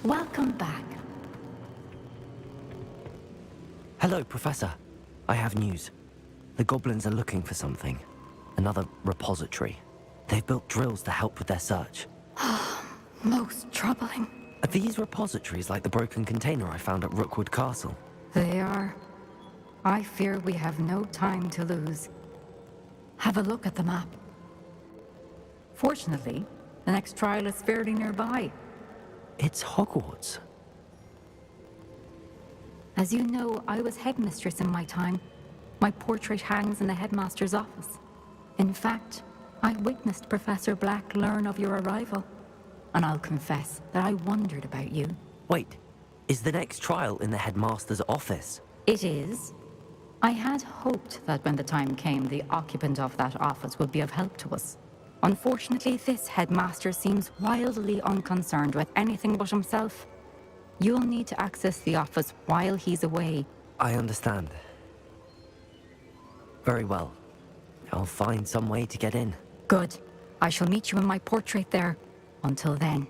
Welcome back. Hello, Professor. I have news. The goblins are looking for something. Another repository. They've built drills to help with their search. Most troubling. Are these repositories like the broken container I found at Rookwood Castle? They are. I fear we have no time to lose. Have a look at the map. Fortunately, the next trial is fairly nearby. It's Hogwarts. As you know, I was headmistress in my time. My portrait hangs in the headmaster's office. In fact, I witnessed Professor Black learn of your arrival. And I'll confess that I wondered about you. Wait, is the next trial in the headmaster's office? It is. I had hoped that when the time came, the occupant of that office would be of help to us. Unfortunately, this headmaster seems wildly unconcerned with anything but himself. You'll need to access the office while he's away. I understand. Very well. I'll find some way to get in. Good. I shall meet you in my portrait there. Until then.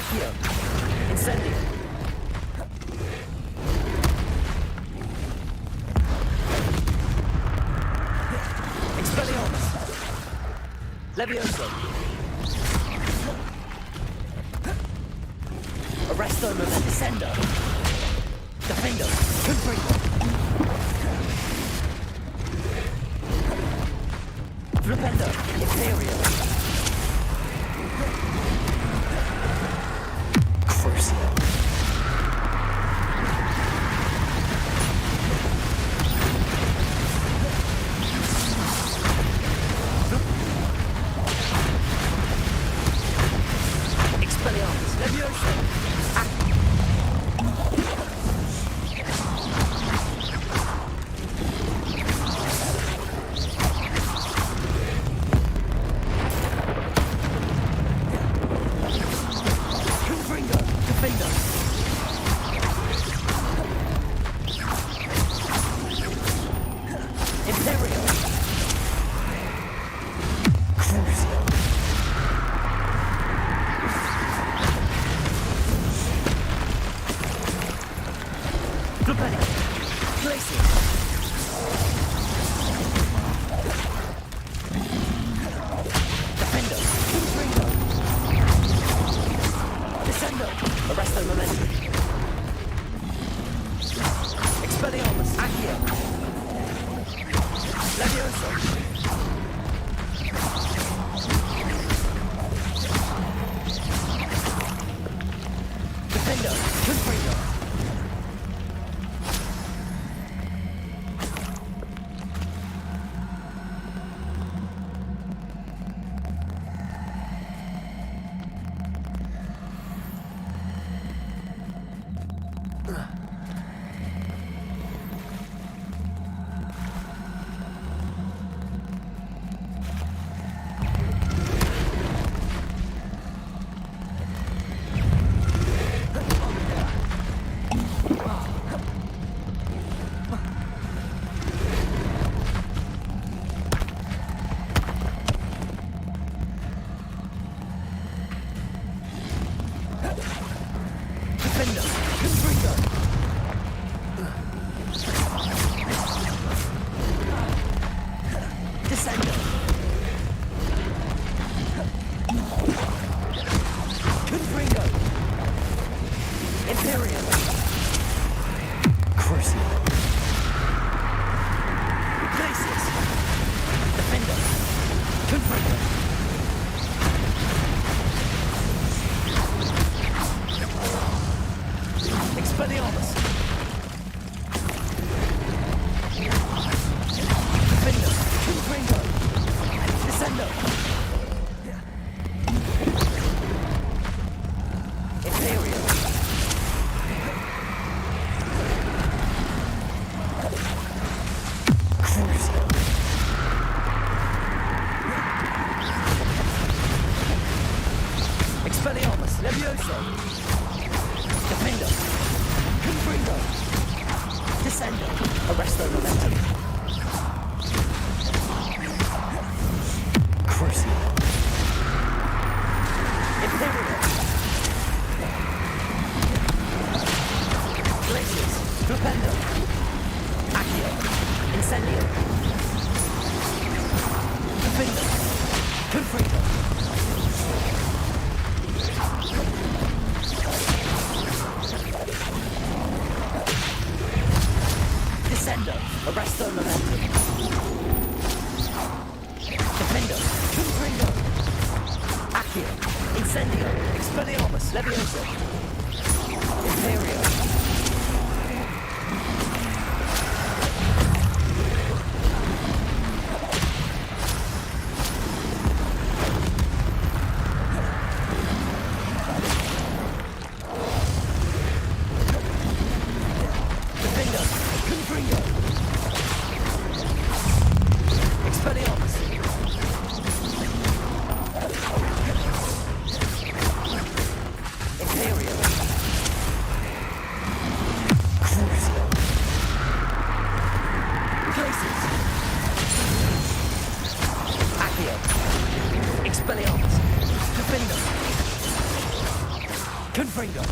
Accio. Incendio. Expelliarmus. Levioso. Arresto Descendo. Defendo. Confringo. Flipendo. Imperial. Crucio. Expelliarmus. Levioso. Confringo.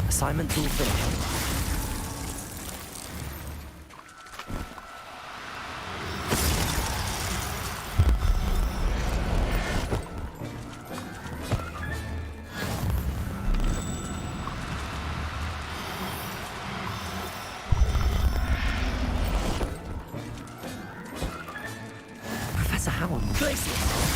Assignment's all finished. Professor Howard, Glacius!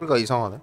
소리가 이상하네.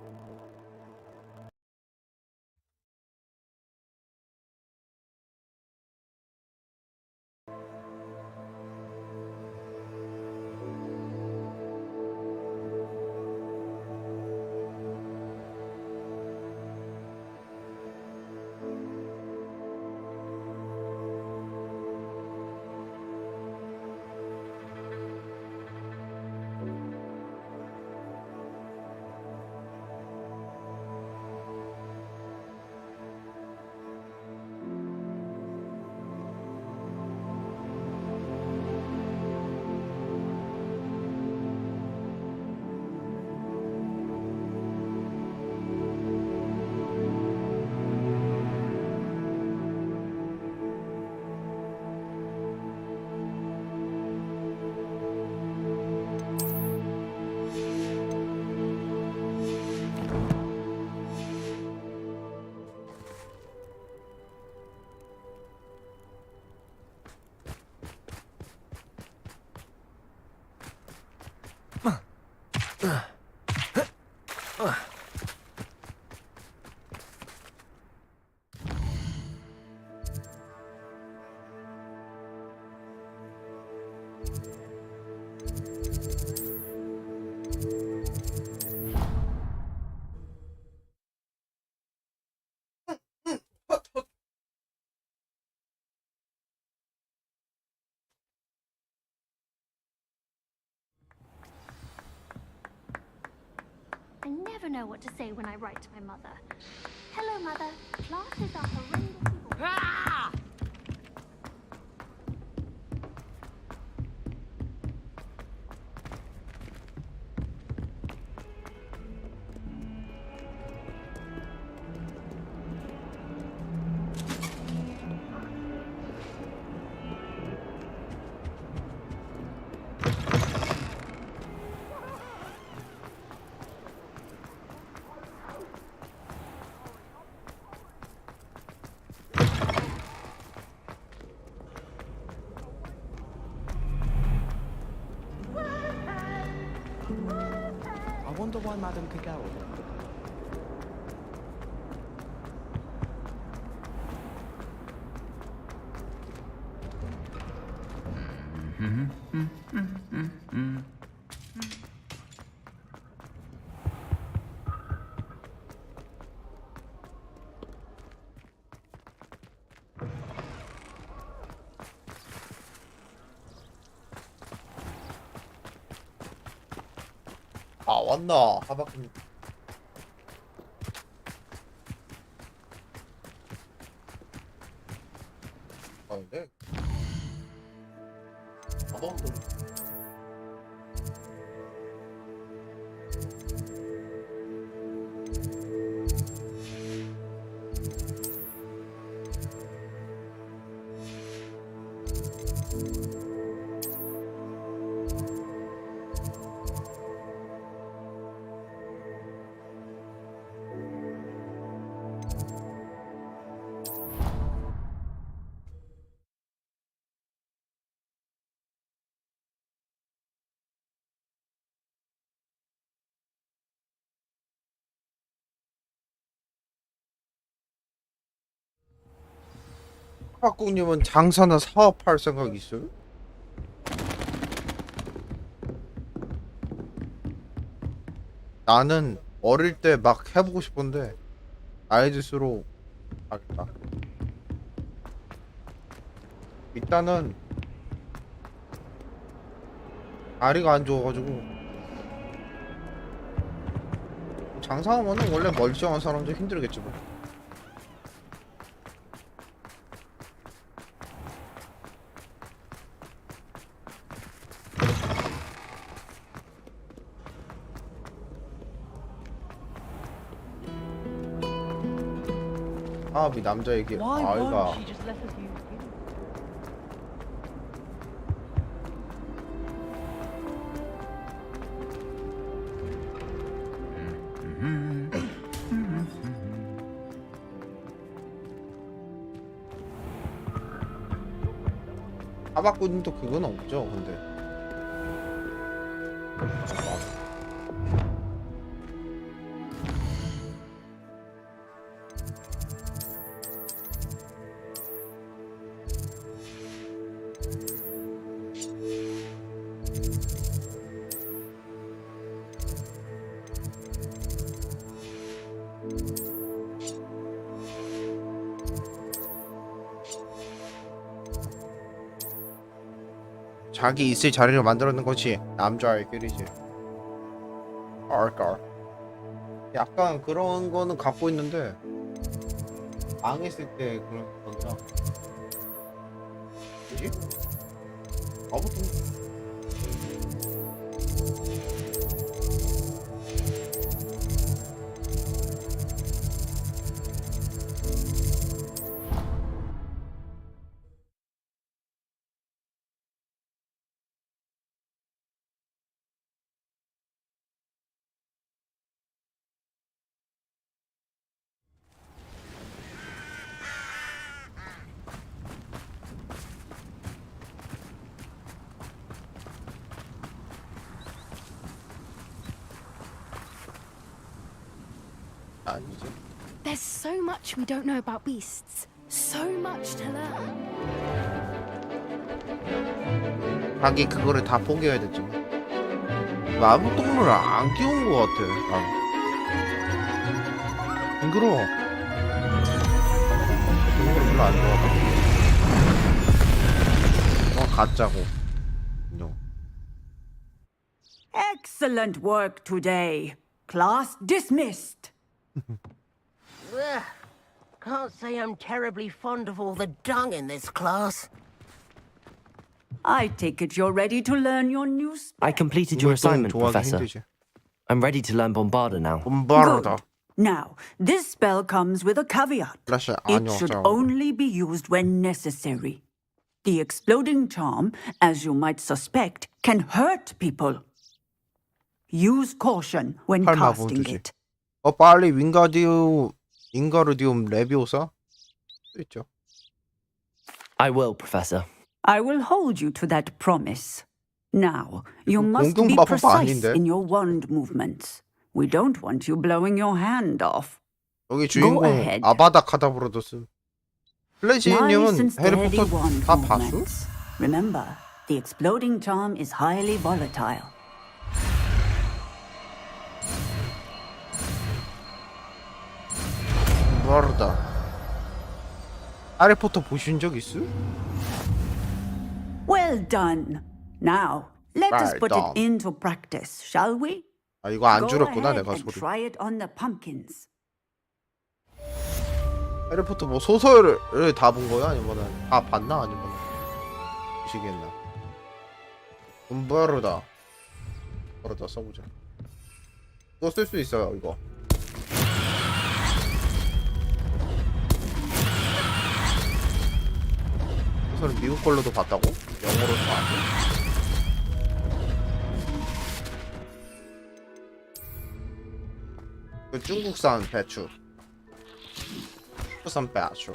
I never know what to say when I write to my mother. Hello, Mother. Classes are horrendously boring. Ah! I wonder why Madame could go. 아 왔나 하박님. 아 근데 하박도 하박국님은 장사나 사업할 생각 있어요? 나는 어릴 때 막 해보고 싶은데 나이 들수록 하겠다. 일단은 다리가 안 좋아가지고 장사하면은 원래 멀쩡한 사람도 힘들겠지 뭐. 이 남자에게 Why 아이가 won't she just let us use you? 하박군도 그건 없죠 근데. 자기 있을 자리를 만들어놓는 것이 남자의 길이지. 알까. 약간 그런 거는 갖고 있는데 망했을 때 그런 거라. 뭐지? 아무튼 아니지. There's so much we don't know about beasts. So much to learn. 자기 그거를 다 포기해야 됐지. 마법 동물을 안 키운 것 같아. 징그러워. 동물을 별로 안 좋아하고. 가짜고. 인정. Excellent work today. Class dismissed. Ugh. Can't say I'm terribly fond of all the dung in this class. I take it you're ready to learn your new spell. I completed your assignment, Professor. 힘들지. I'm ready to learn Bombarder now. 봄바르다. Good. Now, this spell comes with a caveat. 플래시 It 아니요. should only be used when necessary. The exploding charm, as you might suspect, can hurt people. Use caution when 팔마 casting 보여주지. it. 빨리 윙가르디움 레비오사 있죠. I will, Professor. I will hold you to that promise. Now, you must be 공중마법 precise 아닌데? in your wand movements. We don't want you blowing your hand off. 여기 주인공 ahead. 아바다 카다브로도 쓴. 플래시님은 Nice and steady 해리포터 wand 다 봤어? movements. Remember, the exploding charm is highly volatile. 모르다. 해리포터 보신 적 있어? Well done. Now, let us Well put done. it into practice, shall we? 아 이거 안 Go 줄였구나 ahead 내가 and 소리. try it on the pumpkins. 해리포터 뭐 소설을 다 본 거야? 아니면은 다 봤나? 아니면 보시겠나? 바로다 써보자. 이거 쓸 수 있어요 이거. 소설은 미국 걸로도 봤다고? 영어로도 봤고? 그 중국산 배추. 중국산 배추.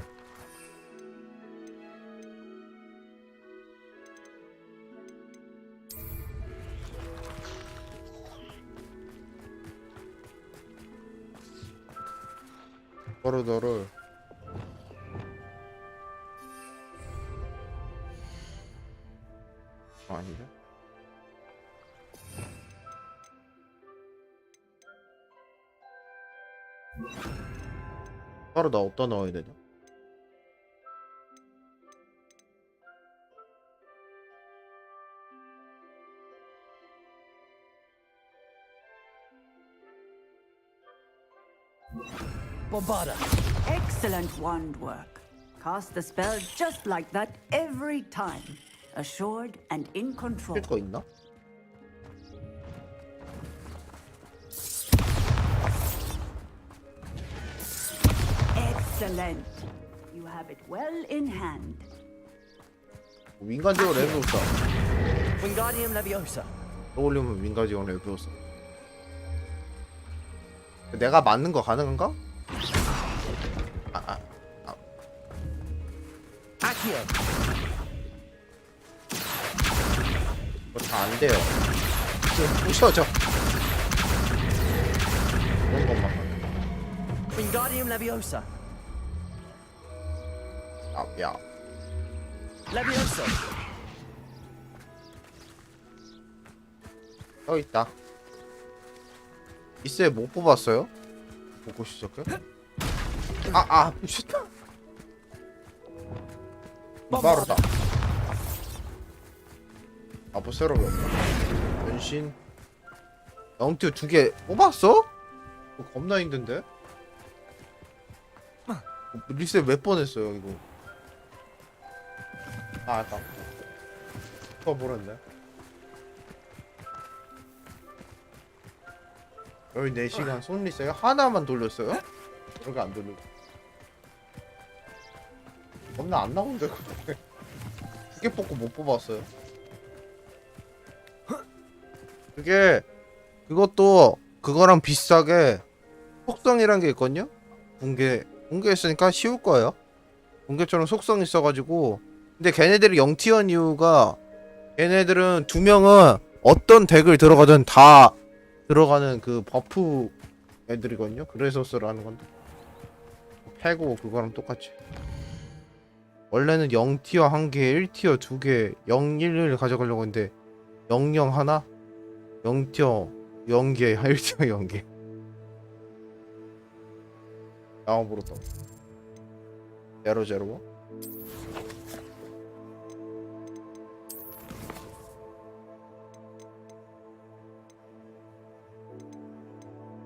버르더를 아닌데? 버르더 어디다 넣어야 되냐? Excellent wand work. Cast the spell just like that every time. Assured and in control. 쓸 거 있나? Excellent. You have it well in hand. 윙가디오 레비오사. Wingardium Leviosa. 떠올리면 윙가디오 레비오사. 내가 맞는 거 가능한가? Accio. 이거 다 안 돼요. 지금 부셔져. 그런 것만 가능. Wingardium Leviosa. 야. Leviosa. 여기 있다. 이세 못 뽑았어요? 보고 시작해? 부셨다. 바로다. 아부세로가 없다. 변신. 영티어 2개 뽑았어? 이거 겁나 힘든데? 리셋 몇 번 했어요 이거. 아까 그거 모르는데. 14시간 손리셋 하나만 돌렸어요? 그렇게 안 돌리고 겁나 안 나오는데 그게 2개 뽑고 못 뽑았어요. 그게 그것도 그거랑 비슷하게 속성이란 게 있거든요? 붕괴했으니까 쉬울 거예요. 붕괴처럼 속성이 있어가지고. 근데 걔네들이 0티어인 이유가 걔네들은 2명은 어떤 덱을 들어가든 다 들어가는 그 버프 애들이거든요. 그래서 쓰라는 건데 패고 그거랑 똑같이. 원래는 0티어 1개, 1티어 2개, 0, 1을 가져가려고 했는데 0, 0 하나? 0티어 0개, 1티어 0개. 나와버렸다. 0, 0.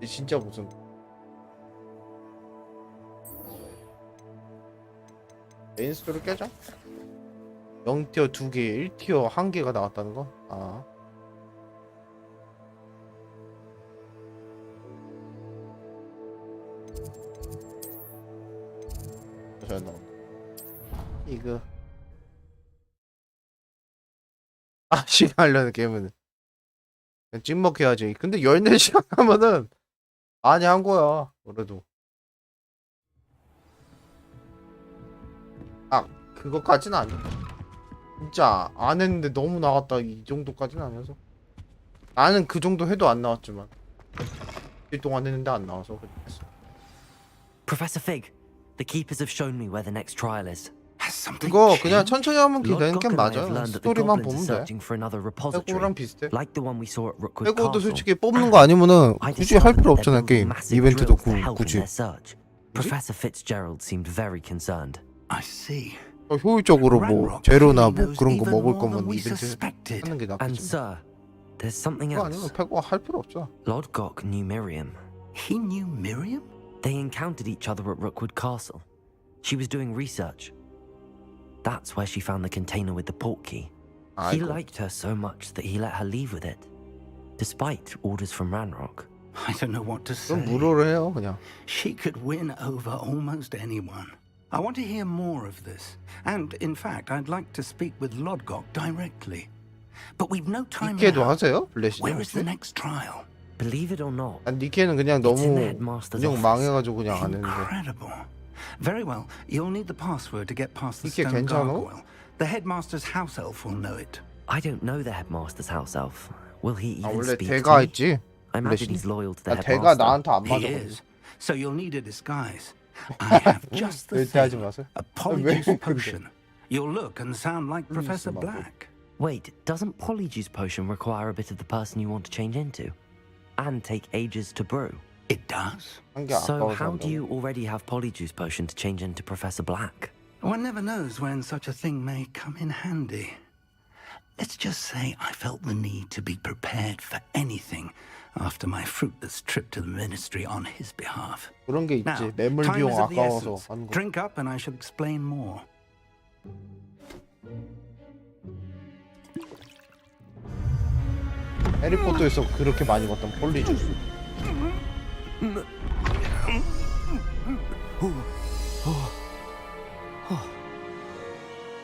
진짜 무슨 메인 스토리 깨자? 0티어 2개, 1티어 1개가 나왔다는 거? 아. 잘 나온다. 이거. 시간 하려는 게임은 그냥 찍먹해야지. 근데 14시간 하면은 많이 한 거야. 그래도. 그거까지는 아니야. 진짜 안 했는데 너무 나갔다 이 정도까지는 아니어서. 나는 그 정도 해도 안 나왔지만 일 동안 했는데 안 나와서 그랬어. Professor Fig, the keepers have shown me where the next trial is. 이거 그냥 천천히 하면 Lord 되는 게 Gokken and I have 맞아요. learned that the 스토리만 goblins are 보면 돼. searching for another repository, 해고랑 비슷해. like the one we saw at Rookwood 해고도 Castle. 솔직히 뽑는 거 아니면은 I 굳이 할 discovered 필요 that 없잖아 they're building 게임. massive 이벤트도 drills to help in 굳이. their search. Professor Fitzgerald seemed very concerned. I see. 효율적으로 뭐 Ranrock 재료나 clearly 뭐 knows 그런 거 even 먹을 more 거면 than we 이벤트 suspected. 하는 게 And 낫겠지. sir, there's something 그거 else. 아니면 패고 할 필요 없잖아. Lodgok knew Miriam. He knew Miriam? They encountered each other at Rookwood Castle. She was doing research. That's where she found the container with the port key. He 아이고. liked her so much that he let her leave with it, despite orders from Ranrock. I don't know what to 좀 say. 무료를 해요 그냥. She could win over almost anyone. I want to hear more of this. And, in fact, I'd like to speak with Lodgok directly. But we've no time 니케도 now. 하세요? 블레시님 Where is the 혹시? next trial? Believe it or not, 난 니케는 그냥 It's in the 너무 headmaster's 운영 office. 망해가지고 그냥 안 했는데. Incredible. Very well. You'll need the password to get past the 이게 stone 괜찮아? gargoyle. The headmaster's house elf will know it. I don't know the headmaster's house elf. Will he 아 even 원래 speak 대가 to me? 있지. I imagine 블레시님. he's loyal to the 아, 대가 headmaster. 나한테 안 He 맞아. is. So you'll need a disguise. I have just the 절대 하지 thing. 마세요. A 왜 polyjuice 근데? potion. You'll look and sound like Professor 말고. Black. Wait, doesn't Polyjuice Potion require a bit of the person you want to change into? And take ages to brew? It does. 한게 So 아까워서 how 한다고. do you already have Polyjuice Potion to change into Professor Black? One never knows when such a thing may come in handy. Let's just say I felt the need to be prepared for anything after my fruitless trip to the ministry on his behalf. 그런 게 Now, 있지. 매물 time 비용 is of the 아까워서 essence. 하는 거. Drink up and I shall explain more. 해리포터에서 그렇게 많이 봤던 폴리주스.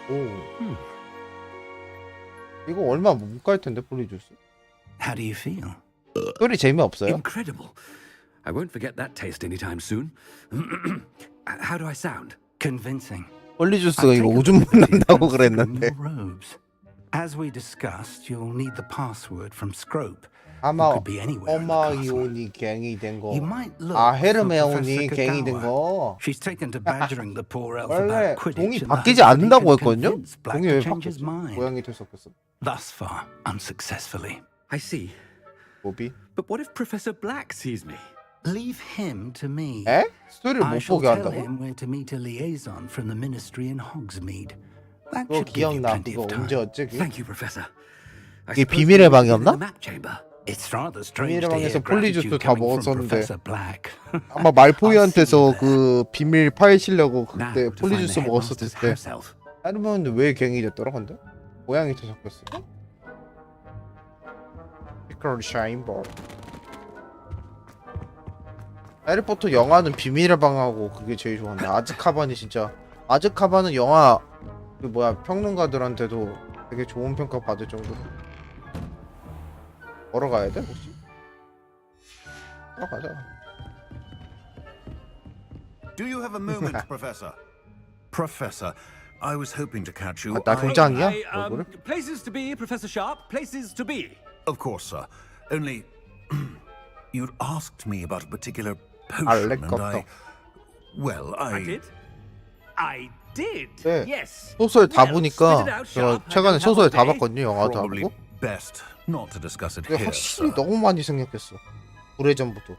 오. 이거 얼마 못 갈 텐데 폴리주스. How do you feel? 소리 재미없어요? Incredible. I won't forget that taste anytime soon. How do I sound? Convincing. 폴리주스가 이거 오줌 난다고 그랬는데. Your robes. As we discussed, you'll need the password from Scrope. 아마 Could be anywhere in the castle. 어마이온이 갱이 된 거. You might look 아 for 헤르메온이 Professor 갱이 된 Kagawa. 거. She's taken to badgering the poor elf 원래 about Quidditch. 동이 in the 바뀌지 hope that he 않는다고 can 했거든요? convince Black 동이 to 왜 change his 바뀌었지? mind. 고양이 됐었겠어. Thus far, unsuccessfully. I see. 뭐비? But what if Professor Black sees me? Leave him to me. 에? 스토리를 I 못 shall 보게 tell 한다고? him where to meet a liaison from the ministry in Hogsmeade. That 그거 should give you 기억나. plenty 그거 of time. 언제였지? 그게? Thank you, Professor. I 이게 suppose 비밀의 we will 방이었나? in the map chamber. It's rather strange 비밀의 to hear 방에서 폴리주스 gratitude 다 coming from 먹었었는데 Professor Black. 아마 말포이한테서 그 비밀 파헤치려고 Now 그때 to find 폴리주스 the 먹었었을 headmaster's 때 house elf. 헤르메온은 왜 갱이 됐더라 근데? 고양이 되셨겠어? 피클 샤인볼 해리포터 영화는 비밀의 방하고 그게 제일 좋아한다. 아즈카반이 진짜 아즈카반은 영화 그 뭐야 평론가들한테도 되게 좋은 평가 받을 정도로. 걸어가야 돼 혹시? 걸어가자. Do you have a moment, Professor? Professor, I was hoping to catch you. 나 동장이야? Hey, 얼굴을? places to be, Professor Sharp. Places to be. Of course, sir. Only you'd asked me about a particular 알렉 potion, and 껍덕. well, I did. I did. 네. Yes. 소설 다 Well, 보니까 spit it out, 저 Sharp. I 최근에 don't have 소설 all 다 day. 봤거든요. 영화도 다 probably 보고. best not to discuss it 근데 here, 확실히 sir. 너무 많이 생각했어. 오래전부터.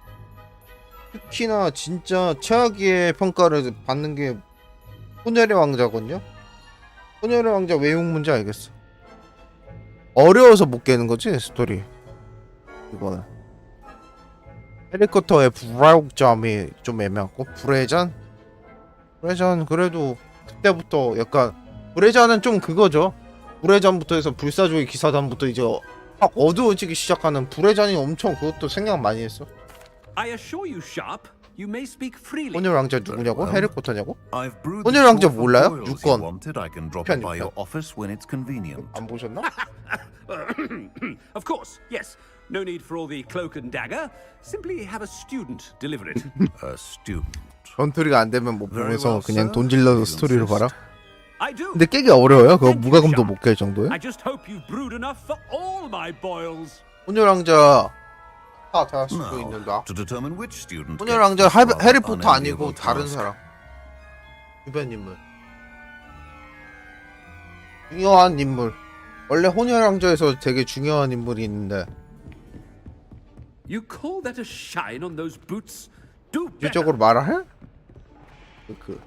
특히나 진짜 최악의 평가를 받는 게 소녀의 왕자거든요. 소녀의 왕자 외용 문제 알겠어. 어려워서 못 깨는 거지 스토리. 이거는 해리포터의 불화옥점이 좀 애매하고 브레잔 그래도 그때부터 약간 브레잔은 좀 그거죠. 브레잔부터 해서 불사조의 기사단부터 이제 확 어두워지기 시작하는 브레잔이 엄청 그것도 생각 많이 했어. I assure you, Sharp, you may speak freely. 소녀 왕자 누구냐고? 해리포터냐고? I've brewed 소녀 the 왕자 sort of 몰라요? boils you 6권. wanted. I can drop it by 6편. your office when it's convenient. 안 보셨나? Of course, yes. No need for all the cloak and dagger. Simply have a student deliver it. A student. 전투리가 안 되면 못 Very 보면서 well, 그냥 sir. 돈 질러서 You 스토리로 봐라. I do. 근데 깨기 어려워요. 그거 Thank you, 무과금도 Sharp. 못 깰 정도예요. I just hope you've brewed enough for all my boils. 소녀 왕자 다 수도 있는데 Now, to determine which student 소녀 gets 왕자 this rather 해리포터 아니고 unenviable 다른 task. 사람 주변 인물 중요한 인물 원래 소녀 왕자에서 되게 중요한 인물이 있는데 You call that a shine on those boots? Do better. 실질적으로 말을 해? 그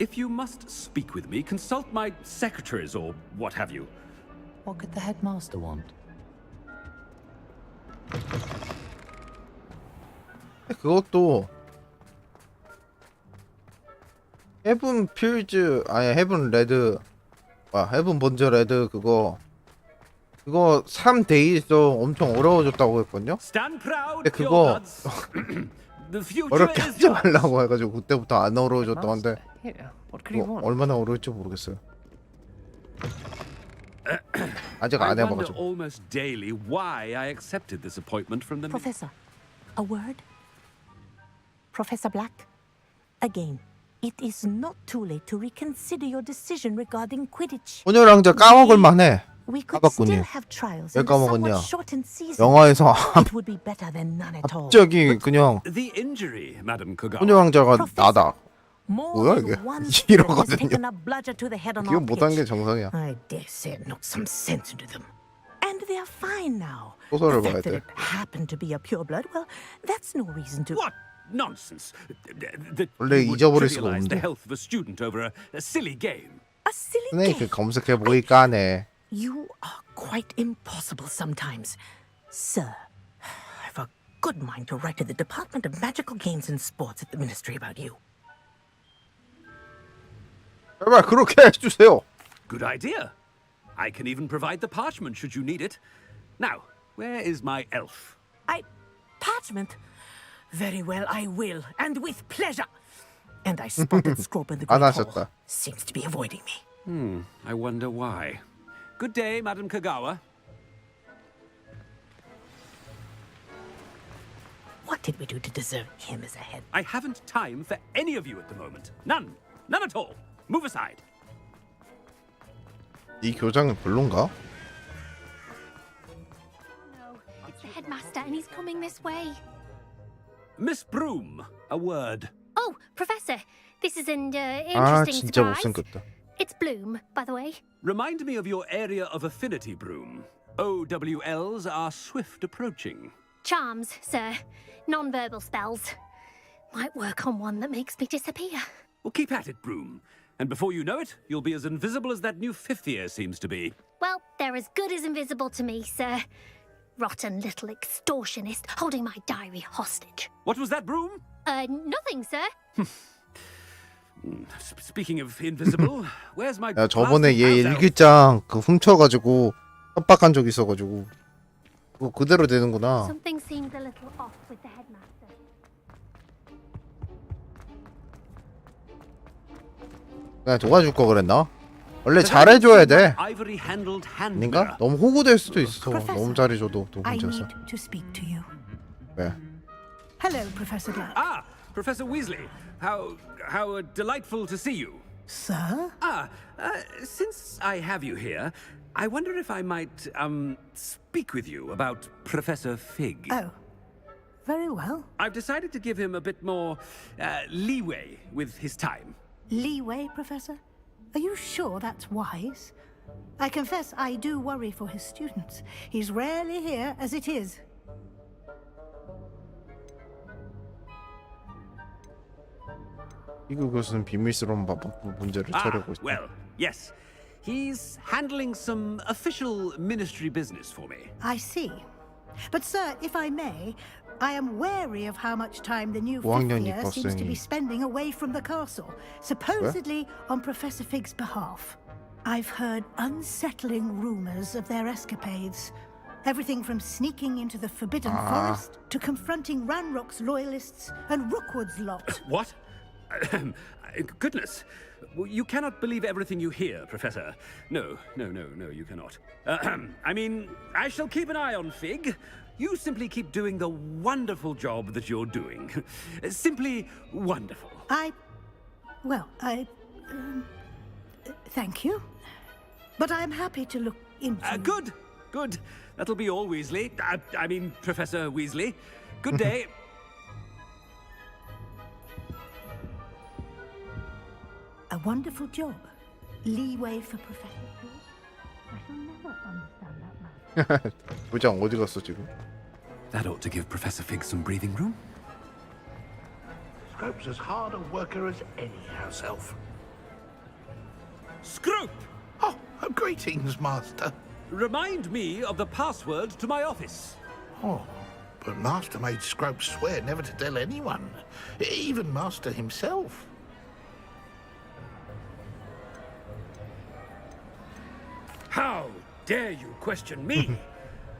If you must speak with me, consult my secretaries or what have you. What could the headmaster want? 그것도 헤븐 필즈 아니 헤븐 레드 헤븐 번즈 레드 그거 3데이에서 엄청 어려워졌다고 했거든요. 근데 그거 어렵게 하지 말라고 해가지고 그때부터 안 어려워졌다는데 뭐 얼마나 어려울지 모르겠어요. 아직 안 해봐가지고. almost daily why I accepted this appointment from the Professor, a word? Professor Black, again, it is not too late to reconsider your decision regarding Quidditch. 소녀 왕자 까먹을 만해. We could 까봤군요. still have trials 왜 in the 까먹었냐? somewhat shortened season. 영화에서 It would be better than none at all. 갑자기 그냥 The injury, Madam Kogawa. 소녀 왕자가 나다. More 뭐야, than 이게? one 이러거든요. student has taken a bludger to the head on our 이건 못한 게 pitch. 정상이야. I dare say it knocked some sense into them. And they are fine now. 소설을 The 봐야 fact that 돼. it happened to be a pureblood, well, that's no reason to... What nonsense! That 원래 you would 잊어버릴 수가 trivialize the 없는데. health of a student over a silly game. A silly 스네이크 game. 검색해 보니까 하네. You are quite impossible sometimes. Sir, I've a good mind to write to the Department of Magical Games and Sports at the Ministry about you. 제발 그렇게 해주세요. Good idea. I can even provide the parchment should you need it. Now, where is my elf? Parchment? Very well, I will, and with pleasure. And I spotted Scrope in the 안 Great Hall. 하셨다. Seems to be avoiding me. I wonder why. Good day, Madam Kogawa. What did we do to deserve him as a head? I haven't time for any of you at the moment. None. None at all. Move aside. 이 교장은 별론가? No, it's the headmaster and he's coming this way. Miss Broom, a word. Oh, Professor, this is an 아 interesting 진짜 surprise. 못생겼다. It's Bloom, by the way. Remind me of your area of affinity, Broom. OWLs are swift approaching. Charms, sir. Non-verbal spells. Might work on one that makes me disappear. Well, keep at it, Broom. And before you know it, you'll be as invisible as that new fifth year seems to be. Well, they're as good as invisible to me, sir. Rotten little extortionist holding my diary hostage. What was that, Broom? Nothing, sir. Speaking of invisible, where's my 야 저번에 glass 얘 of house elf? 일기장 그 훔쳐가지고 협박한 적 있어가지고 그거 그대로 되는구나. Something seems a little off with the headmaster. 그냥 도와줄 거 그랬나? 원래 잘해줘야 돼. Ivory-handled hand 아닌가? mirror. 너무 호구될 수도 있어. Professor, 너무 잘해줘도 또 I 문제였어. need to speak to you. 왜? Hello, Professor Black. Ah, Professor Weasley. How delightful to see you. Sir? Since I have you here, I wonder if I might speak with you about Professor Fig. Oh, very well. I've decided to give him a bit more leeway with his time. Leeway, Professor? Are you sure that's wise? I confess I do worry for his students. He's rarely here as it is. 이거 교수는 비밀스러운 문제를 처리하고 있어. Well, yes. He's handling some official ministry business for me. I see. But, sir, if I may, I am wary of how much time the new fifth 5학년 year seems to be 입학생이 spending away from the castle, supposedly on Professor Fig's behalf. I've heard unsettling rumors of their escapades. Everything from sneaking into the Forbidden Forest to confronting Ranrock's loyalists and Rookwood's lot. What? Goodness. You cannot believe everything you hear, Professor. No, you cannot. I mean, I shall keep an eye on Fig. You simply keep doing the wonderful job that you're doing. Simply wonderful. Thank you. But I'm happy to look into... Good. That'll be all, Weasley. I mean, Professor Weasley. Good day. A wonderful job. Leeway for Professor Fig. I shall never understand that man. 부장 어디 갔어 지금? That ought to give Professor Fig some breathing room. Scrope's as hard a worker as any house elf. Scrope! Oh, greetings, Master. Remind me of the password to my office. Oh, but Master made Scrope swear never to tell anyone, even Master himself. How dare you question me?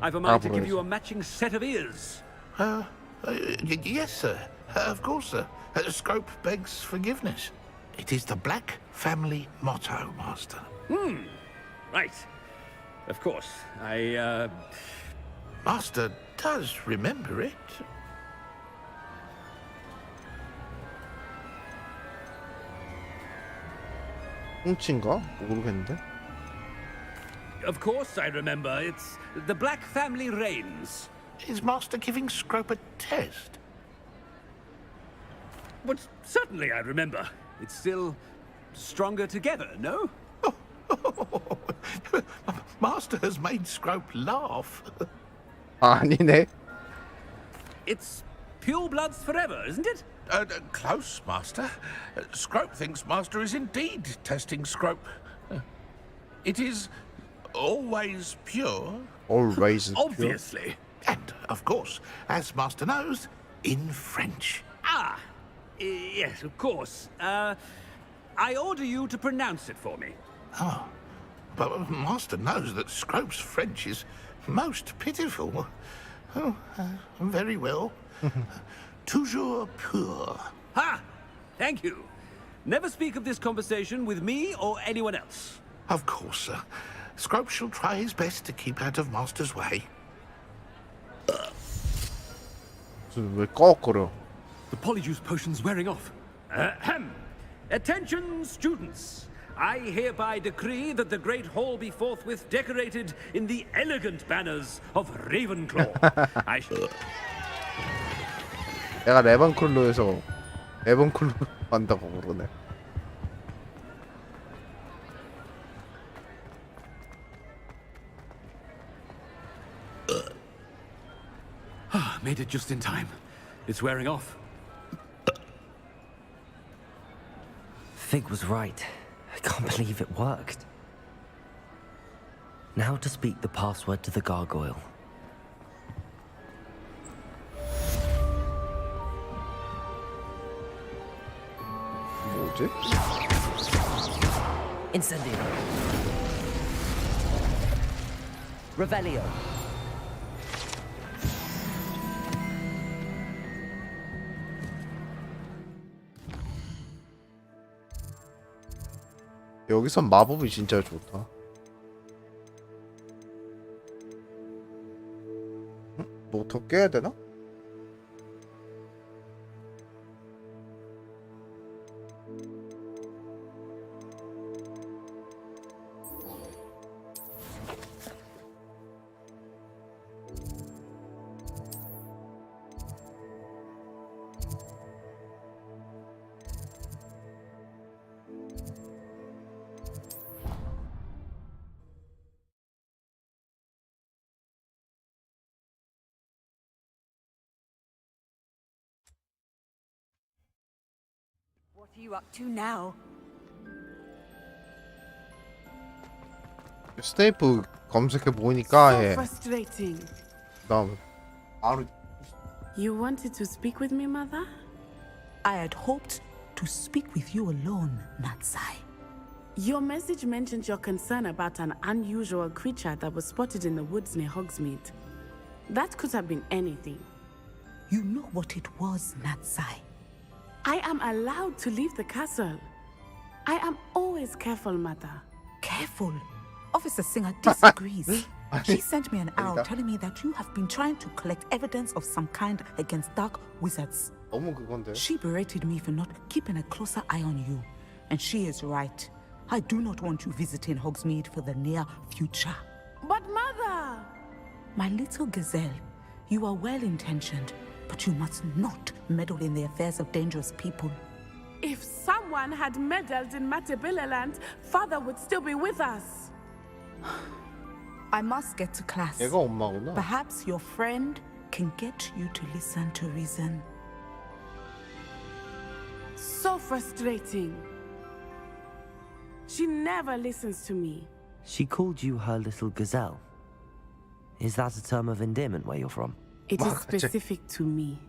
I've a mind to give you a matching set of ears. Yes, sir. Of course, sir. Scrope begs forgiveness. It is the Black family motto, Master. Right. Of course. Master does remember it. 훔친가? 모르겠는데. Of course I remember. It's the Black family reigns. Is Master giving Scrope a test? But certainly I remember. It's still stronger together, no? Master has made Scrope laugh. 아니네. It's pure bloods forever, isn't it? Close, Master. Scrope thinks Master is indeed testing Scrope. It is always pure. Always pure. Obviously. And, of course, as Master knows, in French. Ah, yes, of course. I order you to pronounce it for me. Oh, but Master knows that Scrope's French is most pitiful. Oh, very well. Toujours pur. Ha! Thank you. Never speak of this conversation with me or anyone else. Of course, sir. Scrope shall try his best to keep out of Master's way. 왜 꺽거려? The polyjuice potion's wearing off. Ahem. Attention, students. I hereby decree that the Great Hall be forthwith decorated in the elegant banners of Ravenclaw. I shall... 내가 레반클로에서 레반클로 한다고 그러네. Made it just in time. It's wearing off. Fig was right. I can't believe it worked. Now to speak the password to the gargoyle. 뭐지? Incendio. Revelio. 여기선 마법이 진짜 좋다. 뭐 더 깨야 되나? What are you up to now? 스네이프 검색해 보니까 So 해. frustrating. 그다음 바로 You wanted to speak with me, Mother? I had hoped to speak with you alone, Natsai. Your message mentioned your concern about an unusual creature that was spotted in the woods near Hogsmeade. That could have been anything. You know what it was, Natsai. I am allowed to leave the castle. I am always careful, Mother. Careful. Officer Singer disagrees. She sent me an owl telling me that you have been trying to collect evidence of some kind against dark wizards. 너무 그건데. She berated me for not keeping a closer eye on you. And she is right. I do not want you visiting Hogsmeade for the near future. But Mother! My little gazelle, you are well-intentioned, but you must not meddle in the affairs of dangerous people. If someone had meddled in Matabeleland, Father would still be with us. I must get to class. 얘가 엄마구나. Perhaps your friend can get you to listen to reason. So frustrating. She never listens to me. She called you her little gazelle. Is that a term of endearment where you're from? It is specific to me.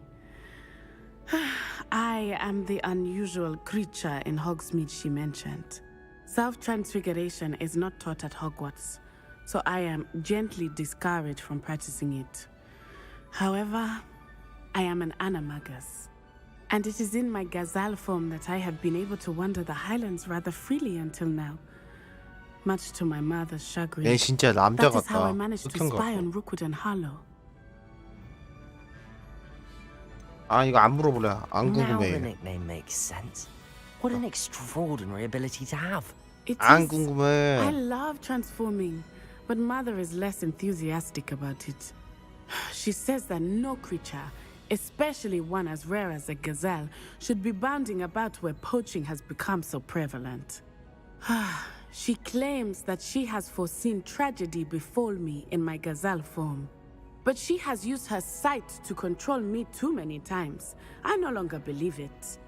I am the unusual creature in Hogsmeade she mentioned. Self-transfiguration is not taught at Hogwarts, so I am gently discouraged from practicing it. However, I am an animagus, and it is in my gazelle form that I have been able to wander the Highlands rather freely until now. Much to my mother's chagrin. 얘 진짜 남자 That is how I 같다. managed to 흑형 spy 같고. on Rookwood and Harlow. 아 이거 안 물어볼래. 안 Now the 궁금해. nickname makes sense. What an extraordinary ability to have. 안 I 궁금해. love transforming, but Mother is less enthusiastic about it. She says that no creature, especially one as rare as a gazelle, should be bounding about where poaching has become so prevalent. She claims that she has foreseen tragedy befall me in my gazelle form. But she has used her sight to control me too many times. I no longer believe it.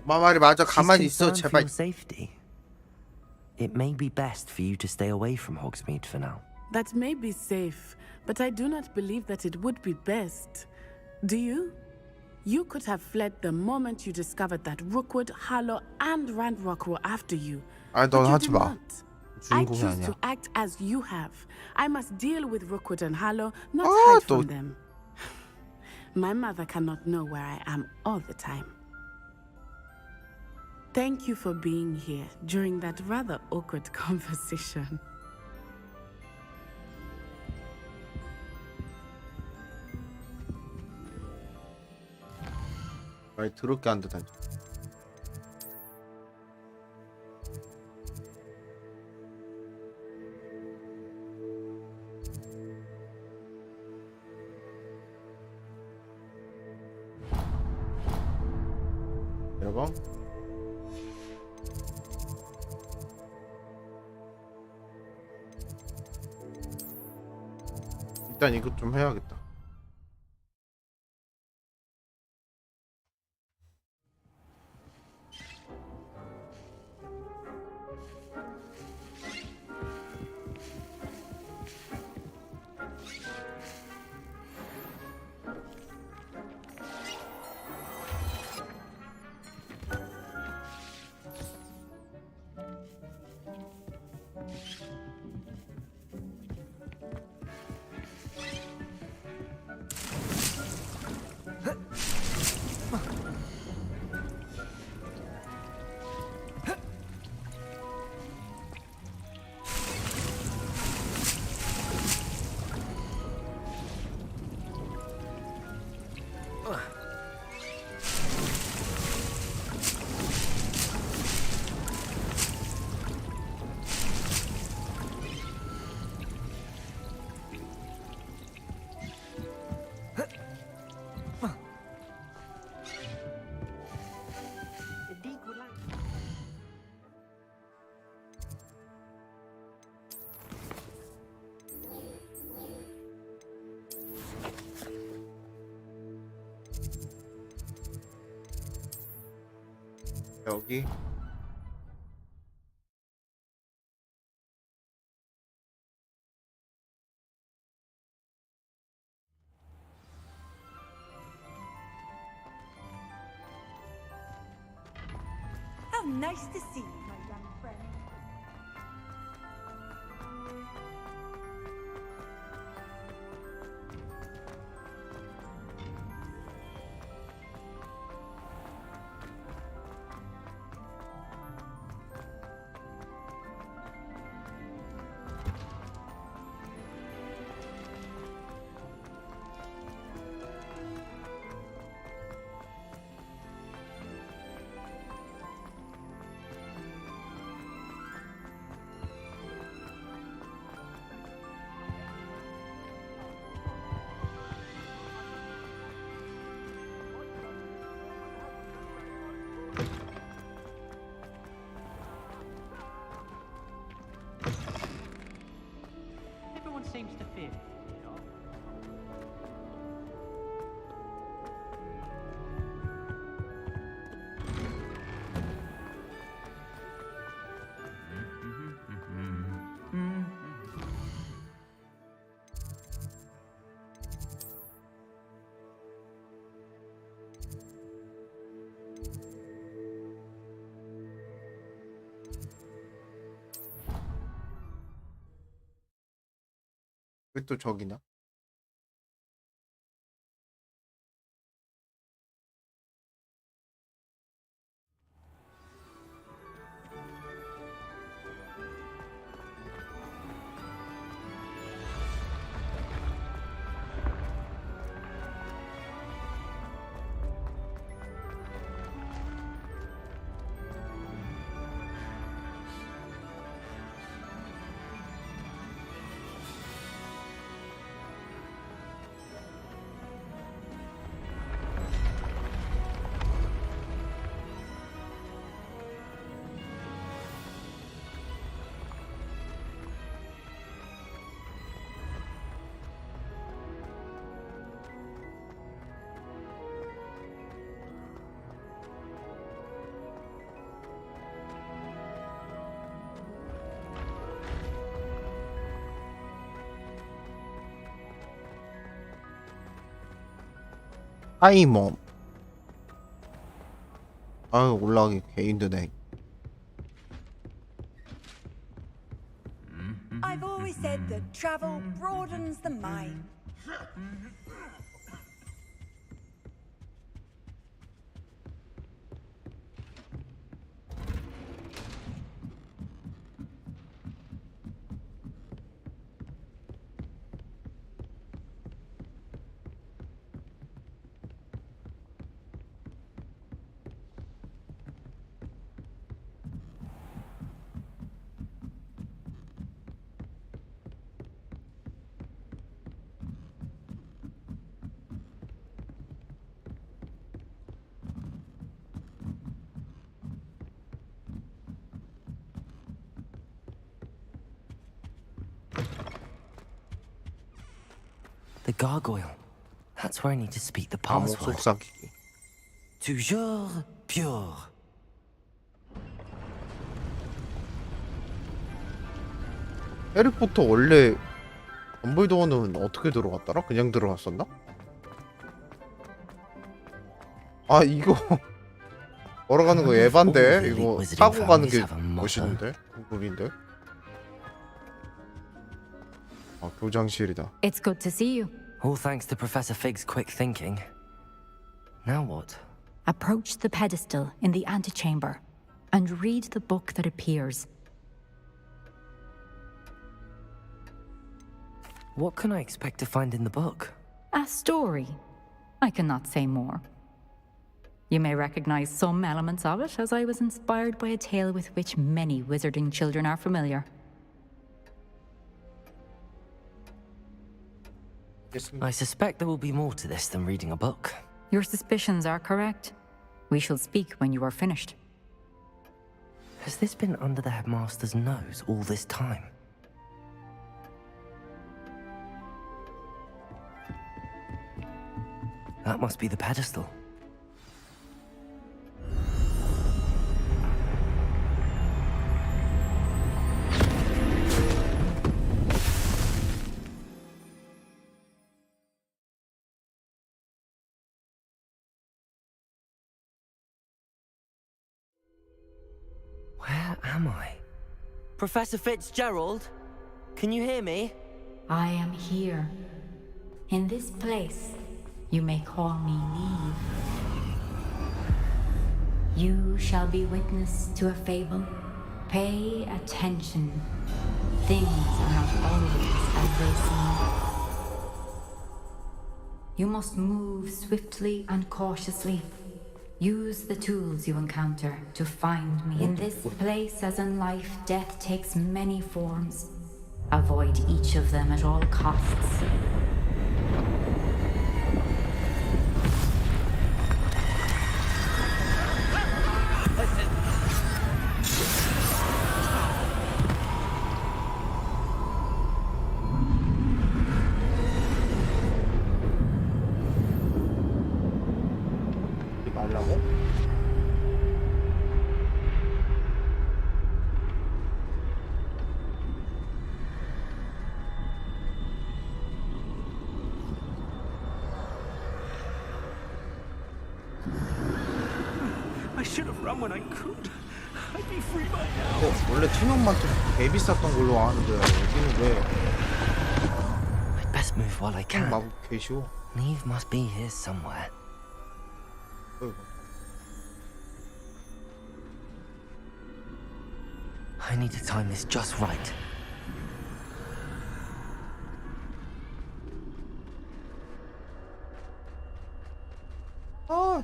엄마 말이 맞아. She's 가만히 있어 concerned for 제발. your safety. It may be best for you to stay away from Hogsmeade for now. That may be safe, but I do not believe that it would be best. Do you? You could have fled the moment you discovered that Rookwood, Harlow, and Randrock were after you. 아, But 넌 you 하지 did 마. not. I 주인공이 choose 아니야. to act as you have. I must deal with Rookwood and Harlow, not 아, hide 또. from them. My mother cannot know where I am all the time. Thank you for being here during that rather awkward conversation. 말 더럽게 안 듣다니. 여러분. 일단 이것 좀 해야겠다. 여기 How nice to see you, my young friend. 왜 또 저기냐? 하이몸. 아유 올라가기 개 힘드네. I've always said that travel broadens the mind. The gargoyle. That's where I need to speak the 감옥 password. 속삭이기. Toujours pure. 해리포터 원래 덤블도어는 어떻게 들어갔더라? 그냥 들어갔었나? 아 이거 걸어가는 거 에반데? 이거 타고 가는 게 멋있는데? 구글인데? 아 교장실이다. It's good to see you. All thanks to Professor Fig's quick thinking. Now what? Approach the pedestal in the antechamber and read the book that appears. What can I expect to find in the book? A story. I cannot say more. You may recognize some elements of it, as I was inspired by a tale with which many wizarding children are familiar. I suspect there will be more to this than reading a book. Your suspicions are correct. We shall speak when you are finished. Has this been under the headmaster's nose all this time? That must be the pedestal. Where am I? Professor Fitzgerald? Can you hear me? I am here. In this place, you may call me Neve. You shall be witness to a fable. Pay attention. Things are not always as they seem. You must move swiftly and cautiously. Use the tools you encounter to find me. In this place, as in life, death takes many forms. Avoid each of them at all costs. 말라고? I should have run when I could. I'd be free by now. 원래 투명만큼 개 비쌌던 걸로 아는데 여기는 왜? must move while I can. 마법 개 쉬워. Neve must be here somewhere. 어이구. I need to time this just right. 아.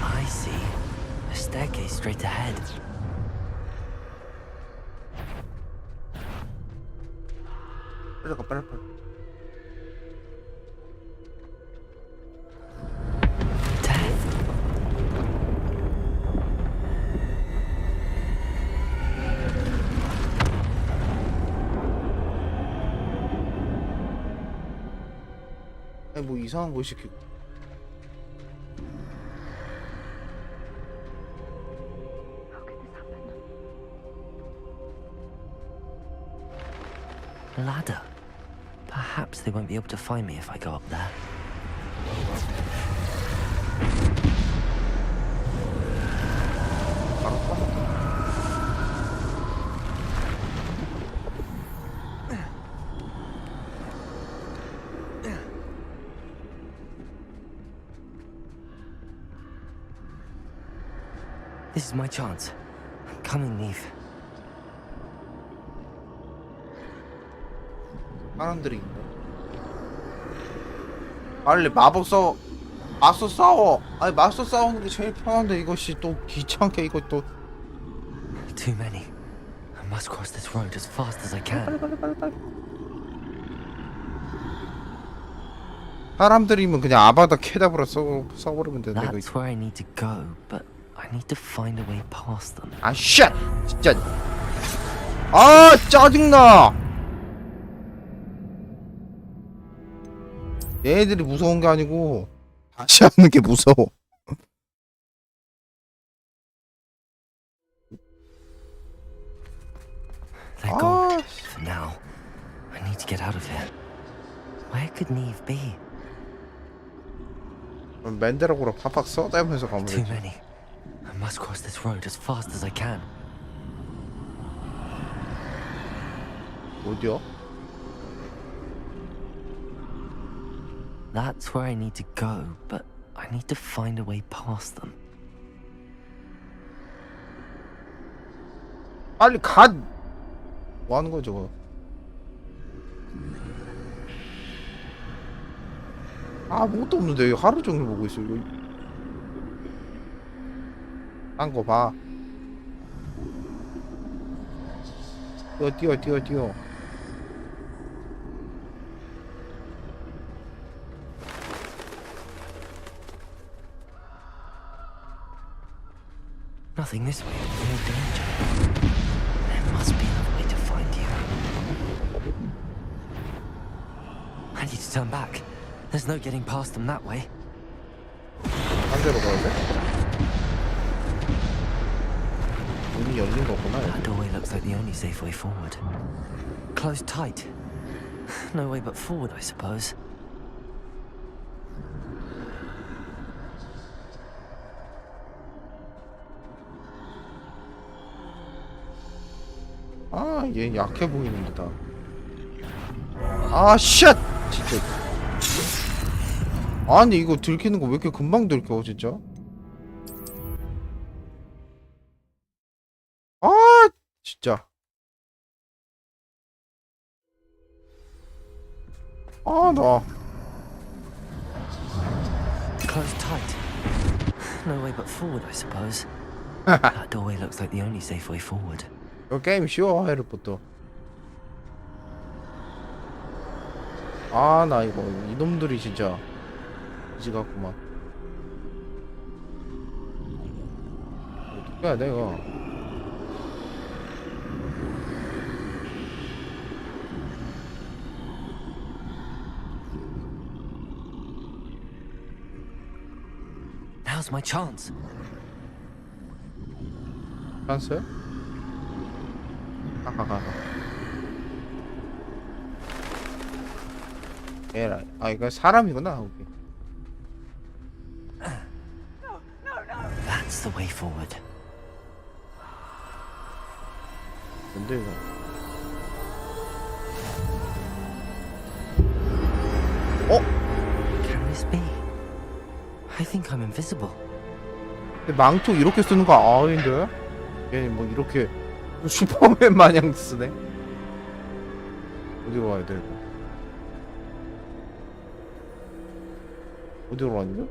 I see. A staircase straight ahead. 빨리 가, 빨리. 아니 뭐 이상한 거 시키고. A ladder. Perhaps they won't be able to find me if I go up there. This is my chance. I'm coming, Neve. 사람들이 있네. 빨리 마법 써. 맞서 싸워. 아니 맞서 싸우는 게 제일 편한데 이것이 또 귀찮게 이거 또. Too many. I must cross this road as fast as I can. 빨리. 사람들이면 그냥 아바다 캐다브라 써버리면 되는데 이거. That's where I need to go, but I need to find a way past them. 아 쉣! 진짜. 아 짜증나. 얘네들이 무서운 게 아니고 다시 하는 게 무서워. They're gone for now. I need to get out of here. Where could Neve be? 맨데라고로 팍팍 써대면서 가면 Too 되지. many. I must cross this road as fast as I can. 어디야? That's where I need to go, but I need to find a way past them. 빨리 가. 뭐 하는 거야 저거? 아무것도 없는데 이거 하루 종일 보고 있어 이거. 딴 거 봐. 뛰어. Nothing this way. No danger. There must be another way to find you. I need to turn back. There's no getting past them that way. 반대로 가야 돼? 문이 열린 거구나. That doorway looks like the only safe way forward. Closed tight. No way but forward, I suppose. 아, 얘 약해 보이는데 다. 아, 쉣! 진짜. 아니 이거 들키는 거 왜 이렇게 금방 들켜 진짜? 아, 진짜. 아, 나. Closed tight. No way but forward, I suppose. That doorway looks like the only safe way forward. 이 게임 쉬워 해리포터. 아, 나 이거 이놈들이 진짜 이지 같구만. 어떻게 해야 돼 이거? Now's my chance. 찬스? 하하하. 에라. 아, 이거 사람이구나. 오케이. That's the way forward. 뭔데 이거? Can this be? I think I'm invisible. 근데 망토 이렇게 쓰는 거 아닌데? 얘 뭐 이렇게 슈퍼맨 마냥 쓰네. 어디로 가야 돼 이거? 어디로 가는 거야?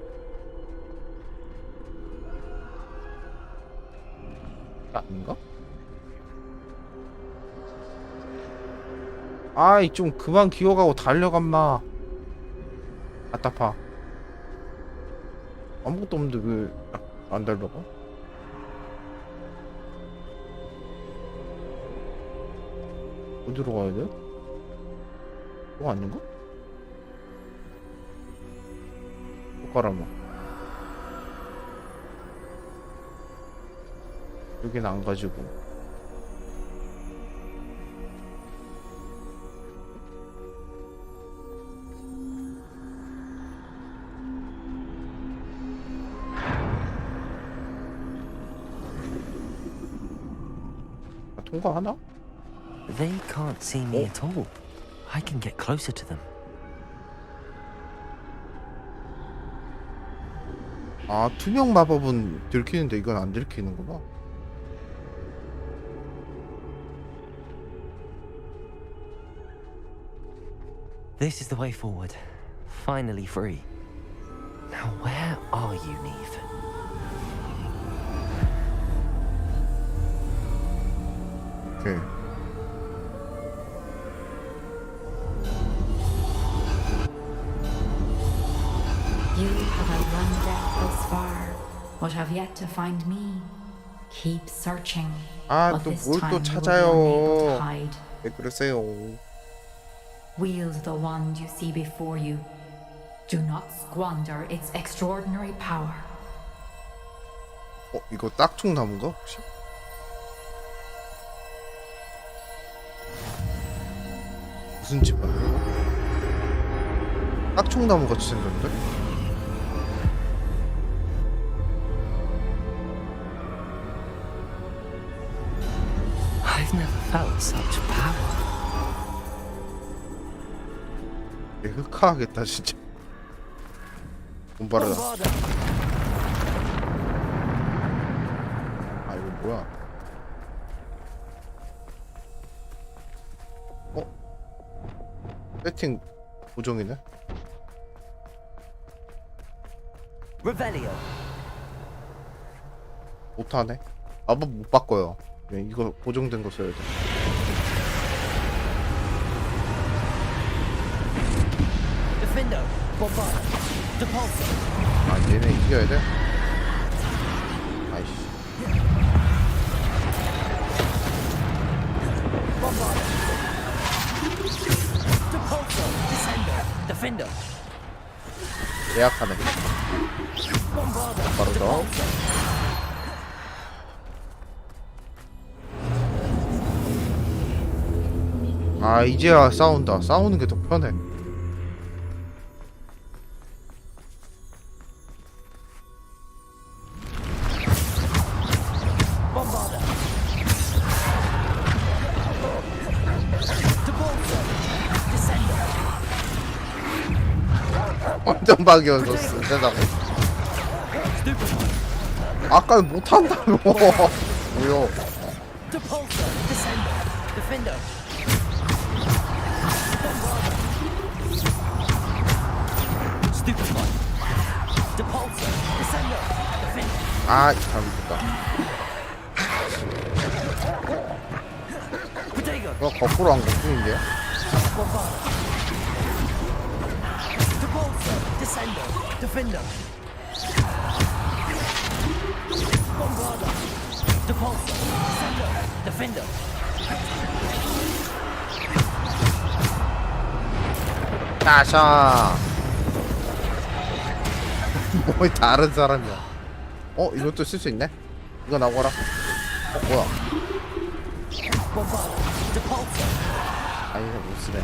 아닌가? 아이 좀 그만 기어가고 달려간마. 답답하. 아무것도 없는데 왜 안 달려가? 어디로 가야 돼? 이거 아닌가? 가라마. 여긴 안 가지고. 통과하나? They can't see me at all. I can get closer to them. 아, 투명 마법은 들키는데 이건 안 들키는구나. This is the way forward. Finally free. Now where are you, Neve? 오케이. You have outrun death thus far, but have yet to find me. Keep searching. 아, but 또 this 뭘 time 또 you will be 찾아요. unable to hide. 왜 그러세요? Wield the wand you see before you. Do not squander its extraordinary power. 이거 딱총나무인가 혹시? 무슨 집 같냐? 딱총나무 같이 생겼는데? I've never felt such power. 흑화하겠다 진짜. 돈 바르다. 아 이거 뭐야? 세팅 고정이네. Revelio. 못하네. 마법 못 바꿔요. 네, 이거 고정된 거 써야 돼. Defendo. Bombard. Depulso. 아 얘네 이겨야 돼? 아이씨. Bombard. Depulso. Descendo. Defendo. 예약하네. Bombard. 바로 더. 아 이제야 싸운다. 싸우는 게 더 편해. 완전 박이었어 세상에. 아까 못한다며. 뭐야? Depulso. Descendo. Defendo. Stupefy. Depulso. Descendo. Defendo. 아 잘못했다. Protego. 이거 거꾸로 한 거뿐인데. Bombard. Depulso. Descendo. Defendo. Bombard. Depulso. Descendo. Defendo. 따샤. 뭐 다른 사람이야. 이것도 쓸 수 있네. 이거 나와라. 뭐야? Bombard. Depulso. 아니 이거 못 쓰네.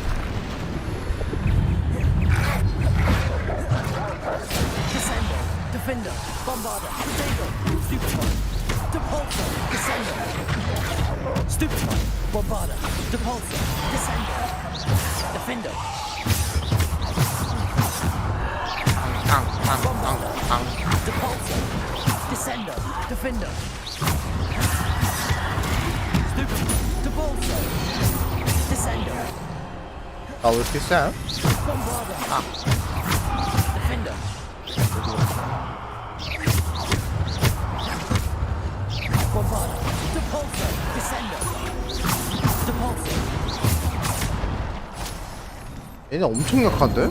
Descendo. Defender. Bombarder. Potato. Stupefy. Depulsor, Descender. Stupefy, Bombarder, Depulsor, Descender. Defender. Depulsor, Descender, Defender. Stupefy, Depulsor, Descender. 아, 왜 이렇게 쎄? Bombarder. Defender. Bombarder. Depulsor. Descender. Depulsor. 얘네 엄청 약한데?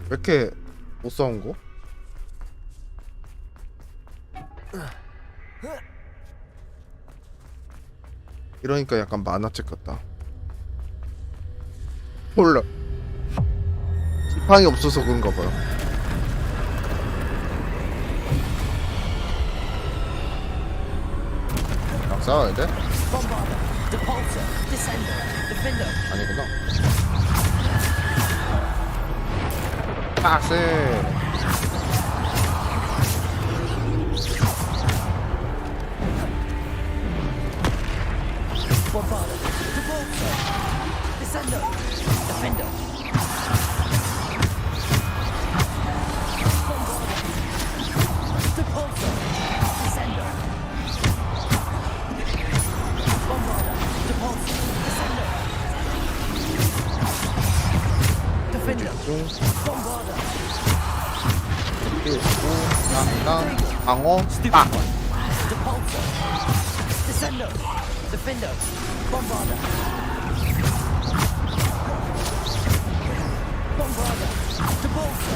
왜 이렇게 못 싸운 거? 이러니까 약간 만화책 같다. 몰라. 지팡이 없어서 그런가 봐요. 막 싸워야 돼? Bombarder. Depulsor. Descender. Defender. 아니구나. 파스. Bombarder. Depulsor. Descender. Defender. Bombarder. Depulsor. Descender. Bombarder. Depulsor. Descender. Defender. Bombarder. 땅땅 방어 빵. Depulsor. Descender. Defender. Bombarder. Bombarder. Depulsor.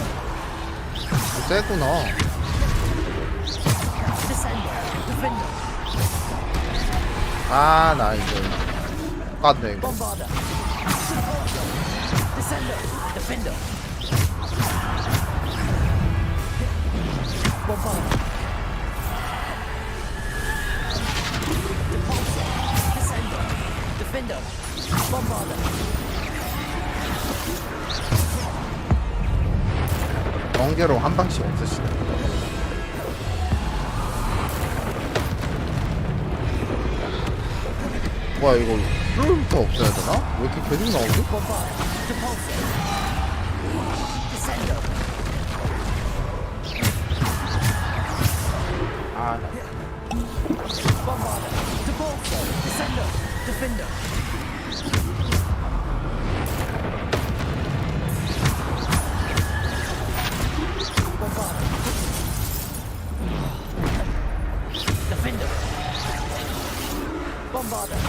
세구나. Descender. Defender. 아, 나 이제 똑같네 이거. Bombarder. Descender. Defender. Bombarder. Depulsor. Descender. Defender. Bombarder. 번개로 한 방씩 없으시네. 뭐야 이거 룰부터 없애야 되나? 왜 이렇게 계속 나오지? Bombarder. Depulsor. Descender. 아, 나 Bombarder. Depulsor. Descender. Defender. Bombarder. Defender. Bombarder.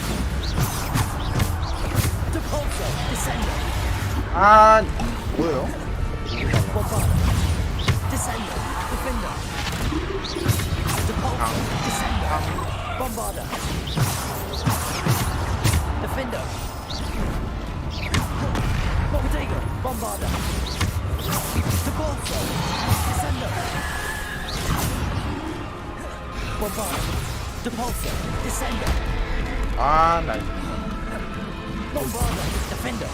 Depulsor. Descender. 아, 뭐예요? Bombarder. Descender. Defender. Depulsor. Descender. Bombarder. Defender. Potato. Bombarder. Depulsor. Descender. Bombarder. Depulsor. Descender. 아, 나 Bombarder. Defender.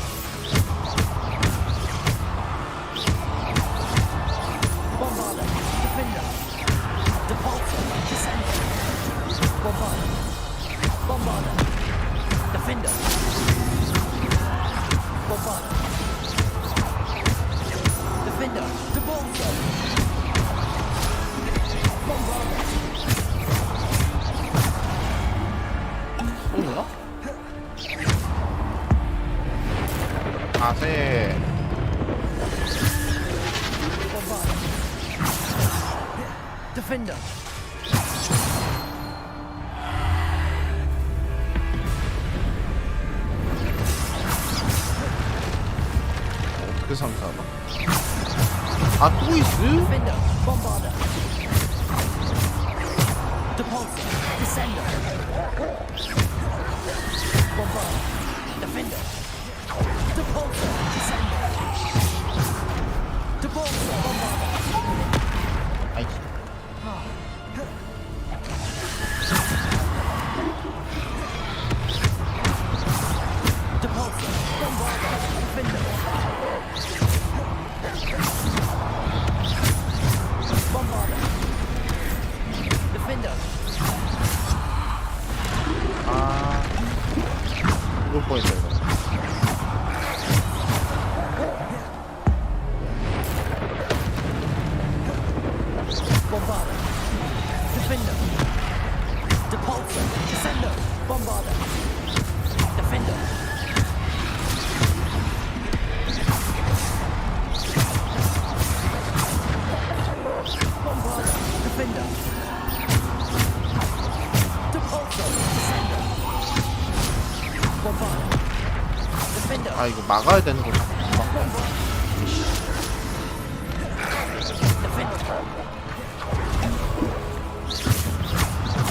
Bombarder. Defender. Depulsor. Descender. Bombarder. Bombarder. Defender. Bombarder. Defender. Depulsor. Bombarder. 뭐야? 아세. Bombarder. Defender. 그 상사가. 아, 또 있어? Defender. Bombarder. Depulsor. Descender. Bombarder. Defender. Depulsor. Descender. Depulsor. Bombarder. 아이. Depulsor. Bombarder. Defender. 뻔했다 이거. Bombarda. Defender. Depulsor. Descendo. Bombarda. Defender. Bombarda. Defender. Depulsor. Descendo. Bombarda. Defender. 아 이거 막아야 되는 거지.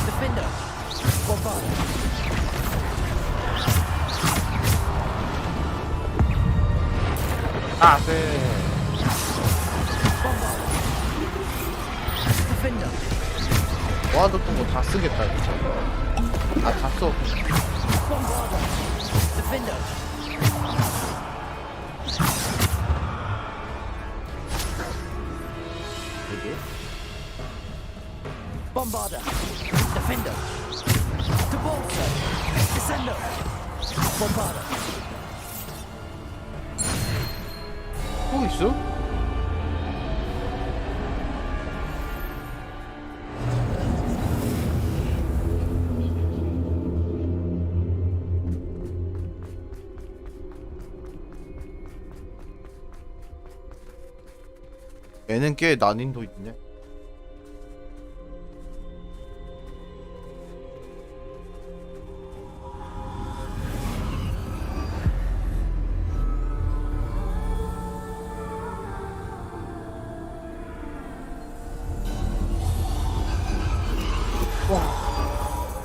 Defender. Bombarda. 아 네. Bombarda. Defender. 모아뒀던 거 다 쓰겠다 진짜. 아다 써. Bombarda. Defender. Bombarda. Defender. Depulsor. Descendo. Bombarda. 또 있어? 얘는 꽤 난이도 있네.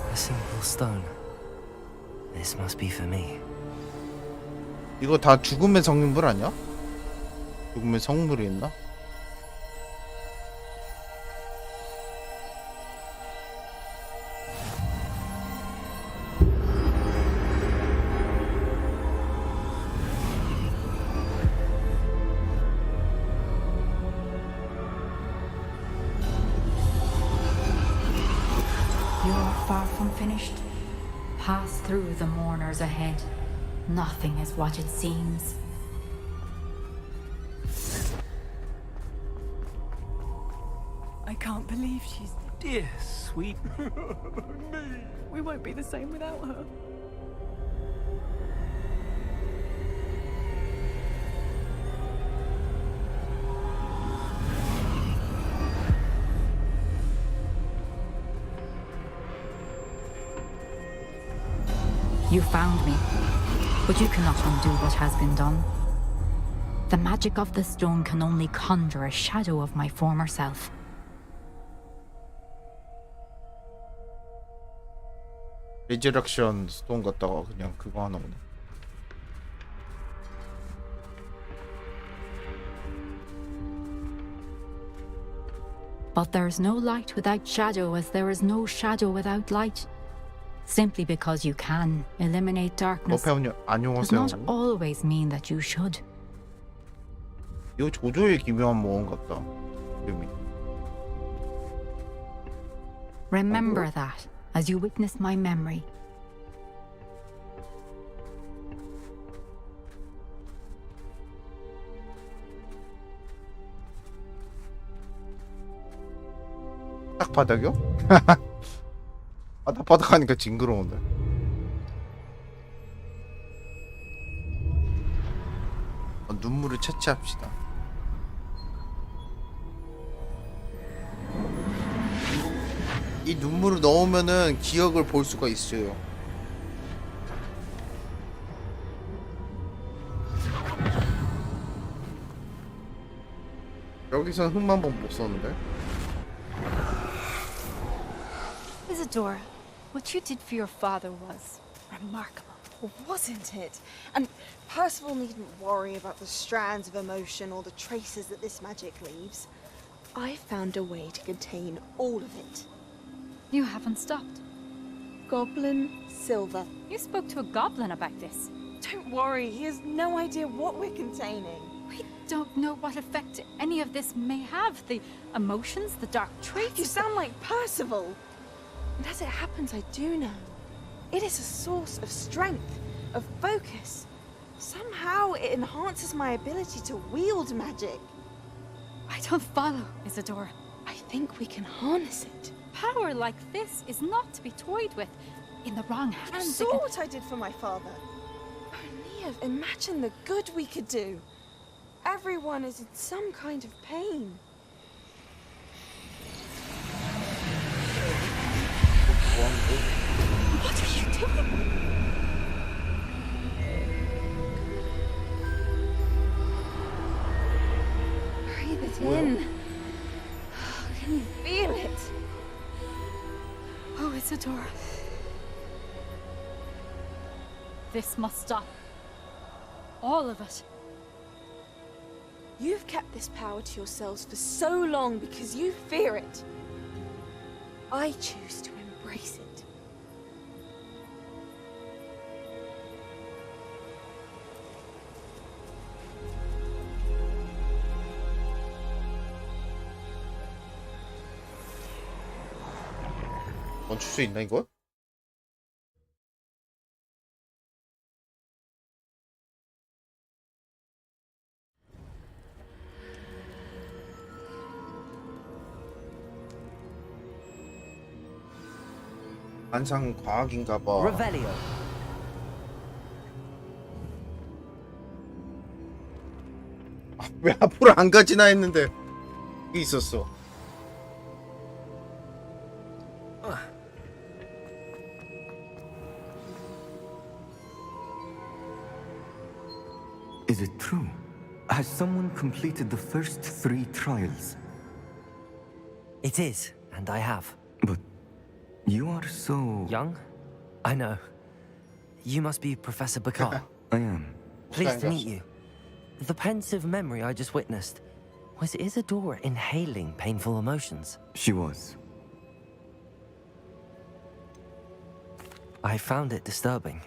A simple stone. This must be for me. 이거 다 죽음의 성물 아니야? 죽음의 성물이 있나? You're far from finished. Pass through the mourners ahead. Nothing is what it seems. I can't believe she's... Dear sweet We won't be the same without her. You found me, but you cannot undo what has been done. The magic of the stone can only conjure a shadow of my former self. 리저렉션 스톤 갖다가 그냥 그거 하나 오네. But there's no light without shadow, as there is no shadow without light. Simply because you can eliminate darkness does 안녕하세요. not always mean that you should. 이거 조조의 기묘한 모험 같다. 이름이. Remember that as you witness my memory. 딱 바닥이요? 아, 딱 바닥 하니까 징그러운데. 눈물을 채취합시다. 이 눈물을 넣으면은 기억을 볼 수가 있어요. 여기선 흑만 번 못 썼는데. Isadora, what you did for your father was remarkable. Wasn't it? And Percival needn't worry about the strands of emotion or the traces that this magic leaves. I found a way to contain all of it. You haven't stopped. Goblin silver. You spoke to a goblin about this. Don't worry, he has no idea what we're containing. We don't know what effect any of this may have. The emotions, the dark traits. You sound like Percival. And as it happens, I do know. It is a source of strength, of focus. Somehow it enhances my ability to wield magic. I don't follow, Isadora. I think we can harness it. Power like this is not to be toyed with. In the wrong You hands, it saw can... what I did for my father. O'Neill, imagine the good we could do. Everyone is in some kind of pain. What are you doing? Breathe it in. Can you feel it? Oh, Isadora. This must stop. All of it. You've kept this power to yourselves for so long because you fear it. I choose to embrace it. 멈출 수 있나 이거? 관상 과학인가 봐. Revelio. 왜 앞으로 안 가지나 했는데 이게 있었어. Is it true? Has someone completed the first 3 trials? It is, and I have. But you are so... Young? I know. You must be Professor Bakar. I am. Pleased to meet you. The pensive memory I just witnessed, was Isadora inhaling painful emotions? She was. I found it disturbing.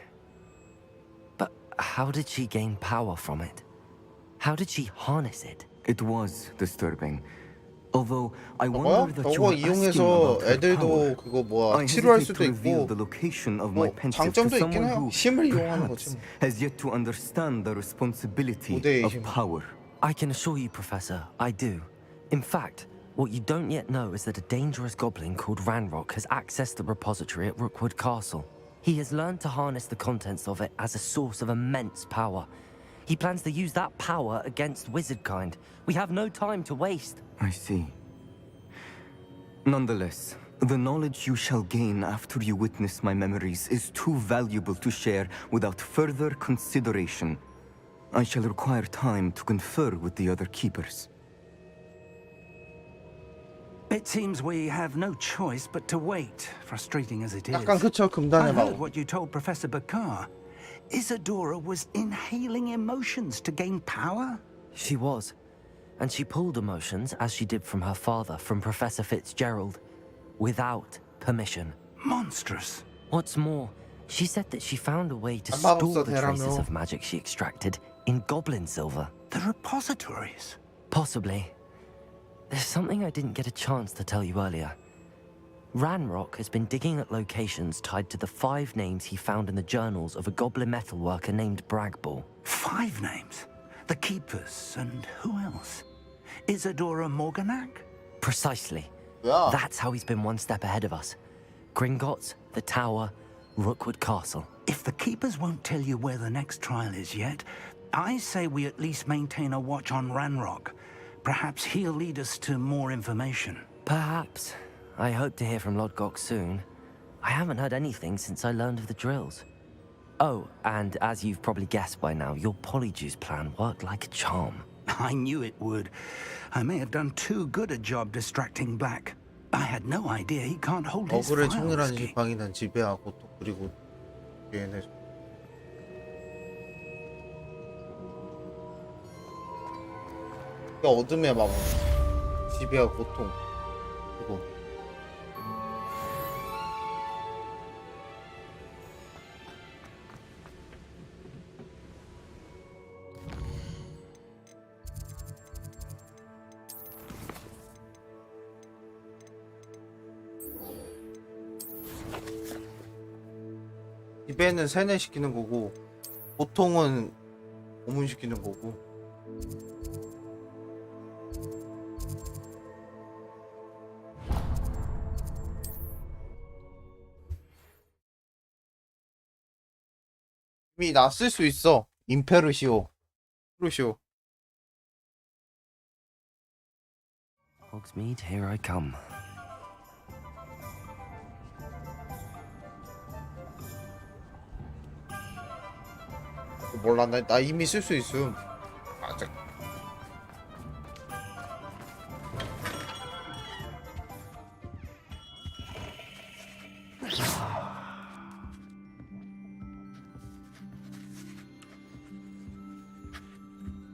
But how did she gain power from it? How did she harness it? It was disturbing. Although I 저거? wonder that you 저거 were asking 이용해서 about her 애들도 power. 그거 뭐야 I 치료할 hesitate 수도 to reveal 있고 the location of my 뭐 pensive to 장점도 있긴 someone 해요. who 힘을 이용하는 거지 perhaps 뭐. has yet to understand the responsibility 고대의 of 힘. power. I can assure you, Professor, I do. In fact, what you don't yet know is that a dangerous goblin called Ranrock has accessed the repository at Rookwood Castle. He has learned to harness the contents of it as a source of immense power. He plans to use that power against wizardkind. We have no time to waste. I see. Nonetheless, the knowledge you shall gain after you witness my memories is too valuable to share without further consideration. I shall require time to confer with the other keepers. It seems we have no choice but to wait, frustrating as it is. 약간 그쵸 I 금단의 heard 마법. what you told Professor Bakar. Isadora was inhaling emotions to gain power? She was. And she pulled emotions, as she did from her father, from Professor Fitzgerald, without permission. Monstrous. What's more, she said that she found a way to 마법사 store the 대라며. traces of magic she extracted in goblin silver. The repositories? Possibly. There's something I didn't get a chance to tell you earlier. Ranrock has been digging at locations tied to the 5 names he found in the journals of a goblin metalworker named Bragball. 5 names? The Keepers, and who else? Isadora Morganac? Precisely. Yeah. That's how he's been one step ahead of us. Gringotts, the Tower, Rookwood Castle. If the Keepers won't tell you where the next trial is yet, I say we at least maintain a watch on Ranrock. Perhaps he'll lead us to more information. Perhaps. I hope to hear from Lodgok soon. I haven't heard anything since I learned of the drills. Oh, and as you've probably guessed by now, your Polyjuice plan worked like a charm. I knew it would. I may have done too good a job distracting Black. I had no idea he can't hold his 어그를 files. 청일한 지팡이는 지배하고 또 그리고 얘네 어둠의 마법 지배와 고통 그리고 지배는 세뇌시키는 거고 보통은 고문시키는 거고. 이미 나 쓸 수 있어. 임페르시오. 프루시오. Hogsmeade, here I come. 몰라, 나 이미 쓸 수 있음. 맞아.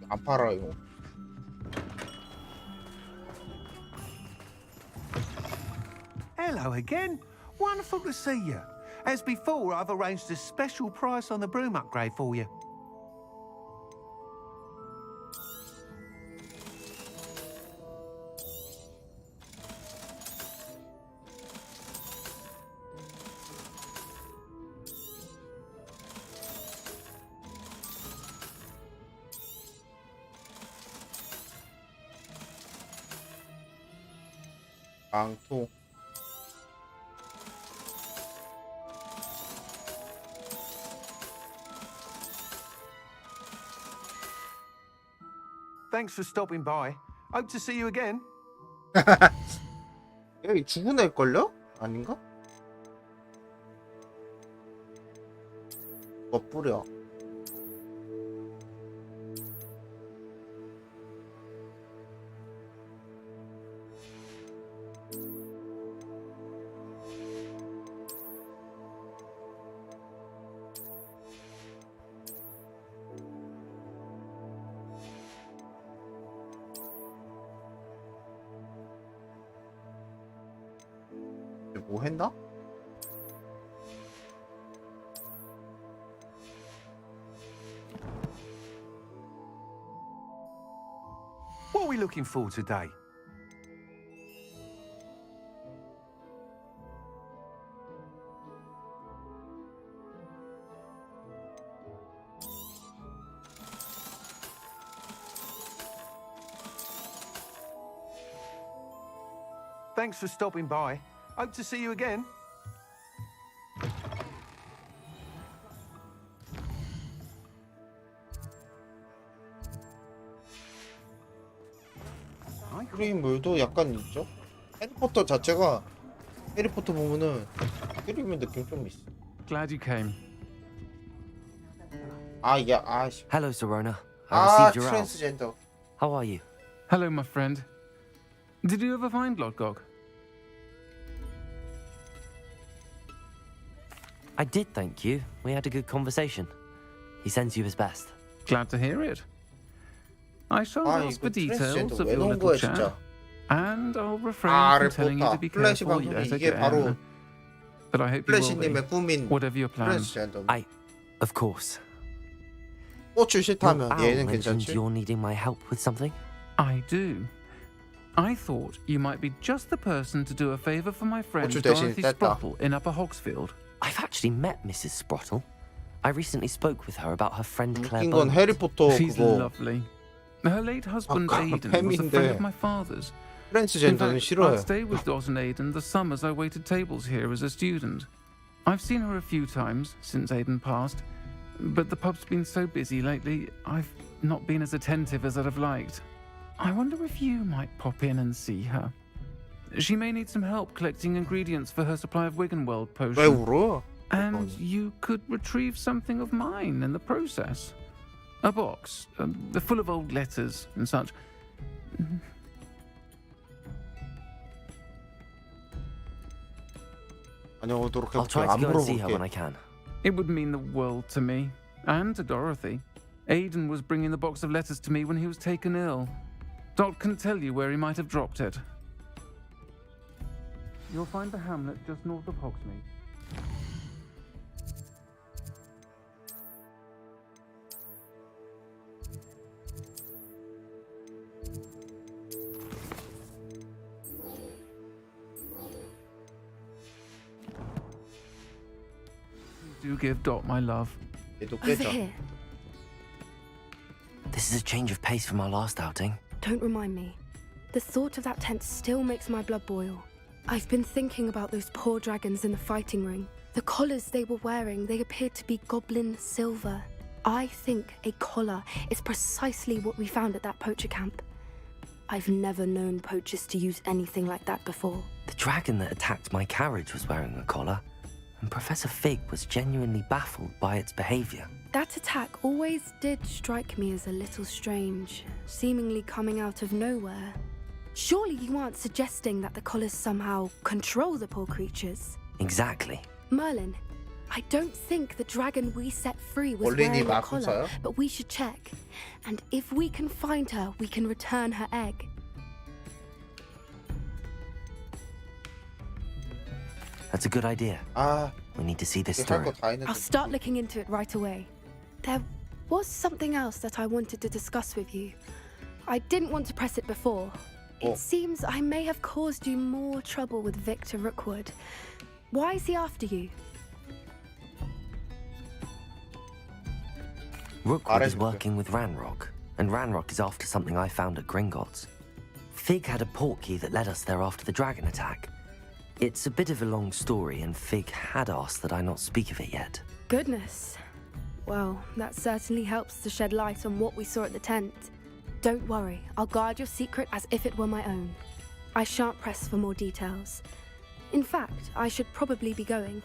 안 팔아요. Hello again. Wonderful to see you. As before, I've arranged a special price on the broom upgrade for you. 망토. Thanks for stopping by. Hope to see you again. 여기 죽은 애걸요? 아닌가? 뭐 뿌려. 뭐 했나? What are we looking for today? Thanks for stopping by. Hope to see you again. 그림물도 약간 있죠? 해리포터 자체가 해리포터 보면은 그림의 느낌 좀 있어. Glad you came. Hello, Serona. I 아, received your out. 트랜스젠더. How are you? Hello, my friend. Did you ever find Lodgok? I did, thank you. We had a good conversation. He sends you his best. Glad to hear it. I shall ask for details of 왜 your 넣은 little 거야, chat, 진짜. and I'll refrain 아, from telling you to 레포타. be 플래시 careful 방송이 yet 이게 바로 again. But I hope you will be. 플래시님의 꿈인 Whatever your plans. 트랜스젠더. Of course. 꽃을 싫다면 Al 얘는 mentioned 괜찮지? you're needing my help with something. I do. I thought you might be just the person to do a favour for my friend 어쩔 대신 Dorothy 뗐다. Sprottle in Upper Hogsfield. I've actually met Mrs. Sprottle. I recently spoke with her about her friend Claire 웃긴 건 Bones. 해리포터 She's 그거 lovely. Her late husband 아까 Aidan was a friend 팸인데 of my father's. In 트랜스젠더는 fact, 싫어요. I'd stay with Dot and Aidan the summers I waited tables here as a student. I've seen her a few times since Aidan passed, but the pub's been so busy lately, I've not been as attentive as I'd have liked. I wonder if you might pop in and see her. She may need some help collecting ingredients for her supply of Wiggenweld 왜 potion. 울어? And you could retrieve something of mine in the process. A box, full of old letters and such. 다녀오도록 I'll 해볼게. try 안 to go and see her 물어볼게. when I can. It would mean the world to me, and to Dorothy. Aidan was bringing the box of letters to me when he was taken ill. Dot can tell you where he might have dropped it. You'll find the hamlet just north of Hogsmeade. Do give Dot my love. 얘도 Over 깨자. here. This is a change of pace from our last outing. Don't remind me. The thought of that tent still makes my blood boil. I've been thinking about those poor dragons in the fighting ring. The collars they were wearing, they appeared to be goblin silver. I think a collar is precisely what we found at that poacher camp. I've never known poachers to use anything like that before. The dragon that attacked my carriage was wearing a collar, and Professor Fig was genuinely baffled by its behavior. That attack always did strike me as a little strange, seemingly coming out of nowhere. Surely you aren't suggesting that the collars somehow control the poor creatures? Exactly. Merlin, I don't think the dragon we set free was wearing a collar, but we should check. And if we can find her, we can return her egg. That's a good idea. We need to see this through. I'll start looking into it right away. There was something else that I wanted to discuss with you. I didn't want to press it before. It seems I may have caused you more trouble with Victor Rookwood. Why is he after you? Rookwood is working with Ranrock, and Ranrock is after something I found at Gringotts. Fig had a portkey that led us there after the dragon attack. It's a bit of a long story, and Fig had asked that I not speak of it yet. Goodness. Well, that certainly helps to shed light on what we saw at the tent. Don't worry, I'll guard your secret as if it were my own. I shan't press for more details. In fact, I should probably be going.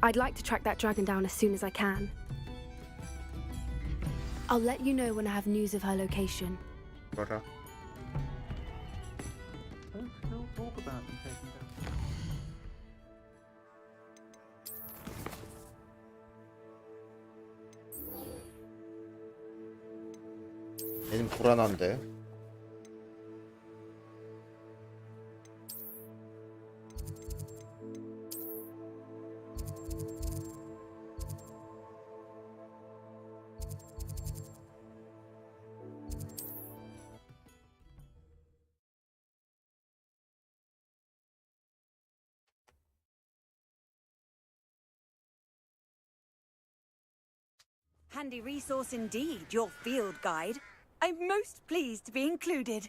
I'd like to track that dragon down as soon as I can. I'll let you know when I have news of her location. Brother. Don't talk about them taking down. 얘는 불안한데. Handy resource indeed, your field guide. I'm most pleased to be included.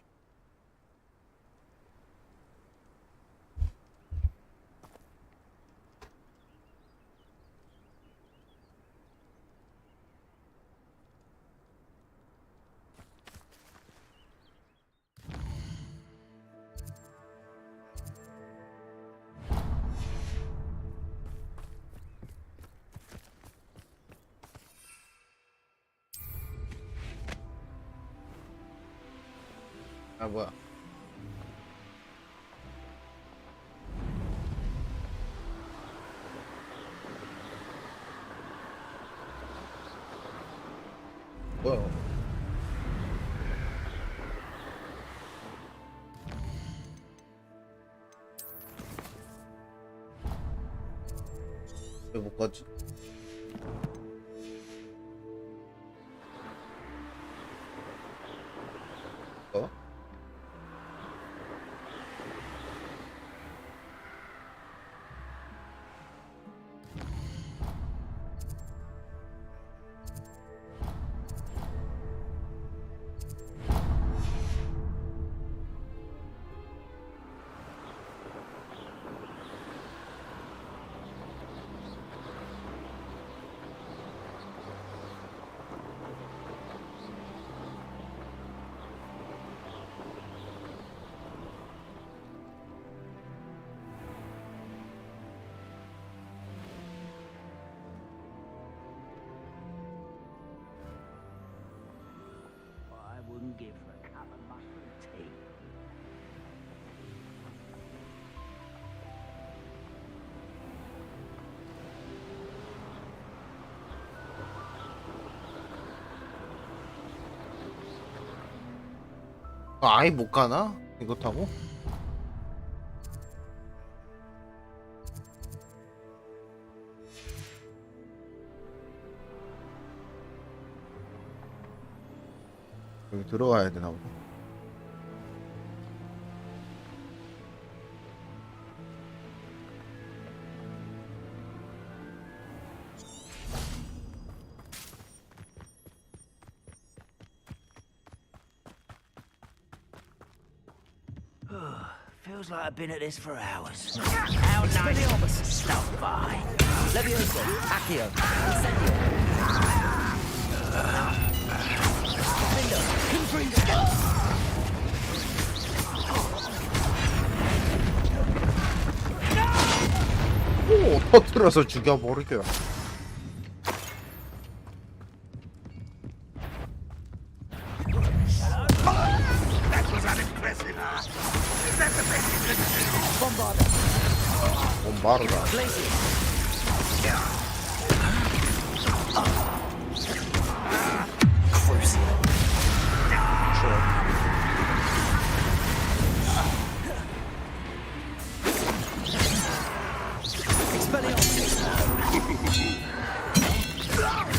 아 뭐야? 뭐야? 왜 못 가지? 어? Wouldn't give for a cup of mushroom tea. 아예 못 가나? 이거 타고? 여기 들어와야 되나 보다. Feels like I've been at this for hours. How nice. Stop by. Levioso, Accio, Incendio. Window, Confringo. 오, 터뜨려서 죽여버리게요. bombarda.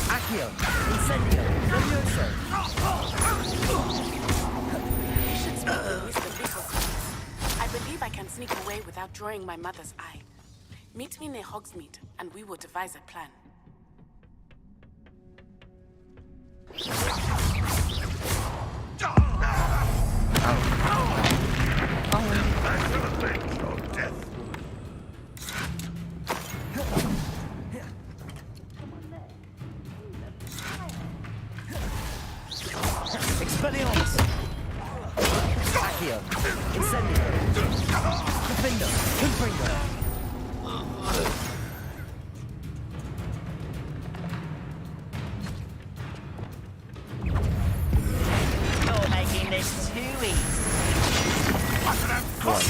Accio, Incendio, Levioso. I believe I can sneak away without drawing my mother's eye. Meet me near Hogsmeade, and we will devise a plan. Expelliarmus! Accio, Incendio, Defendo, Confringo. You're making this too easy.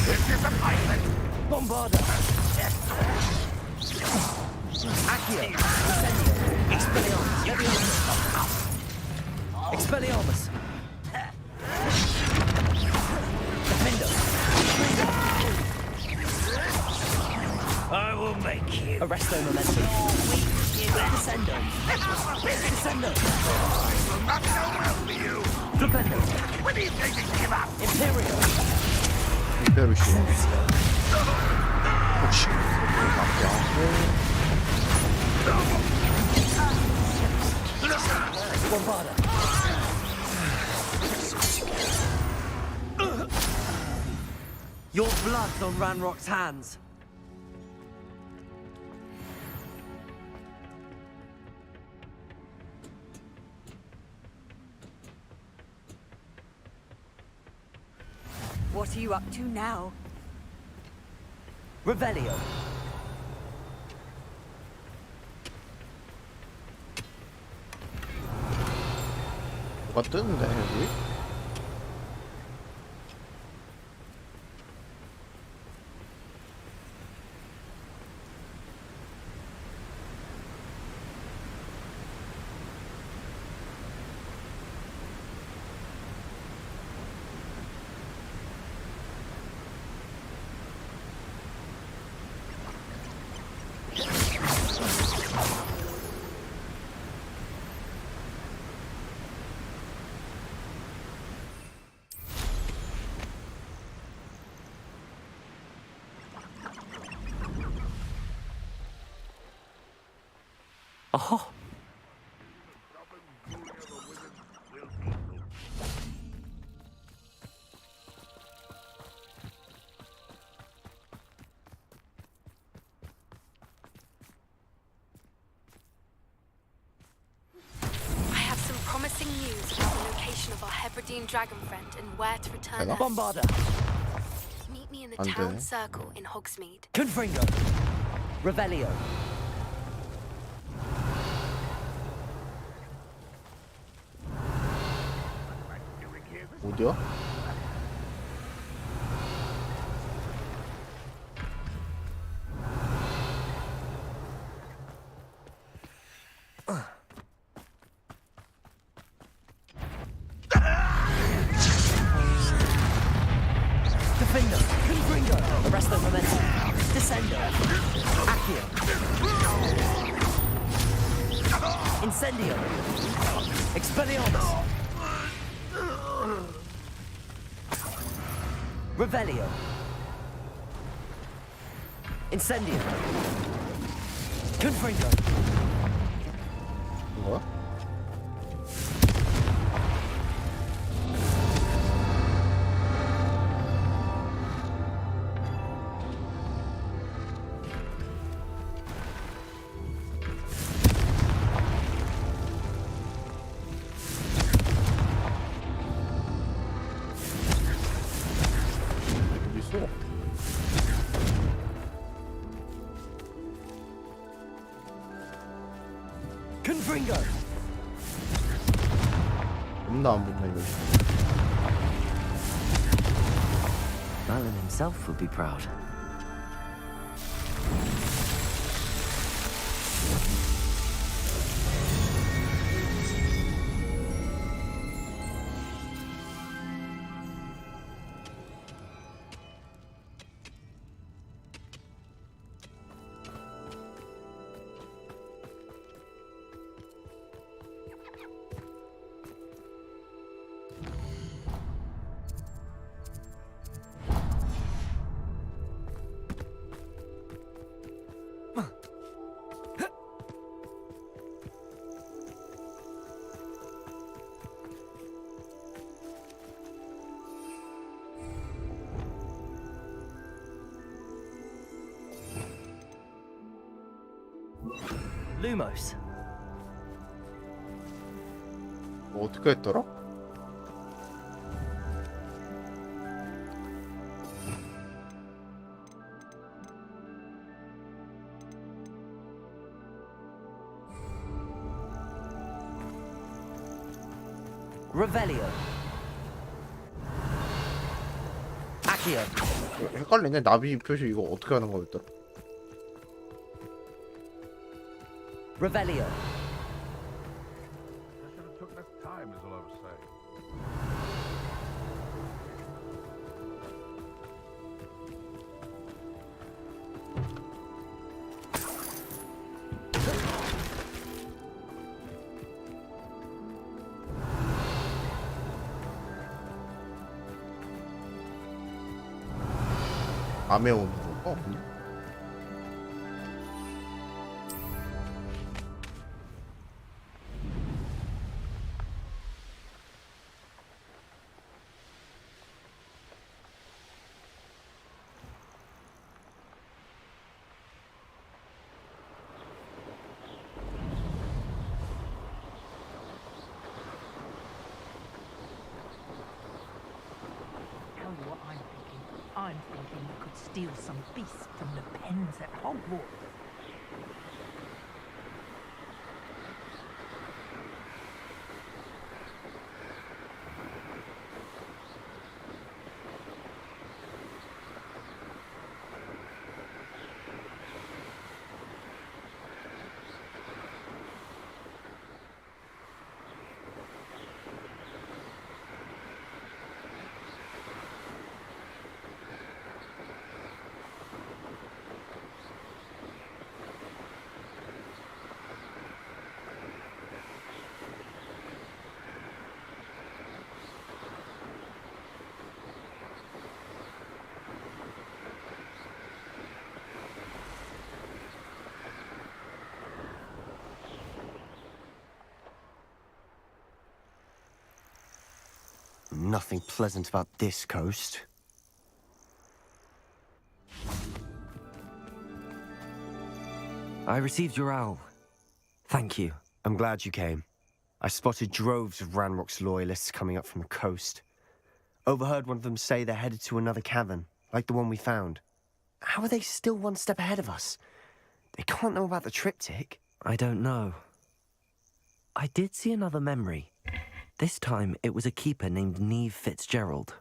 This is a pilot. Bombarda! Accio, Incendio, Expelliarmus, Levioso. Expelliarmus! Defendo! I will make you. Arresto Momentum. Descendo! Descendo! I will not go well for you. Defendo! When are you going to give up? Imperio! 임페루시. 혹시 Bombarda! Your blood's on Ranrock's hands. What are you up to now? Revelio. 뭐가 뜨는데 여기? Aha! I have some promising news about the location of our Hebridean dragon friend and where to return her. Bombarda! Meet me in the 안 town 돼. circle in Hogsmeade. Confringo! Revelio! 어디야? Defendo! Confringo! Arresto Momentum! Descendo! Accio! Incendio! Expelliarmus! Revelio! Incendio! Confringo! 뭐야? Confringo. 겁나 안 붙네 이거. Merlin himself would be proud. Lumos. 뭐 어떻게 했더라? Revelio. Accio. 헷갈리네. 나비 표시 이거 어떻게 하는 거였더라? Revelio. Took less time is all I was saying. 밤에 오는 거? Tell you what I'm thinking. I'm thinking you could steal some beast from the pens at Hogwarts. Nothing pleasant about this coast. I received your owl. Thank you. I'm glad you came. I spotted droves of Ranrock's loyalists coming up from the coast. Overheard one of them say they're headed to another cavern, like the one we found. How are they still one step ahead of us? They can't know about the triptych. I don't know. I did see another memory. This time, it was a keeper named Neve Fitzgerald.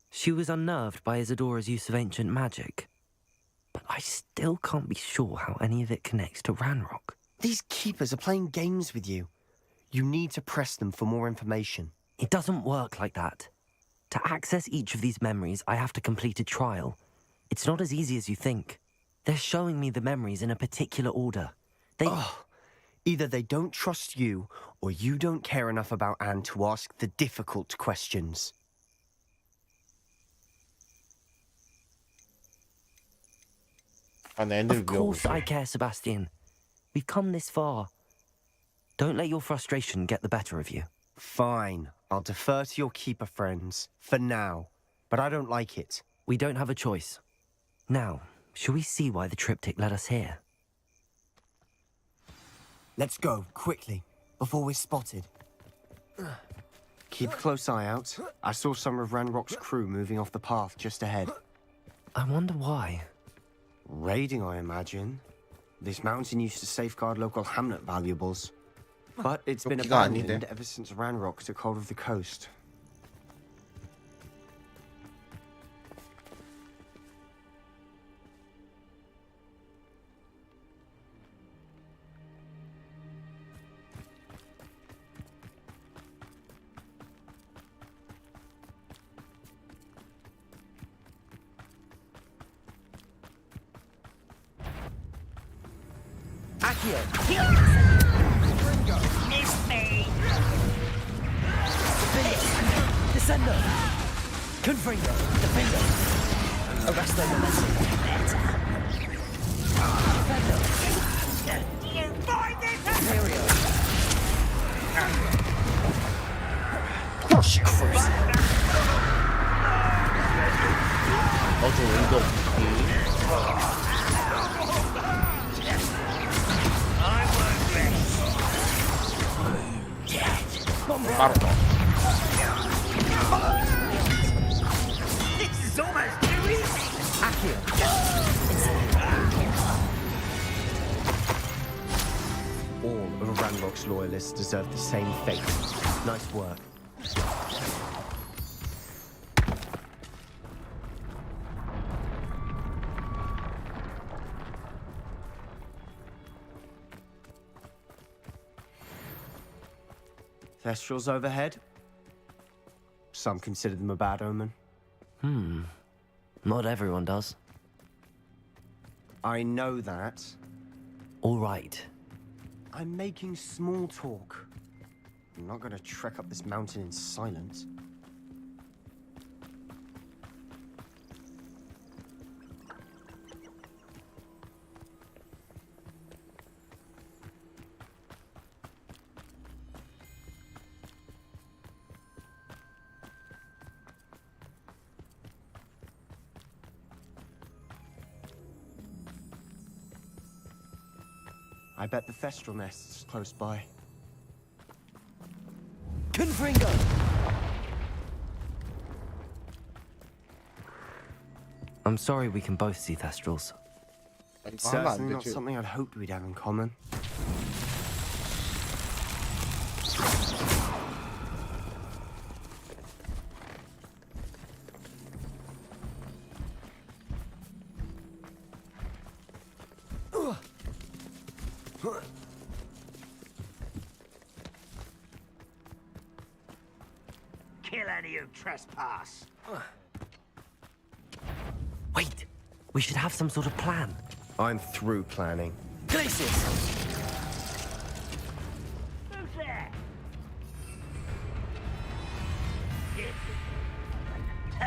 She was unnerved by Isadora's use of ancient magic. But I still can't be sure how any of it connects to Ranrock. These keepers are playing games with you. You need to press them for more information. It doesn't work like that. To access each of these memories, I have to complete a trial. It's not as easy as you think. They're showing me the memories in a particular order. Either they don't trust you, or you don't care enough about Anne to ask the difficult questions. Of course I care, Sebastian. We've come this far. Don't let your frustration get the better of you. Fine. I'll defer to your keeper friends, for now. But I don't like it. We don't have a choice. Now, shall we see why the triptych led us here? Let's go, quickly, before we're spotted. Keep a close eye out. I saw some of Ranrock's crew moving off the path just ahead. I wonder why. Raiding, I imagine. This mountain used to safeguard local hamlet valuables. But it's been 여기가 abandoned 아닌데. ever since Ranrock took hold of the coast. Accio! Miss me! Descendo! Confringo! Defendo! Arresto momentum! Defendo! You find this! Imperio! Crush you first! 너도 운동. 바로 This is almost too easy! Accio! All of Ranrock's loyalists deserve the same fate. Nice work. Thestrals overhead. Some consider them a bad omen. Not everyone does. I know that. All right. I'm making small talk. I'm not gonna trek up this mountain in silence. I bet the Thestral nest's close by. Confringo! I'm sorry we can both see Thestrals. It's certainly not something I'd hoped we'd have in common. Kill any who trespass. Wait! We should have some sort of plan. I'm through planning. Glacius! Who's there?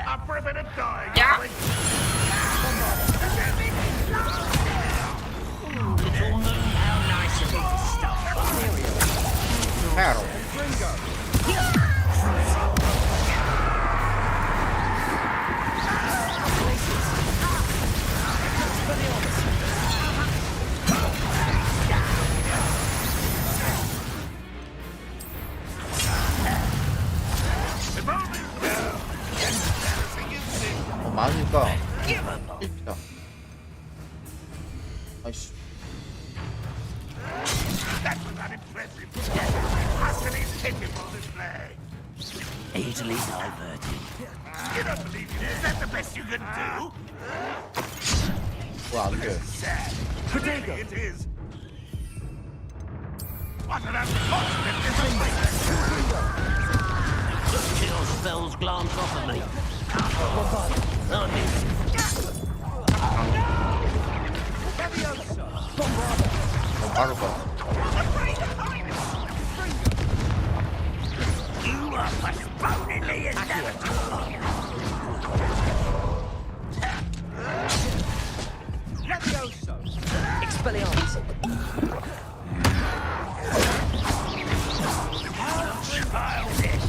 Up for a bit of dying, yeah. Little moon, how nice of you to stop. Battle. 많으니까 일피다. 아이씨. That was unimpressive. Utterly pitiful display. Easily diverted. You don't believe it? Is that the best you can do? 왜 안 돼? Potato. It is. What an unfortunate disappointment. Your spells glance off of me. 바로 가. You are postponing the inevitable. Levioso. Expelliarmus. How childish.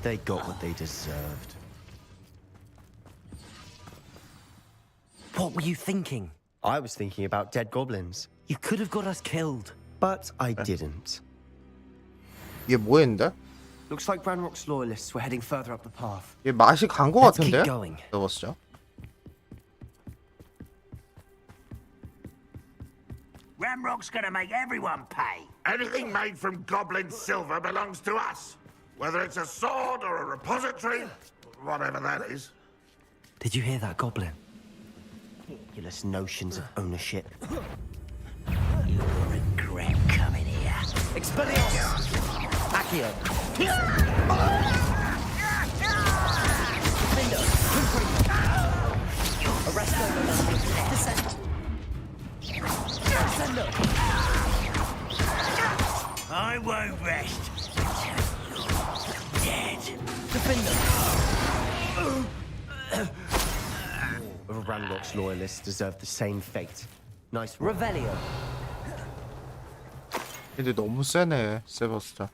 They got what they deserved. What were you thinking? I was thinking about dead goblins. You could have got us killed. but I didn't. 얘 뭐했는데? Looks like Ranrock's loyalists were heading further up the path. 얘 맛이 간 거 Let's keep 같은데? going. 넣었죠. Ramrock's gonna make everyone pay. Anything made from goblin silver belongs to us. Whether it's a sword or a repository, whatever that is. Did you hear that, Goblin? Ridiculous notions of ownership. You'll regret coming here. Expelliarmus! Accio! Arresto! Descend! Descendo! I won't rest until you're dead. Defender! Ranrock's loyalists deserve the same fate. Nice one. Revelio! 근데 너무 세네, 세버스타.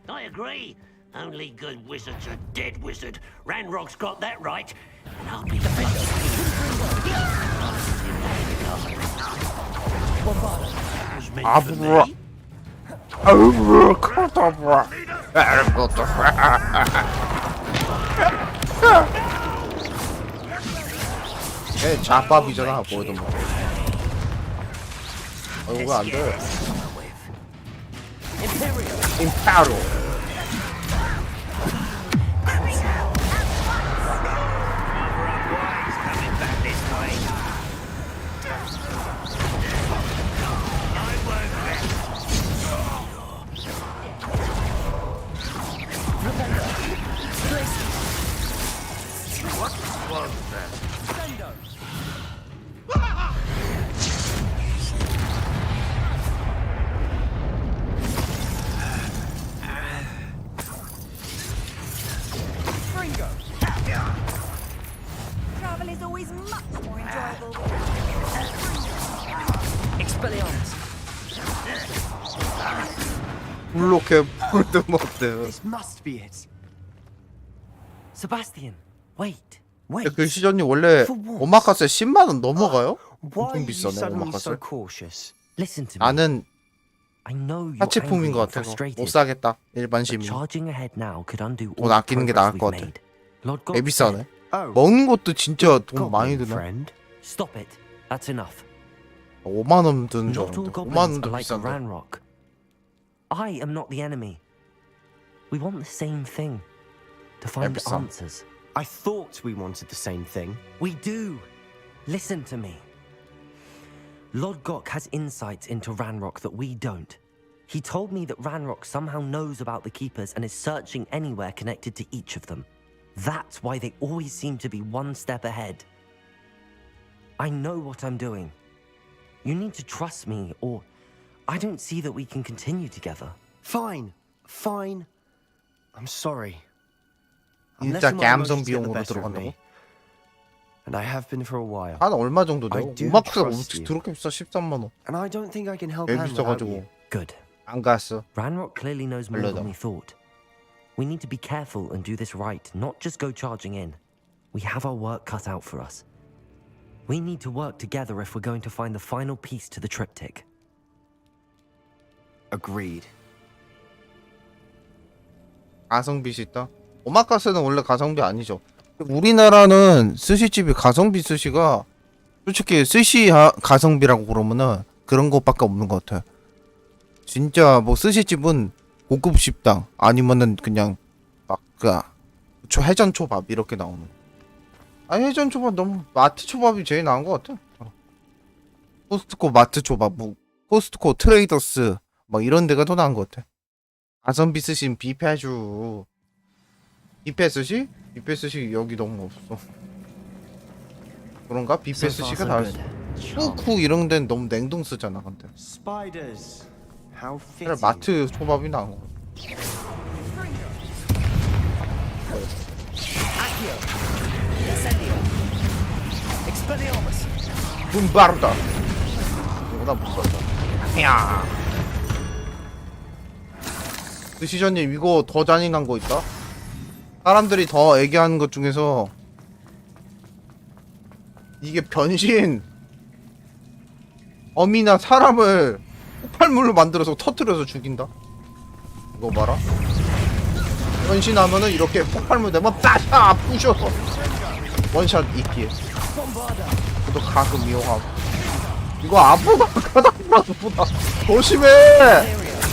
I agree. Only good wizards are dead wizard. Ranrock's got that right. And I'll be the 아브라. 아브라카다브라. 얘 잡밥이잖아, 뭐든 뭐. 이거 안 돼. 임페리오. Travel is always much more enjoyable. Expelliarmus! 블록해 볼드 모드. This must be it. Sebastian, wait. 그 시전이 원래 오마카세 10만 원 넘어가요? Why 엄청 are you 비싸네 suddenly 오마카세. so cautious? Listen to me. 나는 I know you're 하체품인 angry 것 and 같아서 frustrated. 못 사겠다. 일반 But 시민. charging ahead now could undo all 돈 the 아끼는 게 progress 나을 것 we've 같아. made. Lord 개 God 비싸네. said, 먹는 것도 진짜 돈 많이 드네. Friend? Stop it. That's enough. 5만 원 드는 줄 Not all 알았는데 5만 goblins 원도 are like 비싼데. Ranrock. I am not the enemy. We want the same thing. To find 비싸. answers. I thought we wanted the same thing. We do. Listen to me. Lord Gok has insights into Ranrock that we don't. He told me that Ranrock somehow knows about the Keepers and is searching anywhere connected to each of them. That's why they always seem to be one step ahead. I know what I'm doing. You need to trust me, or I don't see that we can continue together. Fine. I'm sorry. 진짜 감성 비용으로 들어간다고? And I have been for a while. 한 얼마 정도 돼요? I do 오마카세가 trust you. 더럽게 비싸 13만 원. And I don't think I can help 개 Anne without you. 비싸가지고 Good. 안 갔어. Ranrock clearly knows more 별로다. than we thought. We need to be careful and do this right, not just go charging in. We have our work cut out for us. We need to work together if we're going to find the final piece to the triptych. Agreed. 가성비 있다. 오마카세는 원래 가성비 아니죠. 우리나라는 스시집이 가성비 스시가 솔직히 스시 가성비라고 그러면은 그런 것밖에 없는 것 같아. 진짜 뭐 스시집은 고급 식당 아니면은 그냥 막 해전 초밥 이렇게 나오는. 아니 해전 초밥 너무 마트 초밥이 제일 나은 것 같아. 코스트코 마트 초밥, 뭐 코스트코 트레이더스 막 이런 데가 더 나은 것 같아. 가성비 스시는 뷔페주. 뷔페 스시? 뷔페 스시 여기 너무 없어. 그런가? 뷔페 스시가 다 쿡 이런 데는 너무 냉동 쓰잖아. 근데 Spiders. How 차라리 fitting. 마트 초밥이 나은 거. 문바르다. 이거다 문바르다. 야. 드시저님 이거 더 잔인한 거 있다. 사람들이 더 애기하는 것 중에서 이게 변신 어미나 사람을 폭발물로 만들어서 터뜨려서 죽인다. 이거 봐라. 변신하면은 이렇게 폭발물 되면 빠샤 부셔서 원샷 있기에. 그것도 가끔 이용하고. 이거 아프다 가닥보다 더 심해.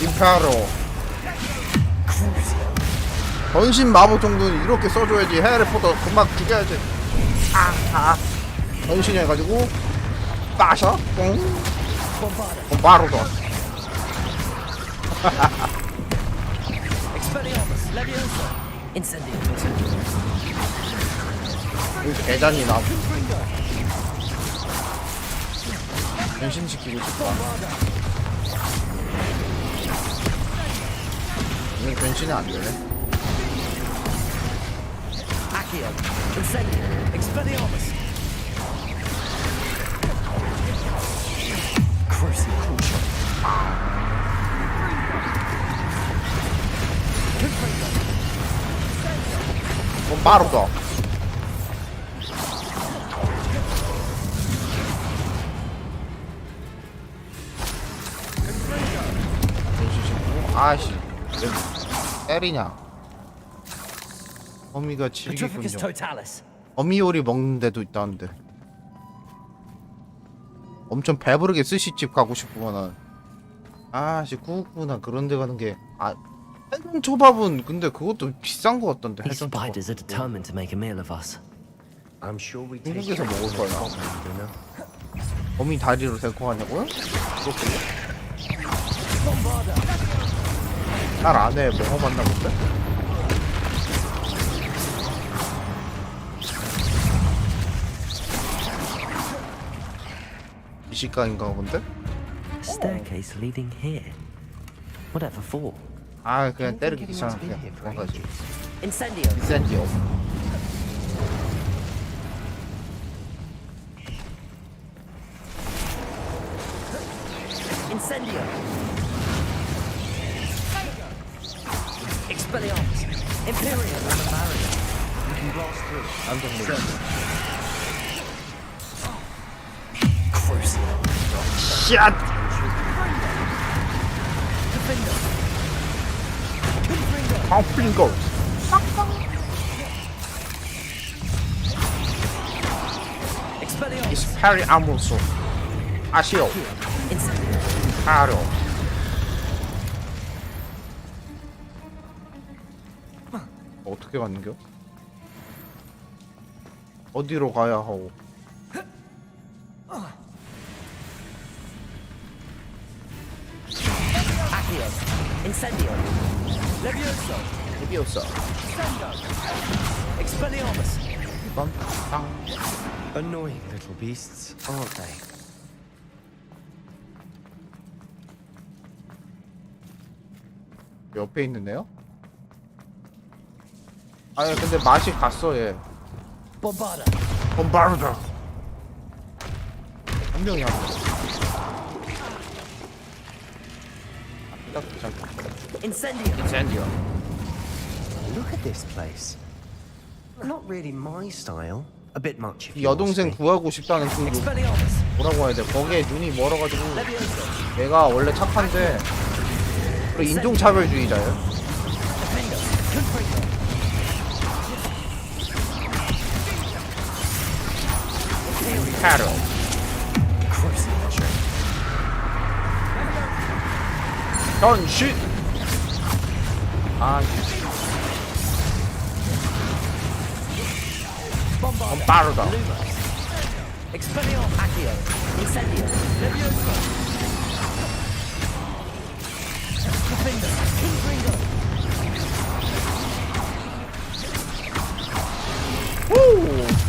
임페로 변신 마법 정도는 이렇게 써줘야지. 해리포터 금방 죽여야지. 변신해가지고 빠샤 뽕 바로 더. 이 대잔이나 변신시키고 싶다. 이건 변신이 안 되네. 빠르다. 아씨, 왜 때리냐? 어미가 질기군요. 어미 요리 먹는 데도 있다는데. 엄청 배부르게 스시집 가고 싶구만은. 아씨, 구구나 그런 데 가는 게. 해전 초밥은 근데 그것도 비싼 거 같던데. These 해전 초밥. spiders are determined to make a meal of us. I'm sure we 중국에서 먹을 거야. 어미 다리로 데리고 가냐고요? 그렇군요. 날 안에 먹어봤나 본데? 미식가인가 본데? Staircase leading here. Whatever for? 아 그냥 때리기 귀찮아. 그냥 도망가지. Incendio. 인센디오. Incendio. Expelliarmus. Imperium on the barrier. You can blast through. 안 됩니다. Crucial. 샷! 펑플링고. 이스파리 아무소. 아시오. 바로. 어떻게 갔는겨? 어디로 가야 하오? Incendio. Levioso. Levioso. Expelliarmus. Annoying little beasts, aren't they? 옆에 있는데요? 아니 근데 맛이 갔어 얘. Bombarda. 범바르다. 한 명이 한 명. 딱 괜찮다. Incendio. 인센디오. Look at this place. Not really my style. A bit much if 이 you ask 여동생 me. 구하고 싶다는 그 뭐라고 해야 돼? 거기에 눈이 멀어가지고 얘가 원래 착한데 그리고 인종차별주의자예요. 카로. 변신. 아. 빠르다. Expellior Accio. Incendio. Levioso. Defender. Confringo. 오,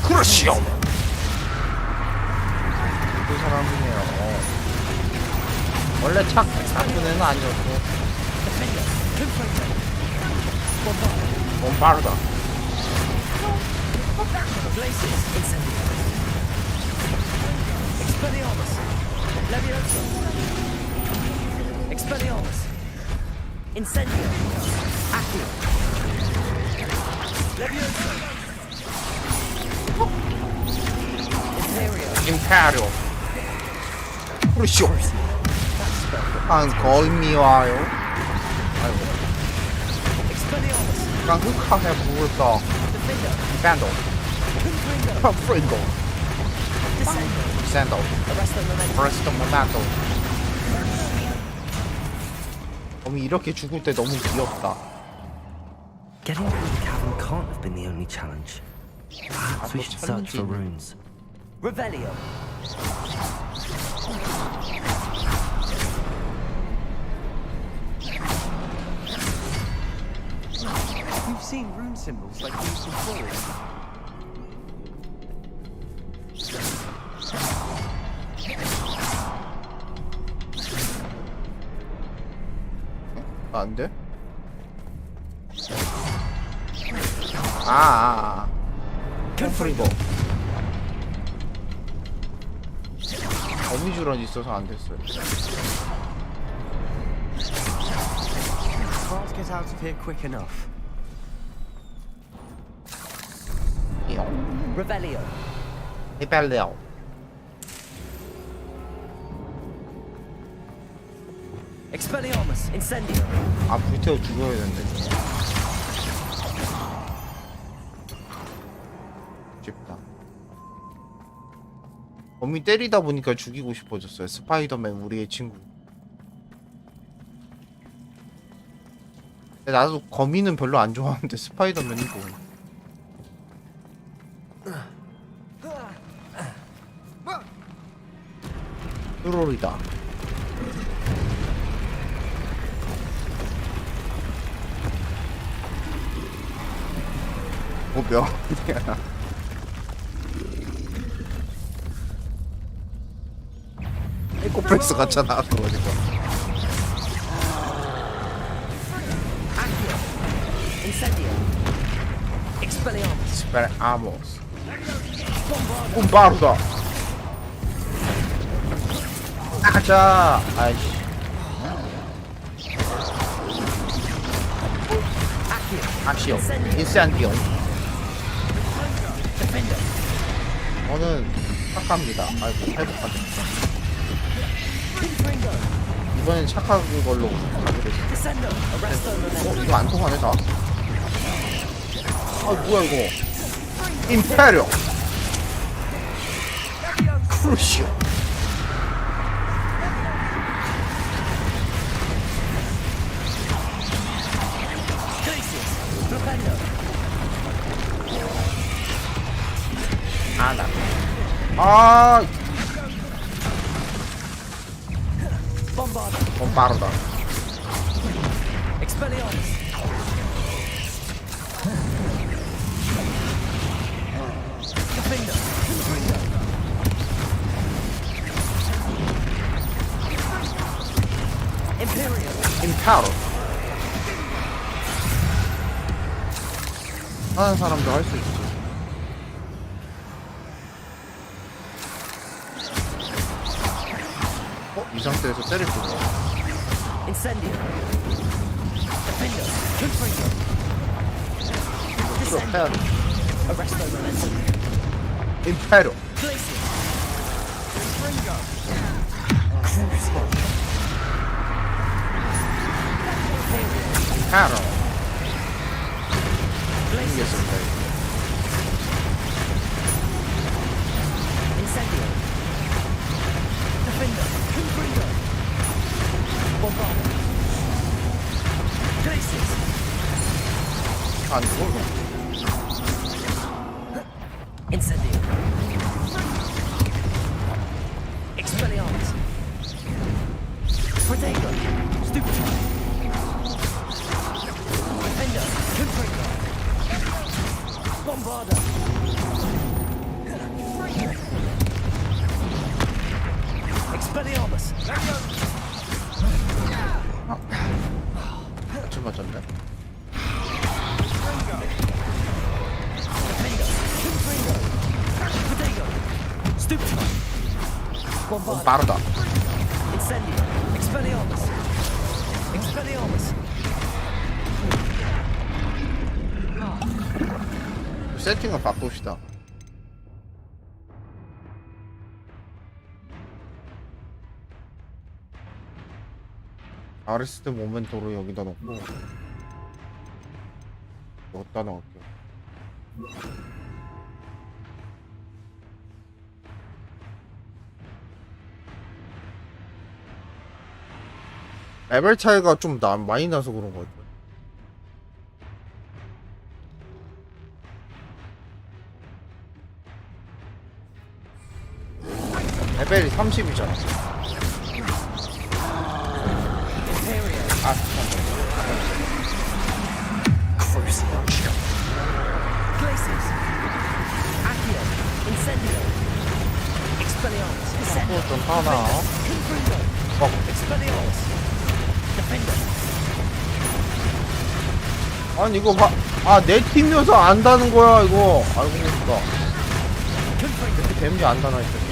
크러쉬오. 그 사람이네요. 원래 나쁜 애는 아니었고. 빠르다. Places. Incendio. Expelliarmus. Levioso. Expelliarmus. Incendio. Accio. Levioso. 임페리오. 그렇죠. 한 거미 와요. 아이고. 그냥 흑화해 부을까. 밴도. 프린도. 샌도. 브레스토 모멘토. 거미 이렇게 죽을 때 너무 귀엽다. Getting through the cavern can't have been the only challenge. Perhaps we should search for runes. Revelio. We've seen rune symbols like these before. 안 돼? 컴프리버. 거미줄은 있어서 안 됐어요. Can't get out of here quick enough. Revelio. 리벨리오. Expelliarmus. Incendio. 아, 불태워 죽여야 되는데. 쉽다. 거미 때리다 보니까 죽이고 싶어졌어요. 스파이더맨 우리의 친구. 근데 나도 거미는 별로 안 좋아하는데 스파이더맨이 뭐. 뚜로리다. 명. 에코프레스 같잖아 그거 지금. Expelliarmus. 뿜바루다. 아자. 아이씨. 아시오. 인센디오. 저는 착합니다. 아이고 회복하자. 이번엔 착한 걸로 가기로 했어. 이거 안 통하네 다. 아 뭐야 이거. 임페리오. 크루시오. bombarda. Expelliarmus. Defender. Imperial. Imperial. 하는 사람도 할 수 있지. 이 상태에서 때릴 수 있어. Incendio. Defender. 이거 해야 돼. Arrest the momentum. Imperial. Glacier. Imperial. 이겼습니다. Incendio. Defender. Confringo. Bombarda. Glaciers. 안 죽어. Incendio. Expelliarmus. Protego. Stupefy. Defender. Confringo. Bombarda. Expelliarmus. 좀 맞췄네. Defender. Confringo. Protego. Stupefy. Bombarda. 빠르다. Incendio. Expelliarmus. Expelliarmus. 세팅을 바꿉시다. 아레스트 모멘토로 여기다 놓고 여기다 넣을게요. 레벨 차이가 좀 많이 나서 그런 것 같아요. 레벨이 30이잖아. 아, 좀 하나. 아니 이거 봐. 아, 내 팀이어서 안다는 거야 이거. 알고 보니까 이렇게 데미지 안 다나 있어.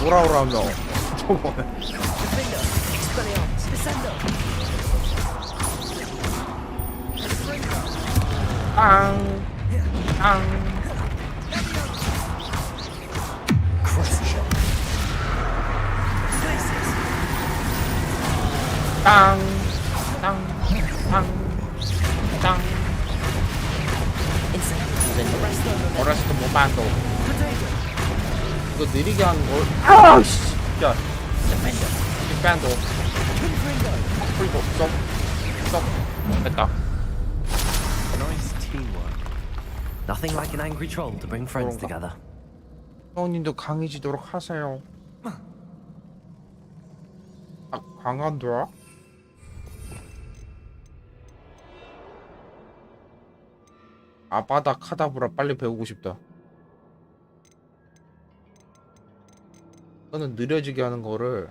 오라오라며. 저거. 빵. 빵. 땅, 땅, 땅, 땅. 어렸을 때 못 봤어. 이거 느리게 하는 걸. 아, 씨. 야. 밴도. 풀고 쏙, 쏙. 됐다. Nice teamwork. Nothing like an angry troll to bring friends together. 형님도 강해지도록 하세요. 아, 강한데야? 아바다 카다브라 빨리 배우고 싶다. 저는 느려지게 하는 거를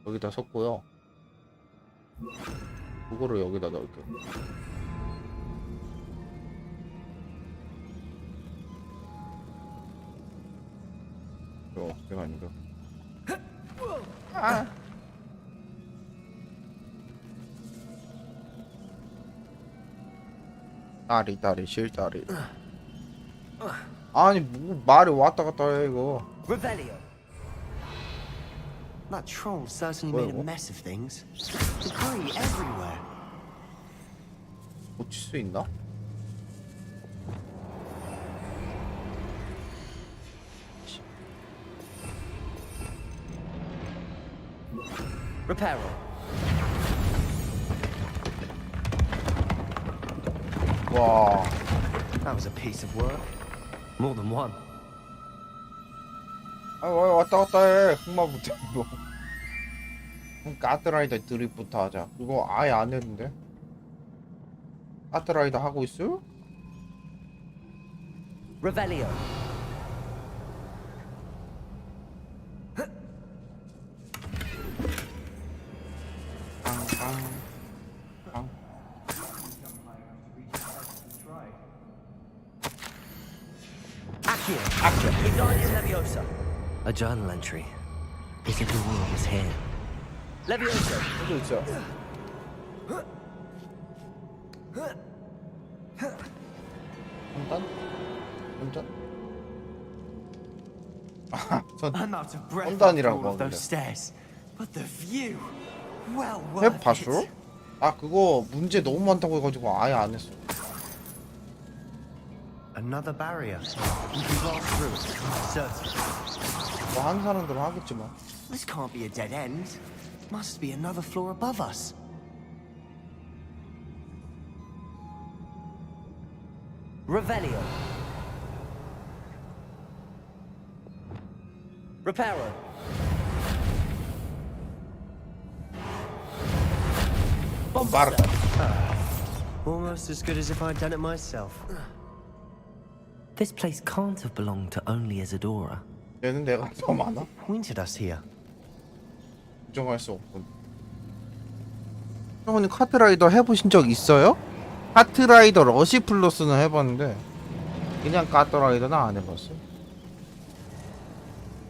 여기다 섞고요. 그거를 여기다 넣을게요. 내가 아닌가? 아. 다리 실다리. 아니 뭐 말이 왔다 갔다 해 이거. Revelio. That troll certainly made a mess of things. Debris everywhere. 고칠 수 있나? Reparo. 와. That was a piece of work. More than one. 아, 왔다 갔다 해. 흑마부터 이거. 가드라이더 드립부터 하자. 이거 아예 안 했는데. 가드라이더 하고 있어요? Revelio. Leviosa. A journal entry. Is it the world was here? Leviosa. 그렇죠. I'm out of breath after 선단이라고 all of 하길래. those stairs. But the view. Well 해 worth 봤어? it. 아 그거 문제 너무 많다고 해가지고 아예 안 했어. Another barrier. We can blast through it. Certainly. 뭐 하는 사람들은 하겠지만. This can't be a dead end. Must be another floor above us. Revelio. Reparo. Bombarda. Almost as good as if I'd done it myself. This place can't have belonged to only Isadora. 얘는 내가 더 많아? Pointed us here. 부정할 수 없군. 형님 카트라이더 해보신 적 있어요? 카트라이더 러시 플러스는 해봤는데 그냥 카트라이더는 안 해봤어.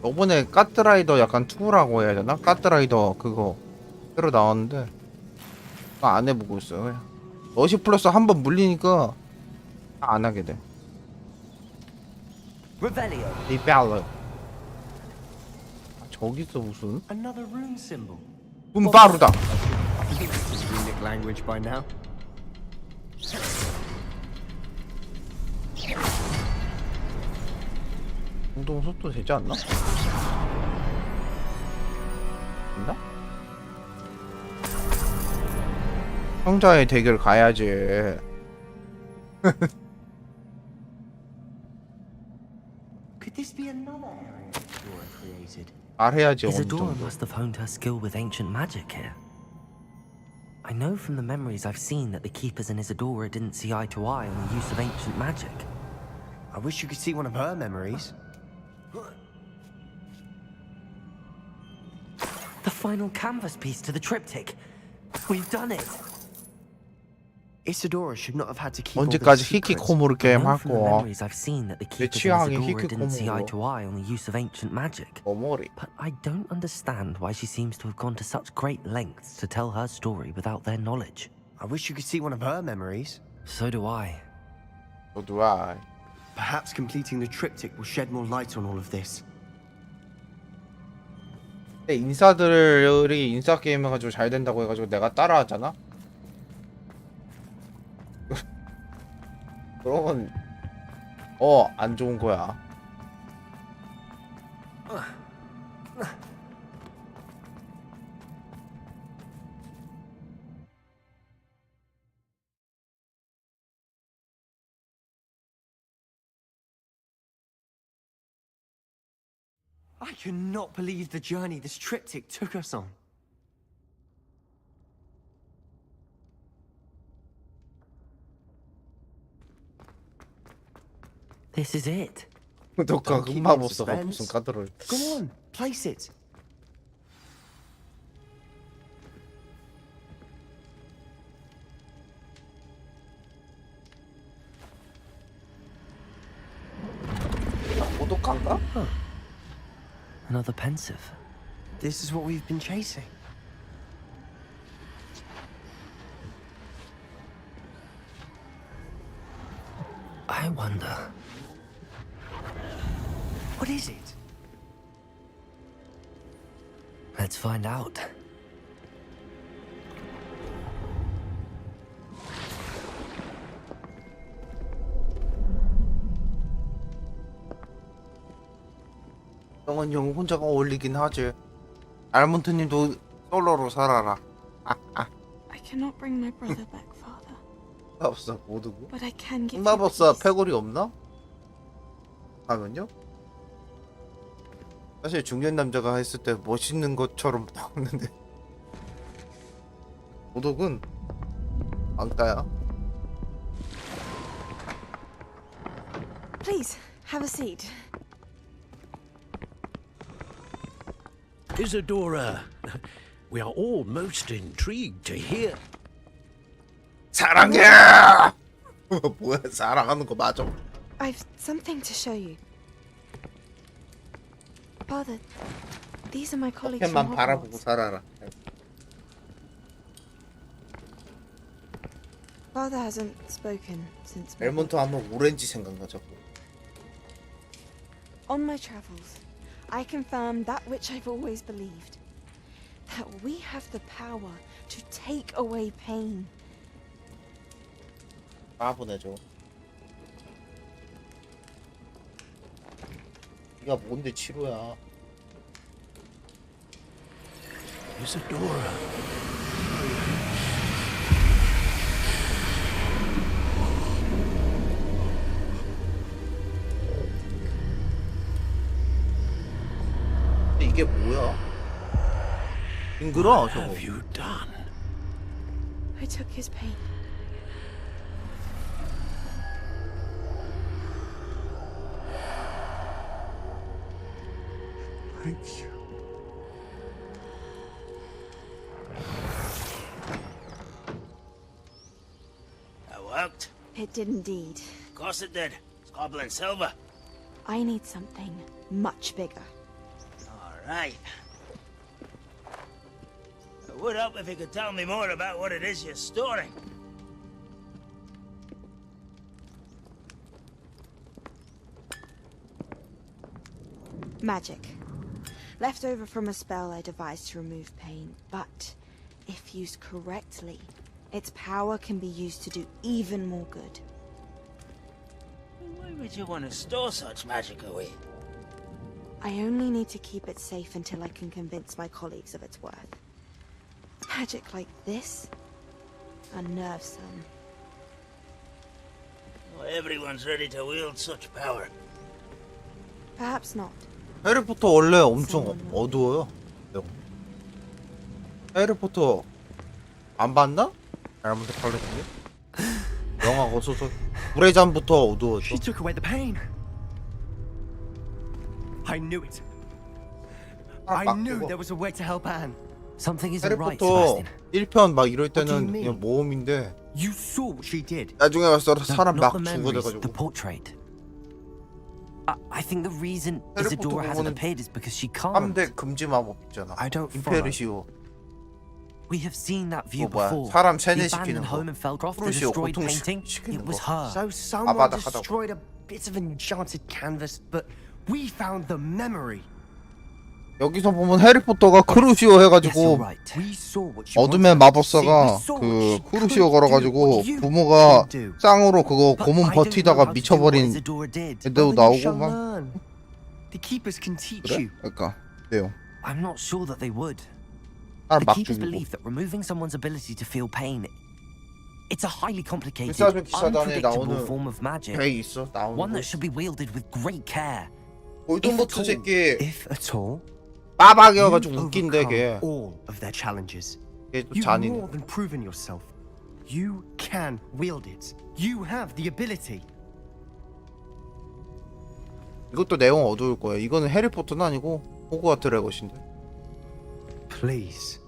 요번에 카트라이더 약간 2라고 해야 되나? 카트라이더 그거 새로 나왔는데 그거 안 해보고 있어요. 그냥. 러시 플러스 한번 물리니까 안 하게 돼. Revelio. 리벨로. 저기서 무슨? Another rune symbol. 분바루다. I think this is runic language by now. 운동 속도 되지 않나? 된다? 형자의 대결 가야지. Could this be another area Dora created? 말해야지. Isadora 어느 정도. must have honed her skill with ancient magic here. I know from the memories I've seen that the Keepers and Isadora didn't see eye to eye on the use of ancient magic. I wish you could see one of her memories. The final canvas piece to the triptych. We've done it. Isadora should not have had to keep all 언제까지 these secrets. 히키코모로 게임 I know from the 하고 memories I've seen that the 내 Keepers 취향이 and Isadora didn't see eye 히키코모로. to eye on the use of ancient magic. 어머리. But I don't understand why she seems to have gone to such great lengths to tell her story without their knowledge. I wish you could see one of her memories. So do I. So do I. Perhaps completing the triptych will shed more light on all of this. 인사들이 인싸 게임 해가지고 잘 된다고 해가지고 내가 따라하잖아? 그러면 안 좋은 거야. I cannot believe the journey this triptych took us on. This is it. 너가 Don't keep me in 흑마법사가 suspense. 무슨 카드를. Go on, place it. 고독한가? Another pensive. This is what we've been chasing. I wonder. What is it? Let's find out. 영은 영 혼자가 어울리긴 하지. 알몬트님도 솔로로 살아라. I cannot bring my brother back, Father. 흑마법사 모두고. But I can give you 흑마법사 패골이 없나? 하면요? 사실 중년 남자가 했을 때 멋있는 것처럼 나오는데 도덕은 왕따야. Please, have a seat. Isadora, we are all most intrigued to hear. 사랑해! 뭐야, 사랑하는 거 맞아? I've something to show you. Father, these are my colleagues from 만 바라보고 Hogwarts. 살아라. Father hasn't spoken since. 벨몬트 하면 오렌지 생각나 자꾸. On my travels, I confirmed that which I've always believed. That we have the power to take away pain. 보내줘. 네가 뭔데 치료야? Isadora. 근데 이게 뭐야? 징그러 저거. Have you done? I took his pain. Thank you. That worked. It did indeed. Of course it did. It's goblin silver. I need something much bigger. All right. It would help if you could tell me more about what it is you're storing. Magic. Left over from a spell I devised to remove pain, but if used correctly, its power can be used to do even more good. Why would you want to store such magic away? I only need to keep it safe until I can convince my colleagues of its worth. Magic like this unnervesome. Not everyone's ready to wield such power. Perhaps not. 해리포터 원래 엄청 어두워요. 해리포터 안 봤나? 잘못해 팔렸지. 영화 어서서 불의 잠부터 어두워져. She took away the pain. I knew it. I knew there was a way to help Anne. Something isn't right, 해리포터 Sebastian. 1편 막 이럴 What do you 때는 mean? 그냥 모험인데 You saw what she did. 나중에 와서 사람 Not 막 the memories, 죽어대가지고. the portrait. I think the reason Isadora hasn't appeared is because she can't. 3대 금지 마법 있잖아. I don't follow. 임페르시오. We have seen that view 뭐야? before. 사람 The 세뇌시키는 abandoned 거. home in Feldcroft, the 프루시오 destroyed 고통 painting. 시키는 It was 거. her. So someone 아바다하다고. destroyed a bit of enchanted canvas, but we found the memory. 여기서 보면 해리포터가 크루시오 해가지고 We saw what you 어둠의 wanted. 마법사가 See, we saw 그 what she 크루시오 couldn't 걸어가지고 do, what you 부모가 couldn't do. 쌍으로 그거 고문 But I don't know 버티다가 how to do what 미쳐버린 Isadora did. 애도 Well, then you 나오고 shall 막 learn. The keepers can teach 그래? you. 그러니까 내용 I'm not sure that they would. 사람 The 막 keepers 죽이고 believe that removing someone's ability to feel pain, it's a highly complicated, 불사조 기사단에 unpredictable 나오는 form of magic. 배 있어 나오는 One 거 that should be wielded with great care. 골든보트 새끼 If at all, 빠박이어가지고 you've 웃긴데 overcome 걔 all of their challenges. 걔 또 You've 잔인해. more than proven yourself. You can wield it. You have the ability. 이것도 내용 어두울 거야. 이거는 해리포터는 아니고 호그와트 레거시인데. Please,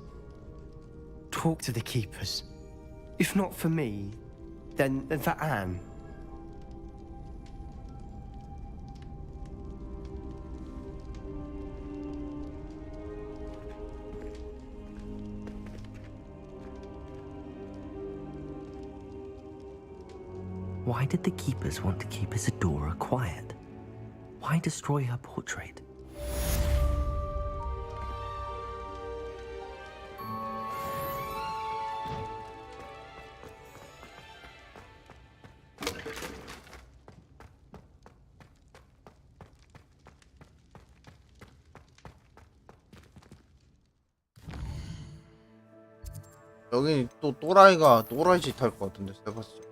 talk to the keepers. If not for me, then for Anne. Why did the keepers want to keep Isadora quiet? Why destroy her portrait? 여기 또 또라이가 또라이 짓 할 것 같은데 세바스찬.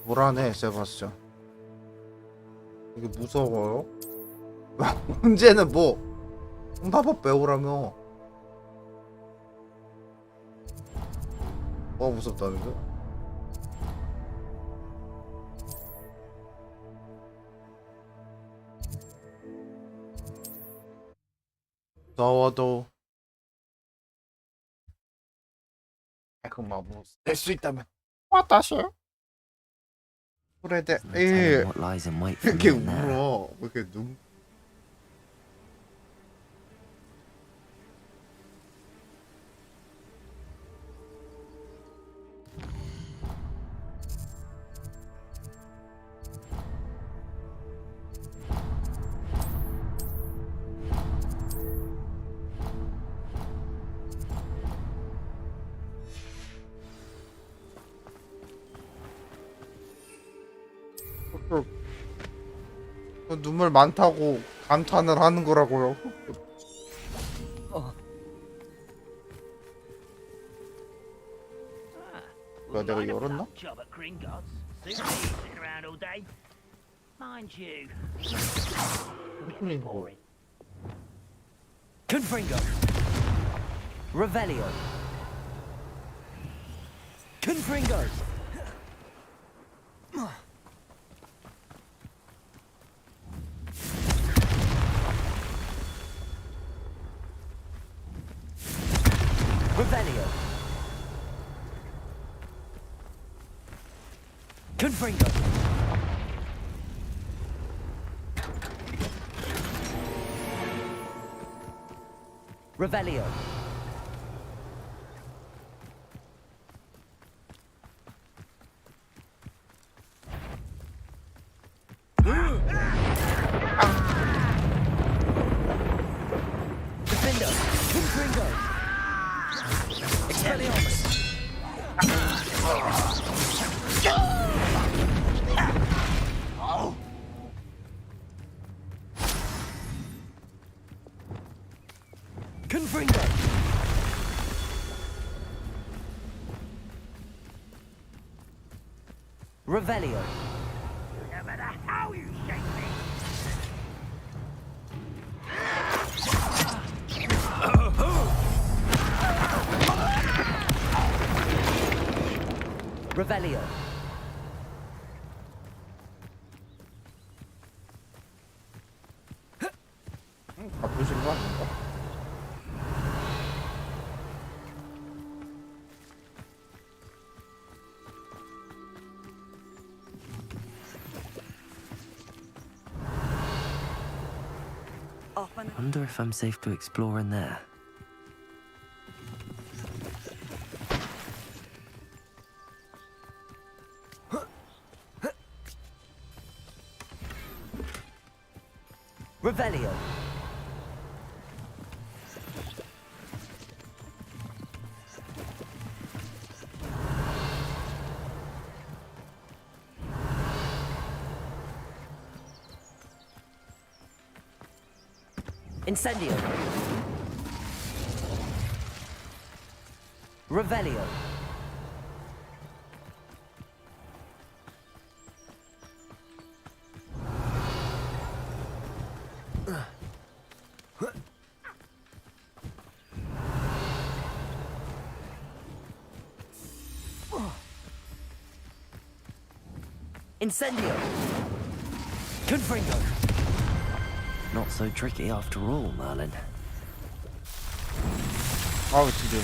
불안해 세바스찬. 이게 무서워요? 문제는 뭐 응답법 배우라며. 뭐가 무섭다는 거? 무서워도 그만 뭐낼수 있다면 와다시 그래 돼. 에 What lies in wait for 이렇게 me in there. 울어 왜 이렇게 눈 눈물 많다고 감탄을 하는 거라고요. 뭐야 내가 열었나? Job at Gringotts. Suits me sitting around all day. Mind you. Gringot. Confringo. Revelio. Confringo. Revelio. Confringo. Revelio. Revelio. No matter how you shake me. Revelio. 바쁘신 거 아닌가? Wonder if I'm safe to explore in there. Revelio. Incendio. Revelio. Incendio. Confringo. Not so tricky after all, Merlin. 아우 진짜.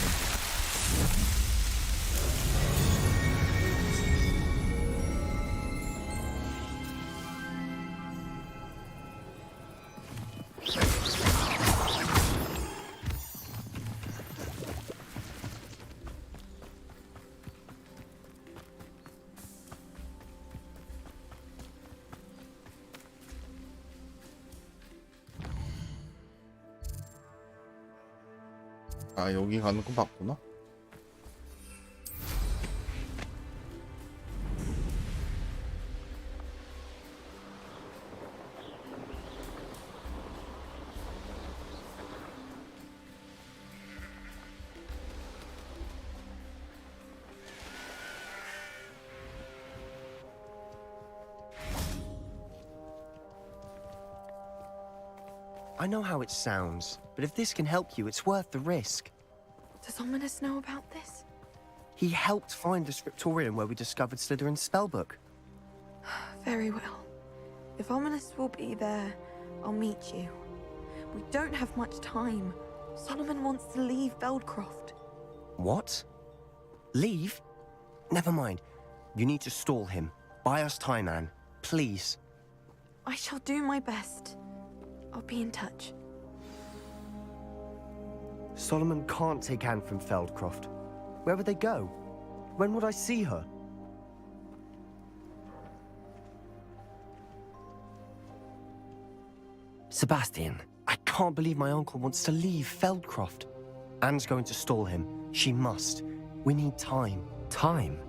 아 여기 가는 거 봤구나. I know how it sounds, but if this can help you, it's worth the risk. Does Ominous know about this? He helped find the scriptorium where we discovered Slytherin's spellbook. Very well. If Ominous will be there, I'll meet you. We don't have much time. Solomon wants to leave Beldcroft. What? Leave? Never mind. You need to stall him. Buy us time, Anne. Please. I shall do my best. I'll be in touch. Solomon can't take Anne from Feldcroft. Where would they go? When would I see her? Sebastian. I can't believe my uncle wants to leave Feldcroft. Anne's going to stall him. She must. We need time. Time?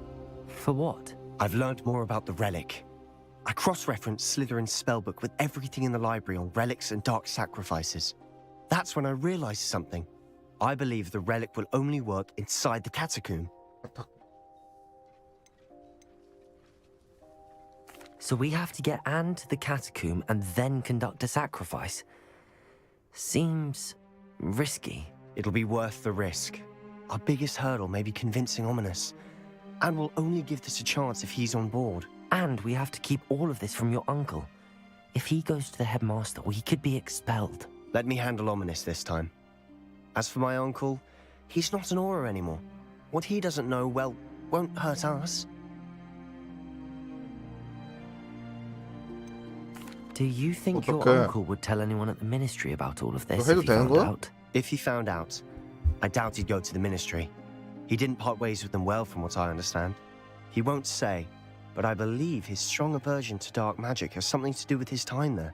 For what? I've learned more about the relic. I cross-referenced Slytherin's spellbook with everything in the library on relics and dark sacrifices. That's when I realized something. I believe the relic will only work inside the catacomb. So we have to get Anne to the catacomb and then conduct a sacrifice? Seems risky. It'll be worth the risk. Our biggest hurdle may be convincing Ominous. And we'll only give this a chance if he's on board. And we have to keep all of this from your uncle. If he goes to the headmaster, we could be expelled. Let me handle Ominous this time. As for my uncle, he's not an Auror anymore. What he doesn't know, well, won't hurt us. Do you think your uncle would tell anyone at the ministry about all of this if he found out? If he found out, I doubt he'd go to the ministry. He didn't part ways with them well, from what I understand. He won't say, but I believe his strong aversion to dark magic has something to do with his time there.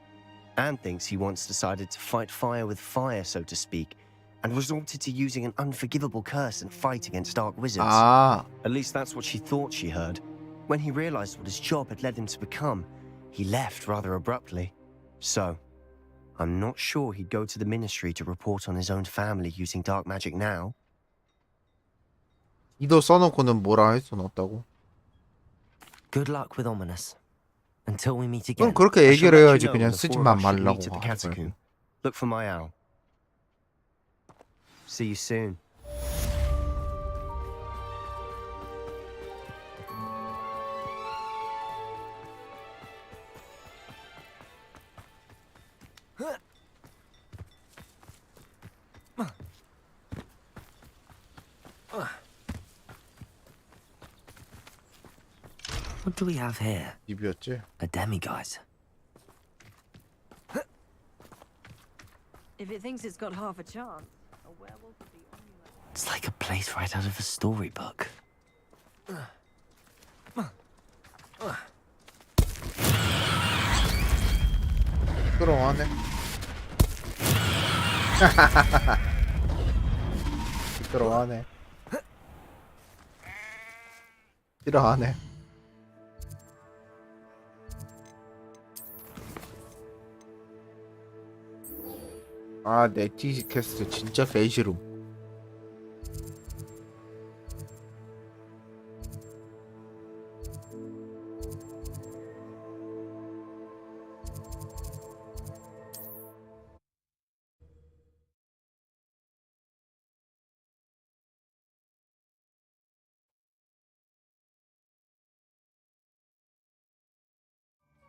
Anne thinks he once decided to fight fire with fire, so to speak, and resorted to using an unforgivable curse and fight against dark wizards. Ah. At least that's what she thought she heard. When he realized what his job had led him to become, he left rather abruptly. So, I'm not sure he'd go to the ministry to report on his own family using dark magic now. 이도 써놓고는 뭐라 할 순 없다고. Good luck with Ominous. Until we meet again. 그럼 그렇게 I shall 얘기를 let you 해야지 know 그냥 when the four 쓰지만 of us should 말라고 meet at the 하지 catacomb. 말고. Look for my owl. See you soon. What do we have here? 입이었지? A demiguise. If it thinks it's got half a chance, a werewolf would be on you. It's like a place right out of a storybook. 시끄러워하네. 시끄러워하네. 싫어하네. 아, 네티즈 캐스트 진짜 개싫음.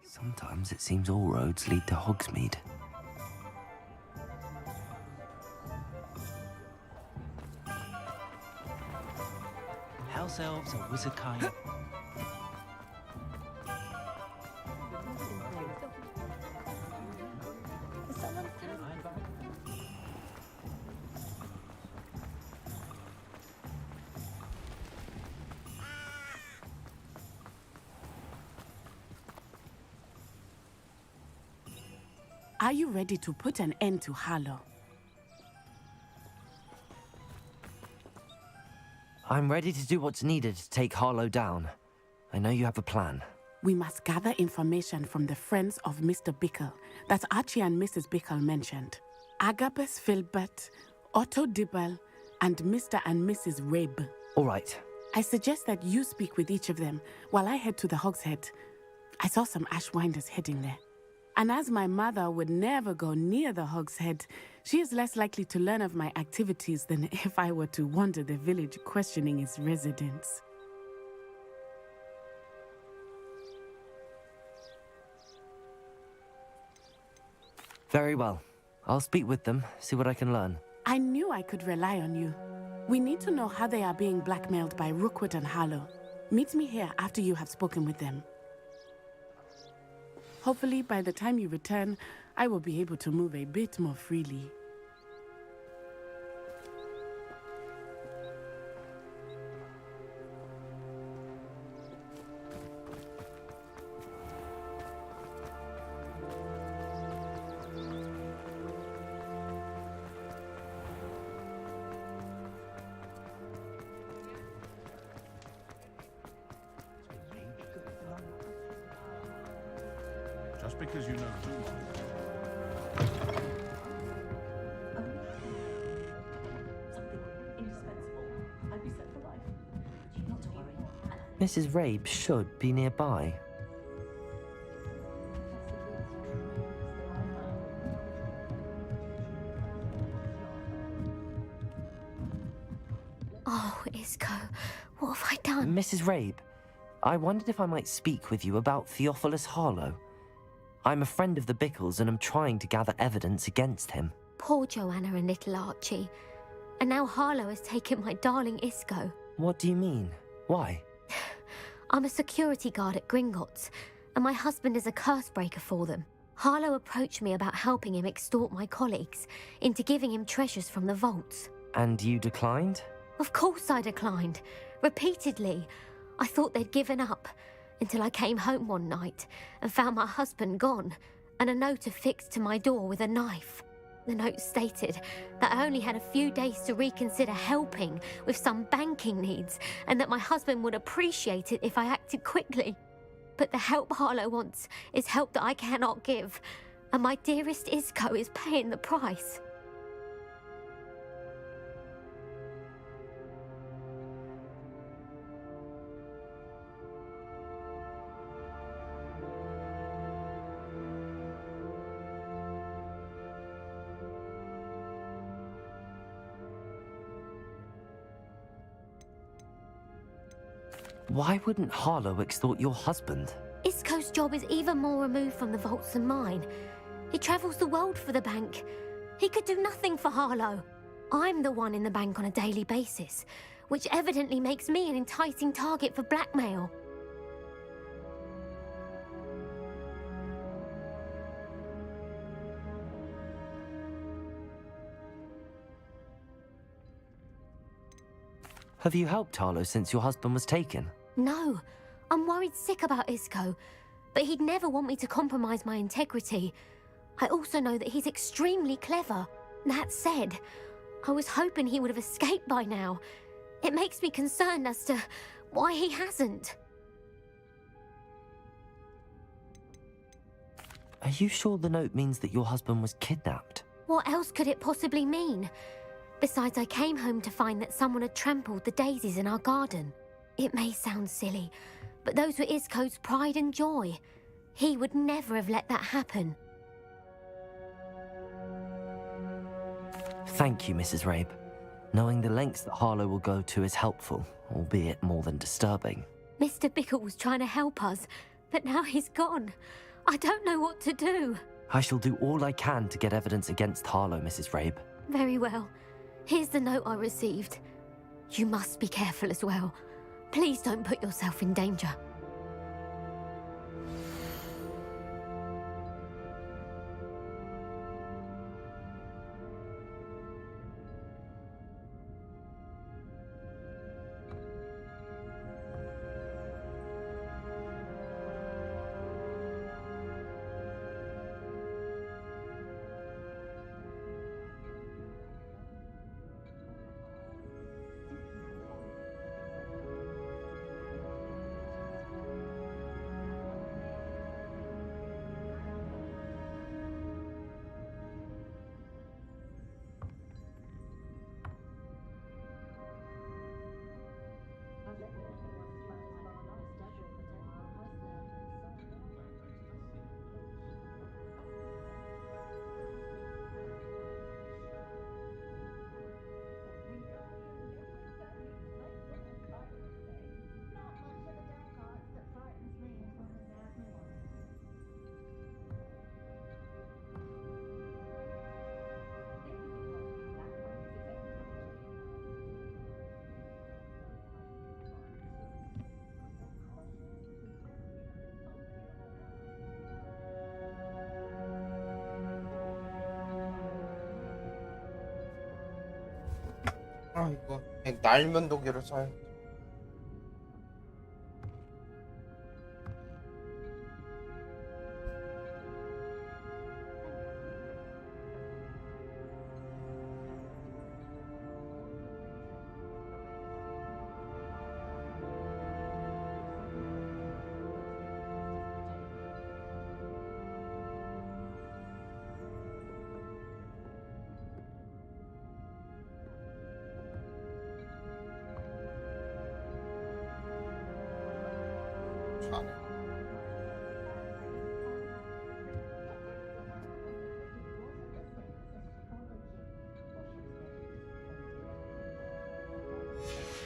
Sometimes it seems all roads lead to Hogsmeade. House elves are wizard kind. Are you ready to put an end to Harlow? I'm ready to do what's needed to take Harlow down. I know you have a plan. We must gather information from the friends of Mr. Bickle that Archie and Mrs. Bickle mentioned. Agabus Filbert, Otto Dibble, and Mr. and Mrs. Rabe. All right. I suggest that you speak with each of them while I head to the Hogshead. I saw some Ashwinders heading there. And as my mother would never go near the Hogshead, she is less likely to learn of my activities than if I were to wander the village questioning its residents. Very well. I'll speak with them, see what I can learn. I knew I could rely on you. We need to know how they are being blackmailed by Rookwood and Harlow. Meet me here after you have spoken with them. Hopefully, by the time you return, I will be able to move a bit more freely. Just because you know too much. Mrs. Rabe should be nearby. Oh, Isco, what have I done? Mrs. Rabe, I wondered if I might speak with you about Theophilus Harlow. I'm a friend of the Bickles and am trying to gather evidence against him. Poor Joanna and little Archie. And now Harlow has taken my darling Isco. What do you mean? Why? I'm a security guard at Gringotts, and my husband is a curse breaker for them. Harlow approached me about helping him extort my colleagues into giving him treasures from the vaults. And you declined? Of course I declined. Repeatedly. I thought they'd given up, until I came home one night and found my husband gone, and a note affixed to my door with a knife. The note stated that I only had a few days to reconsider helping with some banking needs, and that my husband would appreciate it if I acted quickly. But the help Harlow wants is help that I cannot give, and my dearest Isco is paying the price. Why wouldn't Harlow extort your husband? Isco's job is even more removed from the vaults than mine. He travels the world for the bank. He could do nothing for Harlow. I'm the one in the bank on a daily basis, which evidently makes me an enticing target for blackmail. Have you helped Harlow since your husband was taken? No, I'm worried sick about Isco, but he'd never want me to compromise my integrity. I also know that he's extremely clever. That said, I was hoping he would have escaped by now. It makes me concerned as to why he hasn't. Are you sure the note means that your husband was kidnapped? What else could it possibly mean? Besides, I came home to find that someone had trampled the daisies in our garden. It may sound silly, but those were Isco's pride and joy. He would never have let that happen. Thank you, Mrs. Rabe. Knowing the lengths that Harlow will go to is helpful, albeit more than disturbing. Mr. Bickle was trying to help us, but now he's gone. I don't know what to do. I shall do all I can to get evidence against Harlow, Mrs. Rabe. Very well. Here's the note I received. You must be careful as well. Please don't put yourself in danger. 아 이거 그냥 날면도기를 써야.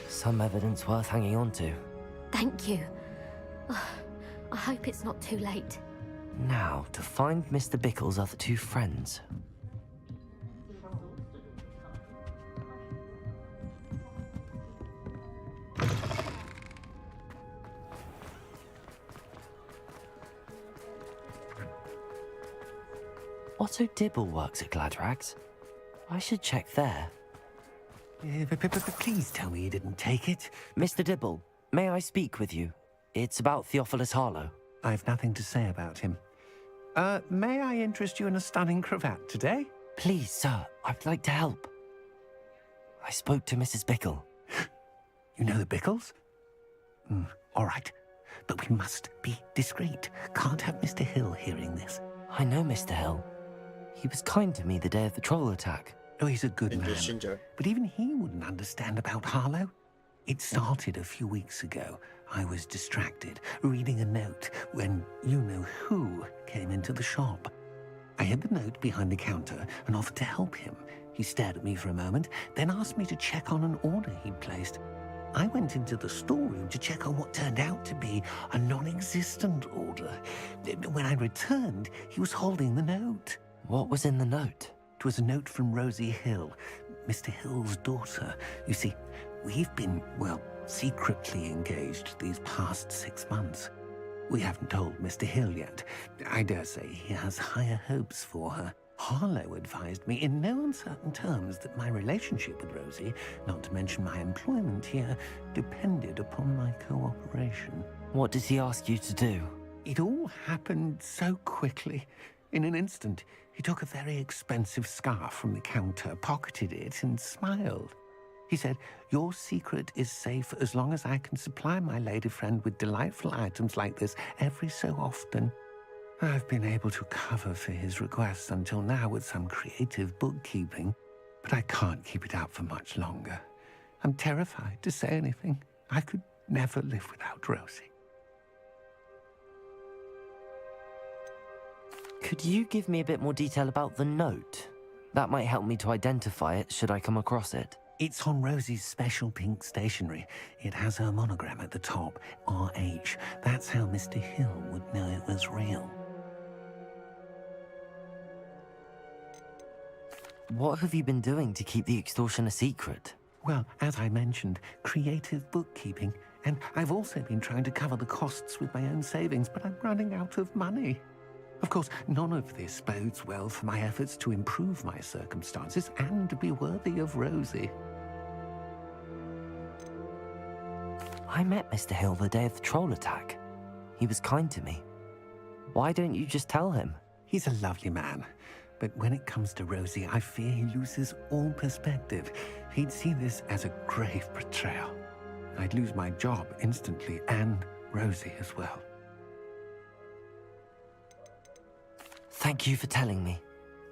Some evidence worth hanging on to. Thank you. I hope it's not too late. Now, to find Mr. Bickle's other two friends. Otto Dibble works at Gladrags. I should check there. Please tell me you didn't take it. Mr. Dibble, may I speak with you? It's about Theophilus Harlow. I've nothing to say about him. May I interest you in a stunning cravat today? Please, sir, I'd like to help. I spoke to Mrs. Bickle. You know the Bickles? All right, but we must be discreet. Can't have Mr. Hill hearing this. I know Mr. Hill. He was kind to me the day of the troll attack. Oh, he's a good man. But even he wouldn't understand about Harlow. It started a few weeks ago. I was distracted, reading a note, when you-know-who came into the shop. I hid the note behind the counter and offered to help him. He stared at me for a moment, then asked me to check on an order he'd placed. I went into the storeroom to check on what turned out to be a non-existent order. When I returned, he was holding the note. What was in the note? It was a note from Rosie Hill, Mr. Hill's daughter. You see, we've been, well, secretly engaged these past 6 months. We haven't told Mr. Hill yet. I dare say he has higher hopes for her. Harlow advised me in no uncertain terms that my relationship with Rosie, not to mention my employment here, depended upon my cooperation. What did he ask you to do? It all happened so quickly. In an instant, he took a very expensive scarf from the counter, pocketed it, and smiled. He said, "Your secret is safe as long as I can supply my lady friend with delightful items like this every so often." I've been able to cover for his requests until now with some creative bookkeeping, but I can't keep it out for much longer. I'm terrified to say anything. I could never live without Rosie. Could you give me a bit more detail about the note? That might help me to identify it should I come across it. It's on Rosie's special pink stationery. It has her monogram at the top, RH. That's how Mr. Hill would know it was real. What have you been doing to keep the extortion a secret? Well, as I mentioned, creative bookkeeping. And I've also been trying to cover the costs with my own savings, but I'm running out of money. Of course, none of this bodes well for my efforts to improve my circumstances and to be worthy of Rosie. I met Mr. Hill the day of the troll attack. He was kind to me. Why don't you just tell him? He's a lovely man. But when it comes to Rosie, I fear he loses all perspective. He'd see this as a grave betrayal. I'd lose my job instantly, and Rosie as well. Thank you for telling me.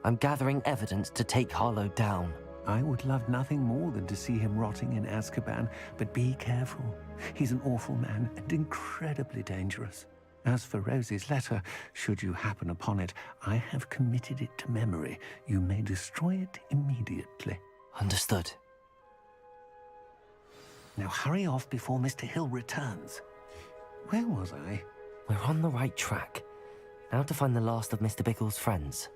I'm gathering evidence to take Harlow down. I would love nothing more than to see him rotting in Azkaban, but be careful. He's an awful man and incredibly dangerous. As for Rosie's letter, should you happen upon it, I have committed it to memory. You may destroy it immediately. Understood. Now hurry off before Mr. Hill returns. Where was I? We're on the right track. Now to find the last of Mr. Bickle's friends.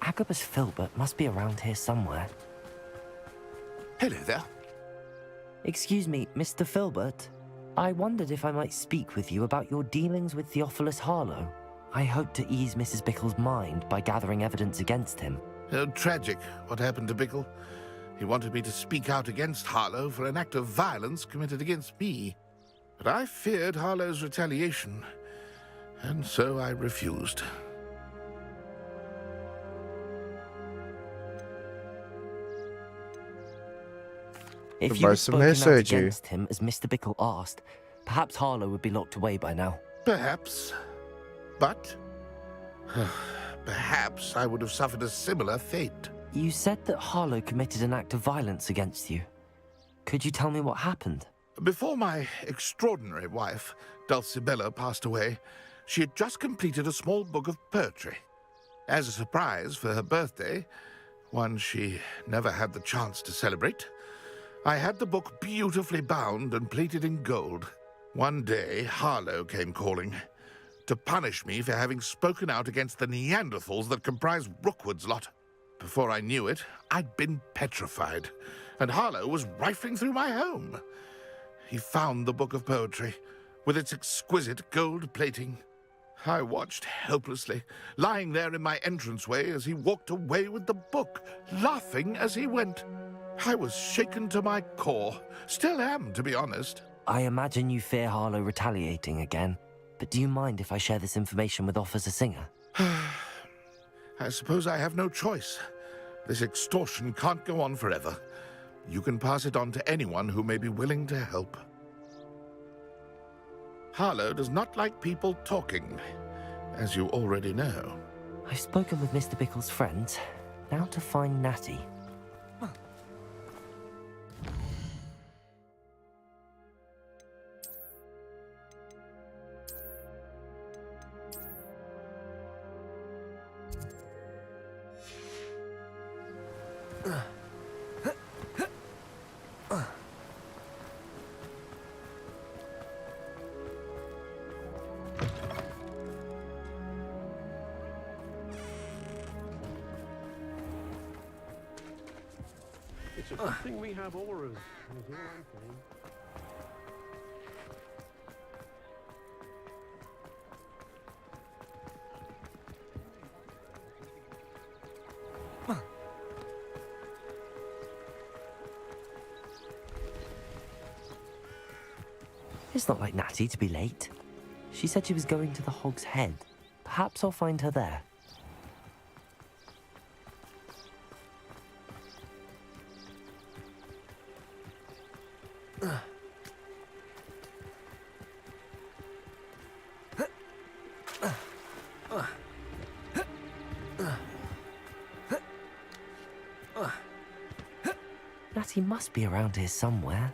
Agabus Filbert must be around here somewhere. Hello there. Excuse me, Mr. Filbert. I wondered if I might speak with you about your dealings with Theophilus Harlow. I hope to ease Mrs. Bickle's mind by gathering evidence against him. Tragic what happened to Bickle. He wanted me to speak out against Harlow for an act of violence committed against me. But I feared Harlow's retaliation, and so I refused. If you had spoken out against him as Mr. Bickle asked, perhaps Harlow would be locked away by now. Perhaps. But perhaps I would have suffered a similar fate. You said that Harlow committed an act of violence against you. Could you tell me what happened? Before my extraordinary wife, Dulcibella, passed away, she had just completed a small book of poetry. As a surprise for her birthday, one she never had the chance to celebrate, I had the book beautifully bound and plated in gold. One day, Harlow came calling to punish me for having spoken out against the Neanderthals that comprise Rookwood's lot. Before I knew it, I'd been petrified, and Harlow was rifling through my home. He found the book of poetry, with its exquisite gold plating. I watched helplessly, lying there in my entranceway as he walked away with the book, laughing as he went. I was shaken to my core. Still am, to be honest. I imagine you fear Harlow retaliating again, but do you mind if I share this information with Officer Singer? I suppose I have no choice. This extortion can't go on forever. You can pass it on to anyone who may be willing to help. Harlow does not like people talking, as you already know. I've spoken with Mr. Bickle's friends. Now to find Natty. It's a good thing we have auras. Is all I'm saying. It's not like Natty to be late. She said she was going to the Hog's Head. Perhaps I'll find her there. Natty must be around here somewhere.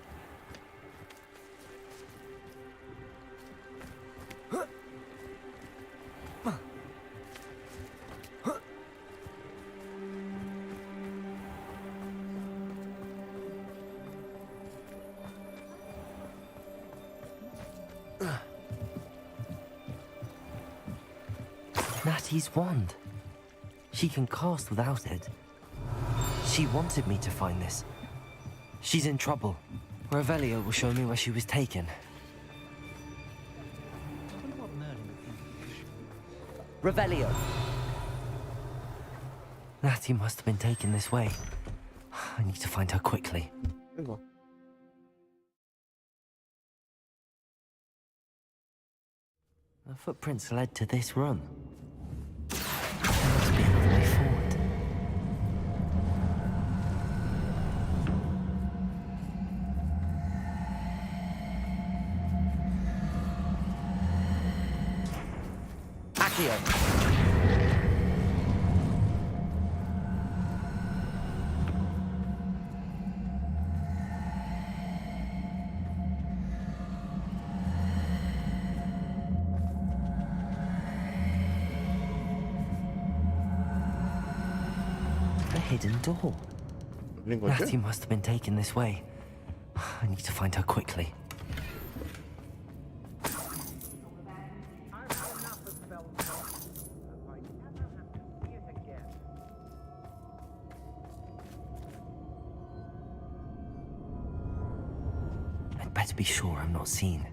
Natty's wand. She can cast without it. She wanted me to find this. She's in trouble. Revelio will show me where she was taken. Revelio! Natty must have been taken this way. I need to find her quickly. The footprints led to this room. There must be another way forward. Accio! Hidden door. Natty must have been taken this way. I need to find her quickly. I'd better be sure I'm not seen.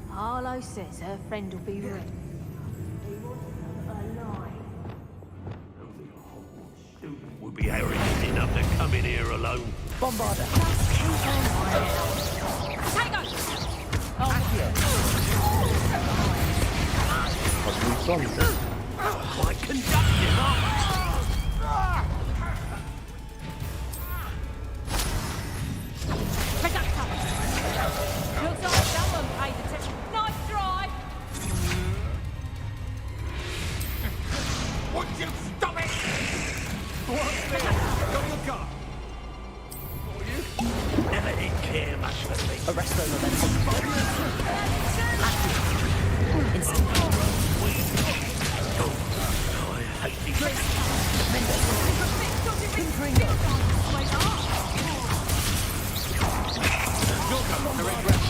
Harlow says her friend will be ready. Would be arrogant enough to come in here alone. Bombarder! Tango! Quite conductive, aren't they? Looks like someone paid attention. Nice try! Would you stop it? What's this? Got your car? Never did care much for me. Arrest those momentum. I hate these things. You'll come to regret.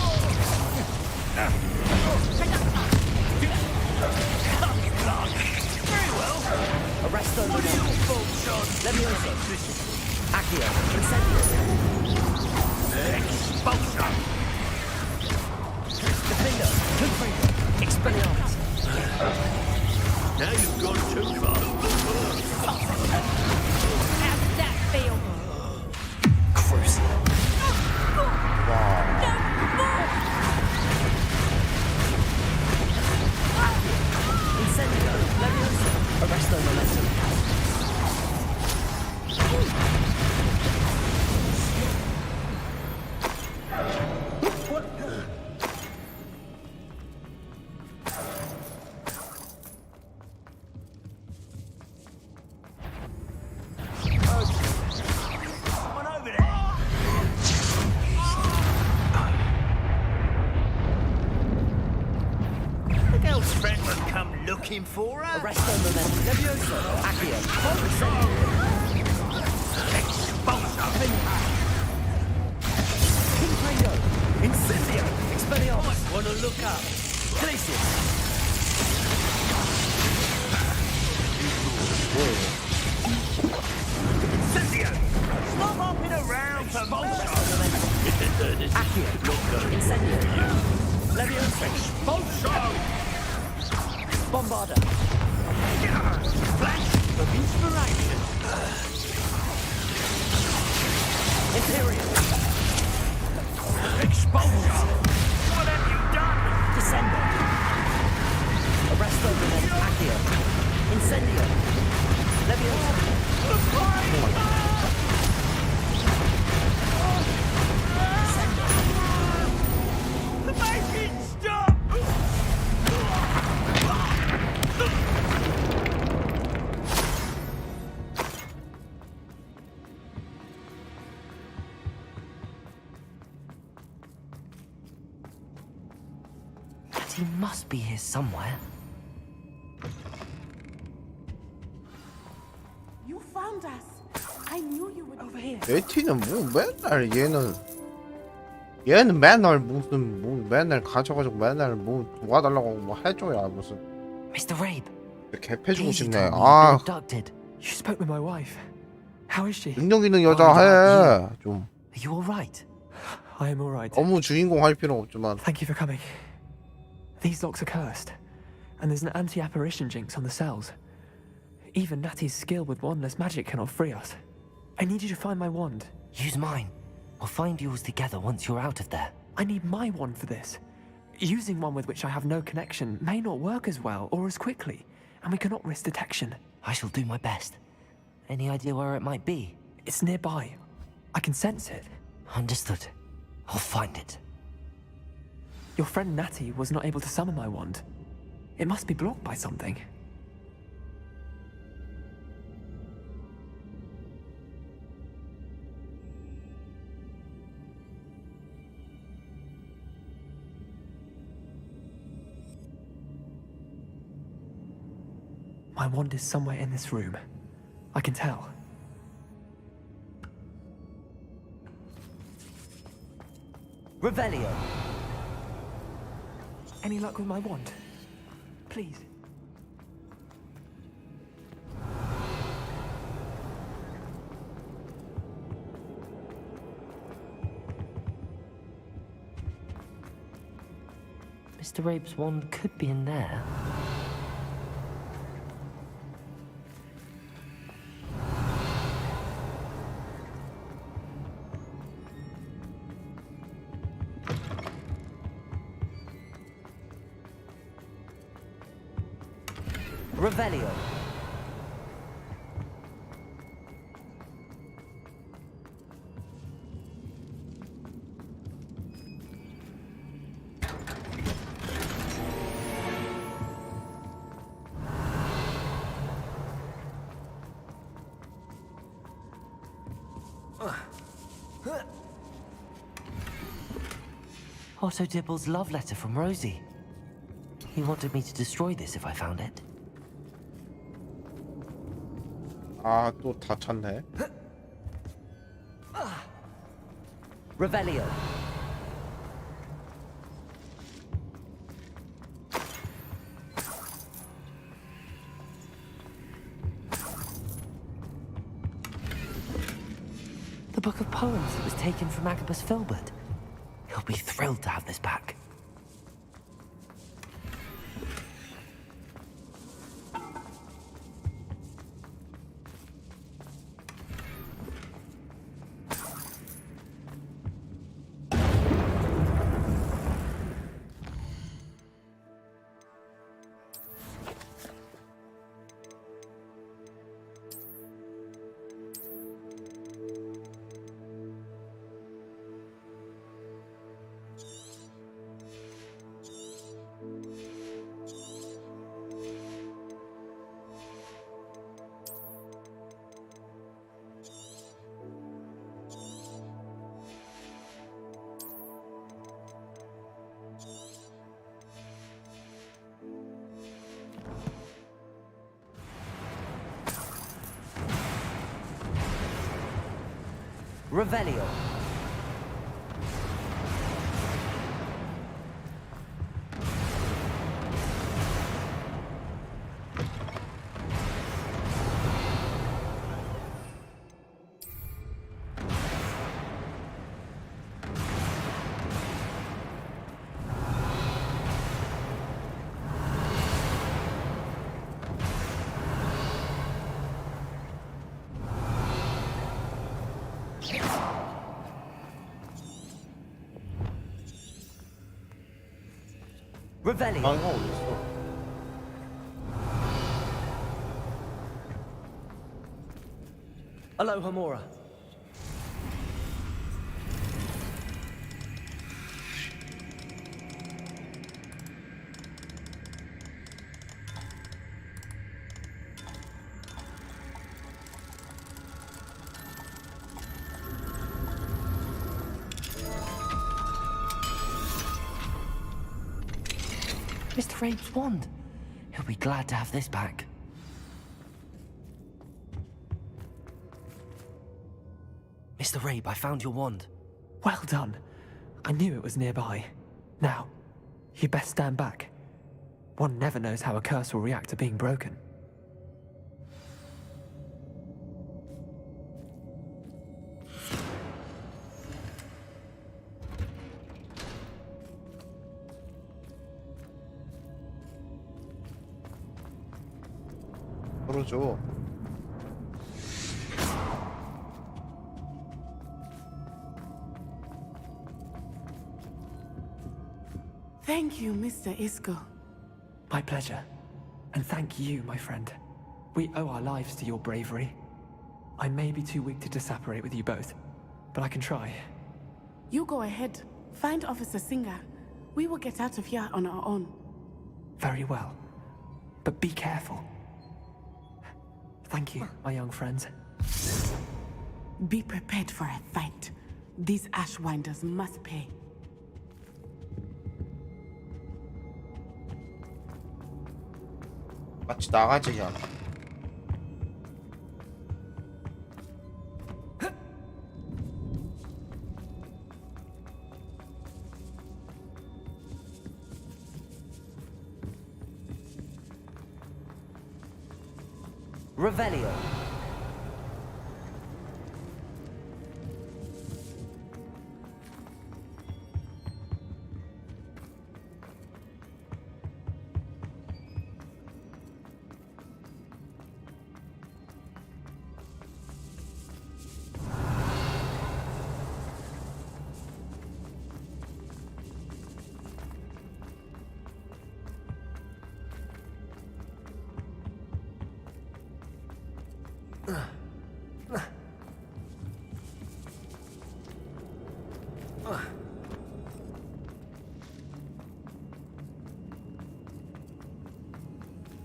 Very well. Arrest those momentum. Let me also. Accio. Expulsion. Defender. Confringo. Expelliarmus. Now you've gone too far. How did that feel? Crucial. looking for her? Arresto momentum levioso. Accio. Imprego. Incendio. Expelliarmus. Wanna look up? Glacius. Incendio! Stop hopping around for Accio. Incendio. Levioso. Expulso! Bombarda. Flash of inspiration. Imperial. Expulso! What have you done? Descendo. Arresto momentum Accio. Incendio. Levioso. Make it stop! But he must be here somewhere. You found us. I knew you would over here. 에티는 뭐 맨날 얘는 맨날 무슨 뭐 맨날 가져가지고 맨날 뭐 도와달라고 뭐 할 줄이야 무슨. Mr. Rabe. 개패주고 Daisy 싶네. told me you'd been 아 abducted. You spoke with my wife. How is she? 능력 있는 여자 해 좀. Are you all right? I am all right. 너무 주인공 할 필요는 없지만. Thank you for coming. These locks are cursed, and there's an anti-apparition jinx on the cells. Even Natty's skill with wandless magic cannot free us. I need you to find my wand. Use mine. We'll find yours together once you're out of there. I need my wand for this. Using one with which I have no connection may not work as well or as quickly, and we cannot risk detection. I shall do my best. Any idea where it might be? It's nearby. I can sense it. Understood. I'll find it. Your friend Natty was not able to summon my wand. It must be blocked by something. My wand is somewhere in this room. I can tell. Revelio. Any luck with my wand? Please. Mr. Rabe's wand could be in there. Revelio. Otto Dibble's love letter from Rosie. He wanted me to destroy this if I found it. 아, 또 다 찼네. Revelio. The book of poems that was taken from Agabus Filbert. He'll be thrilled to have this back. Revelio. Revelio. 방이가 어딨어? Aloha Mora. Mr. Rabe's wand. He'll be glad to have this back. Mr. Rabe, I found your wand. Well done. I knew it was nearby. Now, you best stand back. One never knows how a curse will react to being broken. 그러죠. Thank you, Mr. Isco. My pleasure. And thank you, my friend. We owe our lives to your bravery. I may be too weak to disapparate with you both, but I can try. You go ahead. Find Officer Singer. We will get out of here on our own. Very well. But be careful. Thank you, my young friends. Be prepared for a fight. These Ashwinders must pay. 같이 나가지 야. Revelio.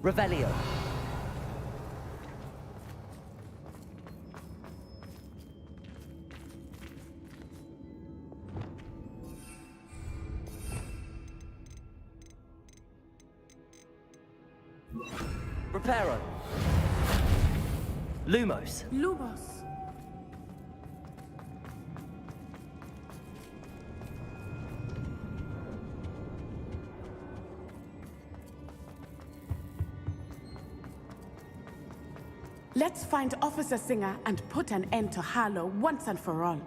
Revelio. Reparo. Lumos. Lumos. Let's find Officer Singer and put an end to Harlow once and for all.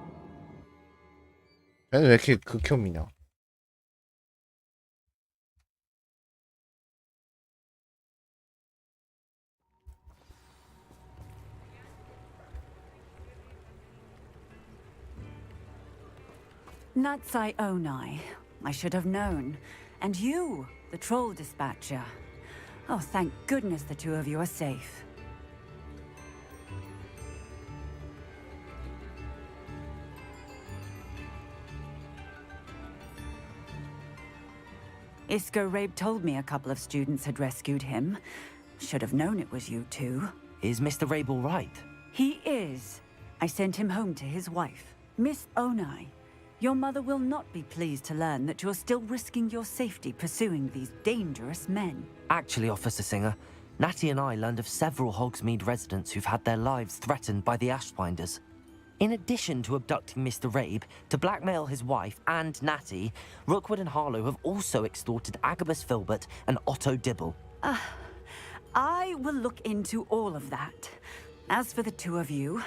얘는 왜 이렇게 극혐이냐? Natsai Onai. I should have known. And you, the troll dispatcher. Oh, thank goodness the two of you are safe. Isco Rabe told me a couple of students had rescued him. Should have known it was you two. Is Mr. Rabe all right? He is. I sent him home to his wife. Miss Onai, your mother will not be pleased to learn that you're still risking your safety pursuing these dangerous men. Actually, Officer Singer, Natty and I learned of several Hogsmeade residents who've had their lives threatened by the Ashwinders. In addition to abducting Mr. Rabe to blackmail his wife and Natty, Rookwood and Harlow have also extorted Agabus Filbert and Otto Dibble. I will look into all of that. As for the two of you,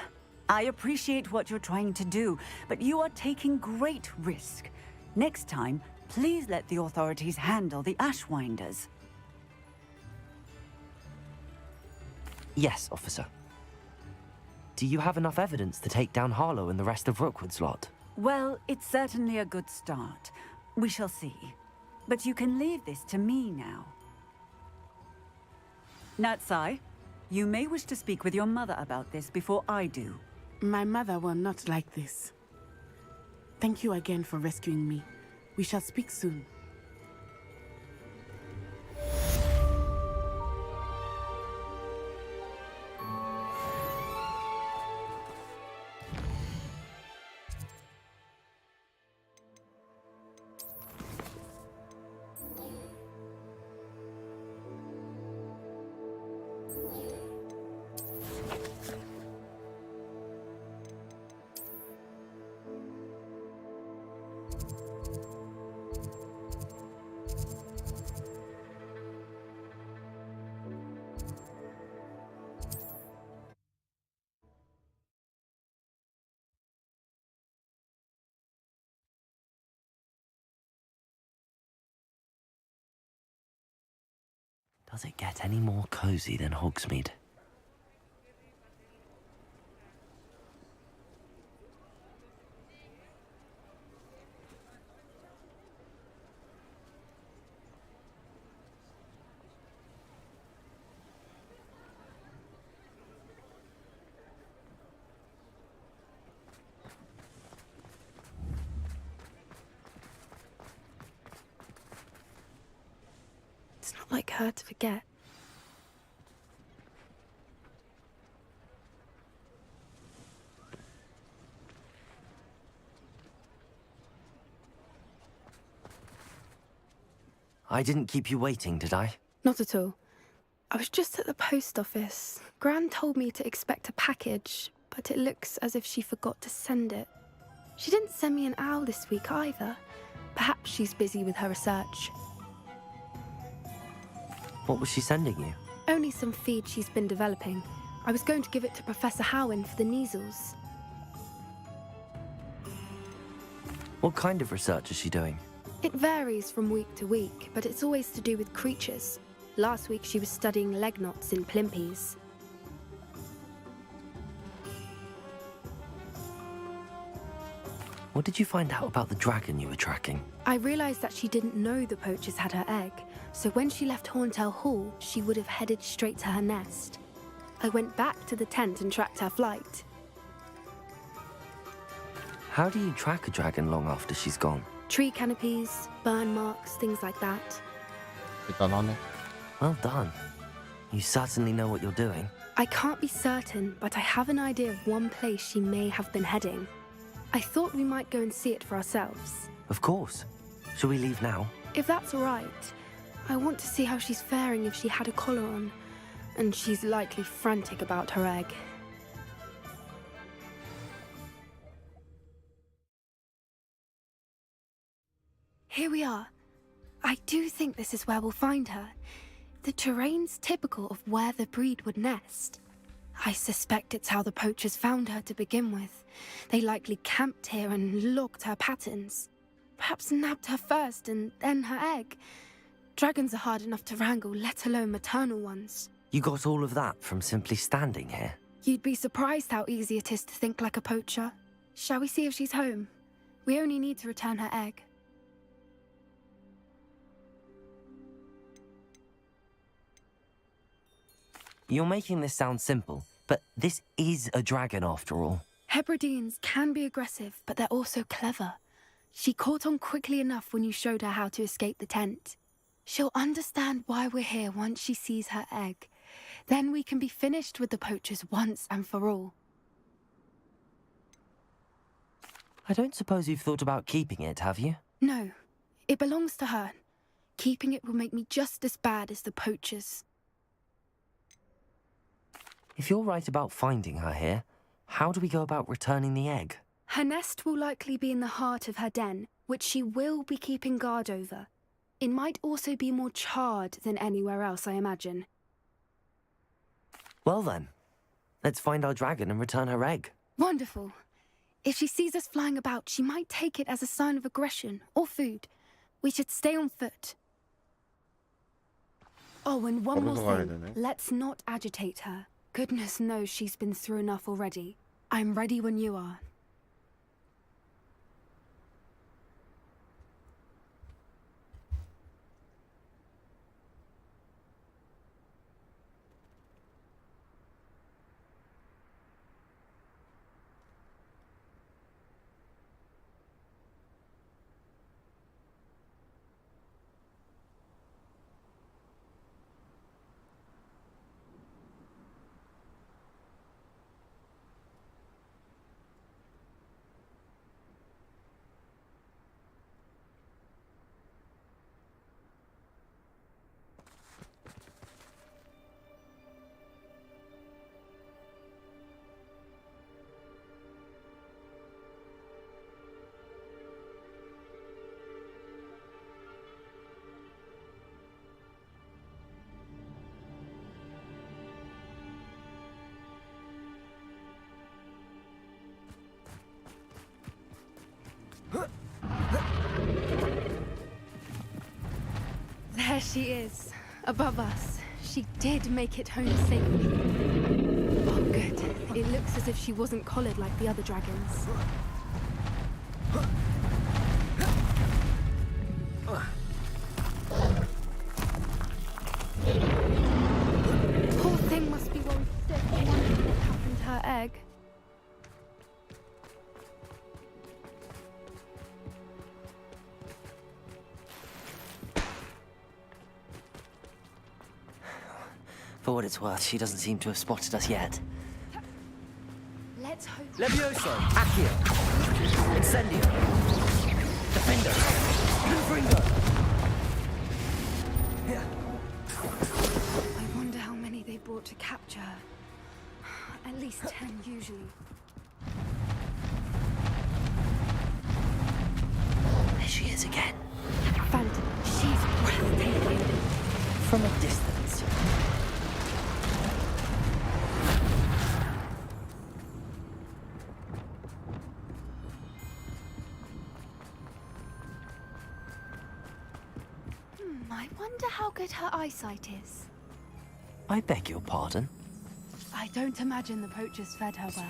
I appreciate what you're trying to do, but you are taking great risk. Next time, please let the authorities handle the Ashwinders. Yes, officer. Do you have enough evidence to take down Harlow and the rest of Rookwood's lot? Well, it's certainly a good start. We shall see. But you can leave this to me now. Natsai, you may wish to speak with your mother about this before I do. My mother will not like this. Thank you again for rescuing me. We shall speak soon. Does it get any more cozy than Hogsmeade? It's not like her to forget. I didn't keep you waiting, did I? Not at all. I was just at the post office. Gran told me to expect a package, but it looks as if she forgot to send it. She didn't send me an owl this week either. Perhaps she's busy with her research. What was she sending you? Only some feed she's been developing. I was going to give it to Professor Howin for the measles. What kind of research is she doing? It varies from week to week, but it's always to do with creatures. Last week she was studying leg knots in plimpies. What did you find out about the dragon you were tracking? I realized that she didn't know the poachers had her egg, so when she left Horntail Hall, she would have headed straight to her nest. I went back to the tent and tracked her flight. How do you track a dragon long after she's gone? Tree canopies, burn marks, things like that. 대단하네. Well done. You certainly know what you're doing. I can't be certain, but I have an idea of one place she may have been heading. I thought we might go and see it for ourselves. Of course. Shall we leave now? If that's all right. I want to see how she's faring if she had a collar on. And she's likely frantic about her egg. Here we are. I do think this is where we'll find her. The terrain's typical of where the breed would nest. I suspect it's how the poachers found her to begin with. They likely camped here and logged her patterns. Perhaps nabbed her first and then her egg. Dragons are hard enough to wrangle, let alone maternal ones. You got all of that from simply standing here? You'd be surprised how easy it is to think like a poacher. Shall we see if she's home? We only need to return her egg. You're making this sound simple, but this is a dragon after all. Hebrideans can be aggressive, but they're also clever. She caught on quickly enough when you showed her how to escape the tent. She'll understand why we're here once she sees her egg. Then we can be finished with the poachers once and for all. I don't suppose you've thought about keeping it, have you? No, it belongs to her. Keeping it will make me just as bad as the poachers. If you're right about finding her here, How do we go about returning the egg? Her nest will likely be in the heart of her den, which she will be keeping guard over. It might also be more charred than anywhere else, I imagine. Well then, let's find our dragon and return her egg. Wonderful. If she sees us flying about, she might take it as a sign of aggression or food. We should stay on foot. Oh, and one more thing. Let's not agitate her. Goodness knows she's been through enough already. I'm ready when you are. There she is, above us. She did make it home safely. Oh, good. It looks as if she wasn't collared like the other dragons. Poor thing must be very sick. I wonder what happened to her egg. For what it's worth, she doesn't seem to have spotted us yet. Let's hope. Levioso! Accio! Incendio! Defendo! Lufringo! I wonder how many they brought to capture her. At least 10 usually. There she is again. Phantom, she's breathtaking. From a distance. I wonder how good her eyesight is. I beg your pardon? I don't imagine the poachers fed her well.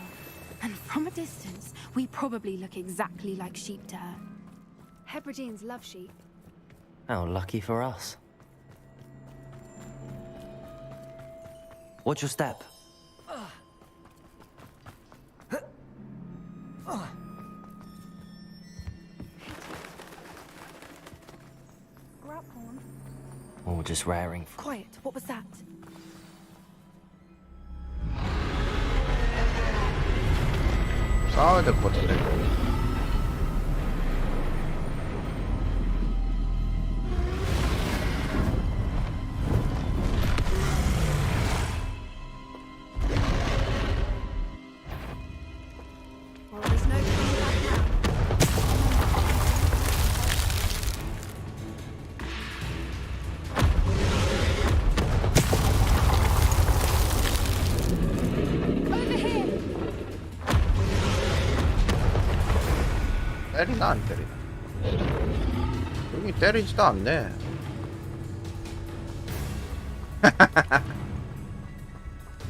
And from a distance, we probably look exactly like sheep to her. Hebrideans love sheep. How lucky for us. Watch your step. Graphorn. Or just raring. Quiet, what was that? 싸워야 될 것 같은데. Well, there's no coming back now. Over here! 때리나 안 때리나? 여기 때리지도 않네.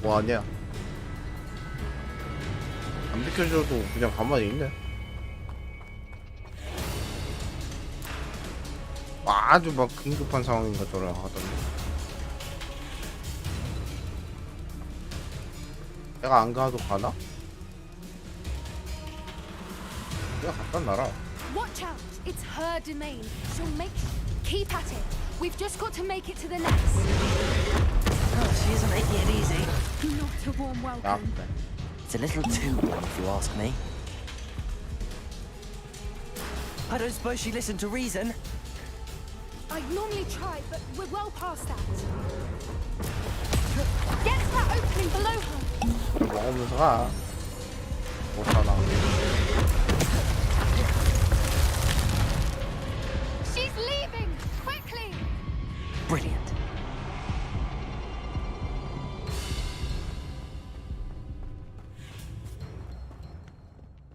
뭐 아니야? 안 비켜줘도 그냥 가만히 있네. 아주 막 긴급한 상황인 것처럼 하던데. 내가 안 가도 가나? 내가 갖다 놔라. Watch out! It's her domain. She'll make... Keep at it. We've just got to make it to the nest. Oh, she isn't making it easy. Not a warm welcome. It's a little too warm, if you ask me. I don't suppose she listened to reason. I'd normally try, but we're well past that. Get to that opening below her. 먹으면서 가. 못하나. She's leaving! Quickly! Brilliant.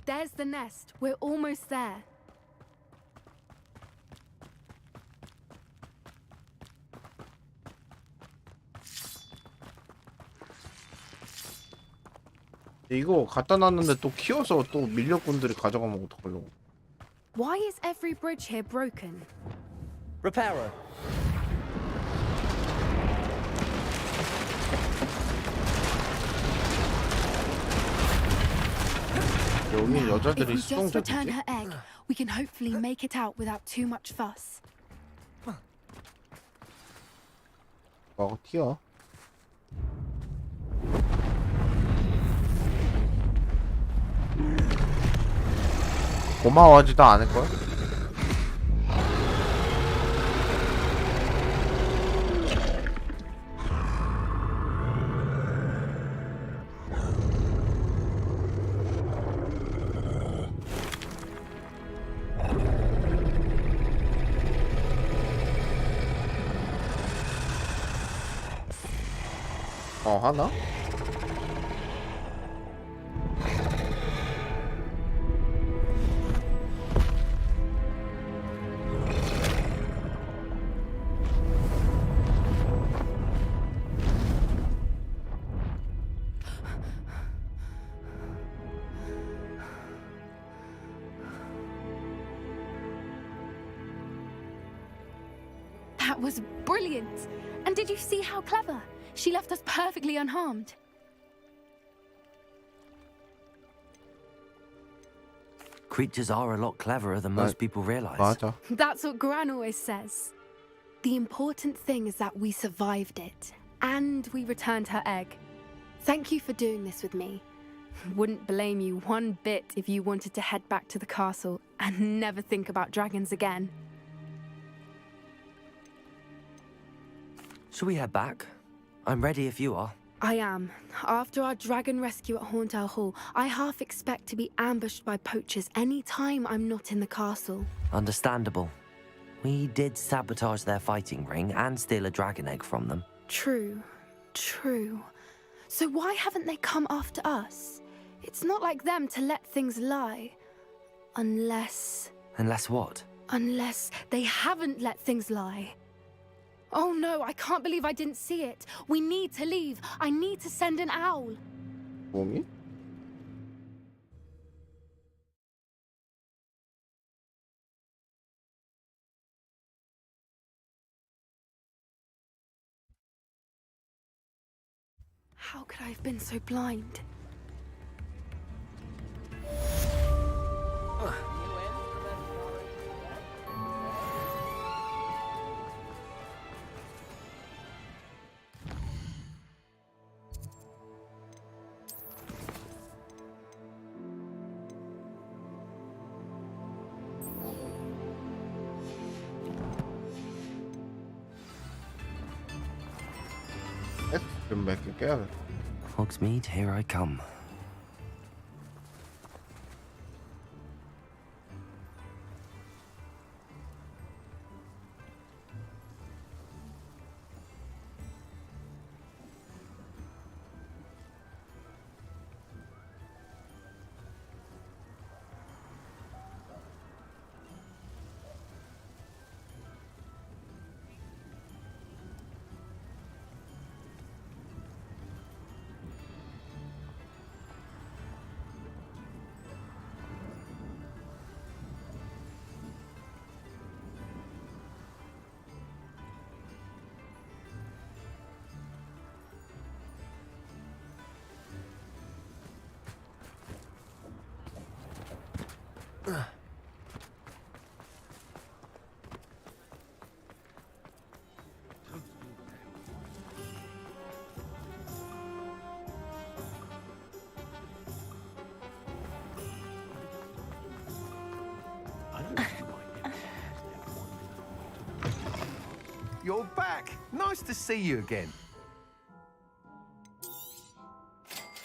There's the nest. We're almost there. 이거 갖다 놨는데 또 키워서 또 밀렵꾼들이 가져가면 어떡하려고. Why is every bridge here broken? Repairer. 여기 If 여자들이 we just return 수동적이지? her egg, we can hopefully make it out without too much fuss. 튀어. 고마워하지도 않을걸? 하나? That was brilliant! And did you see how clever? She left us perfectly unharmed. Creatures are a lot cleverer than most people realize. 맞아. That's what Gran always says. The important thing is that we survived it, and we returned her egg. Thank you for doing this with me. Wouldn't blame you one bit if you wanted to head back to the castle and never think about dragons again. Shall we head back? I'm ready if you are. I am. After our dragon rescue at Hauntel Hall, I half expect to be ambushed by poachers any time I'm not in the castle. Understandable. We did sabotage their fighting ring and steal a dragon egg from them. True. So why haven't they come after us? It's not like them to let things lie. Unless what? Unless they haven't let things lie. Oh no, I can't believe I didn't see it. We need to leave. I need to send an owl. 뭐니? How could I have been so blind? 좀 몇 개 깨야겠다. Hogsmeade, here I come. You're back. Nice to see you again.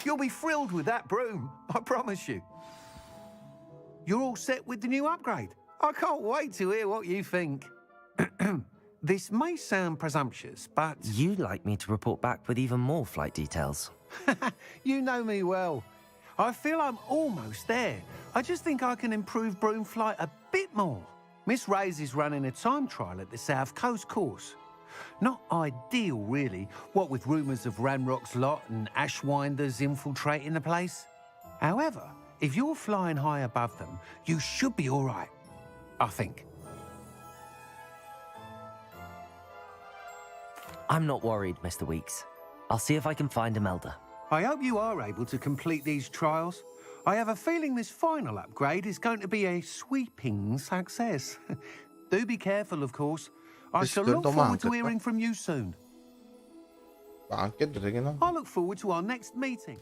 You'll be thrilled with that broom, I promise you. You're all set with the new upgrade. I can't wait to hear what you think. This may sound presumptuous, but... You'd like me to report back with even more flight details. You know me well. I feel I'm almost there. I just think I can improve broom flight a bit more. Miss Ray's is running a time trial at the South Coast course. Not ideal, really, what with rumours of Ranrock's lot and Ashwinders infiltrating the place. However, if you're flying high above them, you should be all right, I think. I'm not worried, Mr. Weeks. I'll see if I can find Imelda. I hope you are able to complete these trials. I have a feeling this final upgrade is going to be a sweeping success. Do be careful, of course. I shall look forward to hearing from you soon. 안 깨도 되긴 한데. I look forward to our next meeting.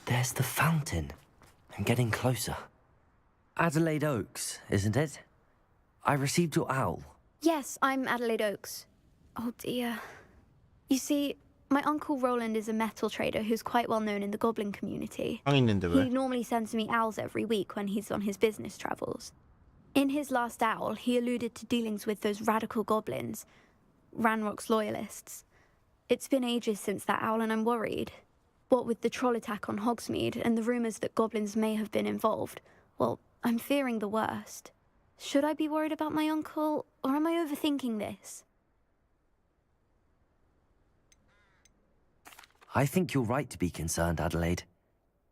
There's the fountain. I'm getting closer. Adelaide Oaks, isn't it? I received your owl. Yes, I'm Adelaide Oaks. Oh dear. You see, my uncle Roland is a metal trader who's quite well known in the goblin community. He normally sends me owls every week when he's on his business travels. In his last owl, he alluded to dealings with those radical goblins, Ranrock's loyalists. It's been ages since that owl and I'm worried. What with the troll attack on Hogsmeade and the rumours that goblins may have been involved, well, I'm fearing the worst. Should I be worried about my uncle, or am I overthinking this? I think you're right to be concerned, Adelaide.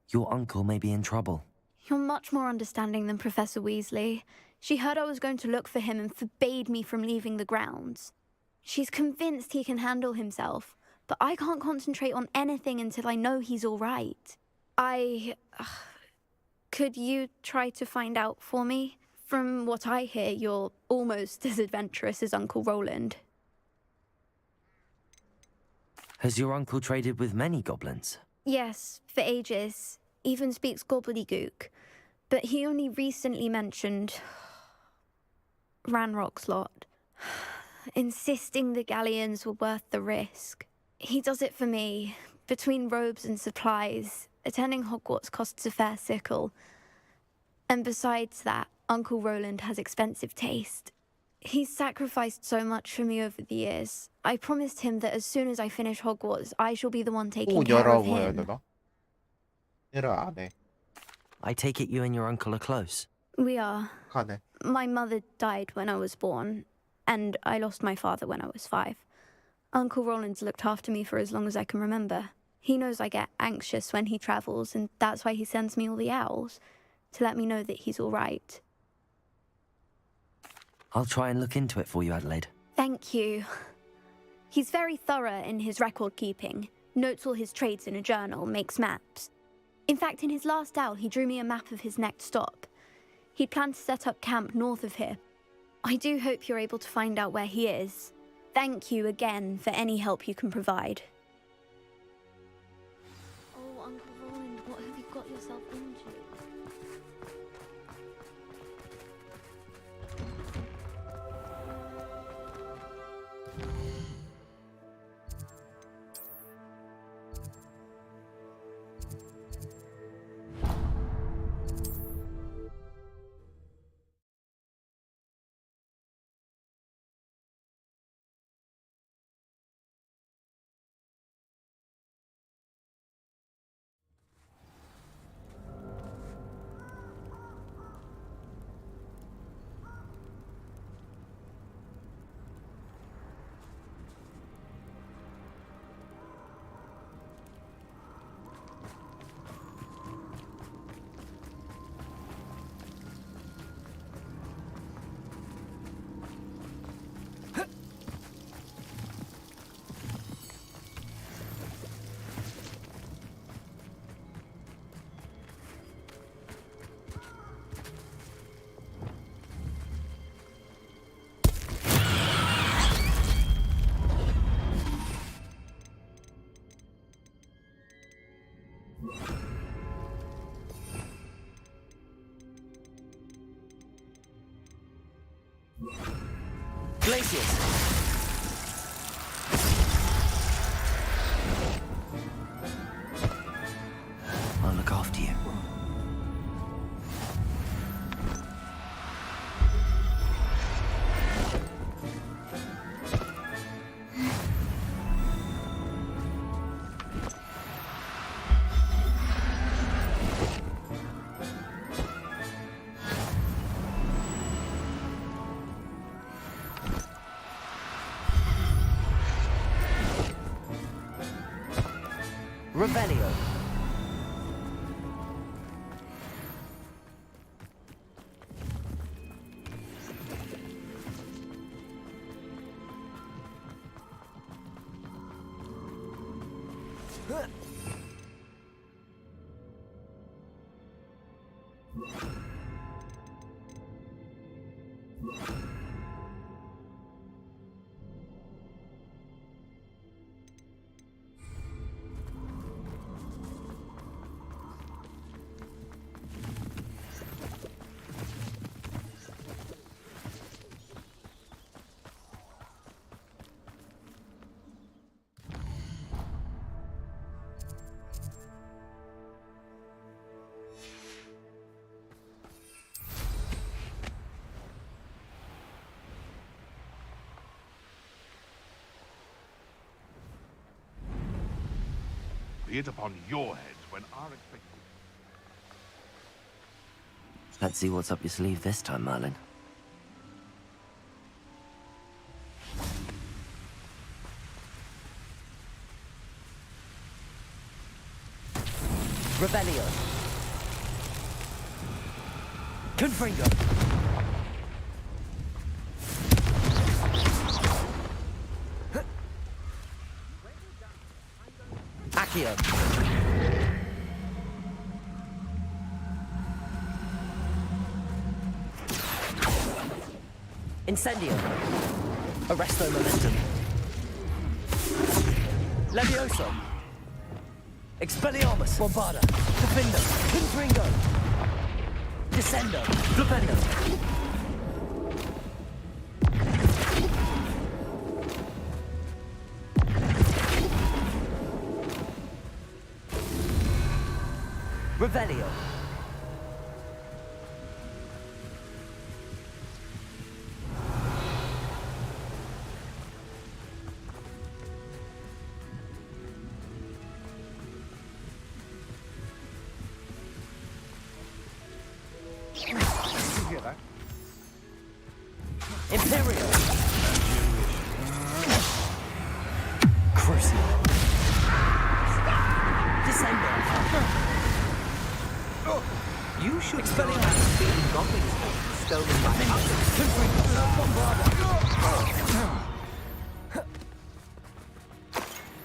Your uncle may be in trouble. You're much more understanding than Professor Weasley. She heard I was going to look for him and forbade me from leaving the grounds. She's convinced he can handle himself, but I can't concentrate on anything until I know he's all right. Could you try to find out for me? From what I hear, you're almost as adventurous as Uncle Roland. Has your uncle traded with many goblins? Yes, for ages. Even speaks gobbledygook. But he only recently mentioned Ranrock's lot, insisting the galleons were worth the risk. He does it for me. Between robes and supplies, attending Hogwarts costs a fair sickle. And besides that, Uncle Roland has expensive taste. He's sacrificed so much for me over the years. I promised him that as soon as I finish Hogwarts, I shall be the one taking care of him. I take it you and your uncle are close. We are. My mother died when I was born, and I lost my father when I was 5. Uncle Roland's looked after me for as long as I can remember. He knows I get anxious when he travels, and that's why he sends me all the owls, to let me know that he's all right. I'll try and look into it for you, Adelaide. Thank you. He's very thorough in his record keeping, notes all his trades in a journal, makes maps. In fact, in his last owl, he drew me a map of his next stop. He planned to set up camp north of here. I do hope you're able to find out where he is. Thank you again for any help you can provide. Oh, Uncle Roland, what have you got yourself into? Glaciers! I'll look after you. Revelio. Be it upon your heads when our expectations... Let's see what's up your sleeve this time, Merlin. Revelio. Confringo. Accio. Incendio. Arresto momentum. Levioso. Expelliarmus. Bombarda. Defendo. Confringo. Descendo. Flipendo. Revelio. Imperial. Crucial. Descendo. You should expel being goblins stolen by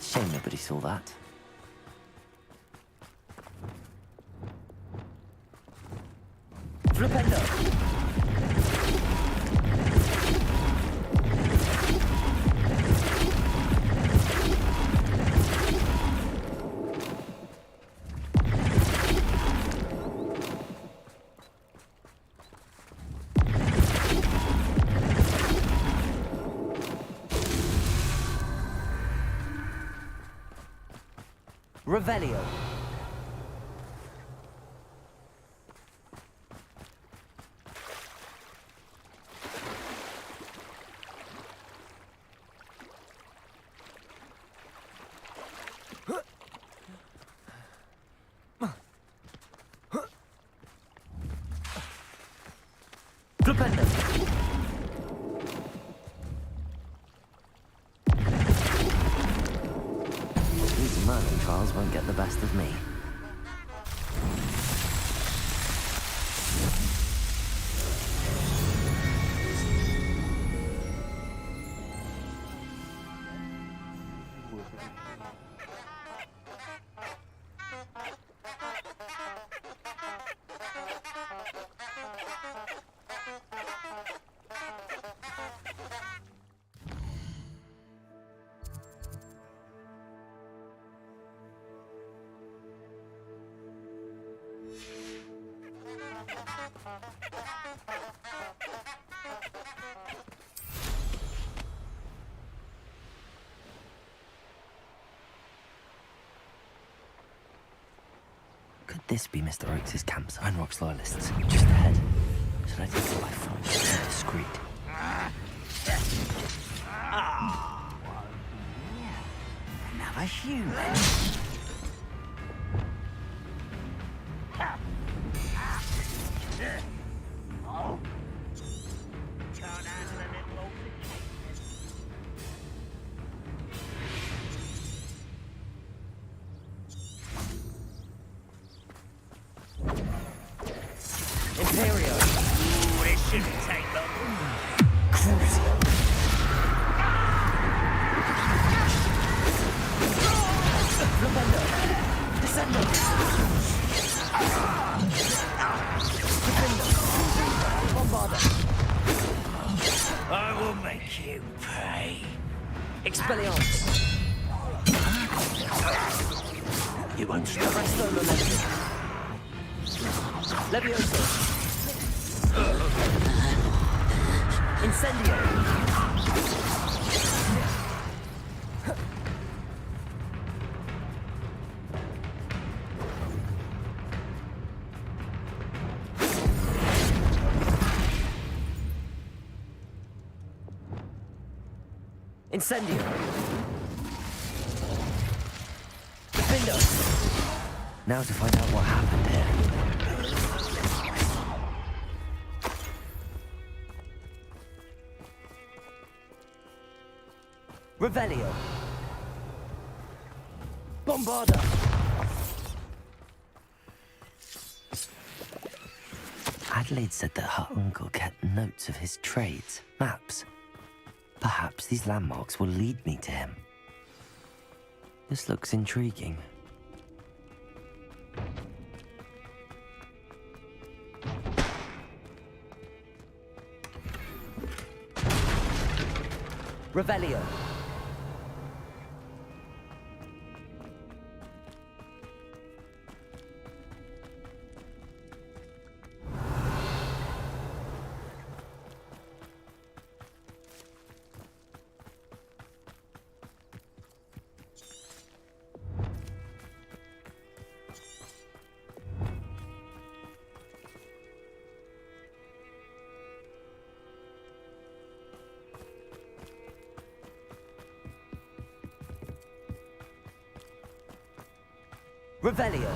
Shame nobody saw that. Flipendo. Revelio. Flipendo. These Merlin trials won't get the best of me. Could this be Mr. Oakes' campsite? Ranrock's loyalists, just ahead. Should I take it by force or discreet? Another human. Imperial. Ooh, this shouldn't take long. Crucial. Flipendo. Descendo. Defendo. Bombarda. I will make you pay. Expelliarmus. You won't stop. Arresto momentum. Levioso. Incendio. Incendio. Defendo. Now to find out what happened here. Revelio. Bombarda. Adelaide said that her uncle kept notes of his trades, maps. Perhaps these landmarks will lead me to him. This looks intriguing. Revelio. Revelio.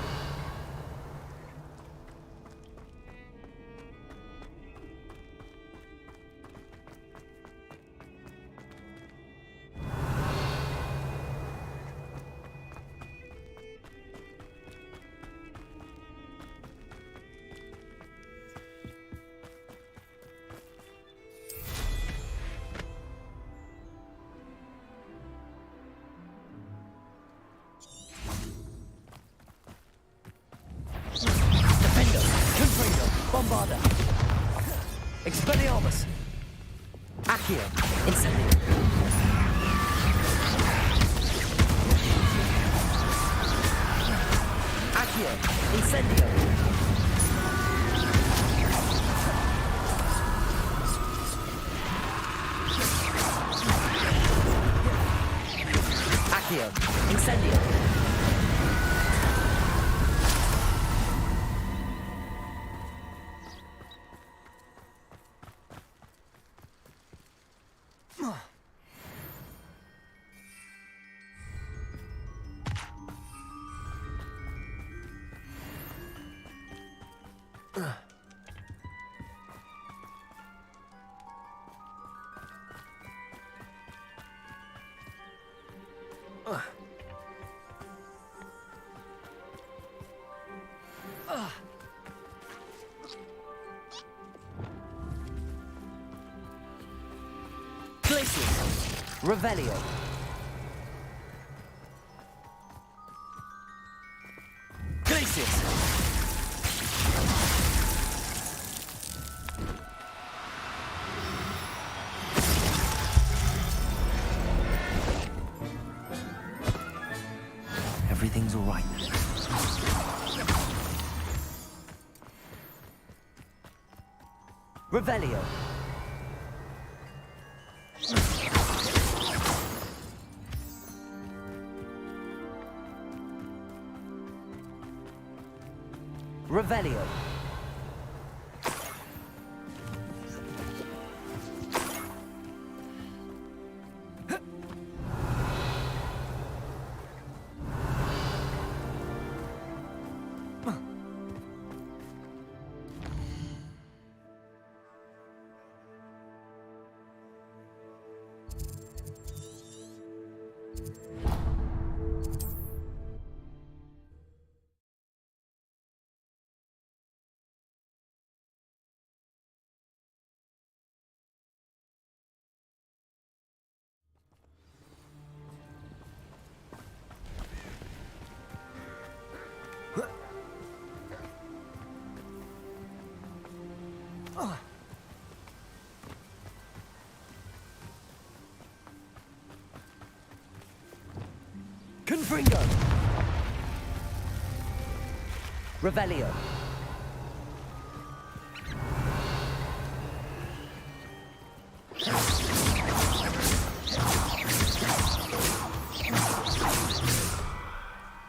Bombarda. Expelliarmus. Accio. Incendio. Accio. Incendio. Accio. Incendio. Revelio. Glacius. Everything's all right. Revelio. Revelio. Confringo. Revelio.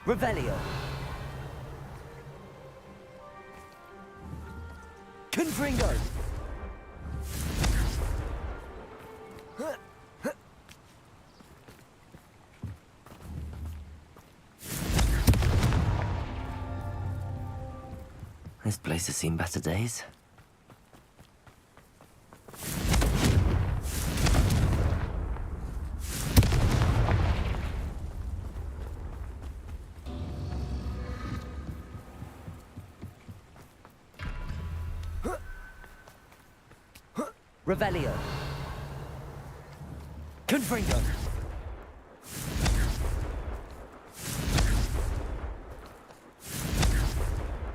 Revelio. Confringo. This place has seen better days. Revelio. Confringo.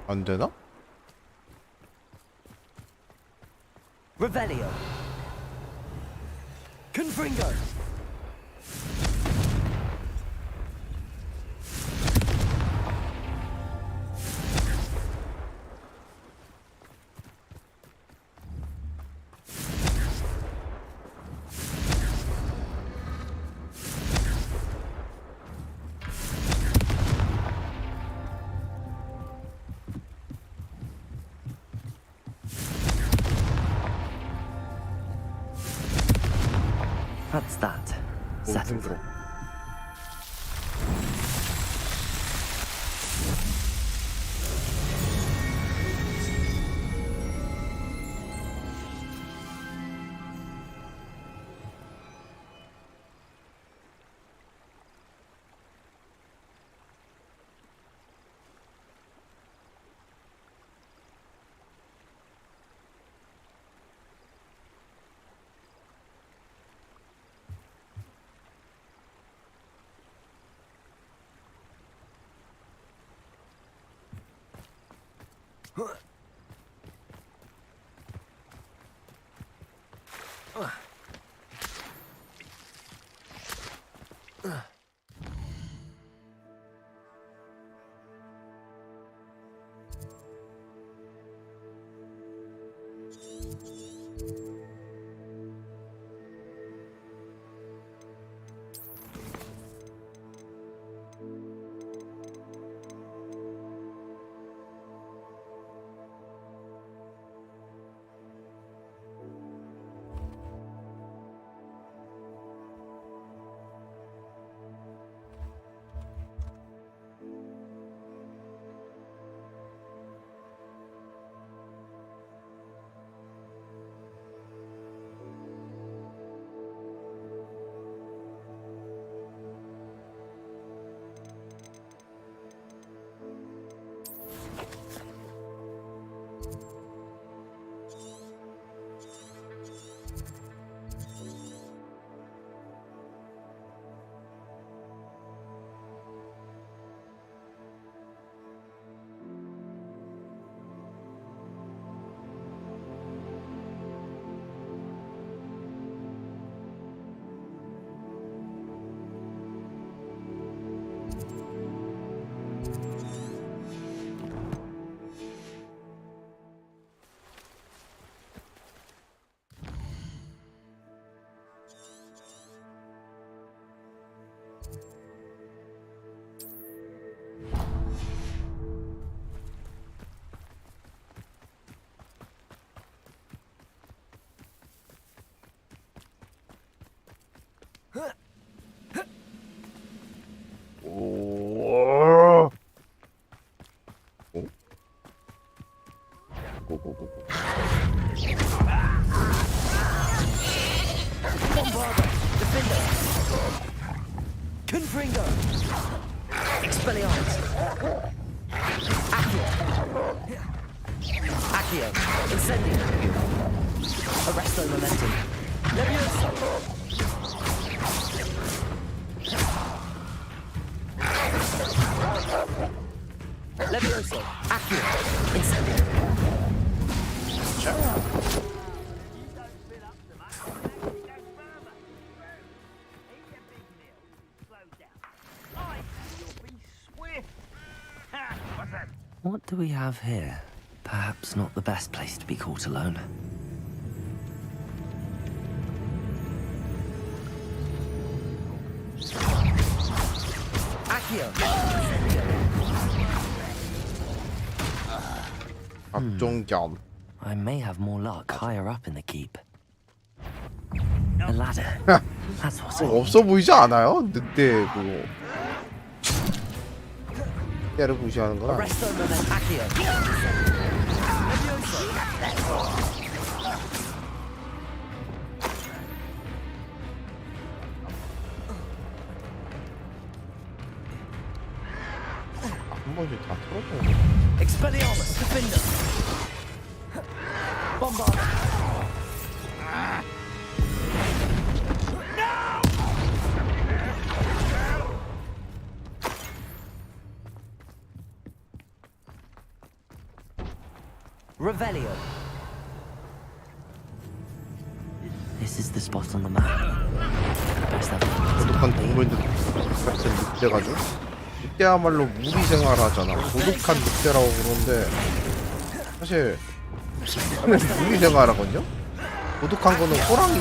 안 되나? Revelio. Confringo. That's that. Settled. Confringo. Expelliarmus. Accio. Accio. Incendio. Arresto momentum. Levioso. Levioso. Accio. Incendio. What do we have here? Perhaps not the best place to be caught alone. Accio! I may have more luck higher up in the keep. A ladder. That's what's 없어 보이지 않아요? 늑대 그거. 때를 무시하는 거야. 한 번씩 다 털어줘야 Expelliarmus, defender. Bombard. Revelio. This is the spot on the map. Best 고독한 동물들 같은 늑대가죠? 늑대야말로 무리 생활하잖아. 고독한 늑대라고 그러는데 사실 무리 생활하거든요? 고독한 거는 호랑이?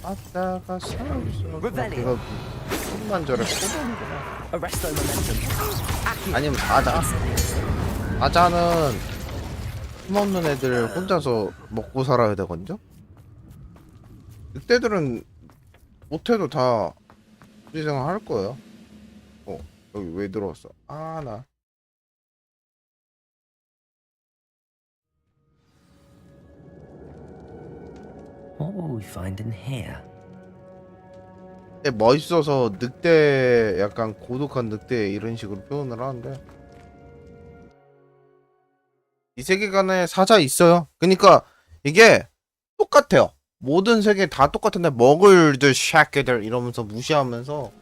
아따가 사라졌어. 내가 손만 저래 꼬다니구나. 아니면 사자. 사자는 힘없는 애들 혼자서 먹고 살아야 되거든요? 늑대들은 못해도 다 우리 생활 할 거예요. 여기 왜 들어왔어? 나. What will we find in here? 멋있어서 늑대, 약간 고독한 늑대 이런 식으로 표현을 하는데 이 세계관에 사자 있어요. 그러니까 이게 똑같아요. 모든 세계 다 똑같은데 먹을들 샤케들 이러면서 무시하면서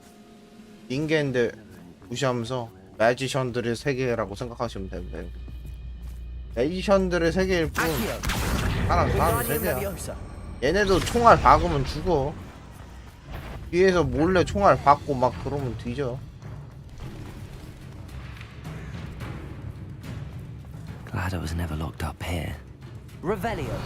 인간들 무시하면서 매지션들의 세계라고 생각하시면 됩니다. 매지션들의 세계일 뿐 사람 세계야. 얘네도 총알 박으면 죽어. 뒤에서 몰래 총알 박고 막 그러면 뒤져. Glad I was never locked up here. Revelio.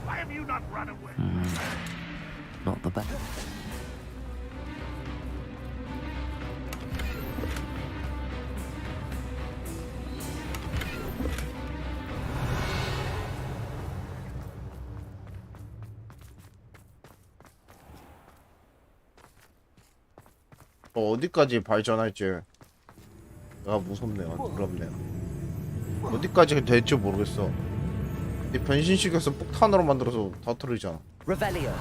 Why have you not run away? Not the best. 어디까지 발전할지 내가 무섭네요. 두렵네요. 어디까지 될지 모르겠어. 이 변신시켜서 폭탄으로 만들어서 터뜨리잖아. Revelio.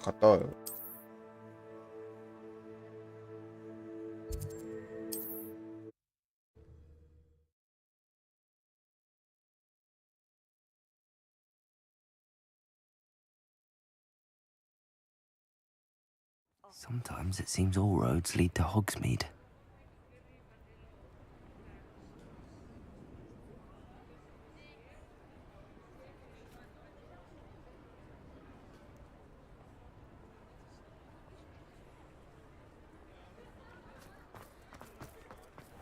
갔다 와요. Sometimes it seems all roads lead to Hogsmeade.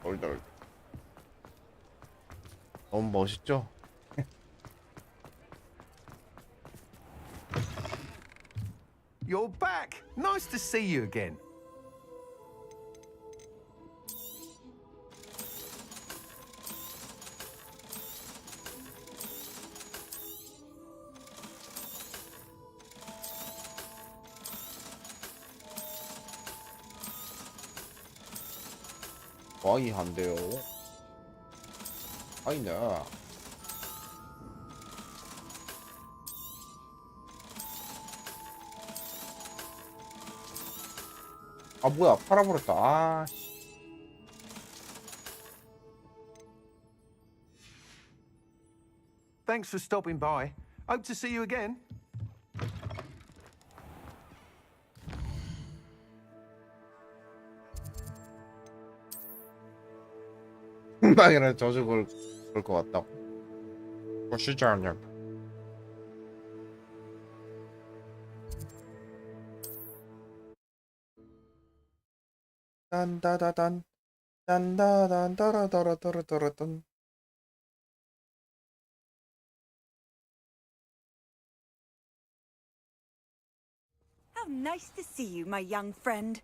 얼덜. 너무 멋있죠? You're back. Nice to see you again. 와이 한대요. 아이네. 아 뭐야 팔아버렸다. 아 Thanks for stopping by. Hope to see you again. 금방이라 저주 그럴 것 같다고. 보시지 않냐. 딴다다단 딴다단 따라따라따라따라딴. How nice to see you, my young friend.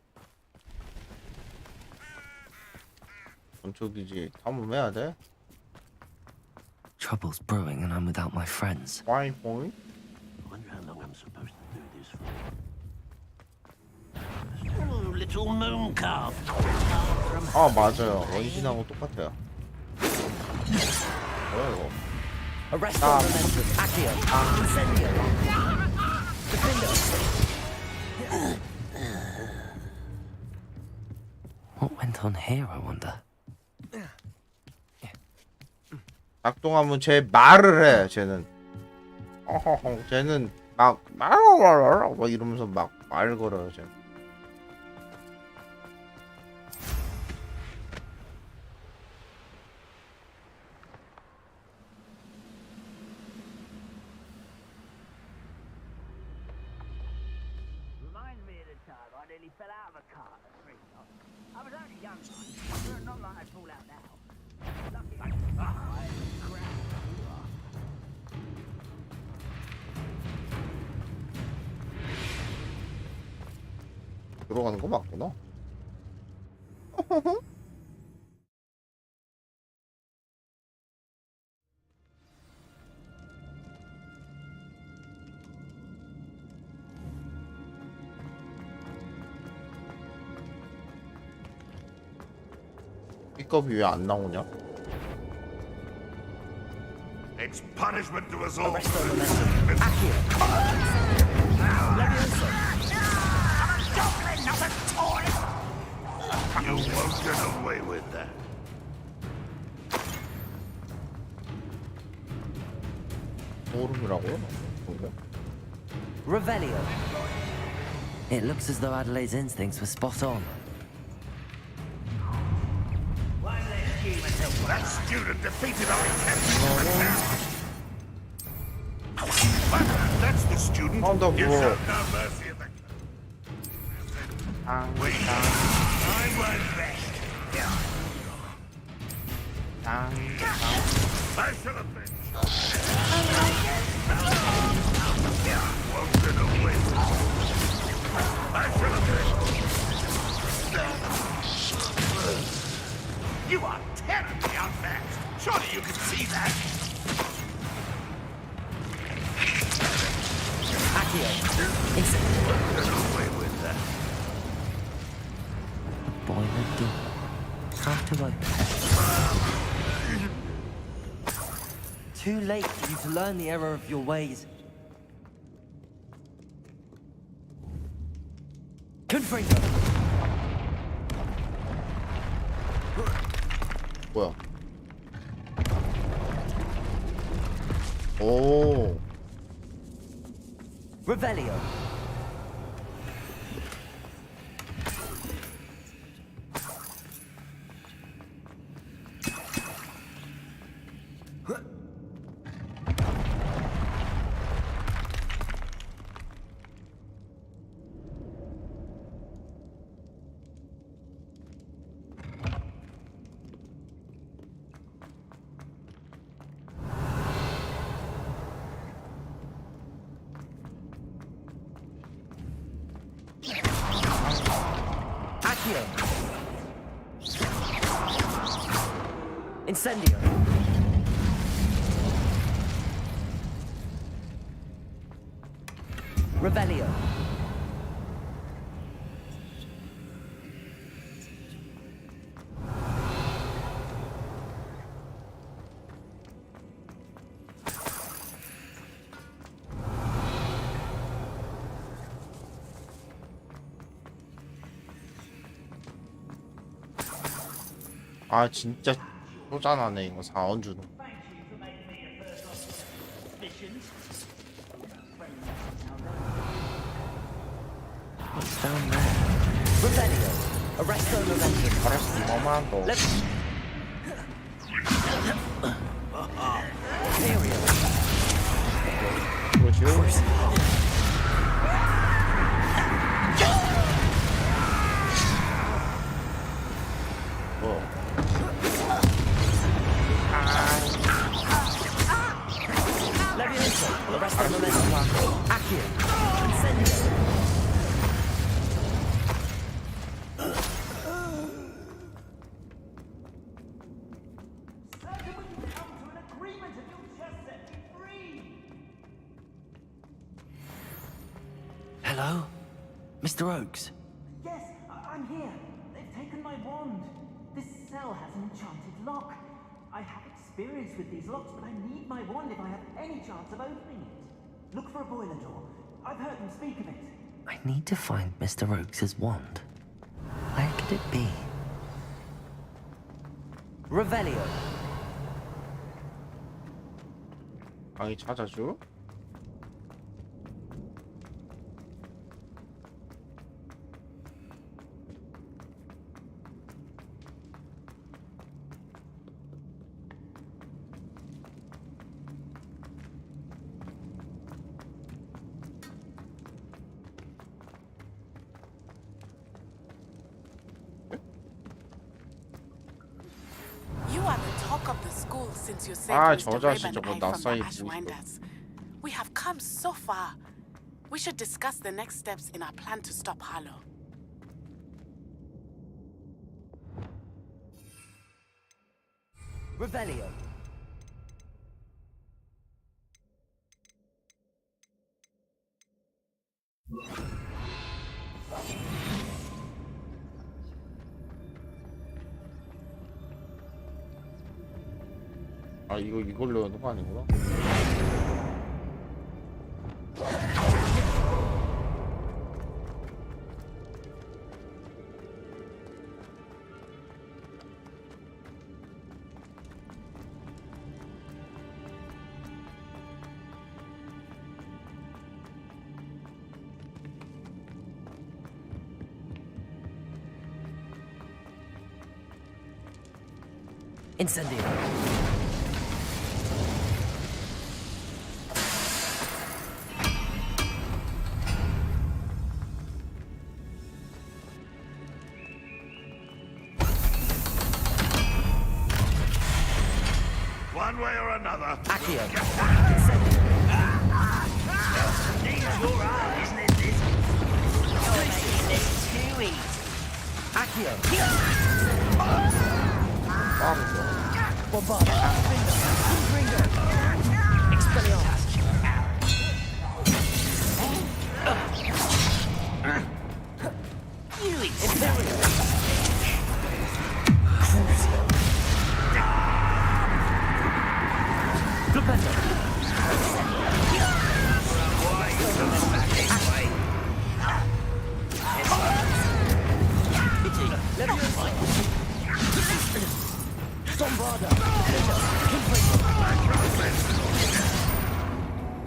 전초기지 탐험해야 돼? Trouble's brewing and I'm without my friends. Why point? I wonder how long I'm supposed to do this for. Oh, little moon calf. After a 아 맞아요. 원신하고 똑같아요. 뭐야 이거? Arrest all momentum. Accio. Incendio. Defender. What went on here, I wonder? 작동하면 쟤 말을 해. 쟤는 쟤는 막 이러면서 막 말 걸어요. 쟤. Reminds me of the time I nearly fell out of a cart at 3 o'clock. I was only young, but not like I'd fall out now. Lucky I crashed. 들어가는 거 맞구나. 픽업이 왜 안 나오냐? It's punishment to us all. Not a toy. You won't get away with that. 소름이라고요? Revelio. It looks as though Adelaide's instincts were spot on. That student defeated our captain. That's the student. You showed no mercy at the. Wait, I won't rest. I shall have been. Won't get away with it. I shall have been. You are terribly outmatched. Surely you can see that. Accio. Get away with that. Boiler door. Have to open. Too late for you to learn the error of your ways. Confringo. 뭐야? 오. Revelio. Incendio. Revelio. 아 진짜 쪼잔하네 이거 4원 주는. What's down there? Revelio. Arresto momentum. Arresto momento. 그렇지. Arresto momentum. Accio. Incendio. Hello? Mr. Oakes? Yes, I'm here. They've taken my wand. enchanted lock. I have experience with these locks, but I need my wand if I have any chance of opening it. Look for a boiler door. I've heard them speak of it. I need to find Mr. Oakes's wand. Where could it be? Revelio. 강이 찾아줘? You are the talk of the school since you saved 아, Mr. 저 자식 Raven 저거 Eye from 낯사이 the 보이시고. Ashwinders. We have come so far. We should discuss the next steps in our plan to stop Harlow. Revelio. 아, 이걸로 하는 거 아니구나. Incendio. One way or another. Accio. Your eye, isn't it, this? You're making this too easy. Accio. Bombard. Expelliarmus. You Imperial.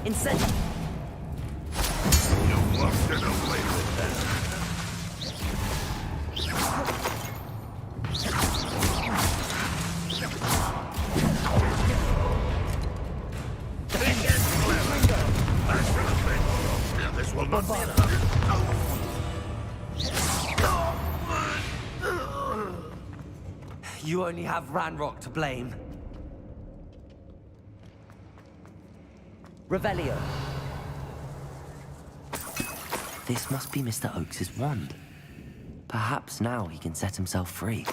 Incendio. You walked it away with that. Now this will not be You only have Ranrock to blame. Revelio. This must be Mr. Oakes's wand. Perhaps now he can set himself free.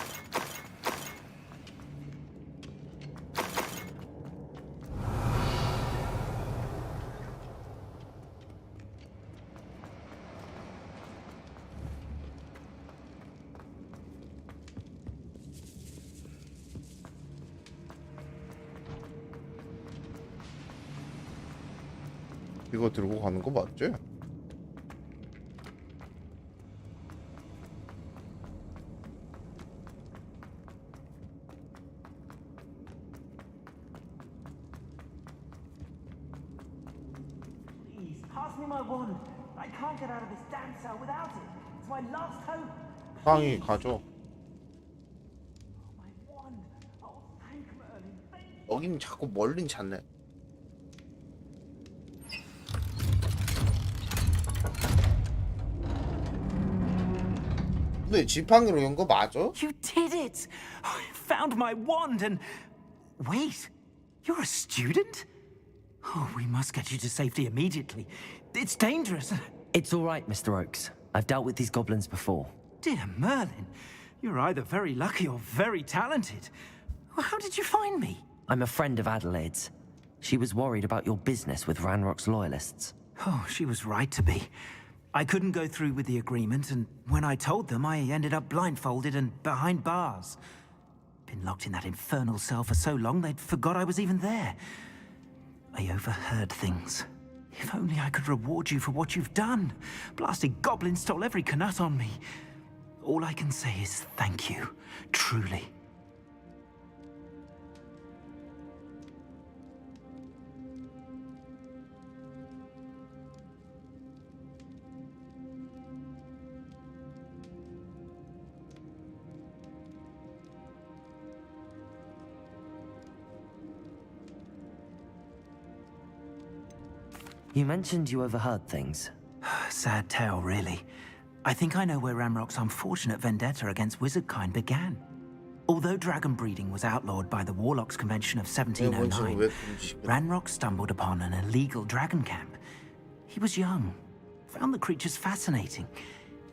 이거 들고 가는 거 맞지? Please, pass me my wand. I can't get out of this damn cell without it. It's my last hope. 강이 가져. My wand. Oh, thank Merlin. Thank 여긴 자꾸 멀린 찾네. 근데 지팡이로 연 거 맞아? You did it! I found my wand and... Wait, you're a student? Oh, we must get you to safety immediately. It's dangerous. It's all right, Mr. Oakes. I've dealt with these goblins before. Dear Merlin, you're either very lucky or very talented. Well, how did you find me? I'm a friend of Adelaide's. She was worried about your business with Ranrock's loyalists. Oh, she was right to be. I couldn't go through with the agreement, and when I told them, I ended up blindfolded and behind bars. Been locked in that infernal cell for so long they'd forgot I was even there. I overheard things. If only I could reward you for what you've done. Blasted goblin stole every canut on me. All I can say is thank you, truly. You mentioned you overheard things. Sad tale, really. I think I know where Ranrock's unfortunate vendetta against wizardkind began. Although dragon breeding was outlawed by the Warlocks Convention of 1709, Ranrock stumbled upon an illegal dragon camp. He was young, found the creatures fascinating.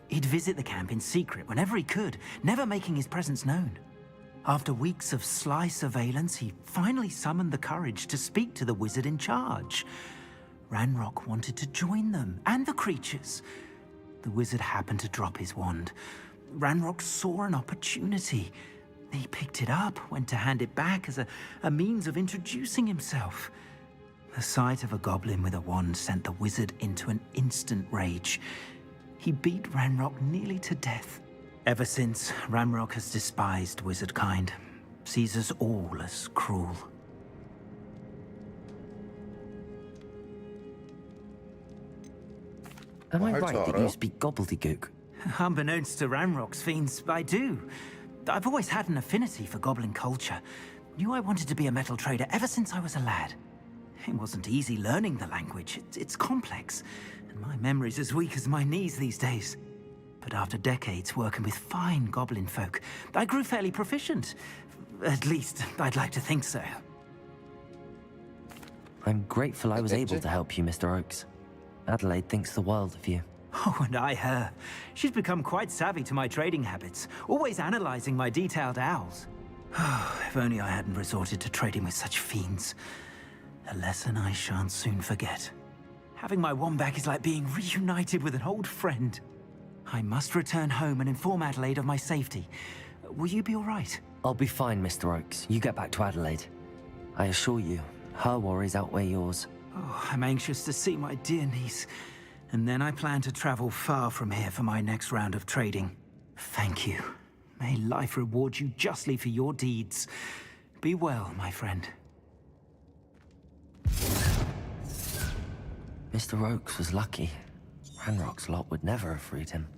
He'd visit the camp in secret whenever he could, never making his presence known. After weeks of sly surveillance, he finally summoned the courage to speak to the wizard in charge. Ranrock wanted to join them, and the creatures. The wizard happened to drop his wand. Ranrock saw an opportunity. He picked it up, went to hand it back as a means of introducing himself. The sight of a goblin with a wand sent the wizard into an instant rage. He beat Ranrock nearly to death. Ever since, Ranrock has despised wizardkind, sees us all as cruel. Am I right that you speak gobbledygook? Unbeknownst to Ranrock's fiends, I do. I've always had an affinity for goblin culture. Knew I wanted to be a metal trader ever since I was a lad. It wasn't easy learning the language. It's complex, and my memory's as weak as my knees these days. But after decades working with fine goblin folk, I grew fairly proficient. At least, I'd like to think so. I'm grateful I was able to help you, Mr. Oakes. Adelaide thinks the world of you. Oh, and I her. She's become quite savvy to my trading habits, always analyzing my detailed owls. If only I hadn't resorted to trading with such fiends. A lesson I shan't soon forget. Having my wand back is like being reunited with an old friend. I must return home and inform Adelaide of my safety. Will you be all right? I'll be fine, Mr. Oakes. You get back to Adelaide. I assure you, her worries outweigh yours. Oh, I'm anxious to see my dear niece. And then I plan to travel far from here for my next round of trading. Thank you. May life reward you justly for your deeds. Be well, my friend. Mr. Oakes was lucky. Ranrock's lot would never have freed him.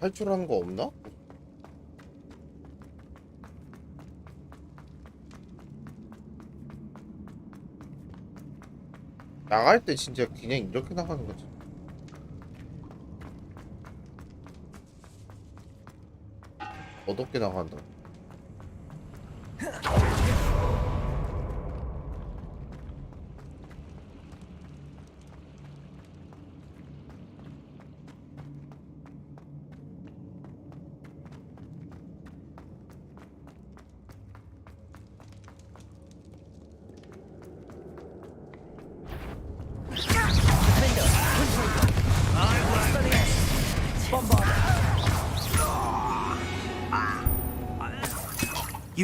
탈출하는 거 없나? 나갈 때 진짜 그냥 이렇게 나가는 거지. 어둡게 나간다.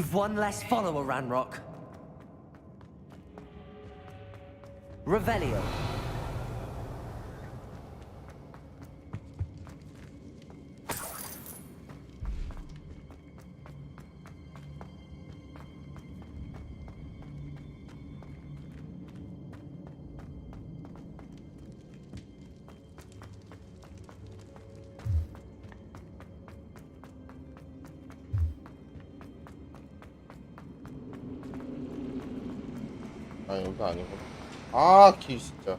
You've one less follower, Ranrock. Revelio. 아 여기 아니구나. 아 길 진짜.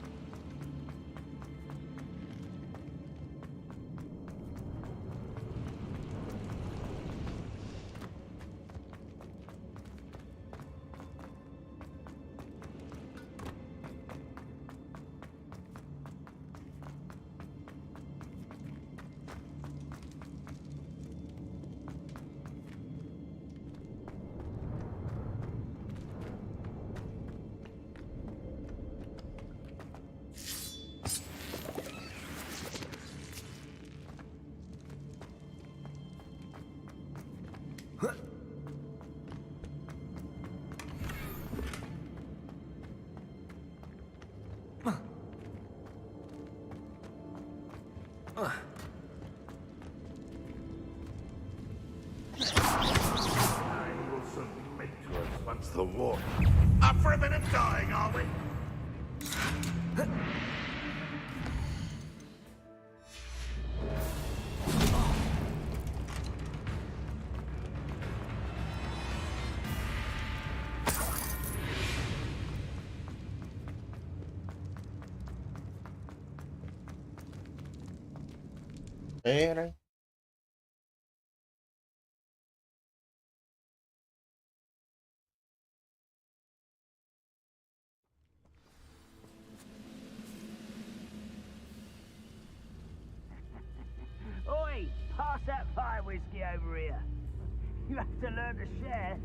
The war. Up for a minute dying, are we? 에라이. Oi, pass that fire whiskey over here. You have to learn to share.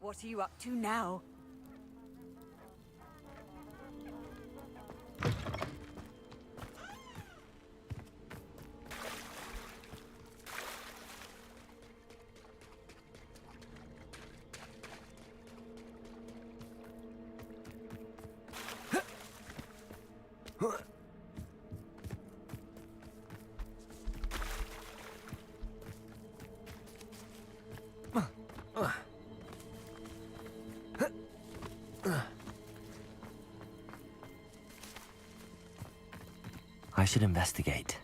What are you up to now? I should investigate.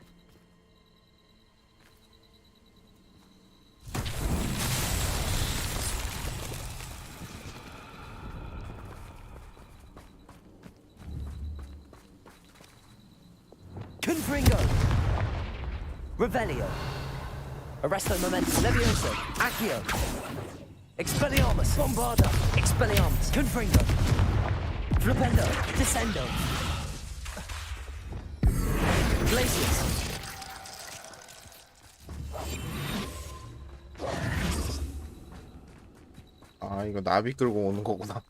Confringo! Revelio! Arresto Momento! Levioso! Accio! Expelliarmus! Bombarda! Expelliarmus! Confringo! Flipendo! Descendo! Glaciers! 아 이거 나비 끌고 오는 거구나.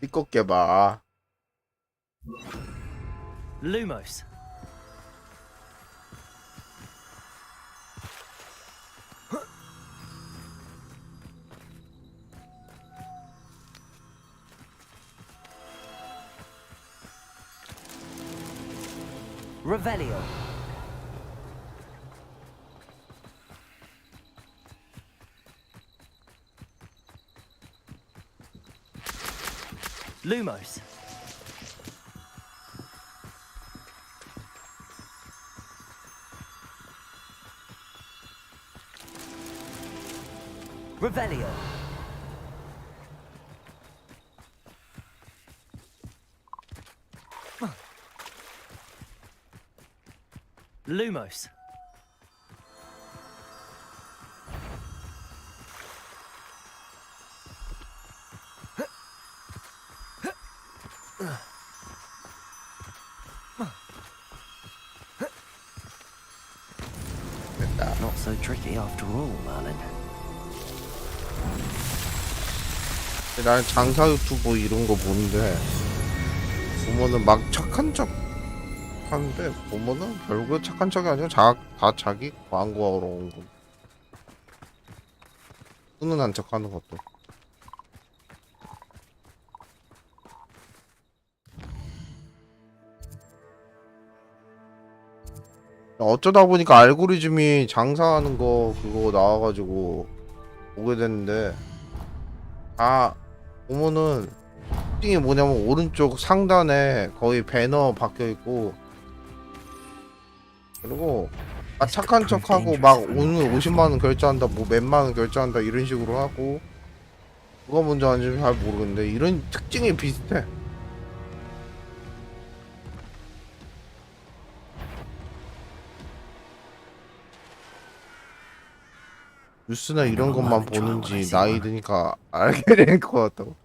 띠껍게 봐. Lumos. Revelio. Lumos. Revelio. Lumos. Not so tricky after all, Merlin. 난 장사 유튜버 이런 거 보는데 보면은 막 착한 척 하는데 보면은 결국에 착한 척이 아니라 다 자기 광고하러 온 거. 훈훈한 척 하는 것도. 어쩌다 보니까 알고리즘이 장사하는 거 그거 나와가지고 보게 됐는데 다 보면은 특징이 뭐냐면 오른쪽 상단에 거의 배너 박혀있고 그리고 막 착한 척하고 막 오늘 50만원 결제한다 뭐 몇만원 결제한다 이런 식으로 하고 누가 먼저 하는지 잘 모르겠는데 이런 특징이 비슷해. 뉴스나 이런 것만 보는지 나이 드니까 알게 될 것 같다고.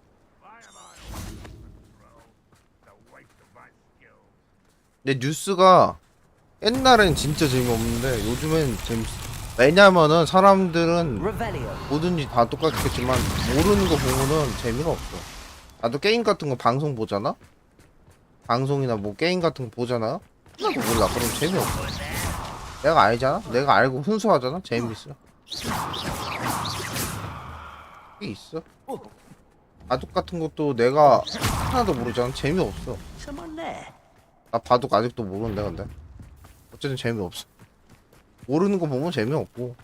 근데 뉴스가 옛날엔 진짜 재미없는데 요즘엔 재밌어. 왜냐면은 사람들은 뭐든지 다 똑같겠지만 모르는 거 보면은 재미가 없어. 나도 게임 같은 거 방송 보잖아? 방송이나 뭐 게임 같은 거 보잖아? 나도 몰라. 그럼 재미없어. 내가 알잖아? 내가 알고 훈수하잖아? 재밌어. 이게 있어? 바둑 같은 것도 내가 하나도 모르잖아. 재미없어. 나 바둑 아직도 모르는데 근데 어쨌든 재미없어. 모르는 거 보면 재미없고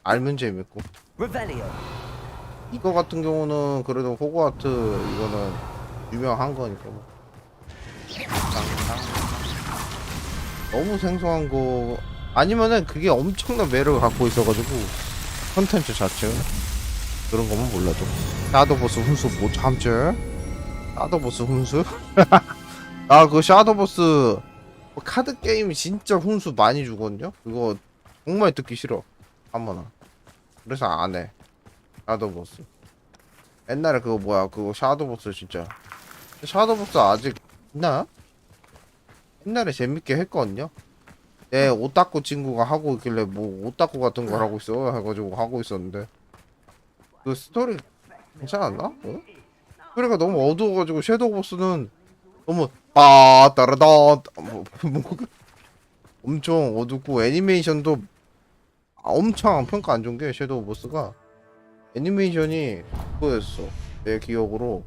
알면 재밌고. 이거 같은 경우는 그래도 호그와트 이거는 유명한 거니까 뭐. 너무 생소한 거 아니면은 그게 엄청난 매력을 갖고 있어가지고 컨텐츠 자체가 그런 거면 몰라도 샤도보스 훈수 못 참지? 샤도보스 훈수? 나 그 샤도보스 카드 게임 진짜 훈수 많이 주거든요? 그거 정말 듣기 싫어 한번은. 그래서 안해 샤도보스. 옛날에 그거 뭐야 그거 샤도보스 진짜 샤도보스 아직 있나? 옛날에 재밌게 했거든요? 내 오타쿠 친구가 하고 있길래 뭐 오타쿠 같은 걸 하고 있어 해가지고 하고 있었는데 그 스토리 괜찮았나? 어? 스토리가 너무 어두워가지고 섀도우 보스는 너무 따라다 뭐 엄청 어둡고 애니메이션도 엄청 평가 안 좋은 게 섀도우 보스가 애니메이션이 그거였어. 내 기억으로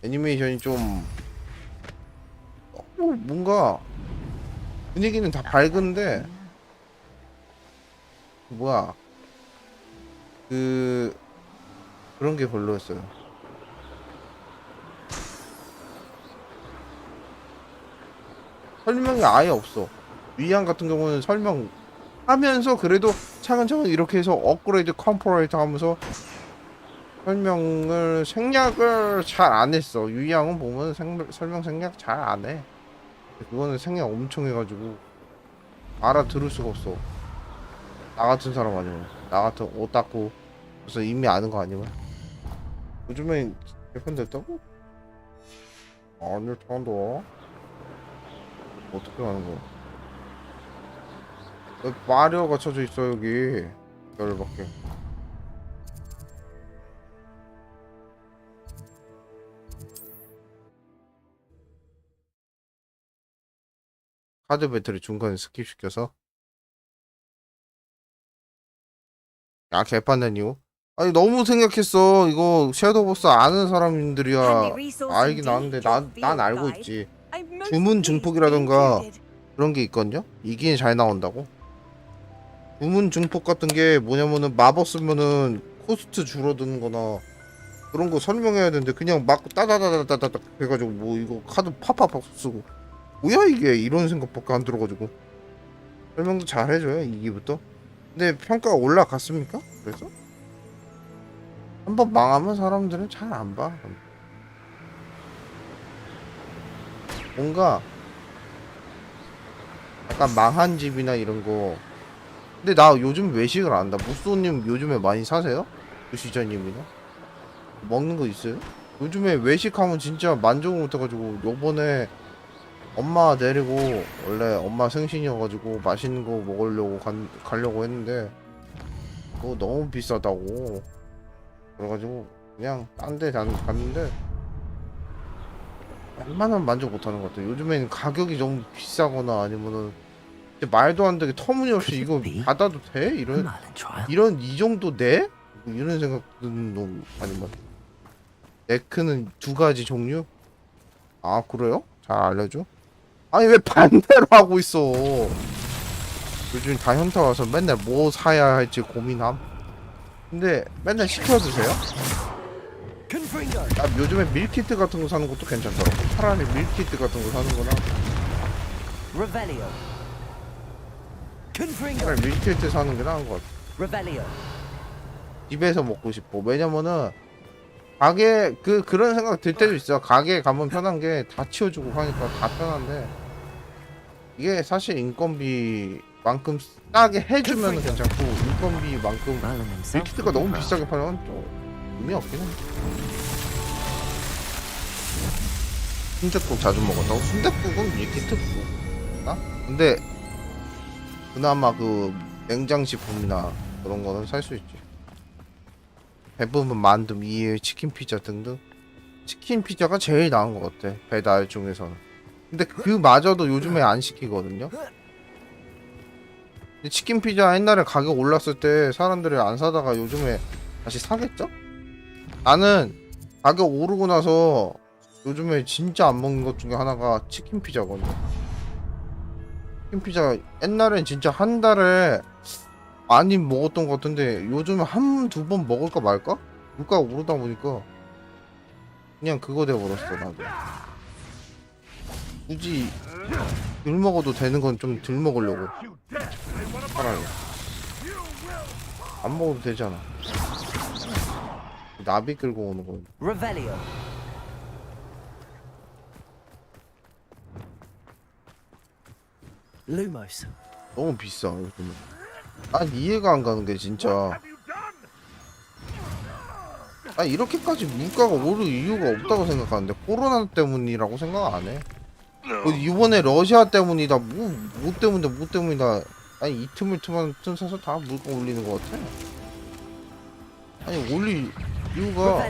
애니메이션이 좀 뭔가 분위기는 다 밝은데 뭐야 그런 게 별로였어요. 설명이 아예 없어. 위안 같은 경우는 설명하면서 그래도 차근차근 이렇게 해서 업그레이드 컴포레이터 하면서 설명을 생략을 잘 안 했어. 유양은 보면 설명 생략 잘 안 해. 그거는 생략 엄청 해가지고 알아들을 수가 없어. 나 같은 사람 아니면 나 같은 오타쿠 그래서 이미 아는 거 아니면 요즘엔 개편됐다고? 아니 처음도 어떻게 하는 거야? 왜 마리오가 쳐져 있어 여기 열받게. 카드 배터리 중간에 스킵시켜서 야 개판된 이유? 아니 너무 생각했어. 이거 섀도우 보스 아는 사람들이야 알긴 아는데 난 알고 있지. 주문 증폭이라던가 그런 게 있거든요. 이게 잘 나온다고. 주문 증폭 같은 게 뭐냐면은 마법 쓰면은 코스트 줄어드는 거나 그런 거 설명해야 되는데 그냥 막 따다다다다다 해가지고 뭐 이거 카드 팍팍팍 쓰고 뭐야 이게 이런 생각밖에 안 들어가지고 설명도 잘 해줘요 이기부터. 근데 평가가 올라갔습니까? 그래서 한번 망하면 사람들은 잘 안 봐. 뭔가 약간 망한 집이나 이런 거. 근데 나 요즘 외식을 안 한다. 무쏘님 요즘에 많이 사세요? 주시자님이나 먹는 거 있어요? 요즘에 외식하면 진짜 만족을 못해가지고 요번에 엄마 데리고 원래 엄마 생신이어가지고 맛있는 거 먹으려고 가려고 했는데 그거 너무 비싸다고 그래가지고 그냥 딴 데 갔는데 웬만하면 만족 못하는 것 같아요. 요즘에는 가격이 너무 비싸거나 아니면은 말도 안 되게 터무니없이 이거 받아도 돼? 이런 이 정도 내? 뭐 이런 생각 드는 놈 아니면 네크는 2가지 종류? 아 그래요? 잘 알려줘? 아니 왜 반대로 하고 있어? 요즘 다 현타 와서 맨날 뭐 사야 할지 고민함. 근데 맨날 시켜 드세요? 아, 요즘에 밀키트 같은 거 사는 것도 괜찮더라고. 차라리 밀키트 같은 거 사는 거나 차라리 밀키트 사는 게 나은 것 같아. 집에서 먹고 싶어. 왜냐면은 가게 그런 생각 들 때도 있어. 가게에 가면 편한 게 다 치워주고 하니까 다 편한데 이게 사실 인건비만큼 싸게 해주면 괜찮고 인건비만큼 밀키트가 너무 비싸게 팔면 좀 의미 없긴 해. 순댓국 자주 먹었다고? 순댓국은 밀키트 부나? 근데 그나마 그 냉장식품이나 그런 거는 살 수 있지. 대부분 만두, 미에 치킨 피자 등등. 치킨 피자가 제일 나은 것 같아 배달 중에서는. 근데 그마저도 요즘에 안 시키거든요. 근데 치킨 피자 옛날에 가격 올랐을 때 사람들이 안 사다가 요즘에 다시 사겠죠? 나는 가격 오르고 나서 요즘에 진짜 안 먹는 것 중에 하나가 치킨 피자거든요. 치킨 피자 옛날엔 진짜 한 달에 많이 먹었던 것 같은데 요즘에 한 두 번 먹을까 말까? 물가가 오르다 보니까 그냥 그거 돼버렸어 나도. 굳이 덜 먹어도 되는 건 좀 덜 먹으려고. 차라리 안 먹어도 되잖아. 나비 끌고 오는 거. 루모스. 너무 비싸 요즘은. 난 이해가 안 가는 게 진짜. 아 이렇게까지 물가가 오를 이유가 없다고 생각하는데 코로나 때문이라고 생각 안 해. 뭐 이번에 러시아 때문이다 뭐 때문이다. 아니 이 틈을 사서 다 물가 올리는 것 같아. 아니 올릴 이유가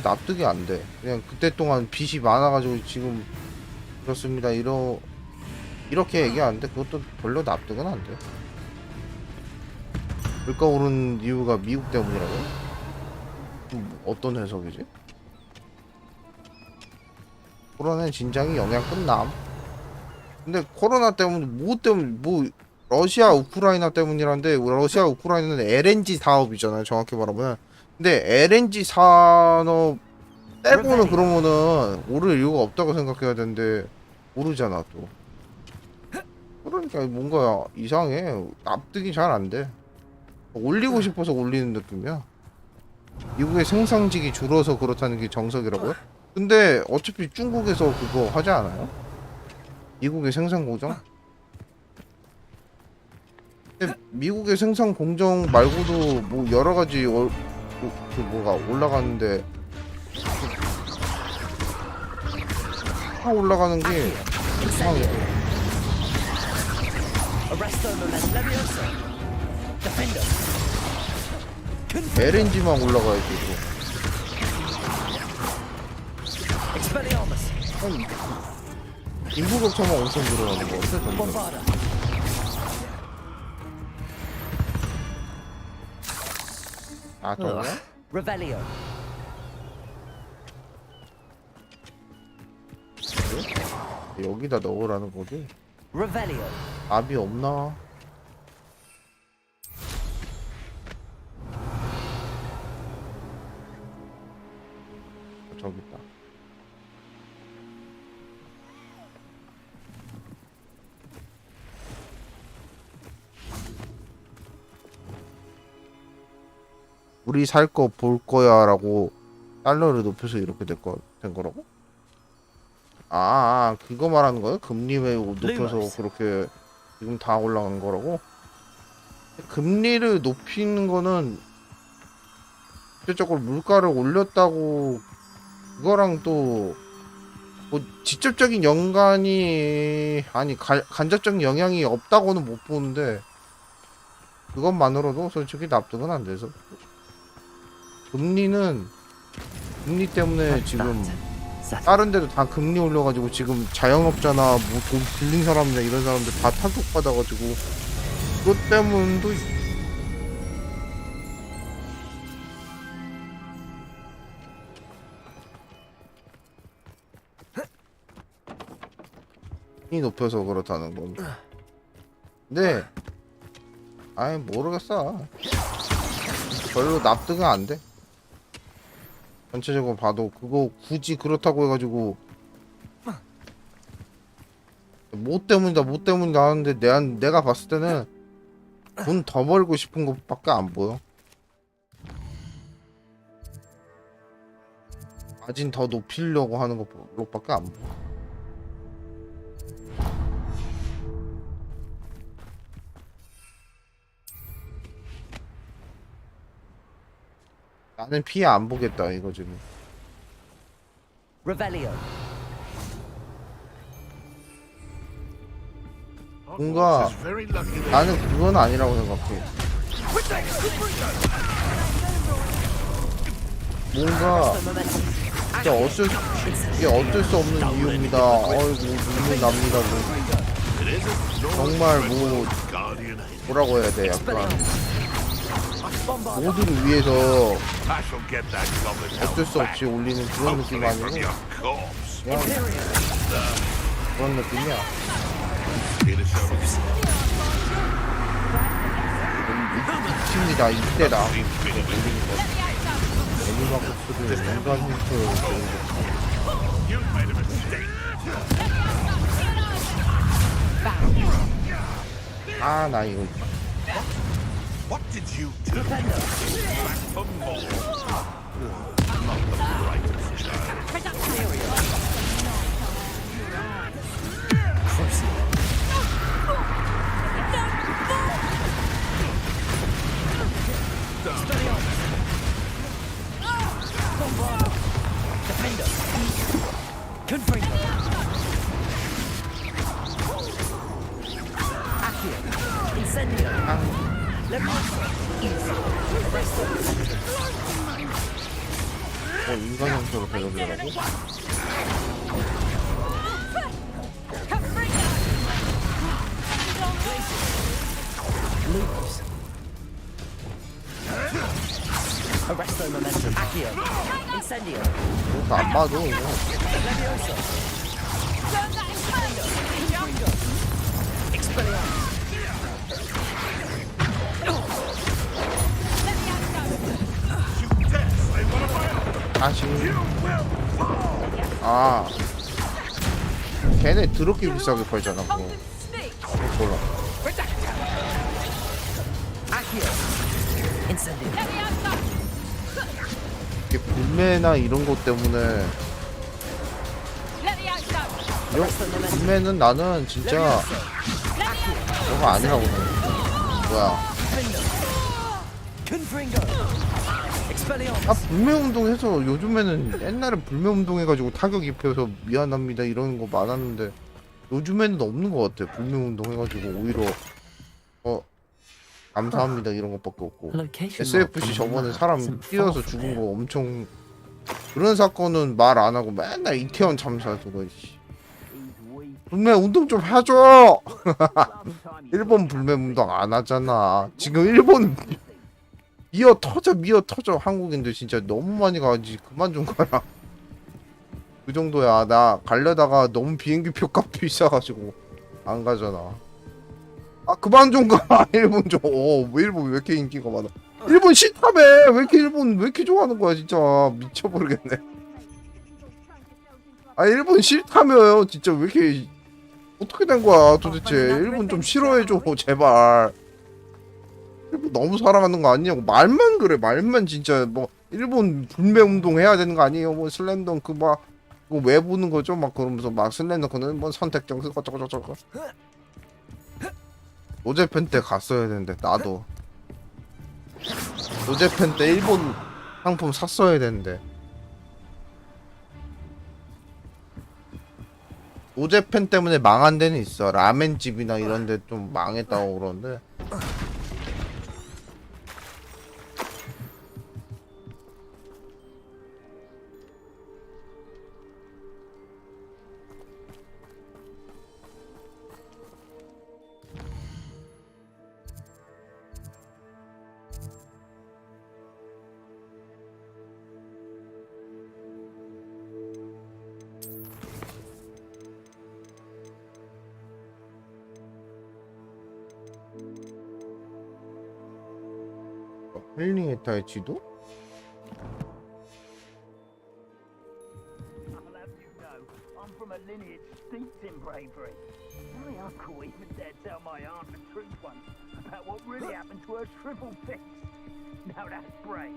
납득이 안 돼. 그냥 그때 동안 빚이 많아가지고 지금 그렇습니다 이렇게 얘기하는데 그것도 별로 납득은 안 돼. 물가 오른 이유가 미국 때문이라고요? 어떤 해석이지? 코로나는 진작에 영향 끝남. 근데 코로나 때문에 뭐 러시아 우크라이나 때문이란데 러시아 우크라이나는 LNG 사업이잖아요 정확히 말하면. 근데 LNG 산업 빼고는 그러면은 오를 이유가 없다고 생각해야 되는데 오르잖아 또. 그러니까 뭔가 이상해. 납득이 잘 안 돼. 올리고 싶어서 올리는 느낌이야. 미국의 생산직이 줄어서 그렇다는 게 정석이라고요? 근데 어차피 중국에서 그거 하지 않아요? 미국의 생산 공정? 근데 미국의 생산 공정 말고도 뭐 여러 가지 그 뭐가 올라가는데 다 올라가는 게 이상해. LNG만 올라가야지 이거. 인구 격차만 엄청 늘어나는 거 같아 점점. 아 정말? 여기다 넣으라는 거지? Revelio. 압이 없나? 저기 있다. 우리 살 거 볼 거야라고 달러를 높여서 이렇게 된 거라고? 그거 말하는 거예요? 금리 왜 높여서 그렇게 지금 다 올라가는 거라고? 금리를 높이는 거는 실질적으로 물가를 올렸다고 그거랑 또 뭐 직접적인 연관이 간접적인 영향이 없다고는 못 보는데 그것만으로도 솔직히 납득은 안 돼서 금리 때문에 지금 다른 데도 다 금리 올려가지고 지금 자영업자나 뭐 돈 빌린 사람이나 이런 사람들 다 타격받아가지고 그것 때문도 이 높여서 그렇다는 건. 근데 모르겠어. 별로 납득은 안 돼. 전체적으로 봐도 그거 굳이 그렇다고 해가지고 뭐 때문이다 하는데 내가 봤을 때는 돈 더 벌고 싶은 것밖에 안 보여. 마진 더 높이려고 하는 것밖에 안 보여. 나는 피해 안 보겠다 이거 지금. Revelio. 뭔가 나는 그건 아니라고 생각해. 뭔가 진짜 이게 어쩔 수 없는 이유입니다. 어이구 눈물 납니다. 뭐. 정말 뭐라고 해야 돼? 약간 모두를 위해서 어쩔 수 없이 올리는 그런 느낌 아니고 그냥 그런 느낌이야. 미칩니다. 이때다. 애니마코스를 연관 힌트를 나 이거 What did you do? Back for more. Not the brightest child. 인간 형태로 배워보라고? Arresto momentum. Accio. Incendio. 안 봐도 이거. Levioso. Expelliarmus. 다시. 걔네 더럽게 비싸게 팔잖아 그거. 몰라. 이게 불매나 이런 것 때문에 불매는 나는 진짜 그거 아니라고 생각해. 뭐야 불매운동 해서 요즘에는 옛날에 불매운동 해가지고 타격 입혀서 미안합니다 이런 거 많았는데 요즘에는 없는 것 같아. 불매운동 해가지고 오히려 감사합니다 이런 것밖에 없고. SFC 저번에 사람 뛰어서 죽은 거 엄청 그런 사건은 말 안 하고 맨날 이태원 참사 그거 불매운동 좀 해줘. 일본 불매운동 안 하잖아. 지금 일본 미어 터져 한국인들 진짜 너무 많이 가지. 그만 좀 가라. 그 정도야. 나 가려다가 너무 비행기 표값 비싸가지고 안 가잖아. 아 그만 좀 가. 일본 좀. 일본 왜 이렇게 인기가 많아? 일본 싫다며. 왜 이렇게 일본 왜 이렇게 좋아하는 거야 진짜. 미쳐버리겠네. 아 일본 싫다며요. 진짜 왜 이렇게 어떻게 된 거야 도대체. 일본 좀 싫어해줘 제발. 일본 너무 사랑하는 거 아니냐고. 말만 그래. 말만 진짜 뭐 일본 불매 운동 해야 되는 거 아니에요? 뭐 슬램덩크 막 그거 왜 보는 거죠? 막 그러면서 막 슬램덩크는 뭐 선택적 그거 저거 노제팬 때 갔어야 되는데 나도 노제팬 때 일본 상품 샀어야 되는데. 노제팬 때문에 망한 데는 있어. 라멘집이나 이런 데 좀 망했다고 그러는데. 헬링에타의 지도? I'll have you know, I'm from a lineage steeped in bravery. My uncle even dared tell my aunt the truth once about what really happened to her shriveled fist. Now that's brave.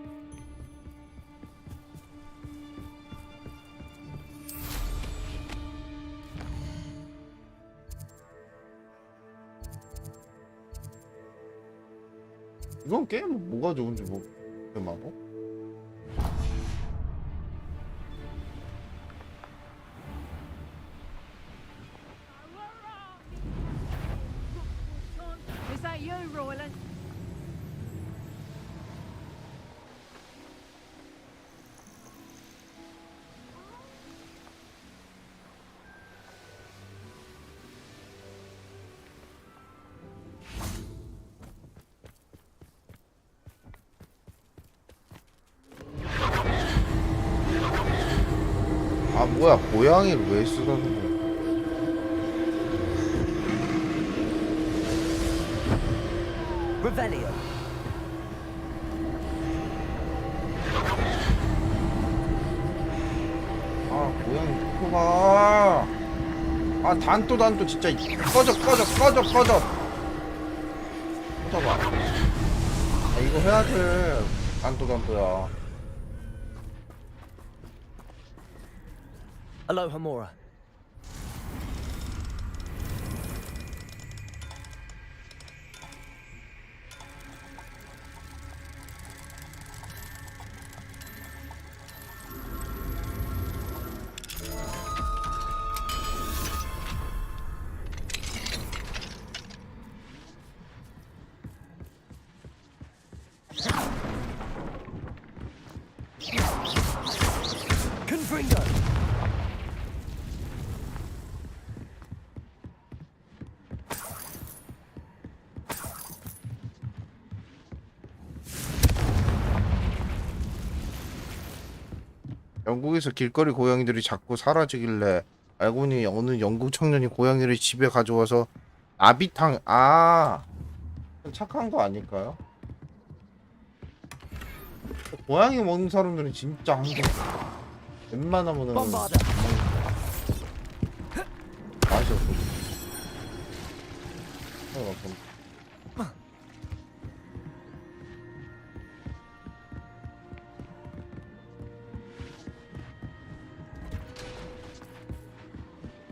이건 게임 뭐가 좋은지 뭐 마법? Is that you, Royland? 아 뭐야 고양이를 왜 쓰라는 거야? Revelio. 아 고양이 코가. 아 단또 진짜 꺼져. 꺼져봐. 아 이거 해야 돼. 단또야. Aloha Mora. Confringo. 영국에서 길거리 고양이들이 자꾸 사라지길래 알고 보니 어느 영국 청년이 고양이를 집에 가져와서 아비탕. 착한 거 아닐까요? 고양이 먹는 사람들은 진짜 한국 웬만하면은 맛이 없거든.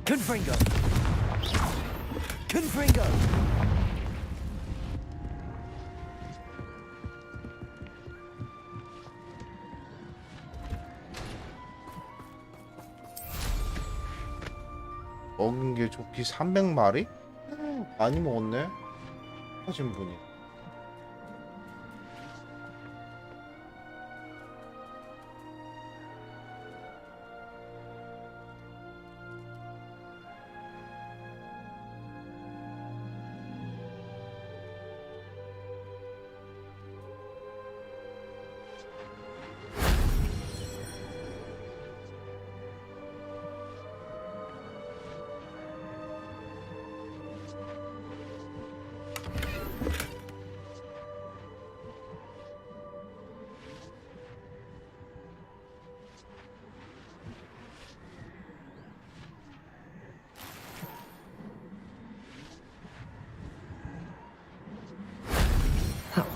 Confringo. 먹은 게 조피 300마리? 많이 먹었네. 하신 분이.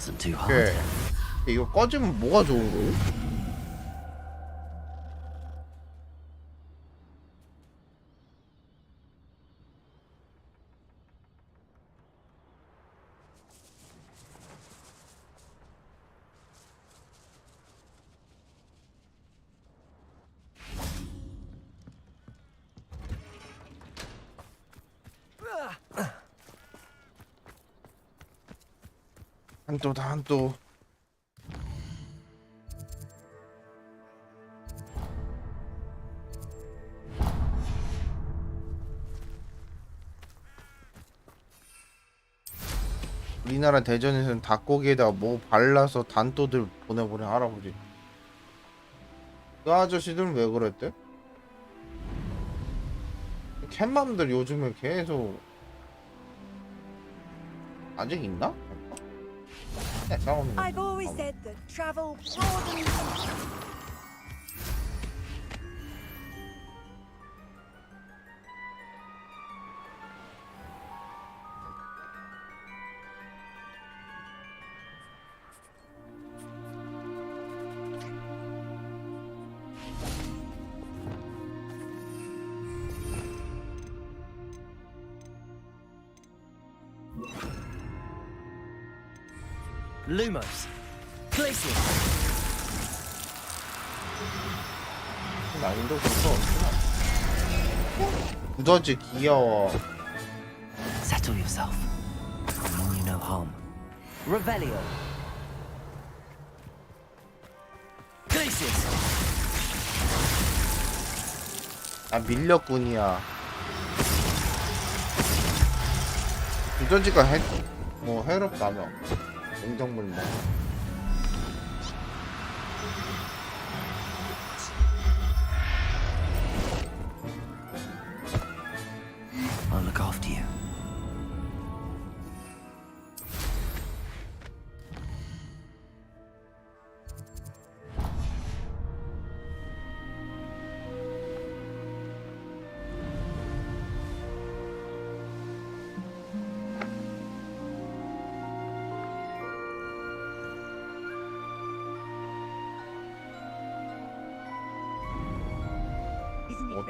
wasn't too hard. 오케이. 이거 꺼지면 뭐가 좋은 거예요? 한도다 한도. 우리나라 대전에서는 닭고기에다가 뭐 발라서 단도들 보내버린 할아버지. 그 아저씨들은 왜 그랬대? 캣맘들 요즘에 계속 아직 있나? 네, 상관없는 I've always said that travel broadens. Lumos. Glacier. 난이도 그거 두더지 귀여워. Settle yourself. I mean you no harm. Revelio. Glaciers. 나 밀렵꾼이야. 두더지가 뭐 해롭다며. 냉정물만. I'll look after you.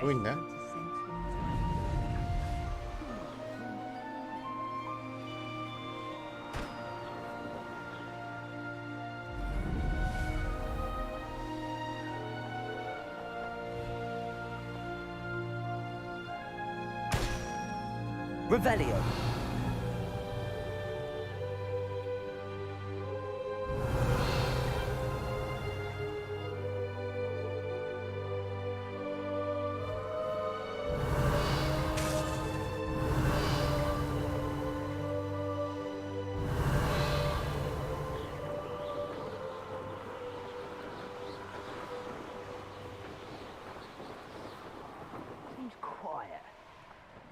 또 있네. Revelio. Seems quiet.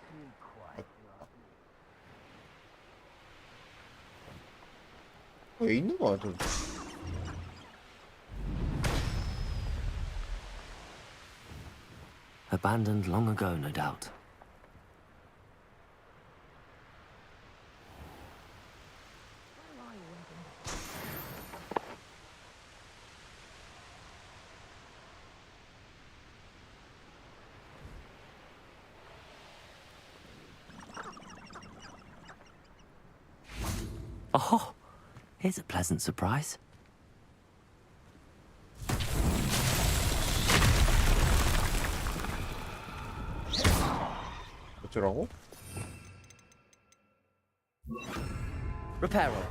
Too quiet. 왜 있는 거야, 저? Abandoned long ago, no doubt. Oh, here's a pleasant surprise. 어쩌라고? Reparo.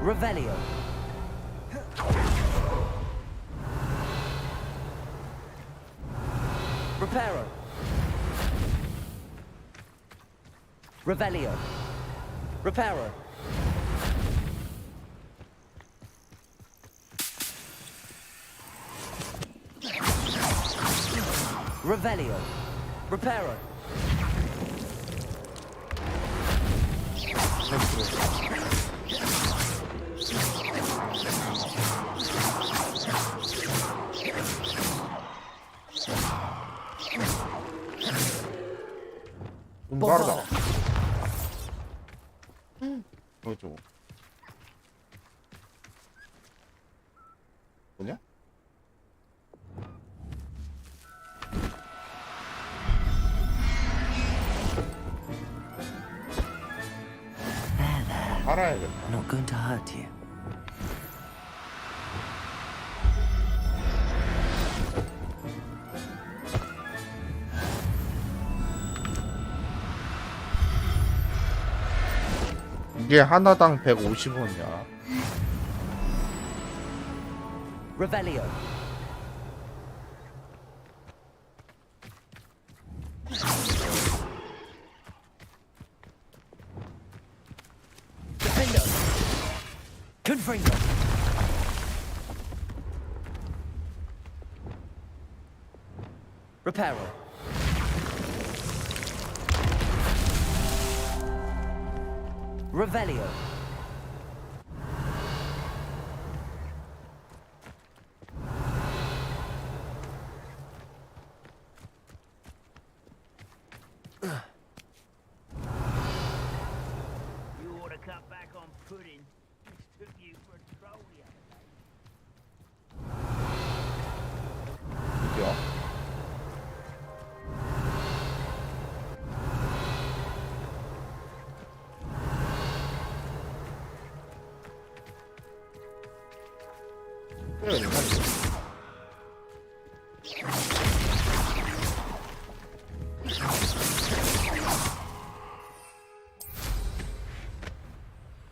Revelio. Reparo. Revelio. Reparo. Revelio. Reparo. 빠르다. 저거. 뭐냐? 알아야겠다. Not going to hurt you. 이게 하나당 150원이야. Revelio. Defendo. Confringo. Reparo. Revelio. You ought to cut back on pudding. This took you for a troll the other day. 이겨.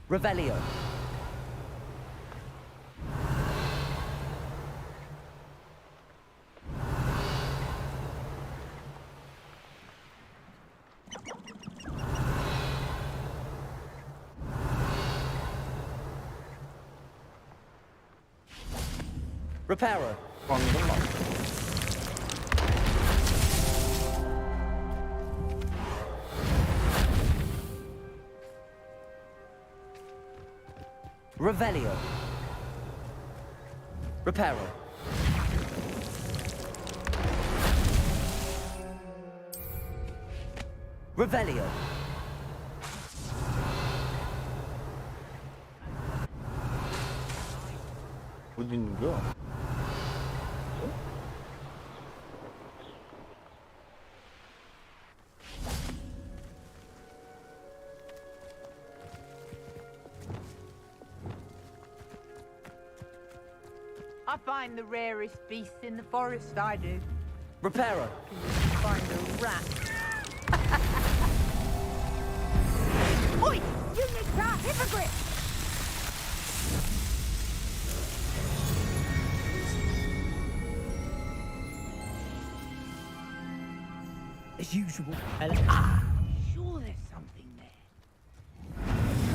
Revelio. Reparo. Revelio. Reparo. Revelio. 어디 있는 거야? I find the rarest beasts in the forest, I do. Reparo. Can you find a rat? Oi! You nicked our hippogriff! As usual. Sure there's something there.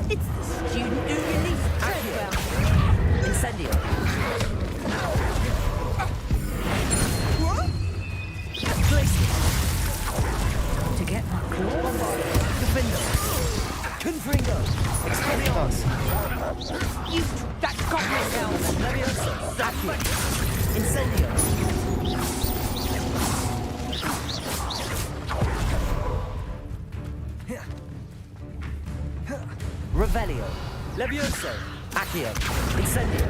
It's the student who released Treadwell. Incendio. What? To get my claw. Defendo. Confringo. Expelliarmus. You took that goblin down. Leviosa. Accio. Incendio. Revelio. Levioso. Accio. Incendio.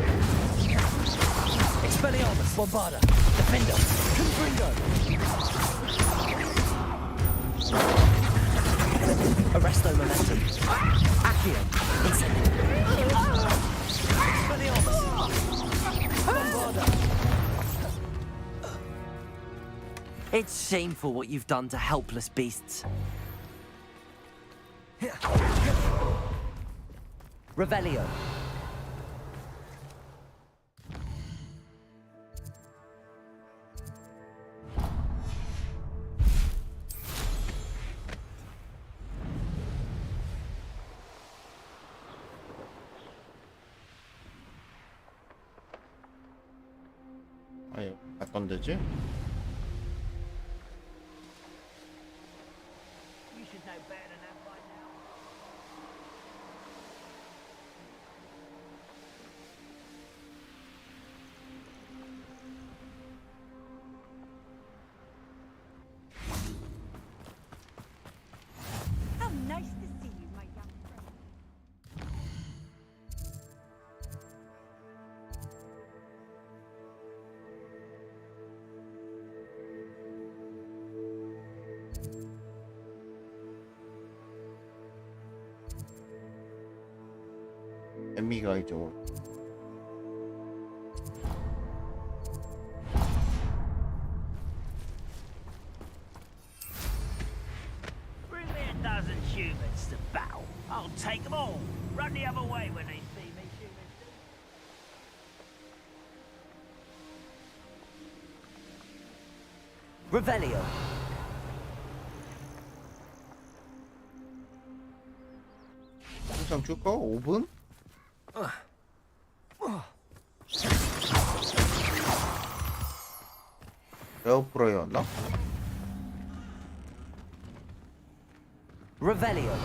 Expelliarmus. Bombarda. Defendo. Confringo. Arresto momentum. Accio. Incendio. Expelliarmus. Bombarda. It's shameful what you've done to helpless beasts. Revelio. 아니, 어떤 데지? You should know better than that by now. How nice to see you, my young friend. 애미가 이쪽으로. Bring me a dozen humans to battle. I'll take them all. Run the other way when they see me, humans. Revelio. 항상 줄까? 5분? 에어프라이어였나? Revelio.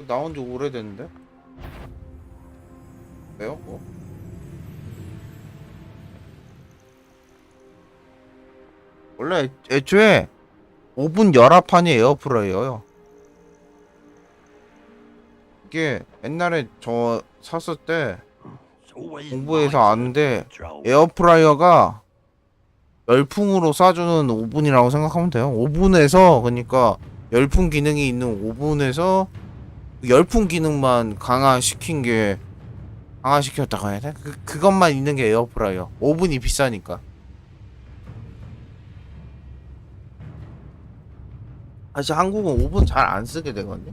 나온 지 오래됐는데? 왜요? 원래 애초에 오븐 열합판이 에어프라이어요. 이게 옛날에 저 샀을 때 공부해서 아는데 에어프라이어가 열풍으로 쏴주는 오븐이라고 생각하면 돼요. 오븐에서 그러니까 열풍 기능이 있는 오븐에서 열풍 기능만 강화시켰다고 해야 돼? 그것만 있는 게 에어프라이어. 오븐이 비싸니까. 사실 한국은 오븐 잘 안 쓰게 되거든요.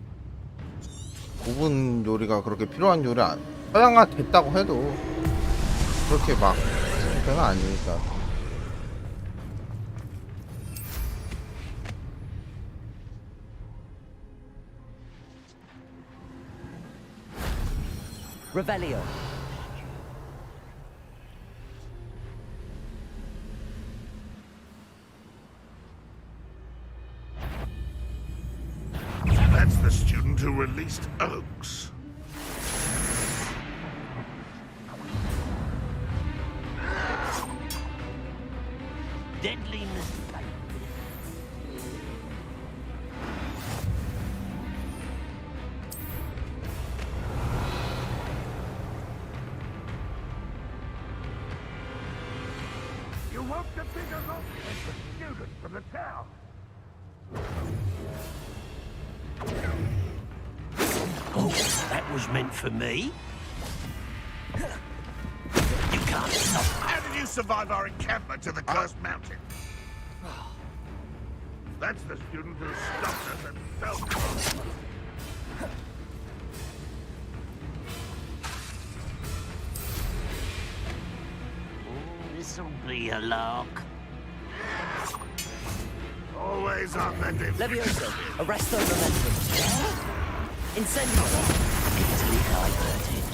오븐 요리가 그렇게 필요한 요리 안, 서양화 됐다고 해도 그렇게 막 그건 아니니까. Revelio. That's the student who released Oaks. Deadly mistake. You won't defeat us all as the student from the town. Oh, that was meant for me. You can't stop. How did you survive our encampment to the cursed mountain? That's the student who stopped us and fell. This'll be a lark. Always on the defense. Levioso. Arresto momentum. Incendio. Easily diverted.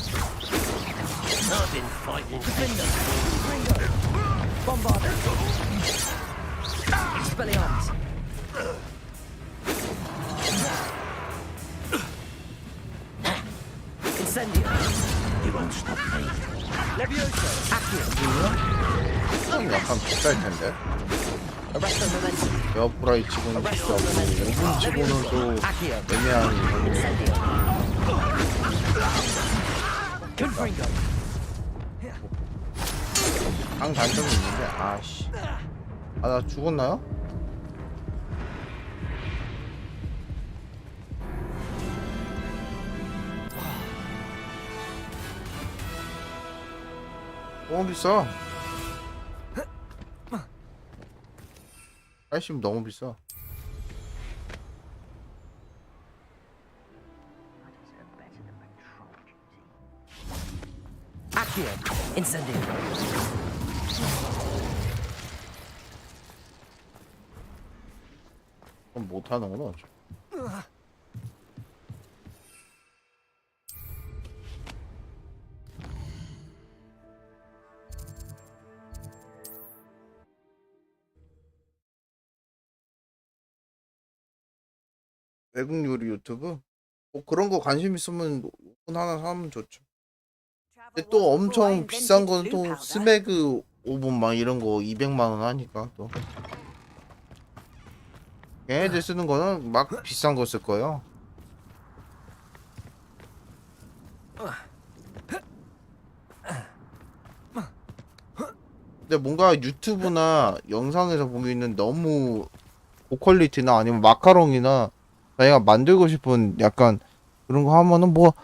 I've been fighting. Defender. Ringo. Bombarder. Expelliarmus. Incendio. You won't stop me. Levioso. Accio. 좀 약간 비쌀 텐데. Arresto momentum. 에어프라이 치고는 비싸고 오븐 치고는 또 애매한 Good Ringo. 강 단점이 있는데 아씨. 아 나 죽었나요? 너무 비싸. 80 너무 비싸. Accio. Incendio. 그럼 못하는구나. 어차피. 외국 요리 유튜브? 뭐 그런 거 관심 있으면 오븐 하나 사면 좋죠. 근데 또 엄청 비싼 거는 또 스매그 오븐 막 이런 거 200만 원 하니까 또 얘네들 쓰는 거는 막 비싼 거 쓸 거예요. 근데 뭔가 유튜브나 영상에서 보기에는 너무 고퀄리티나 아니면 마카롱이나 자기가 만들고 싶은 약간 그런 거 하면은 뭐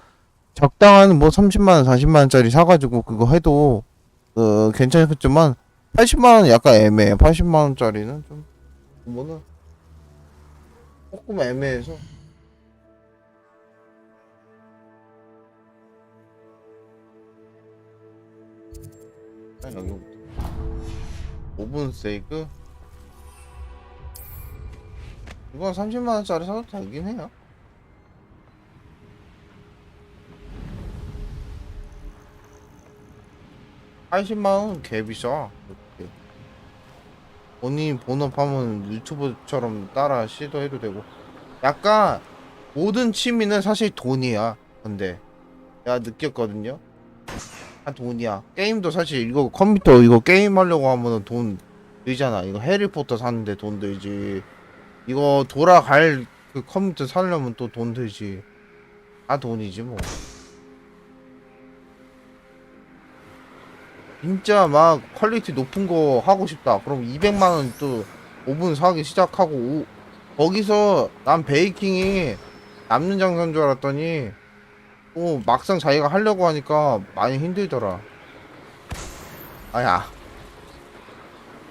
적당한 뭐 30만원 40만원짜리 사가지고 그거 해도 괜찮겠지만 80만원 약간 애매해. 80만원짜리는 좀 뭐는 조금 애매해서. 여기부터 오븐 세이크 이건 30만원짜리 사도 되긴 해요. $80만원 개 비싸. 이렇게. 본인 본업하면 유튜브처럼 따라 시도해도 되고. 약간 모든 취미는 사실 돈이야. 근데 내가 느꼈거든요. 다 돈이야. 게임도 사실 이거 컴퓨터 이거 게임 하려고 하면은 돈 들잖아. 이거 해리포터 사는데 돈 들지. 이거 돌아갈 그 컴퓨터 사려면 또 돈 들지. 다 돈이지 뭐. 진짜 막 퀄리티 높은 거 하고 싶다. 그럼 200만원 또 오븐 사기 시작하고 거기서 난 베이킹이 남는 장사인 줄 알았더니 또 막상 자기가 하려고 하니까 많이 힘들더라. 아야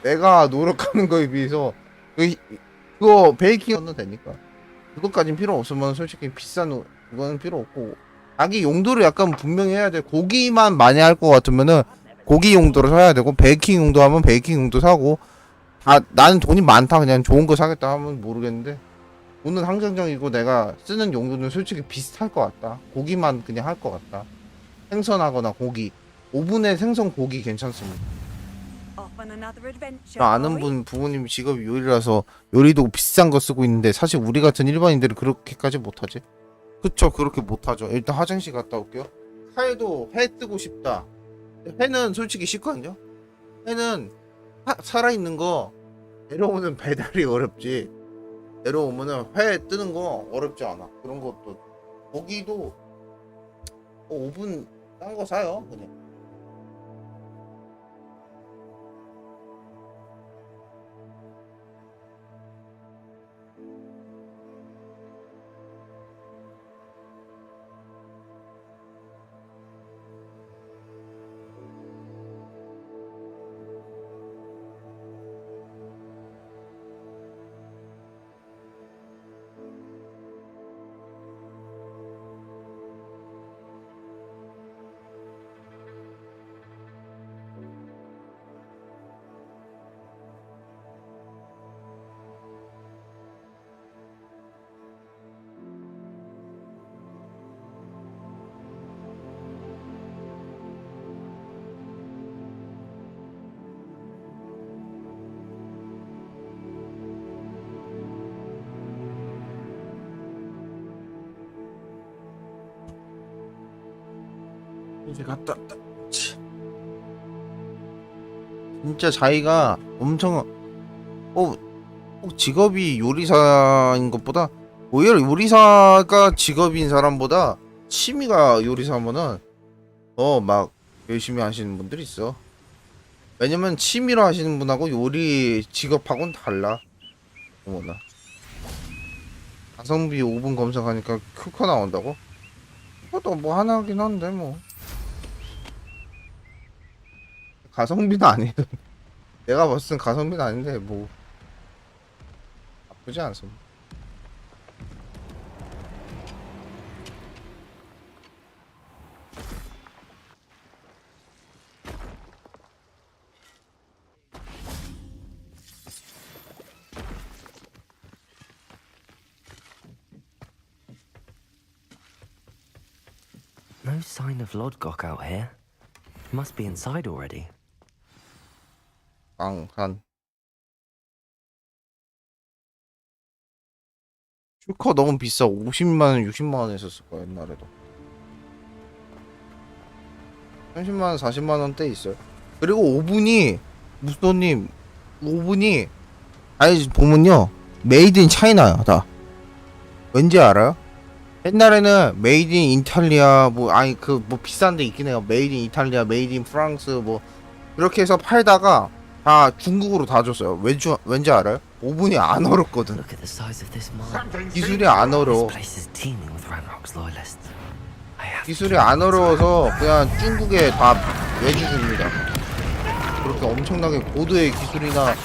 내가 노력하는 거에 비해서 그거 베이킹 하면 되니까 그것까진 필요 없으면 솔직히 비싼 그거는 필요 없고 자기 용도를 약간 분명히 해야 돼. 고기만 많이 할 것 같으면은 고기 용도로 사야 되고 베이킹 용도 하면 베이킹 용도 사고. 나는 돈이 많다 그냥 좋은 거 사겠다 하면 모르겠는데 돈은 항상적이고 내가 쓰는 용도는 솔직히 비슷할 것 같다. 고기만 그냥 할 것 같다. 생선하거나 고기 오븐에 생선 고기 괜찮습니다. 나 아는 부모님 직업이 요리라서 요리도 비싼 거 쓰고 있는데 사실 우리 같은 일반인들은 그렇게까지 못하지. 그쵸 그렇게 못하죠. 일단 화장실 갔다 올게요. 카에도 회 뜨고 싶다. 회는 솔직히 쉽거든요. 회는 살아있는 거 내려오는 배달이 어렵지. 내려오면은 회 뜨는 거 어렵지 않아. 그런 것도 고기도 오븐 딴 거 사요 그냥. 이제 갔다 왔다. 진짜 자기가 엄청 꼭 직업이 요리사인 것보다 오히려 요리사가 직업인 사람보다 취미가 요리사면은 더 막 열심히 하시는 분들이 있어. 왜냐면 취미로 하시는 분하고 요리 직업하고는 달라. 어머나. 가성비 5분 검색하니까 크커 나온다고? 그것도 뭐 하나 하긴 한데 뭐. 가성비는 아니에요. 내가 봤을 땐 가성비는 아닌데 뭐 나쁘지 않습니다. No sign of Lodgok out here. Must be inside already. 한 슈커 너무 비싸. 50만원 60만원 했었을 거야 옛날에도. 30만원 40만원대 있어요. 그리고 오븐이 무소님 오븐이 아니 보면요 메이드 인 차이나야 다. 왠지 알아요? 옛날에는 메이드 인 이탈리아 뭐 아니 그 뭐 비싼 데 있긴 해요. 메이드 인 이탈리아 메이드 인 프랑스 뭐 그렇게 해서 팔다가 다 중국으로 다 줬어요. 왠지 알아요? 오븐이 안 얼었거든. 기술이 안 얼어. 기술이 안 어려워서 그냥 중국에 다 외주줍니다. 그렇게 엄청나게 고도의 기술이나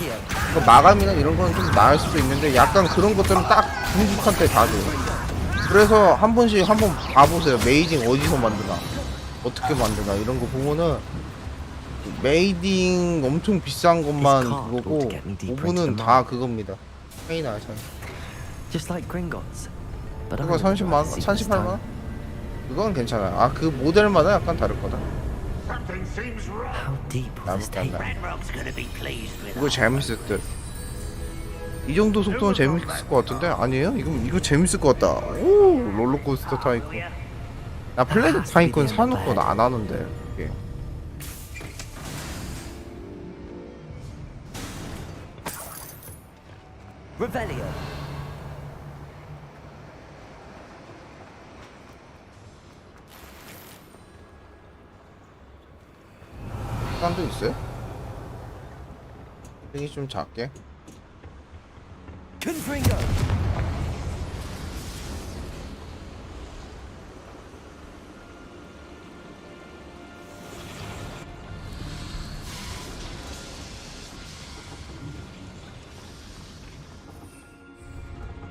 마감이나 이런 거는 좀 나을 수도 있는데 약간 그런 것들은 딱 중국한테 다 줘요. 그래서 한 번씩 한번 봐보세요. 메이딩 어디서 만드나, 어떻게 만드나 이런 거 보면은 메이딩 엄청 비싼 것만 그거고 오븐은 다 그겁니다. 차이나 차이. 그거 30만 원, 38만 원? 그건 괜찮아요. 아, 그 모델마다 약간 다를 거다. 이거 재밌을 듯. 이 정도 속도는 재밌을 것 같은데 아니에요? 이거 재밌을 것 같다. 오, 롤러코스터 타이쿤. 나 플래닛 타이쿤 사놓고 안 하는데 이게. 사람도 있어요? 여기 좀 작게.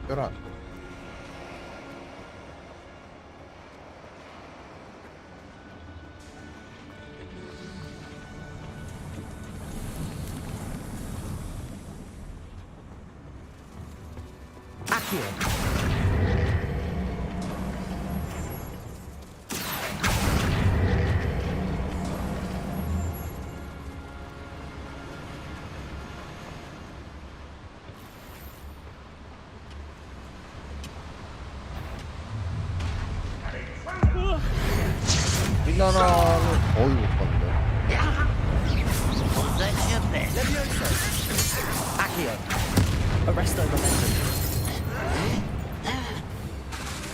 별안. 우리나라는 거의 못 봤는데.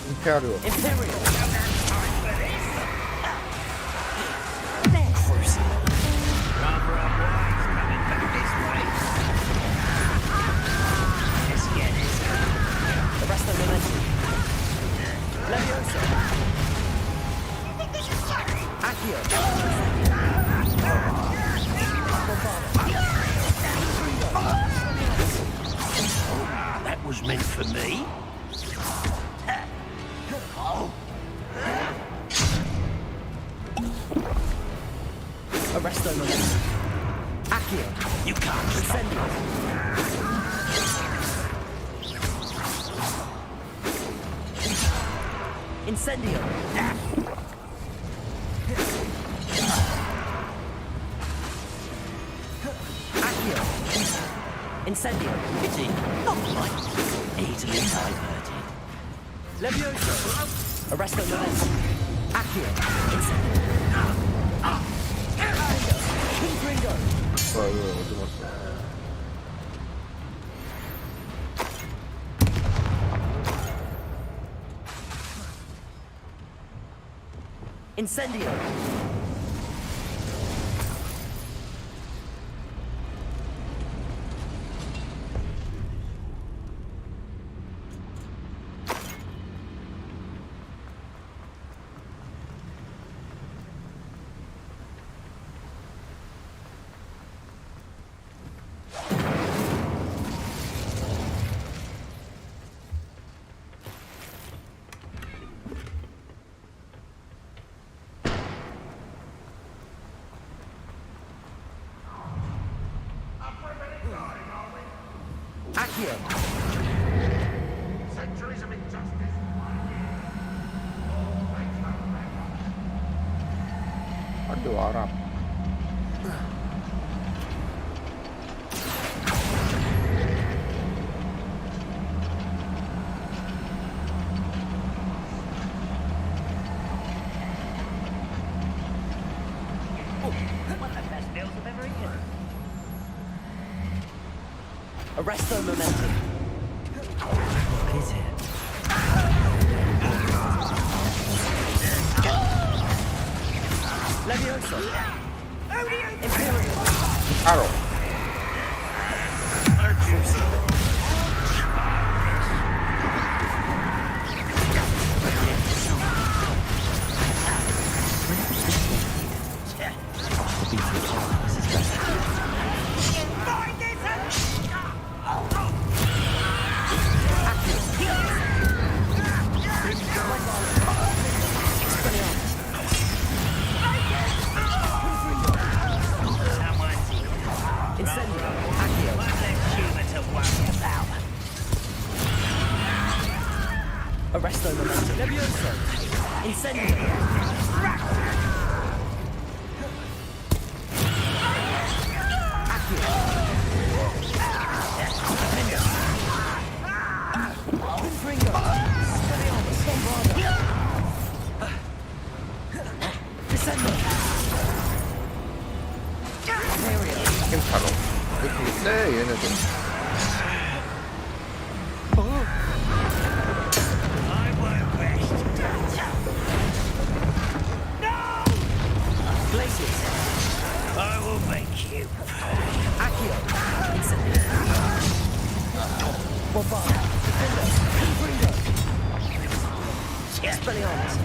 임페리오. That was meant for me. Arresto momentum. Accio. You can't stop. Incendio. Accio. Incendio. Pity. Not quite. Easily diverted. Levioso. Arresto momentum. Accio. Incendio. King 뭐야 이거 어디 갔어? Incendio. Accio. Centuries of injustice. 빨리 와라. One of the best meals I've ever eaten. Arresto momentum. What is it? Levioso. 바로. Arresto momentum. Levioso. Incendio. 힘 바로. 이렇게 세 얘네들. I will make you. Accio. Incendio. Bombard. Defender. Expelliarmus.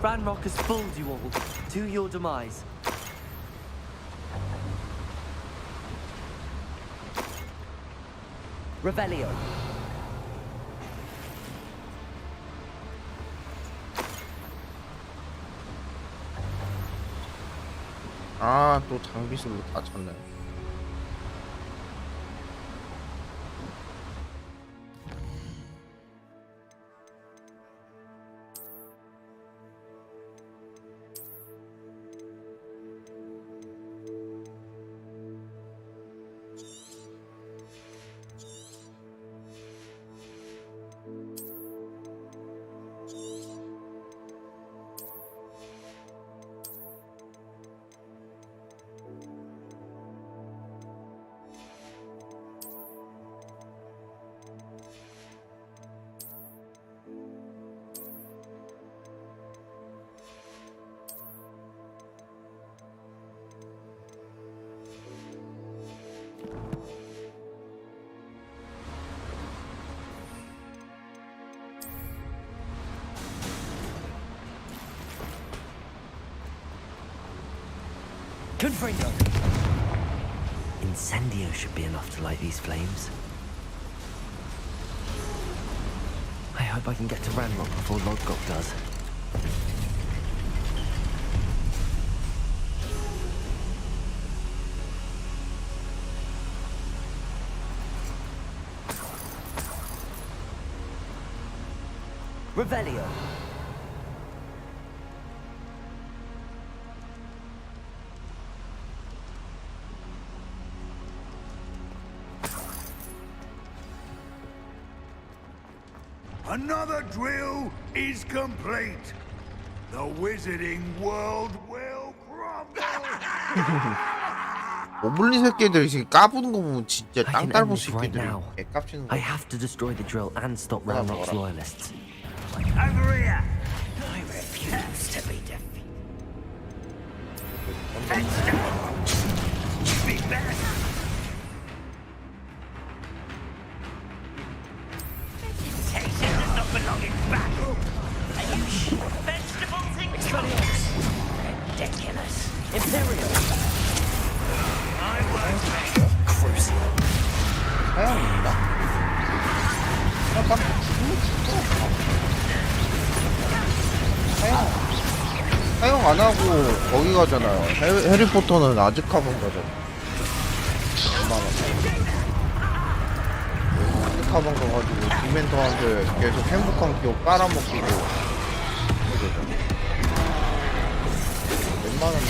Ranrock has fooled you all to your demise. Revelio. 아, 또 장비술로 다 쳤네. Confringo. Incendio should be enough to light these flames. I hope I can get to Ranrock before Lodgok does. Revelio. Another drill is complete. The wizarding world will crumble. 모블린 새끼들 지금 까부는 거 보면 진짜 I 땅 can 딸보 end this right 새끼들이 now. 개깝치는 거. I have to destroy the drill and stop Ranrock's loyalists. Over here. I refuse to be defeated. Be better. Vegetation does not belong in battle. Are you sure vegetables in combat? Ridiculous. Imperial. I won't make Crucial. 사양입니다. 깜짝 사용 안 하고 거기 가잖아요. 해리포터는 아즈카반 가잖아. 얼마나 아즈카반 가가지고 디멘터한테 계속 행복한 기억 빨아먹히고 그러죠. 웬만하면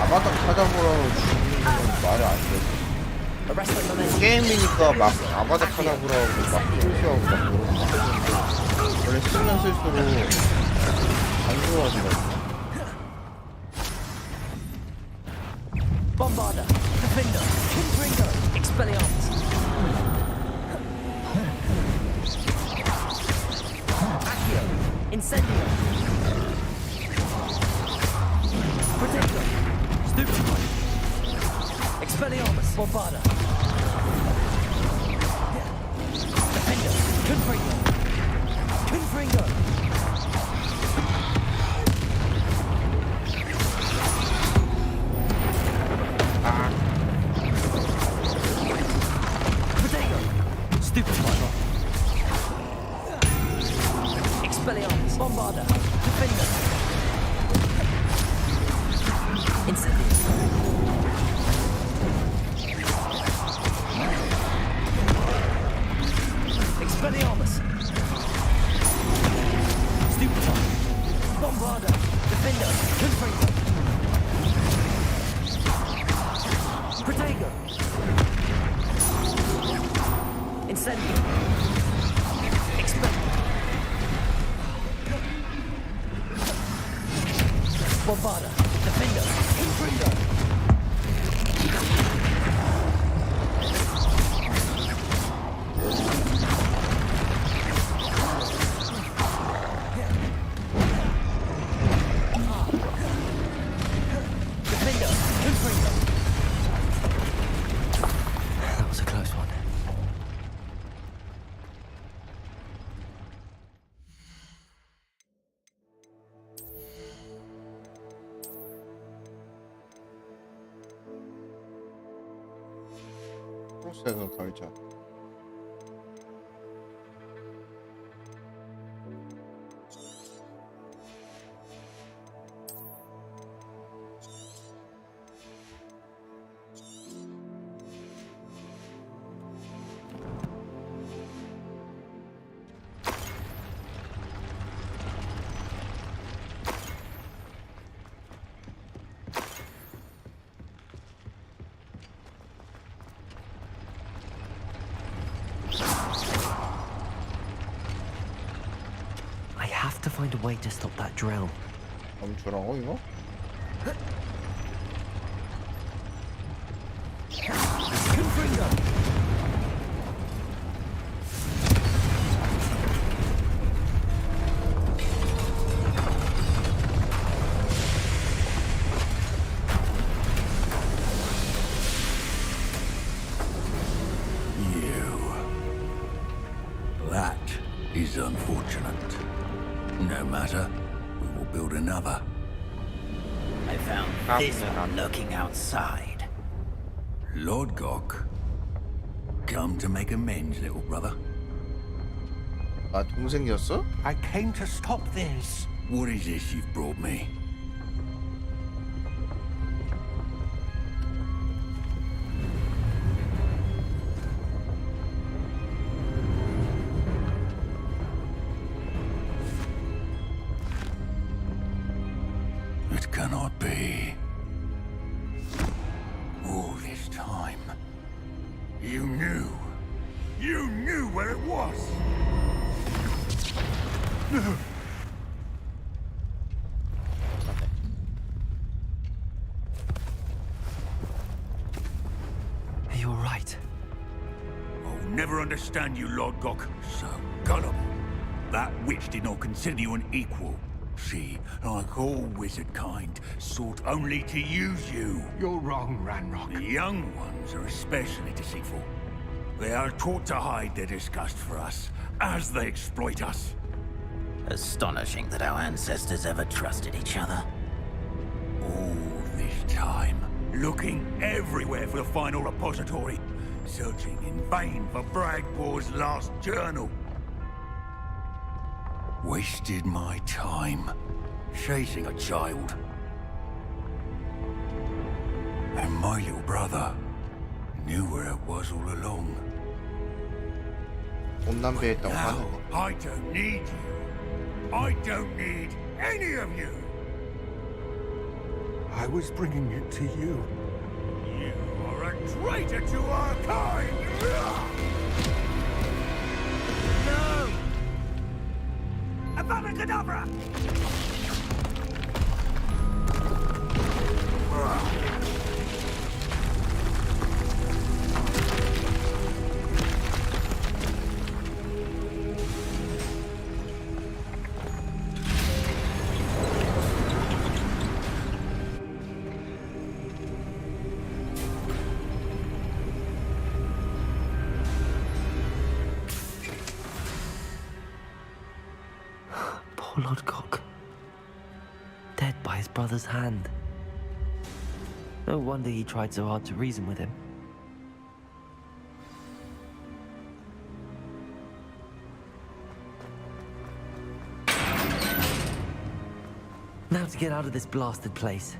아바타 찾아보라고 주는 건 말이 안 돼. 게임이니까 막 아바타 찾아보라고 막 표시하고 막 그러고 원래 쓰면 쓸수록 안 좋아지거든. Bombarda. Defender. Confringo. Expelliarmus. Accio. Incendio. Protego. Stupefy. Expelliarmus. Bombarda. Defender. Confringo. Confringo. Protego. Stupefy. Expelliarmus. Bombarda. Defender. Incendio. Expelliarmus. Stupefy. Bombarda. Defender. Confringo. Protego. Incendio. Expel. Bombarda. Defender. Confringo. That was a close one. 프로세서 걸자. I have to find a way to stop that drill. 멈추라고 이거? Confringo. That is unfortunate. No matter, we will build another. I found this one lurking outside. Lord Gok, come to make amends, little brother. 아 동생이었어? I came to stop this. What is this you've brought me? It cannot be. All this time, you knew where it was. You're right. I'll never understand you, Lord Gok. So gullible. That witch did not consider you an equal. She, like all wizard kind, sought only to use you. You're wrong, Ranrock. The young ones are especially deceitful. They are taught to hide their disgust for us, as they exploit us. Astonishing that our ancestors ever trusted each other. All this time, looking everywhere for the final repository, searching in vain for Bragpor's last journal. Wasted my time, chasing a child. And my little brother knew where it was all along. 온남배했다고 Now, 하네. I don't need you. I don't need any of you. I was bringing it to you. You are a traitor to our kind! No! Avada Kedavra! Lodcock. Dead by his brother's hand. No wonder he tried so hard to reason with him. Now to get out of this blasted place.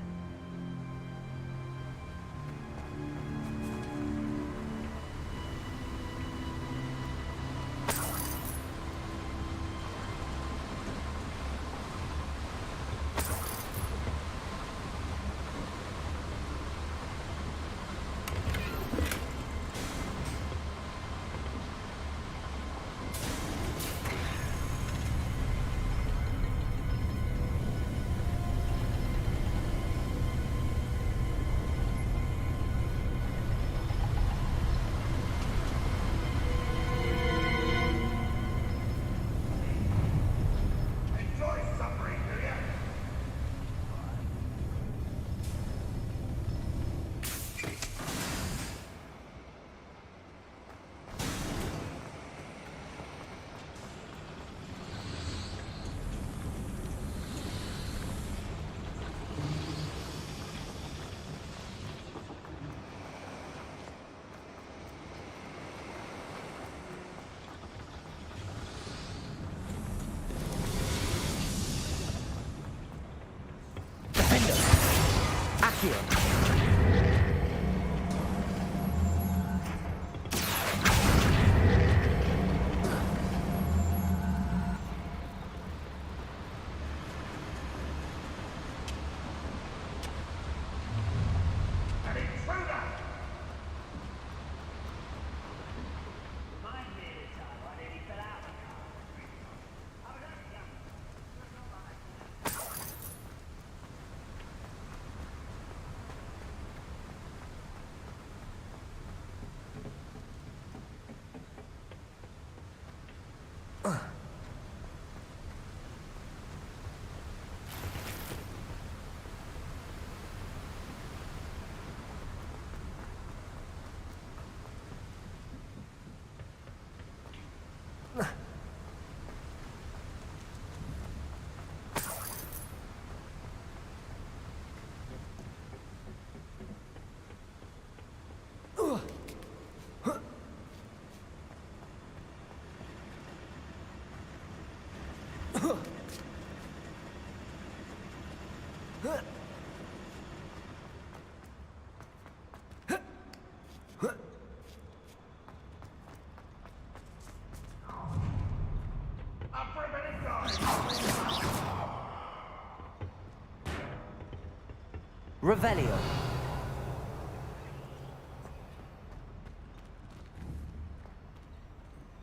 Revelio.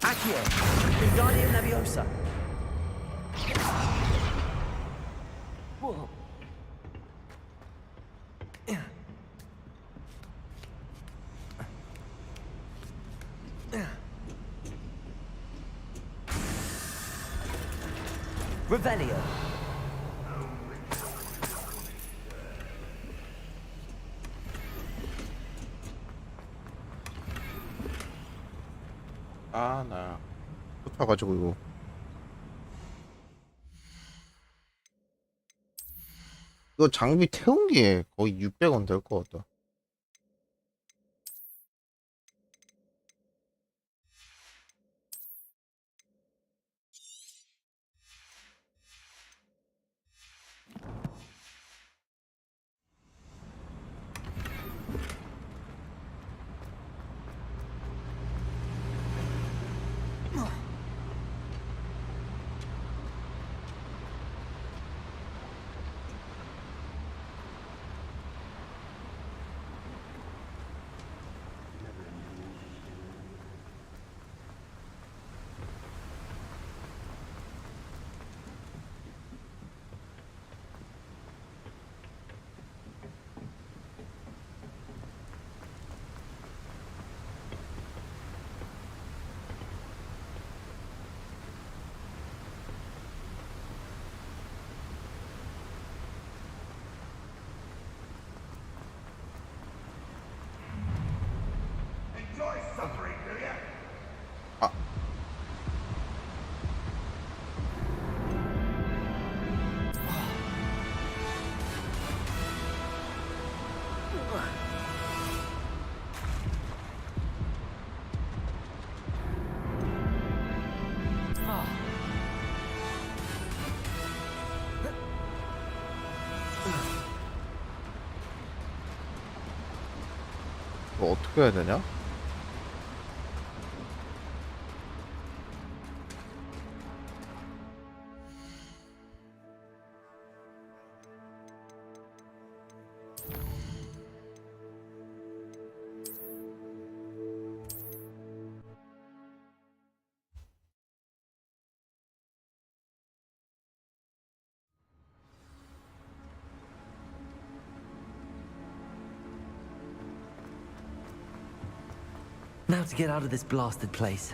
Accio. Wingardium Leviosa. Whoa. Revelio. 아, 나 쫓아가지고 이거. 이거 장비 태운 게 거의 600원 될 것 같다. 이거 어떻게 해야 되냐? Now to get out of this blasted place.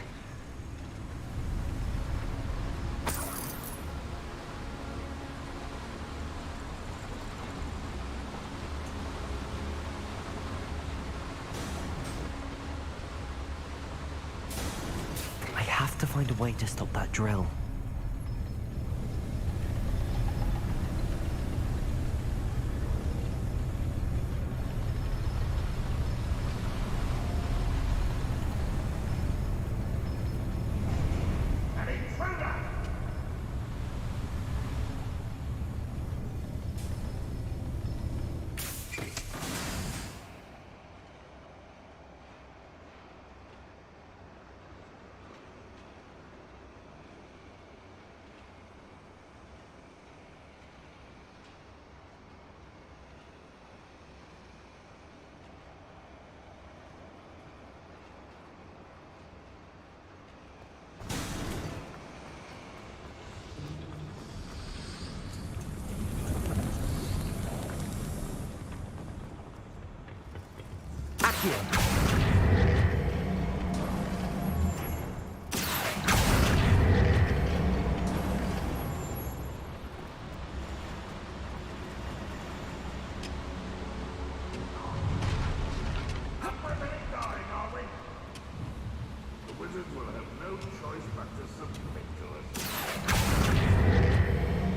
I have to find a way to stop that drill.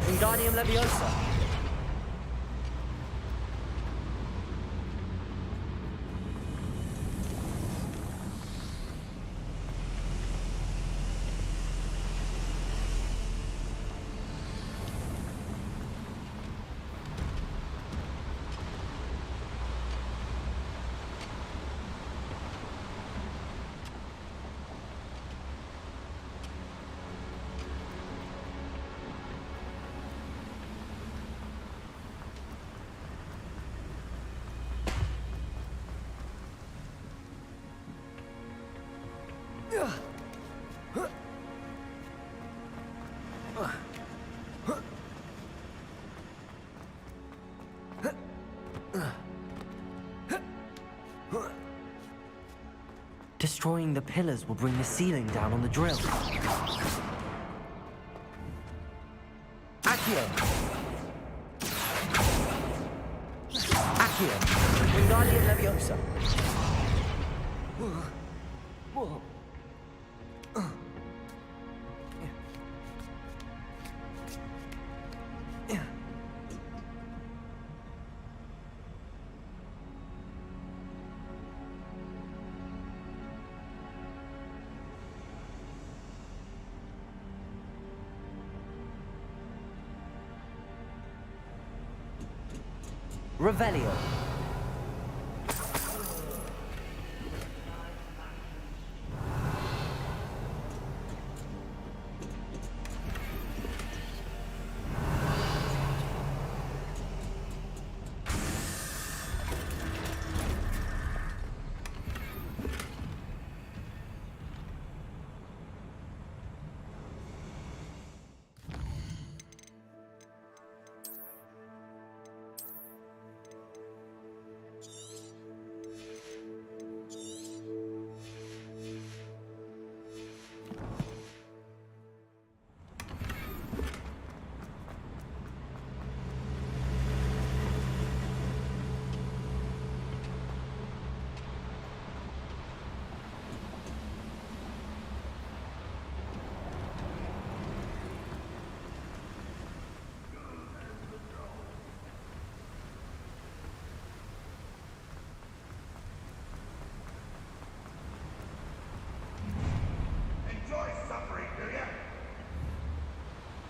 Wingardium Leviosa. Destroying the pillars will bring the ceiling down on the drill. Accio! Accio! Wingardium Leviosa! Whoa. Revelio.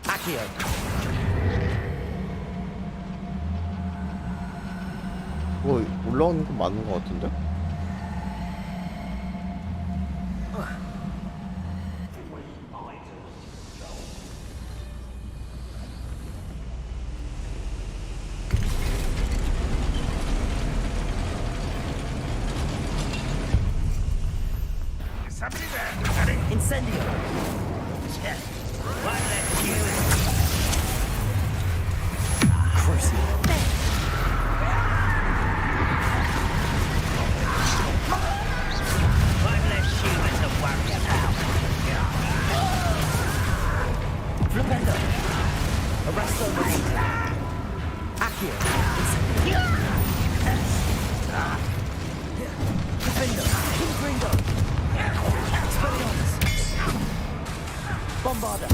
Accio. 뭐 올라오는 거 맞는 거 같은데? Incendio. Why let you? Crucible. Why let you as a warrior now? Flipendo. Arresto Marita. Accio. Defendo. Confringo. Expelliarmus. Bombarda.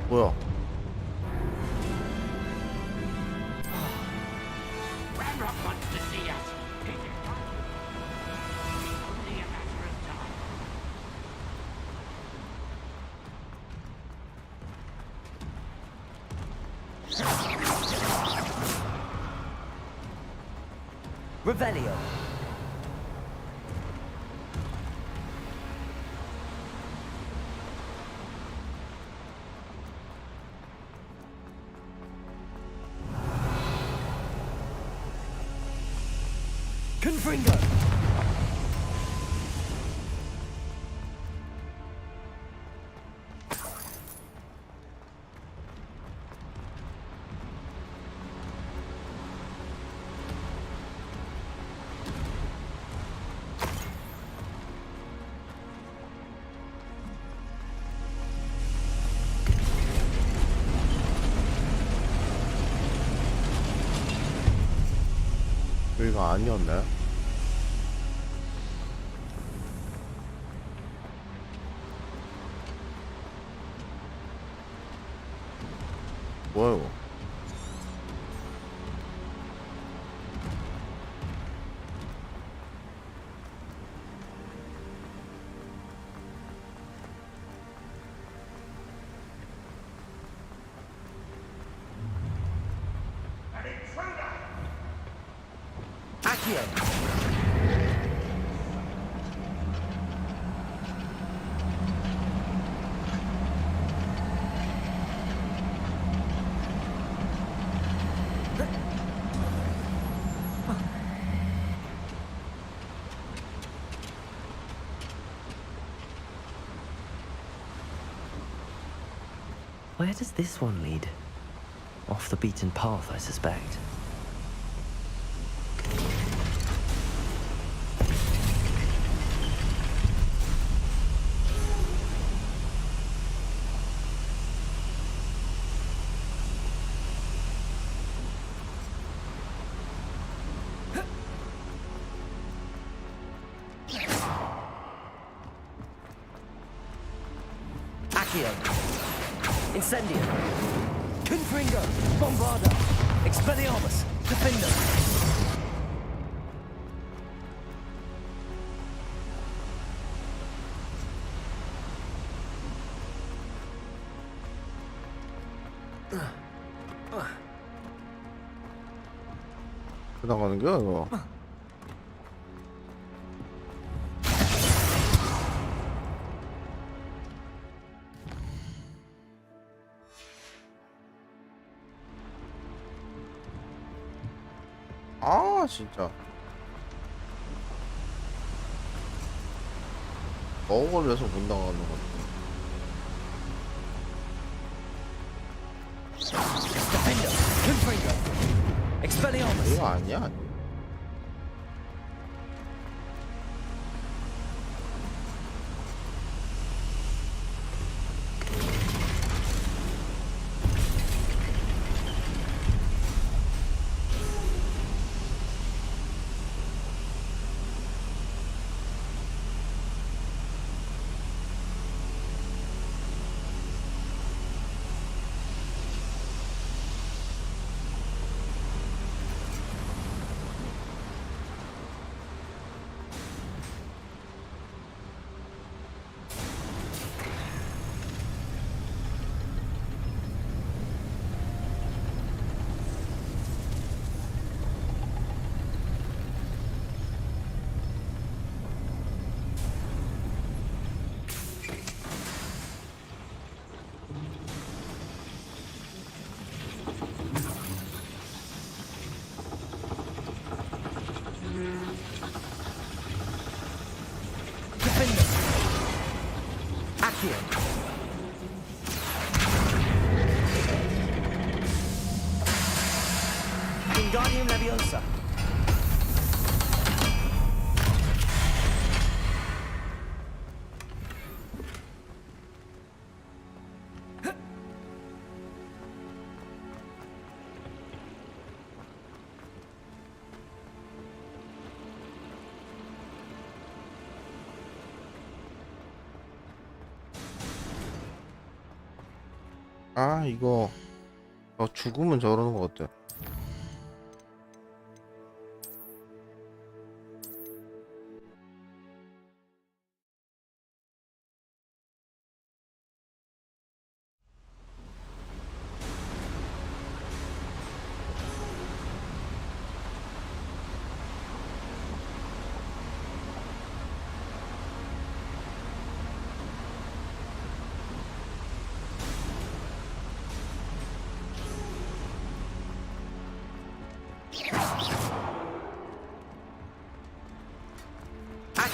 뭐야? Ranrock wants to see us. Only a matter of time. Revelio. Confringo. 여기가 아니었나요? 뭐야 이거? Accio. Where does this one lead? Off the beaten path, I suspect. Accio. Incendio. Confringo. Bombarda. Expelliarmus. Defendo. 나가는 거야 이거? 아 진짜 너무 걸려서 못 나가는 거 같아. Defendo. Confringo. Expelliarmus. 이거 아니야? Wingardium Leviosa. 아 이거 죽으면 저러는 거 어때?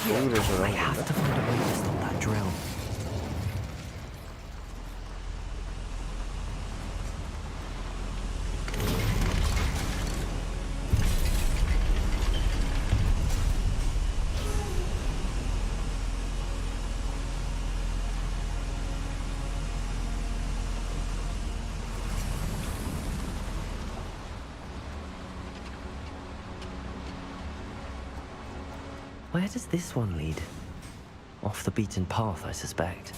I have to find a way to stop that drill. Where does this one lead? Off the beaten path, I suspect.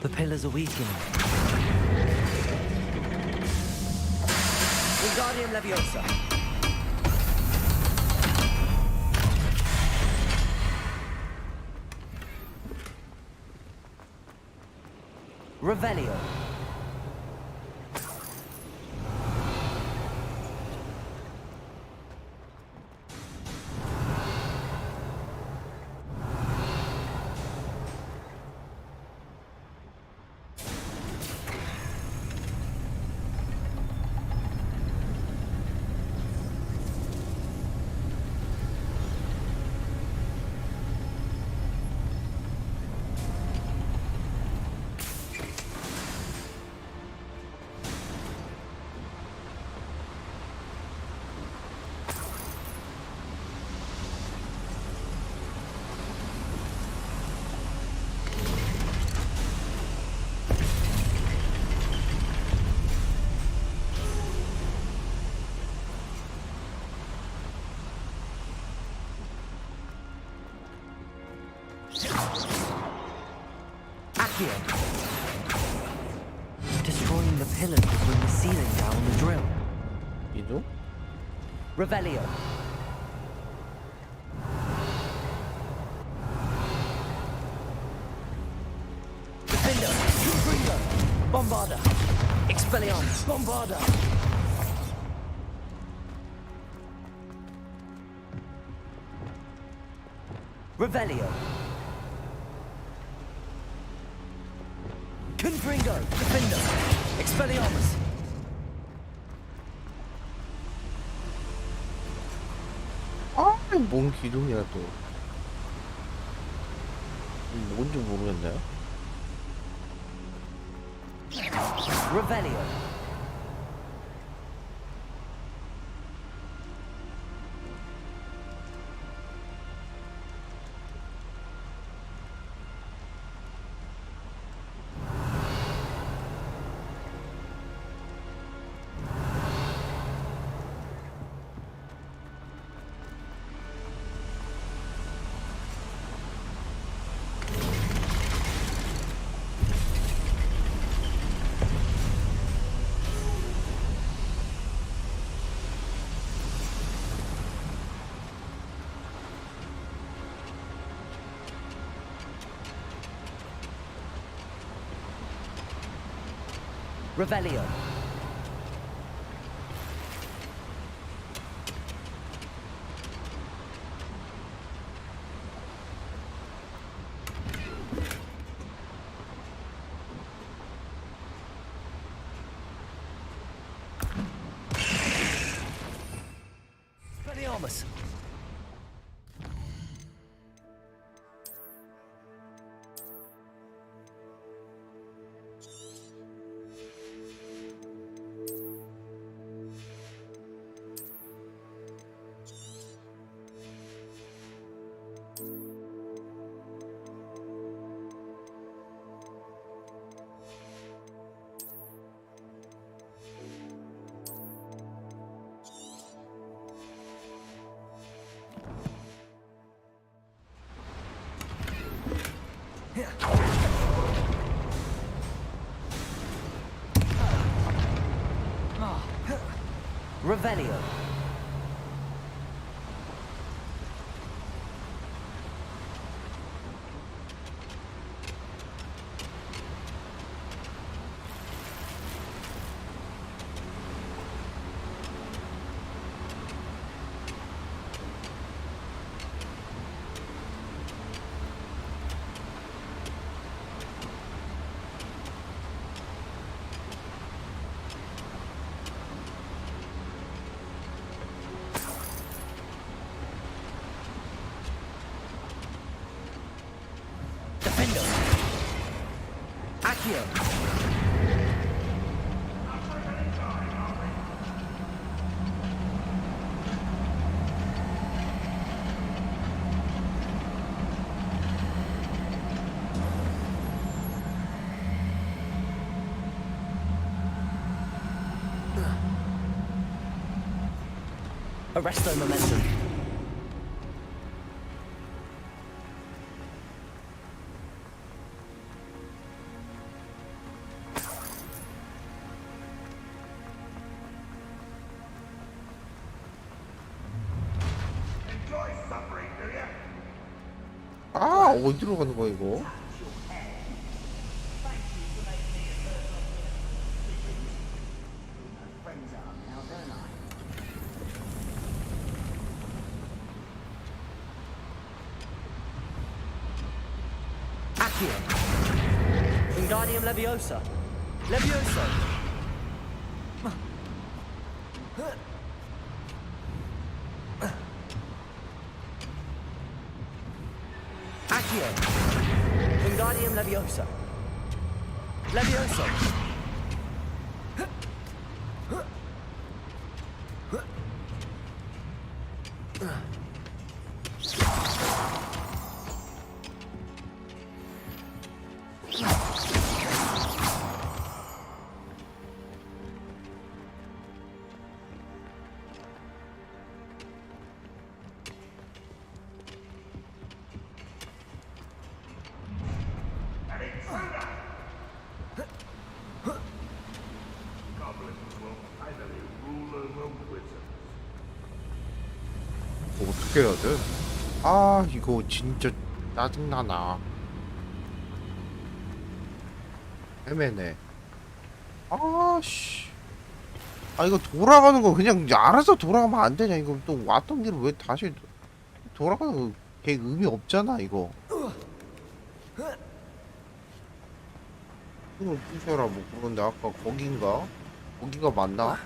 The pillars are weakening. Wingardium Leviosa. Revelio. Destroying the pillars will bring the ceiling down on the drill. 이도? Revelio. Defender. Confringo. Bombarda. Expelliarmus. Bombarda. Revelio. Confringo. Defender. Expelliarmus. 아, 뭔 기둥이야 또. 뭔지 모르겠네. Revelio. Revelio. promise. Revelio. Accio. Arresto momentum. 아, 어디로 가는 거야 이거? Accio. Wingardium Leviosa. Levioso. Accio. Wingardium Leviosa. Levioso. 어떻게 해야 돼? 아, 이거 진짜 짜증나나. 애매네. 아씨. 아, 이거 돌아가는 거 그냥 알아서 돌아가면 안 되냐? 이거 또 왔던 길을 왜 다시 돌아가는 거 걔 의미 없잖아, 이거. 이걸 부셔라, 뭐, 그런데 아까 거긴가? 거기가 맞나?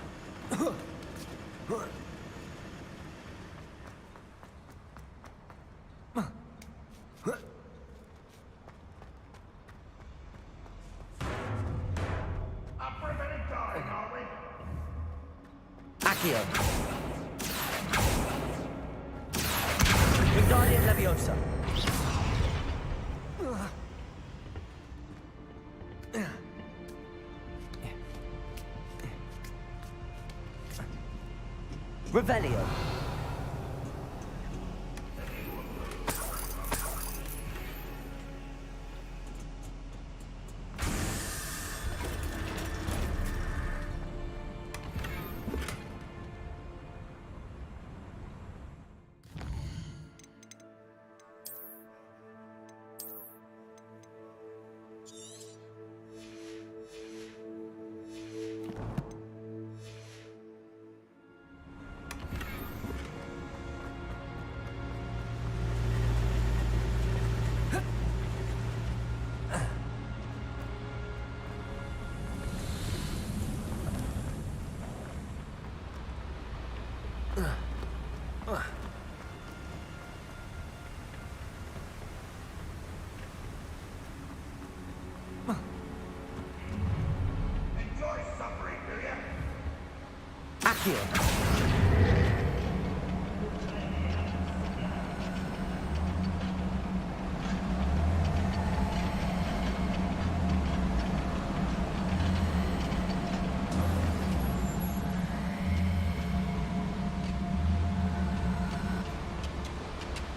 Accio. Wingardium Leviosa. Revelio.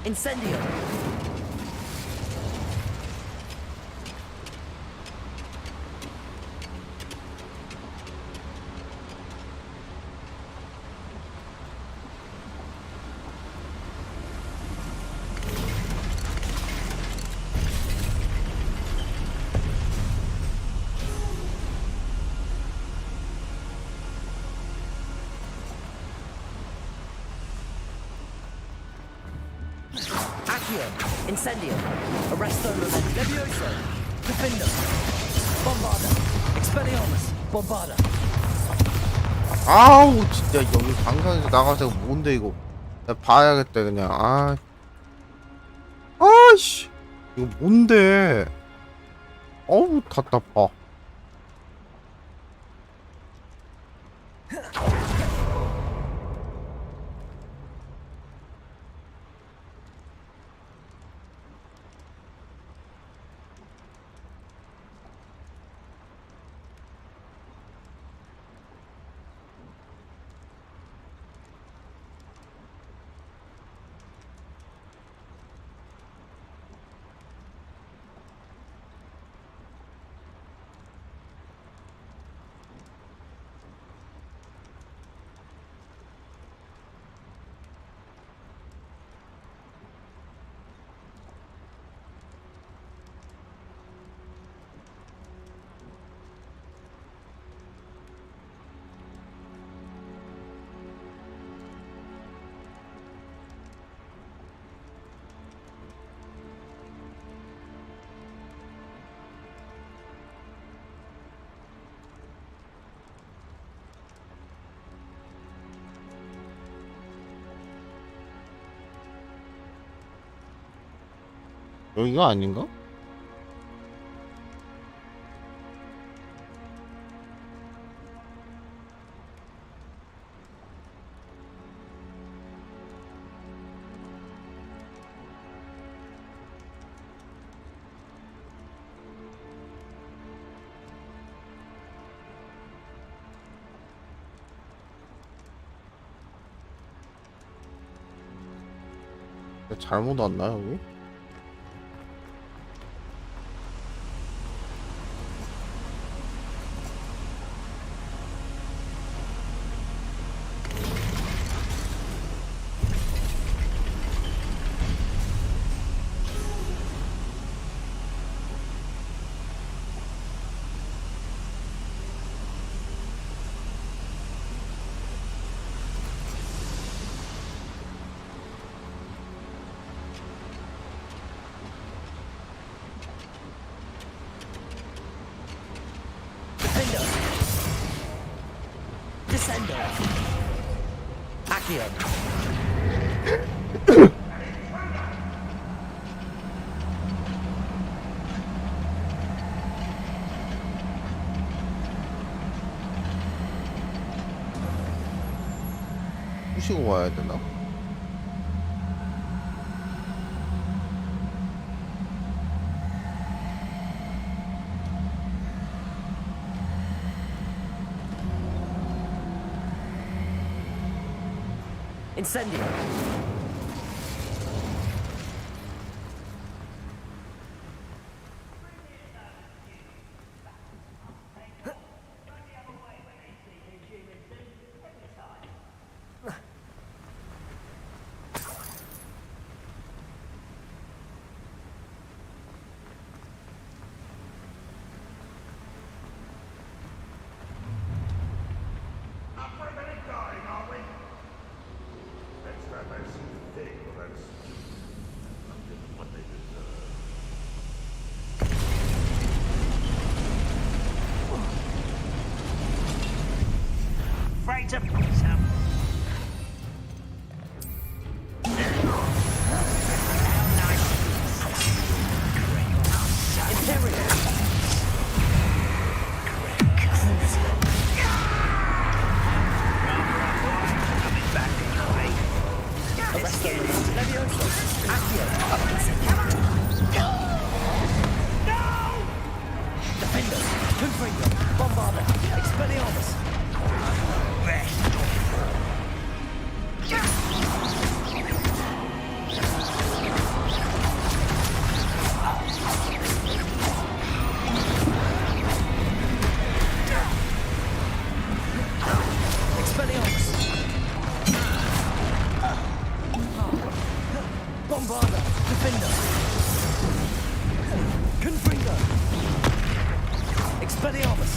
Incendio. Incendio. Arresto Levioso. Defender. Bombarda. Expelliarmus. Bombarda. 아우 진짜 여기 방송에서 나가서 뭔데 이거. 나 봐야겠다 그냥. 아이씨 이거 뭔데. 어우 답답하. 여기가 아닌가? 잘못 왔나 여기? Descendo. Accio. 부시고 와야 되나? Incendio. Afraid to piss up. Confringo. Bombarda. Expelliarmus. Expelliarmus. Bombarda. Defender. Confringo. Expelliarmus.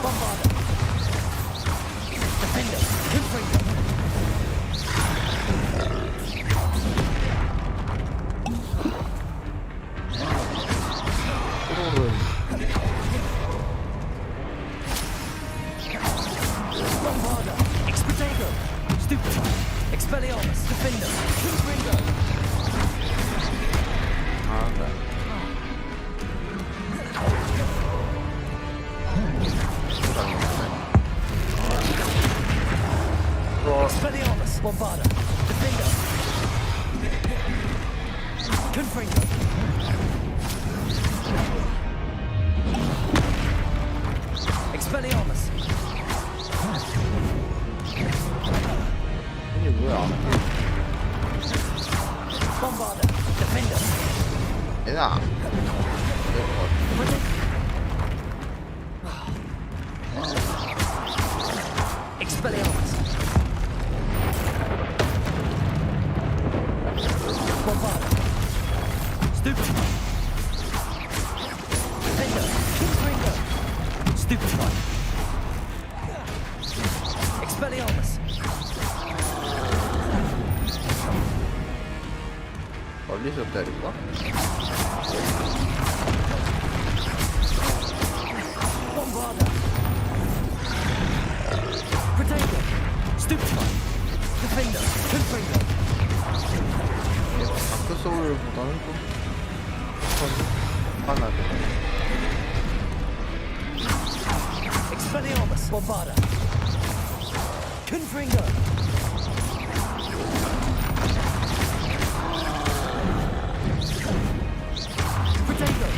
Bombarda. Defender. Confringo. Bombarda. Expedego. Stupefy. Expelliarmus. Defender. Confringo. Expelliarmus. Bombarda. Defender. Confringo. Expelliarmus. 이게 뭐야? Bombarda. Defender. 얘나. Expelliarmus. Bombarda. Stupefy. Defender. Confringo. Stupefy. Expelliarmus. 멀리서 때릴까? Bombarda. Protego. Stupefy. Defender. Confringo. 다크 소울보다는 좀 하나네. Expelliarmus. Bombarda. Confringo. Protego.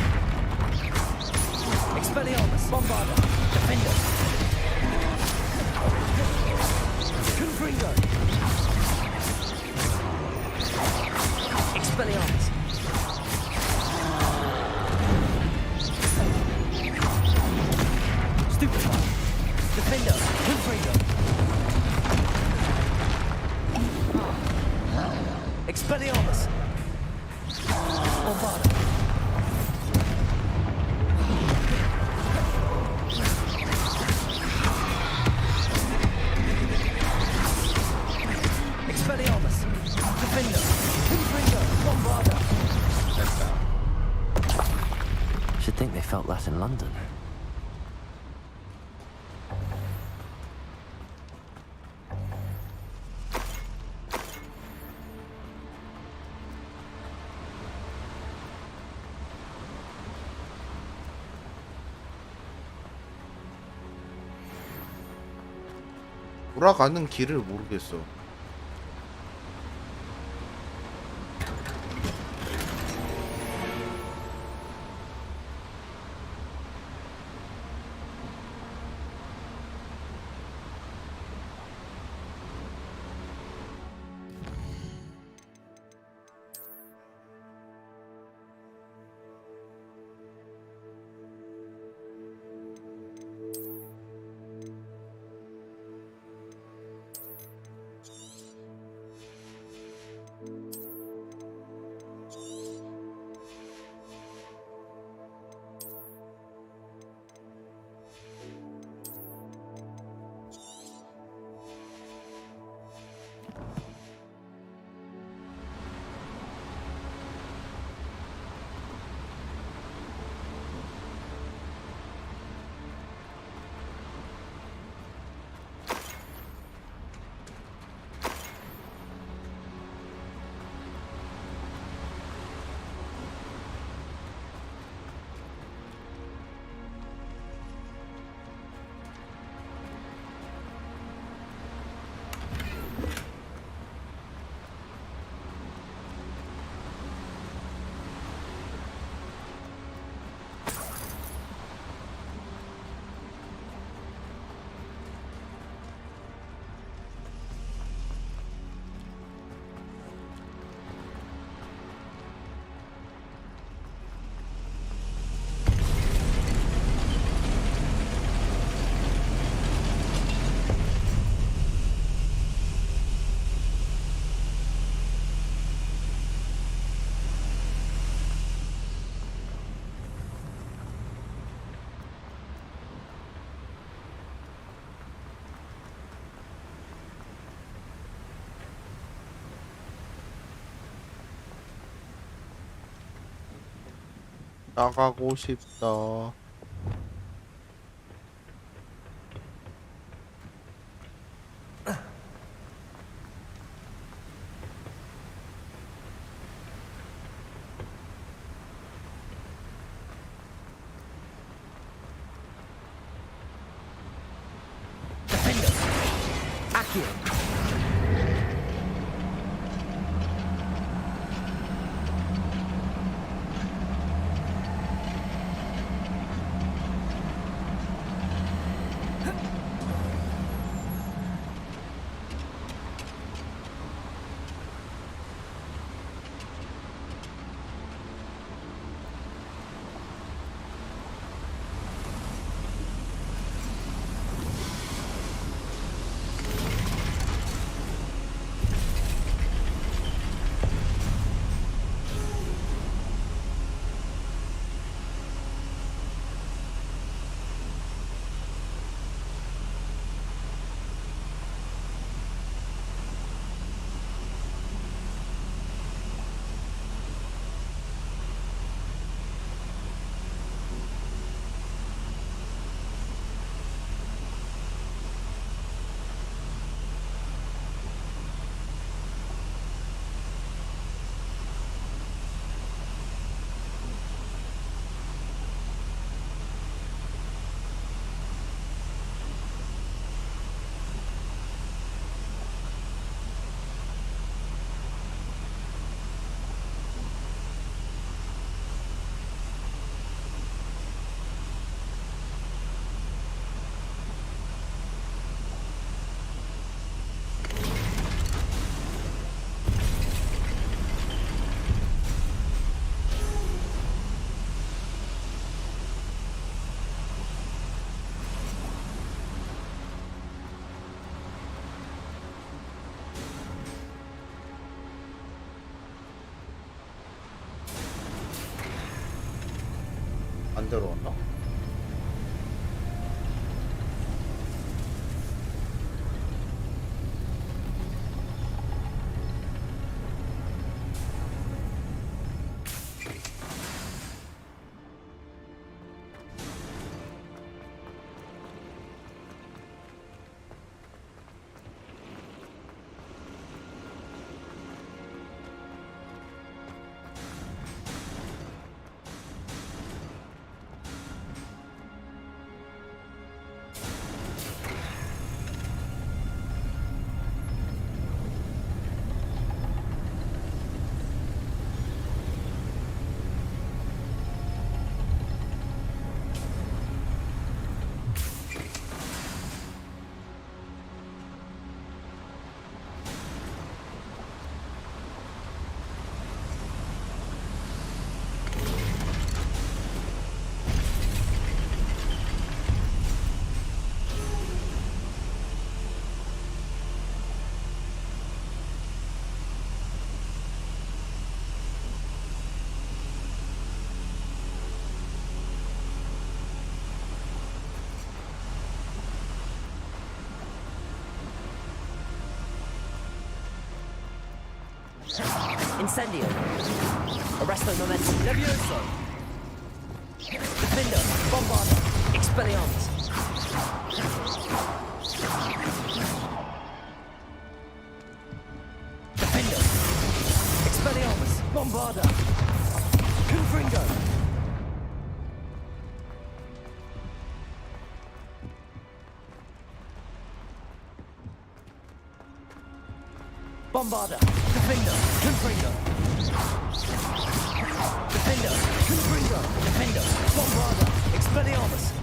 Expelliarmus. Bombarda. Defender. Confringo. Expelliarmus. Stupefy. Defender. Confringo. Expelliarmus. Bombarda. Expelliarmus. Defender. Confringo. Bombarda. Should think they felt that in London. 돌아가는 길을 모르겠어. 나가고 싶다. 안 들어왔나? Incendio. Arresto momentum. Levioso. Defender. Bombarda. Expelliarmus. Defender. Expelliarmus. Bombarda. Confringo. Bombarda. Defender. Confringo. Defender. Confringo. Defender. Bombarda. Expelliarmus.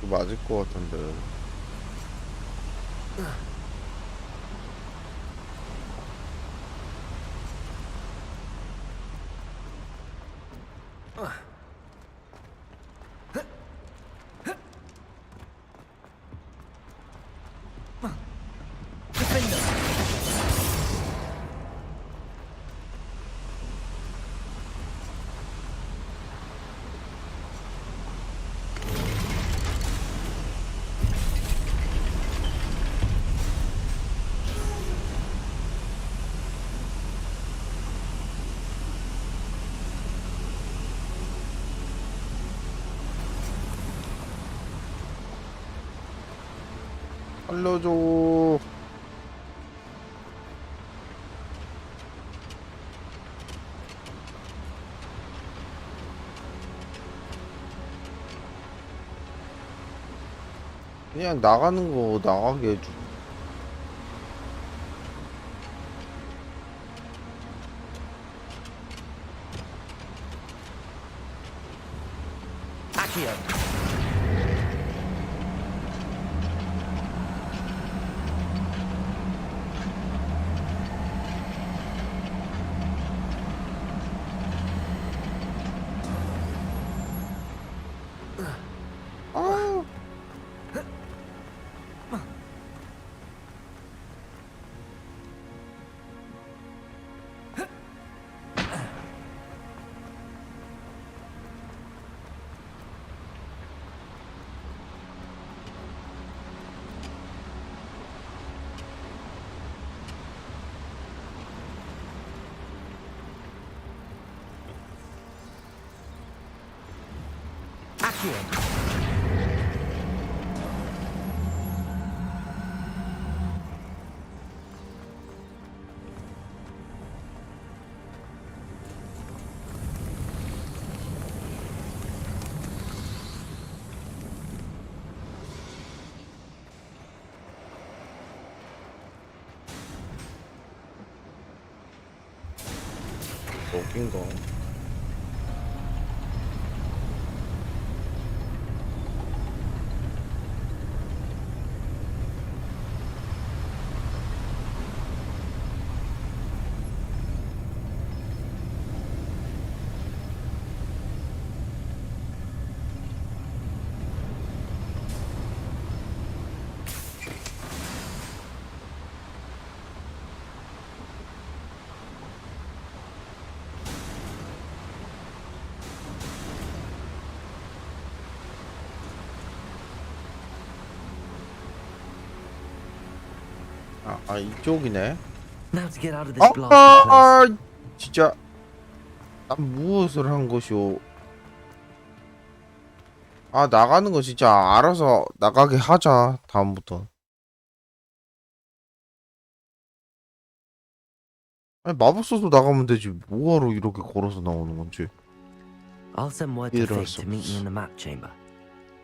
맞을 것 같은데. 알려줘. 그냥 나가는 거 나가게 해줘. 여긴가? 아 이쪽이네. Now to get out of this blasted place. 진짜 난 무엇을 한 것이오? 아 나가는 거 진짜 알아서 나가게 하자 다음부터. 아니 마법 써서 나가면 되지 뭐하러 이렇게 걸어서 나오는 건지. I'll send word to Fig to meet me in the map chamber.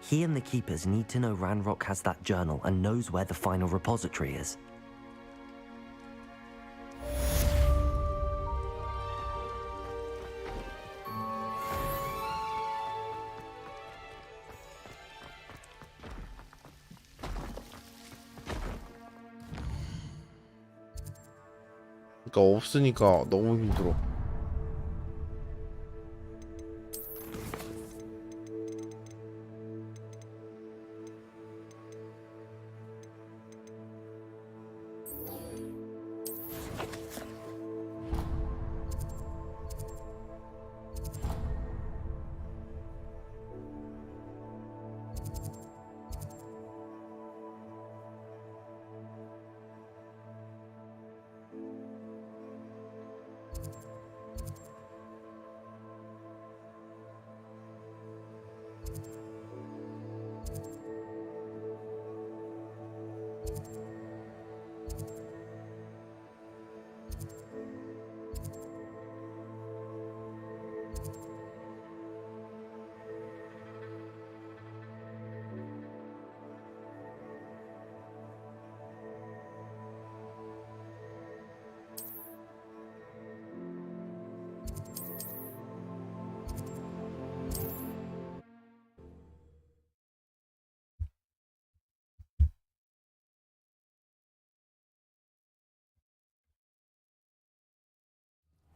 He and the keepers need to know Ranrock has that journal and knows where the final repository is. 그러니까 없으니까 너무 힘들어.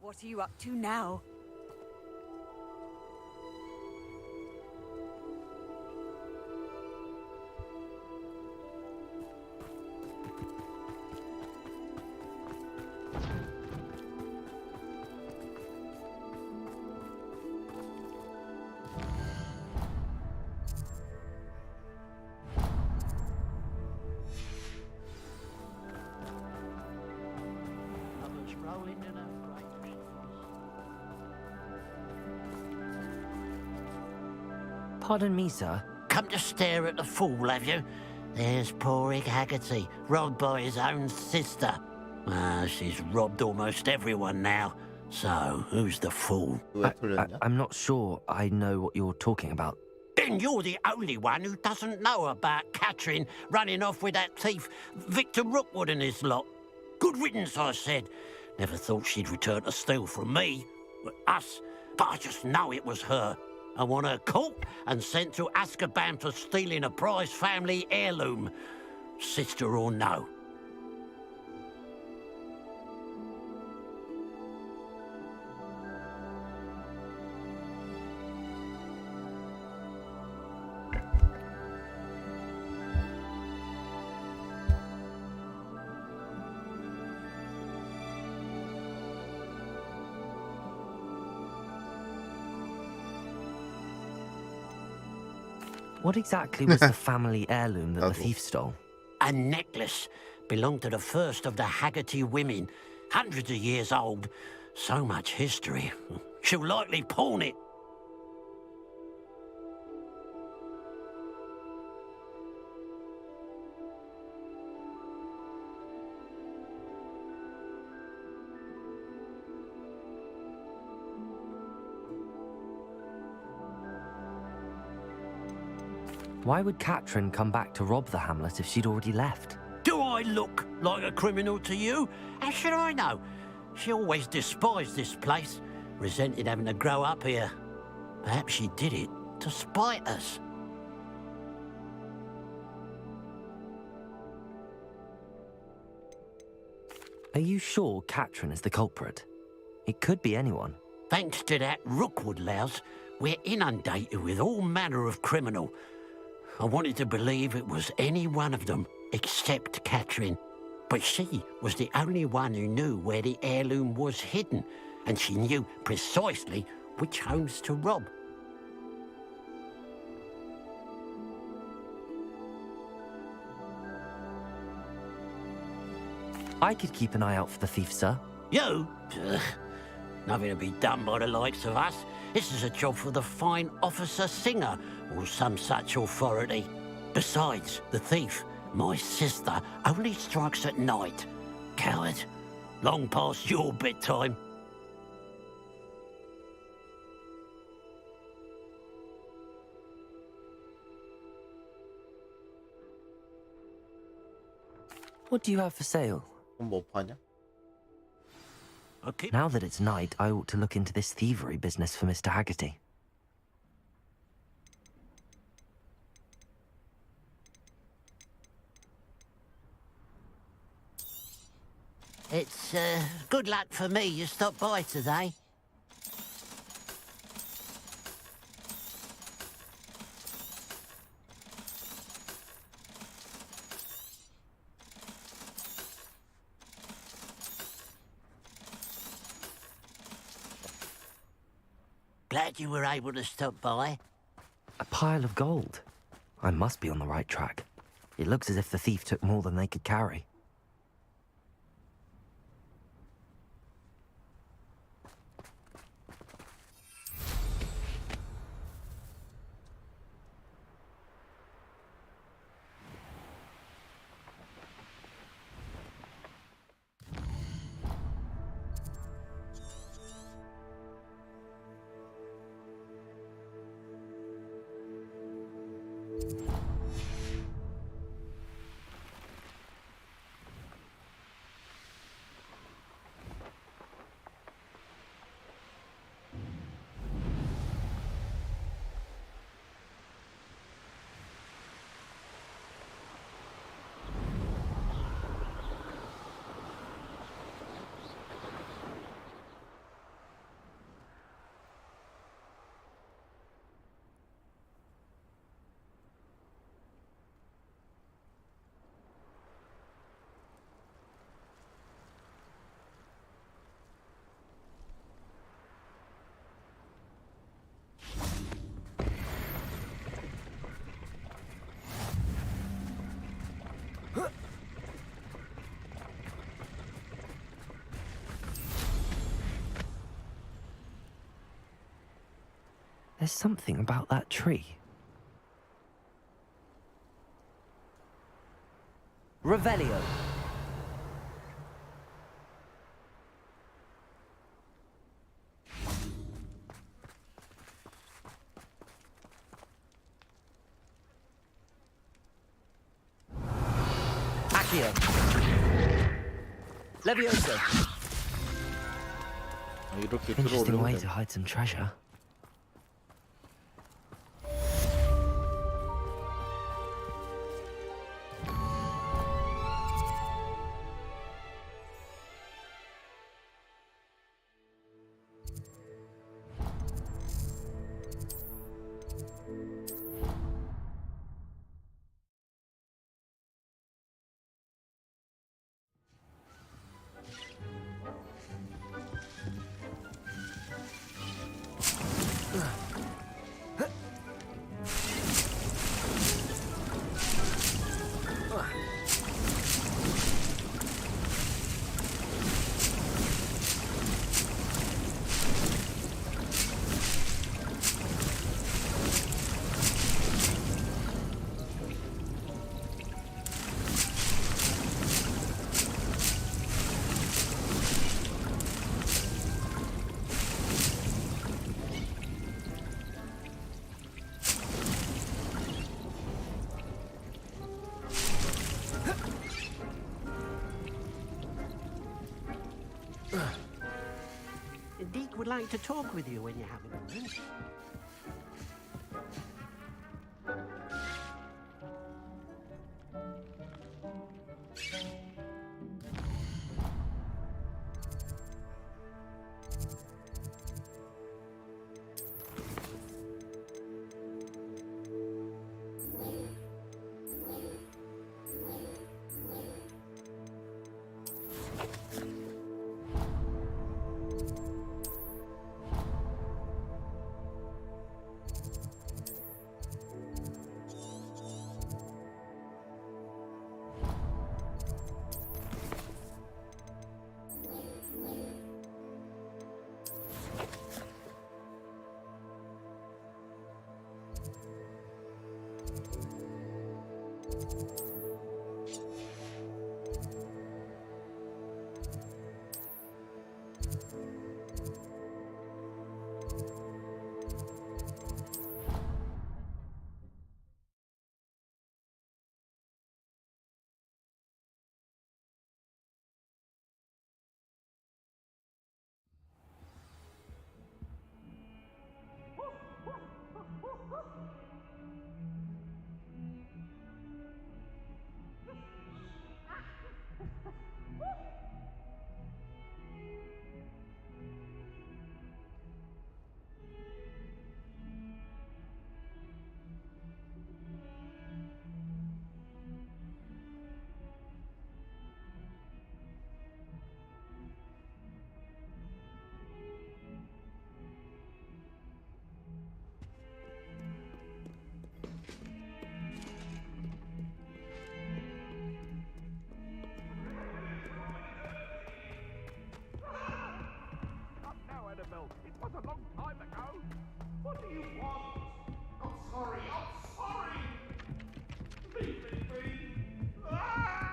What are you up to now? Pardon me, sir. Come to stare at the fool, have you? There's poor Ig Haggerty, robbed by his own sister. She's robbed almost everyone now. So, who's the fool? I'm not sure I know what you're talking about. Then you're the only one who doesn't know about Catherine running off with that thief, Victor Rookwood and his lot. Good riddance, I said. Never thought she'd return to steal from me, us, but I just know it was her. I want her caught and sent to Azkaban for stealing a prize family heirloom, sister or no. What exactly was the family heirloom that the thief stole? A necklace belonged to the first of the Haggerty women. Hundreds of years old. So much history. She'll likely pawn it. Why would Catherine come back to rob the hamlet if she'd already left? Do I look like a criminal to you? How should I know? She always despised this place, resented having to grow up here. Perhaps she did it to spite us. Are you sure Catherine is the culprit? It could be anyone. Thanks to that Rookwood louse, we're inundated with all manner of criminal. I wanted to believe it was any one of them, except Catherine. But she was the only one who knew where the heirloom was hidden, and she knew precisely which homes to rob. I could keep an eye out for the thief, sir. You? Ugh. Nothing to be done by the likes of us. This is a job for the fine officer Singer, or some such authority. Besides, the thief, my sister, only strikes at night. Coward. Long past your bedtime. What do you have for sale? Now that it's night, I ought to look into this thievery business for Mr. Haggerty. It's good luck for me you stopped by today. Glad you were able to stop by. A pile of gold. I must be on the right track. It looks as if the thief took more than they could carry. There's something about that tree. Revelio. Accio. Levioso. 이렇게 Interesting way 들어오려면 to hide some treasure. Deke would like to talk with you when you have a moment. It was a long time ago. What do you want? I'm sorry. I'm sorry. Leave me be. Ah!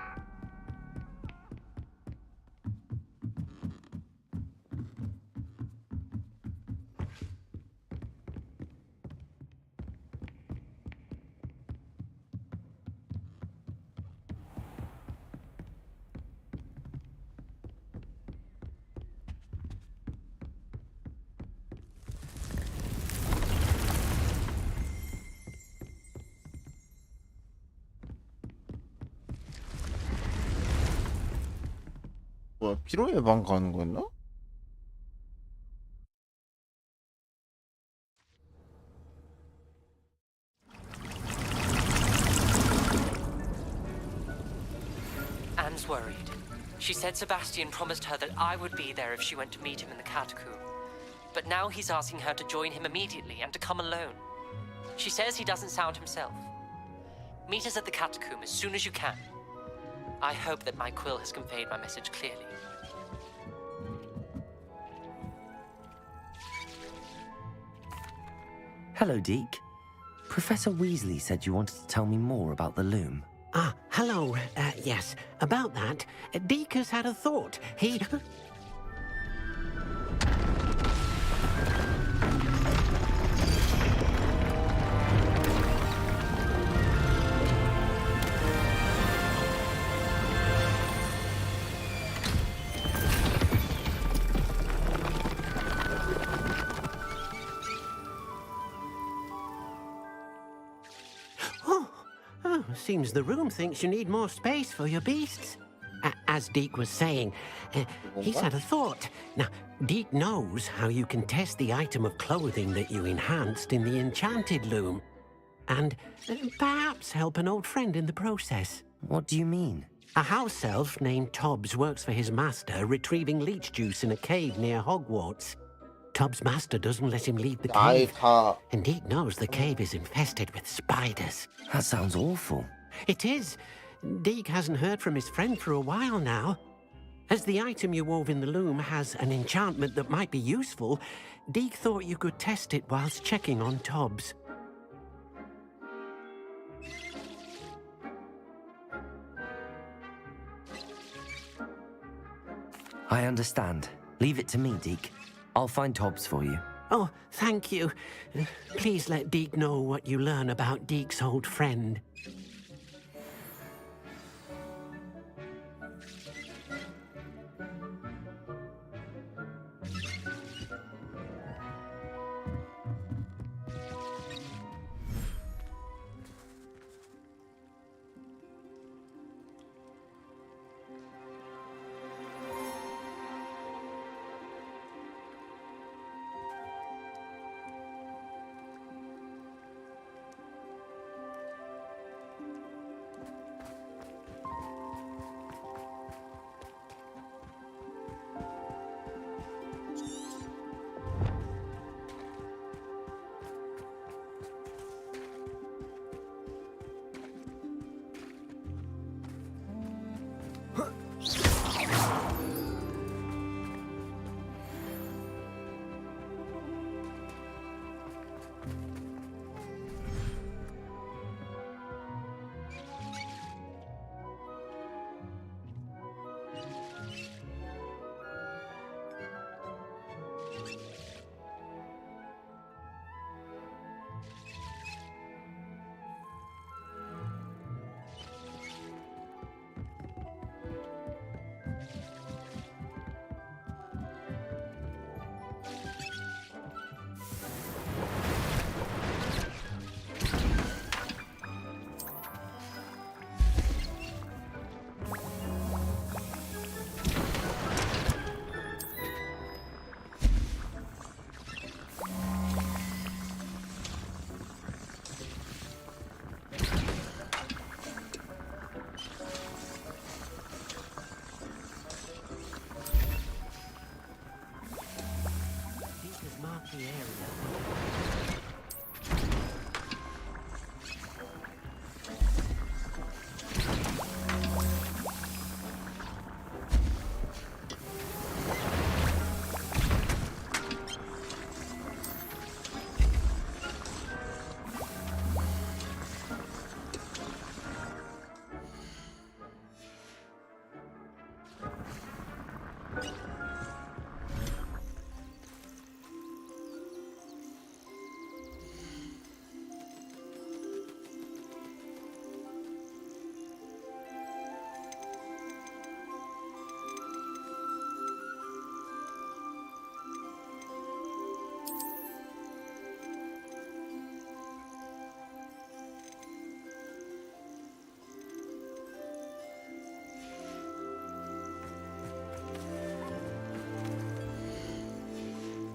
뭐야, 피로 예방 가는 거였나? Anne's worried. She said Sebastian promised her that I would be there if she went to meet him in the catacomb. But now he's asking her to join him immediately and to come alone. She says he doesn't sound himself. Meet us at the catacomb as soon as you can. I hope that my quill has conveyed my message clearly. Hello, Deke. Professor Weasley said you wanted to tell me more about the loom. Ah, Hello, yes. About that, Deke has had a thought. He... Seems the room thinks you need more space for your beasts. As Deke was saying, he's had a thought. Now, Deke knows how you can test the item of clothing that you enhanced in the enchanted loom. And perhaps help an old friend in the process. What do you mean? A house elf named Tobbs works for his master, retrieving leech juice in a cave near Hogwarts. Tobbs' master doesn't let him leave the cave. And Deke knows the cave is infested with spiders. That sounds awful. It is. Deke hasn't heard from his friend for a while now. As the item you wove in the loom has an enchantment that might be useful, Deke thought you could test it whilst checking on Tobbs. I understand. Leave it to me, Deke. I'll find Tobbs for you. Oh, thank you. Please let Deke know what you learn about Deke's old friend.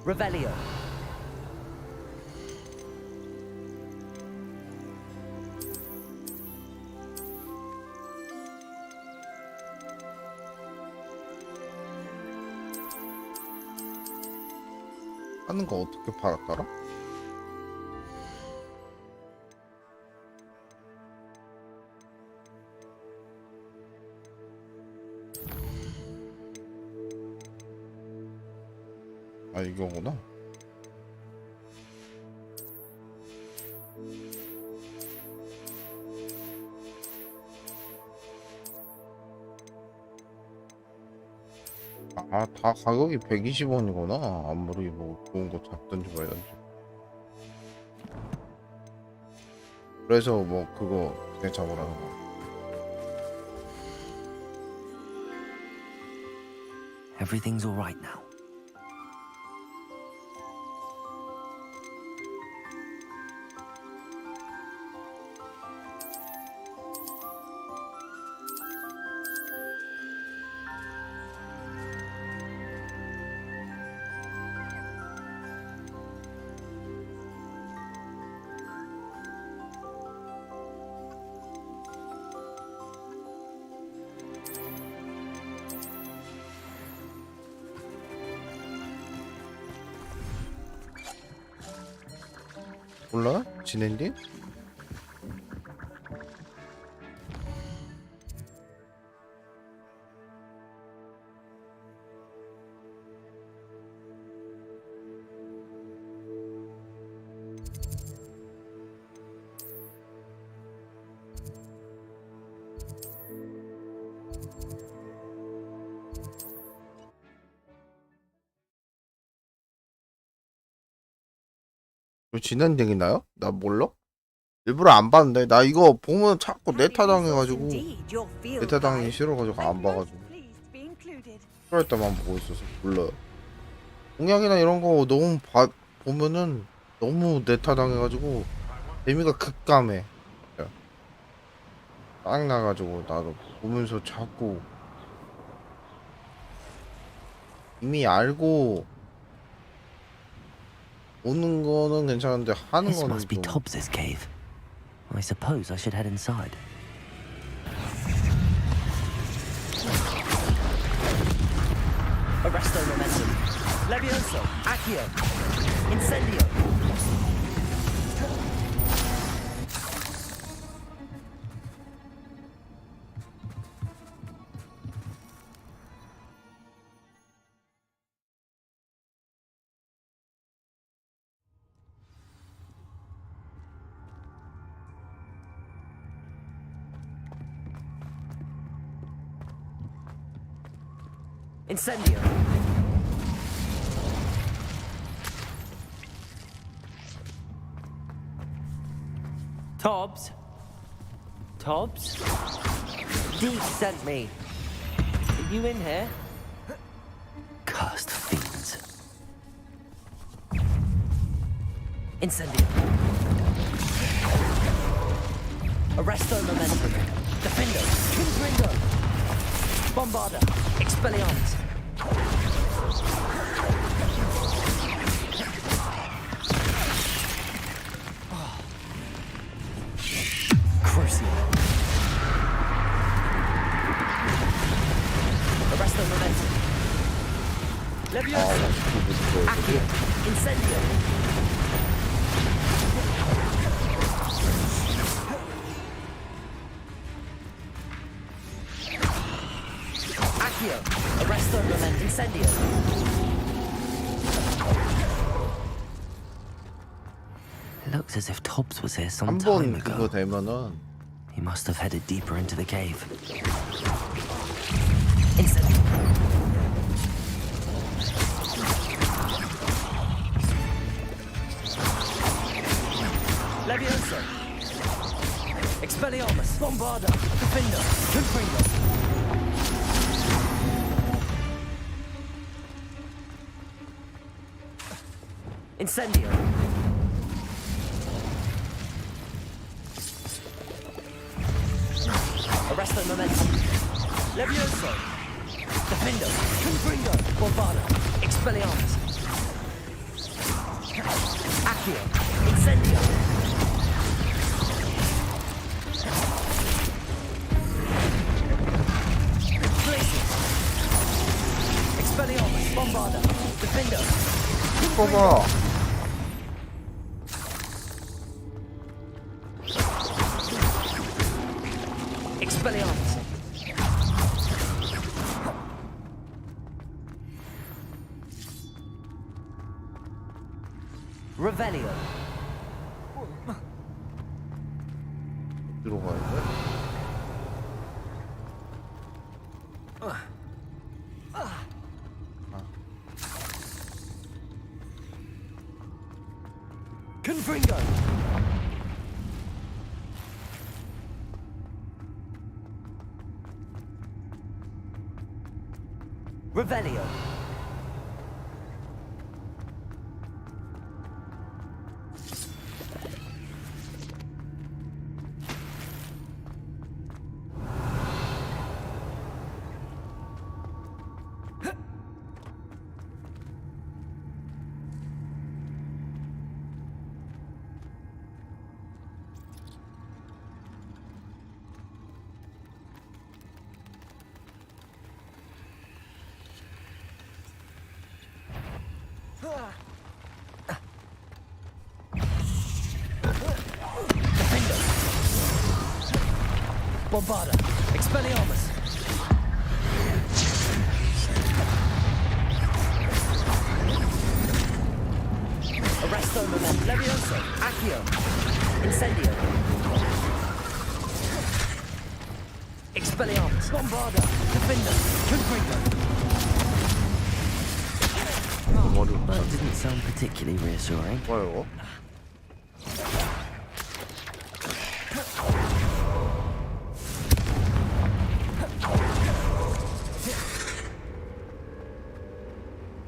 Revelio. 하는 거 어떻게 팔았더라? 아, 이거구나. 다 가격이 120원이구나. 아무리 뭐 좋은 거 잡든지 말든지. 그래서 뭐 그거 그냥 잡으라는 거. Everything's all right now. 몰라? 진엔딩? 진엔딩이나요? 나 몰라? 일부러 안 봤는데 나 이거 보면 자꾸 네타 당해가지고 네타 당하기 싫어가지고 안 봐가지고 그럴 때만 보고 있어서 몰라요. 공약이나 이런 거 너무 보면은 너무 네타 당해가지고 재미가 급감해. 딱 나가지고 나도 보면서 자꾸 이미 알고 오는 거는 괜찮은데 하는 This 거는 must be 좀 Tobbs's cave. I suppose I should head inside. Arresto momentum. Levioso. Accio. Incendio. Incendio. Tobbs? Tobbs? Deke sent me. Are you in here? Cursed fiends. Incendio. Arresto momentum. Defendo. Confringo. Bombarda. Expelliarmus. Crucial. Arresto momentum. Levioso. Accio. Incendio. Accio. Arresto momentum. Incendio. It looks as if Tobbs was here some 한 time 번 ago. 그거 되면은 He must have headed deeper into the cave. Incendio. Levioso. Expelliarmus. Bombarda. Defendo. Confringo. Incendio. Arresto momentum. Levioso. Defendo. Confringo. Bombarda. Expelliarmus. Accio. Incendio. Glacius. Expelliarmus. Bombarda. Defendo. 뽑아. Expelliarmus. Revelio. 어디로 가야 돼? Confringo! Revelio. Bombarda. Expelliarmus. Arresto Moment. Levioso. Accio. Incendio. Expelliarmus. Bombarda. Defender. Confringo. That didn't sound particularly reassuring. 뭐요?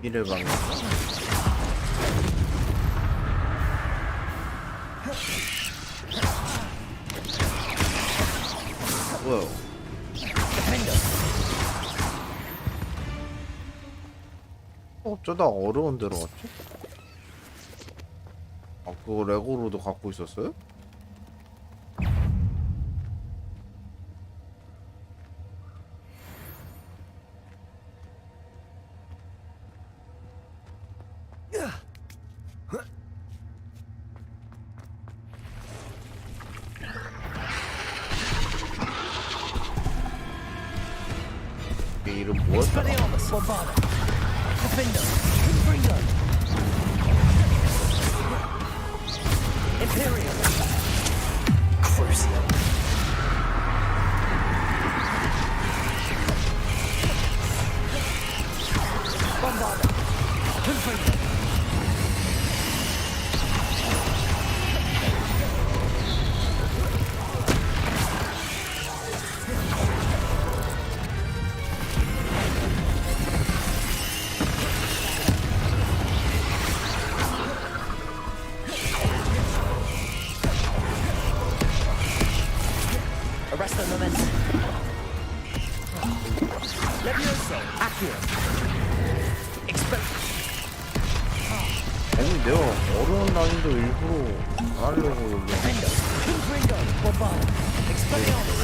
이를 막는 뭐야? 어쩌다 어려운 데로 왔지? 아, 그거 레고로도 갖고 있었어요? 이름 뭐였더라? Defender. Confringo. Imperial. Crucio. Bombarda. Confringo. Arresto Momento. Levioso. Accio. Expel. 아니 내가 어려운 난이도 일부러 안 하려고 여기 Confringo. Bombarda. Expelliarmus.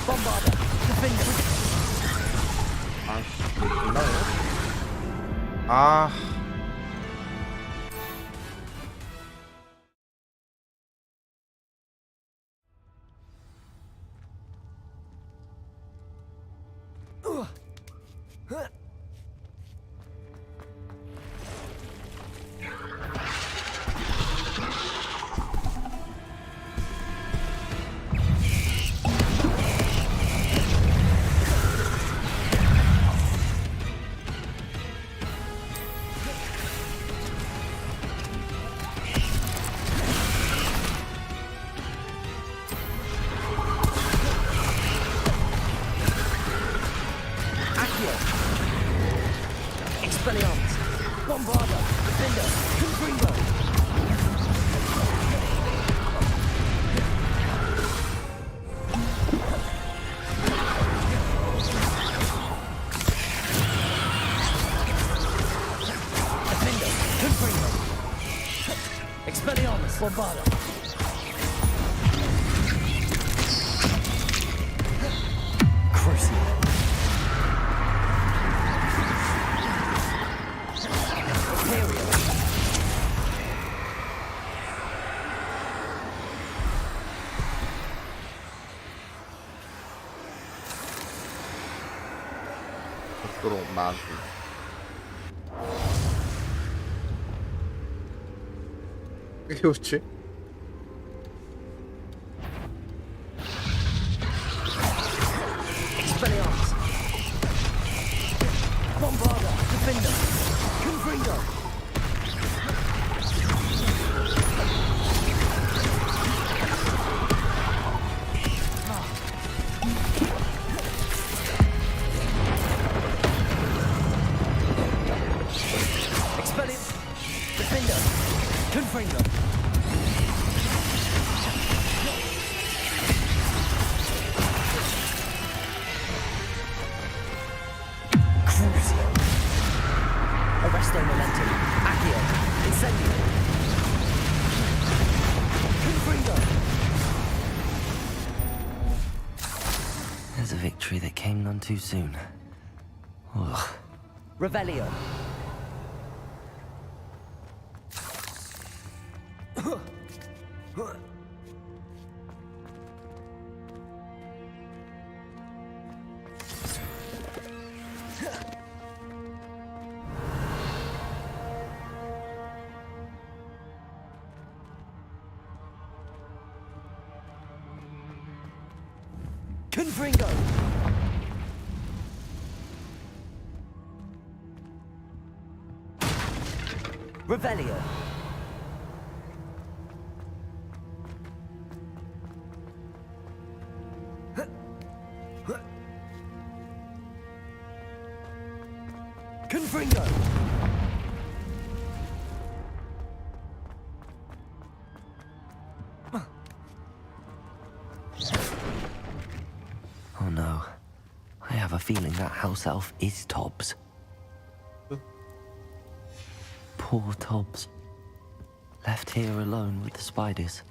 Bombarda. Defender. 아씨 있나요? 아 Expelliarmus. Bombarda. Defender. Confringo. Defender. Confringo. Expelliarmus. Bombarda. Crucio. 부끄러운 마음 왜 웃지? Expelliarmus. Bombarda. Defender. Confringo. Expelliarmus. Defender. Confringo. Arresto momentum. Accio. Incendio. Confringo. There's a victory that came none too soon. Ugh. Revelio. Confringo. Revelio. Confringo. Oh no. I have a feeling that house elf is Tobbs. Poor Tobbs. Left here alone with the spiders.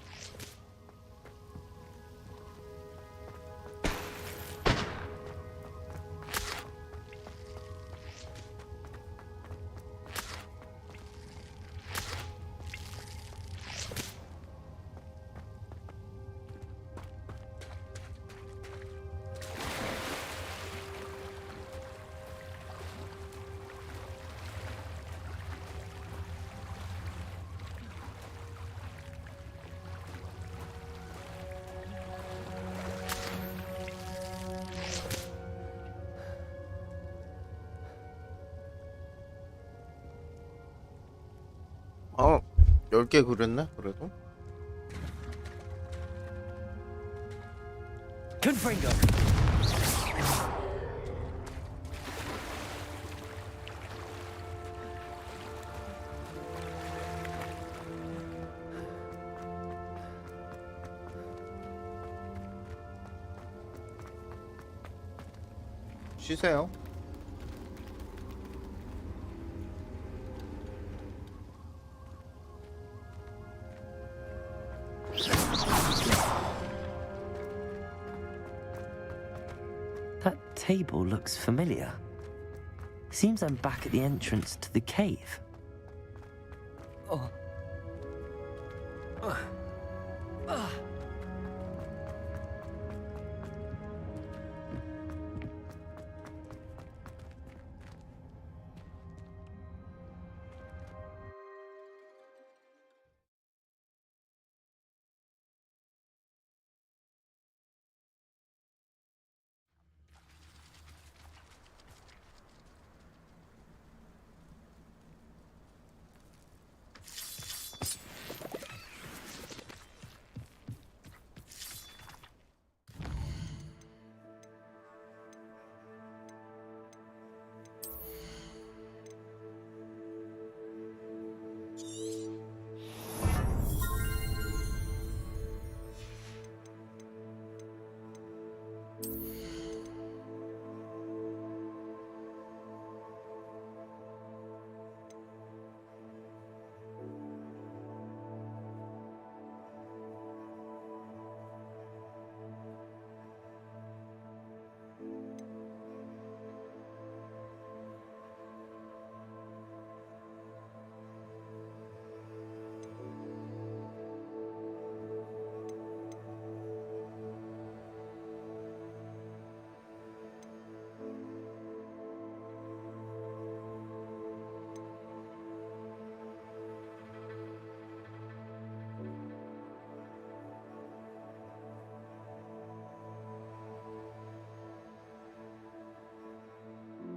어, 10개 그렸네, 그래도? Confringo. 쉬세요. That table looks familiar. Seems I'm back at the entrance to the cave. Oh.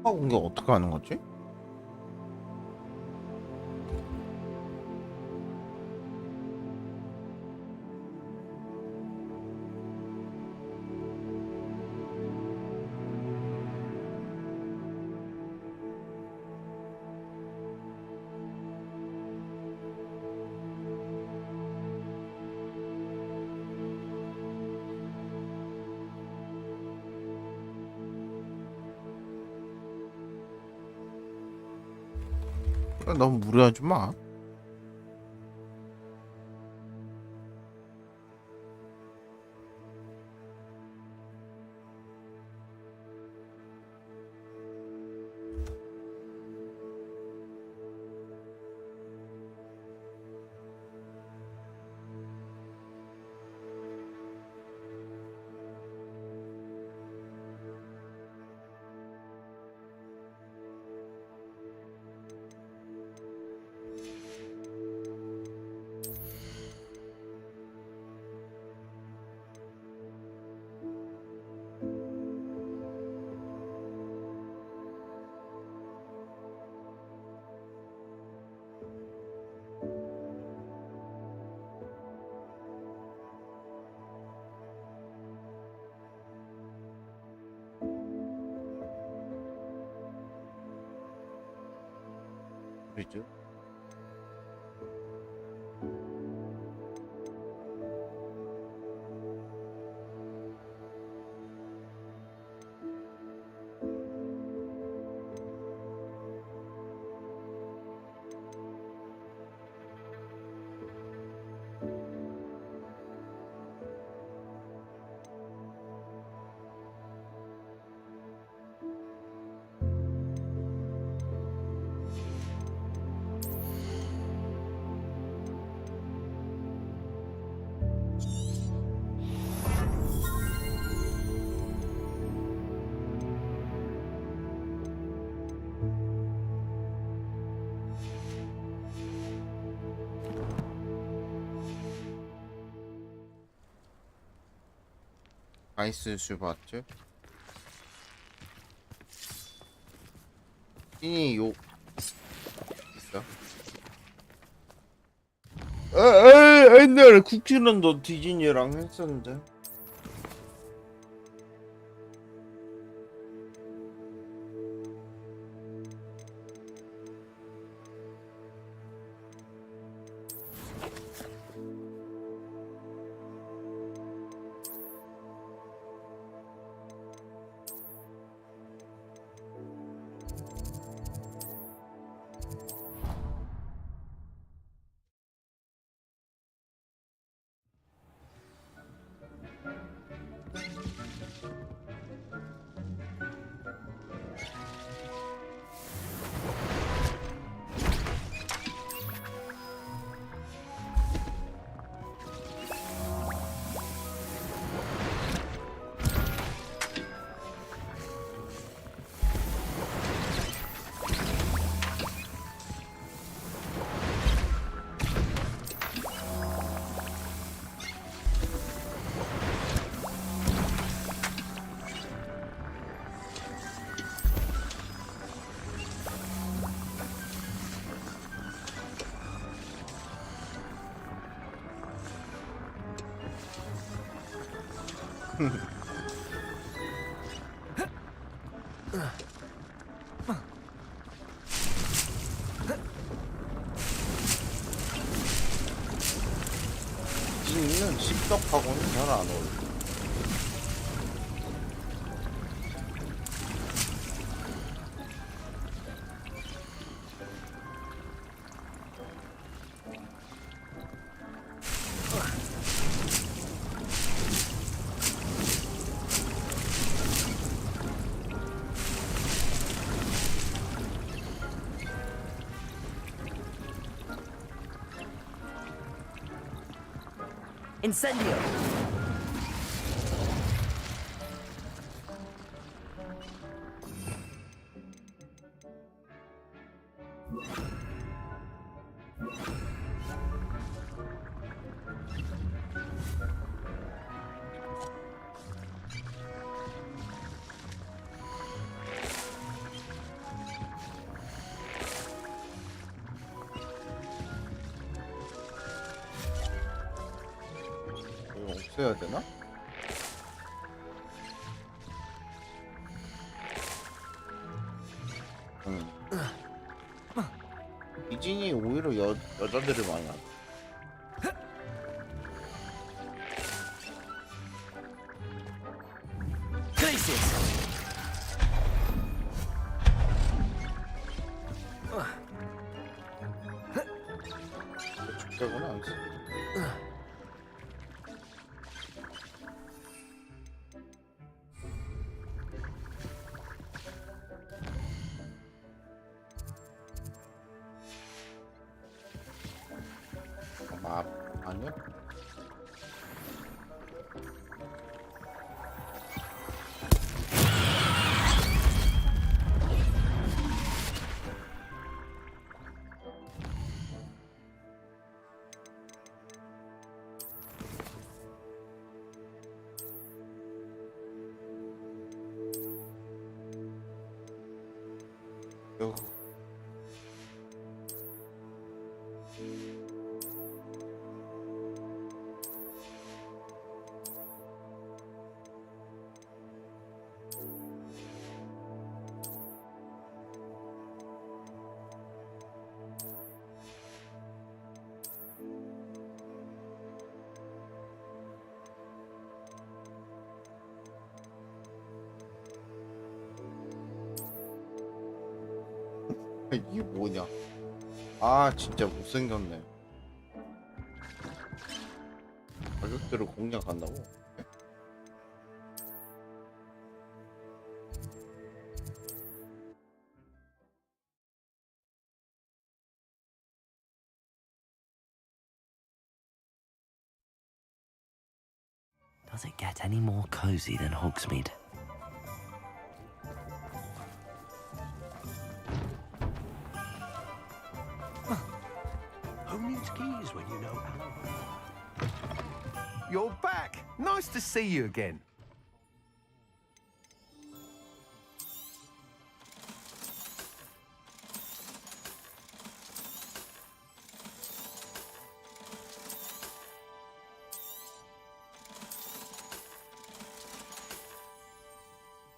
공격 어떻게 하는 거지? 너무 무리하지 마. 그죠? 아이스 슈바트 이 요 있어. 옛날에 쿠키는 너 디즈니랑 했었는데. 디즈니는 십덕하고는 잘 안 어울려. Incendio! 써야 되나? 이진이 오히려 여자들을 많이 하네. 죽자고는 안 써. 아니요? 이게 뭐냐? 아 진짜 못생겼네. 가족들을 공략한다고? Does it get any more cozy than Hogsmeade? Who needs keys when you know Alan? You're back! Nice to see you again.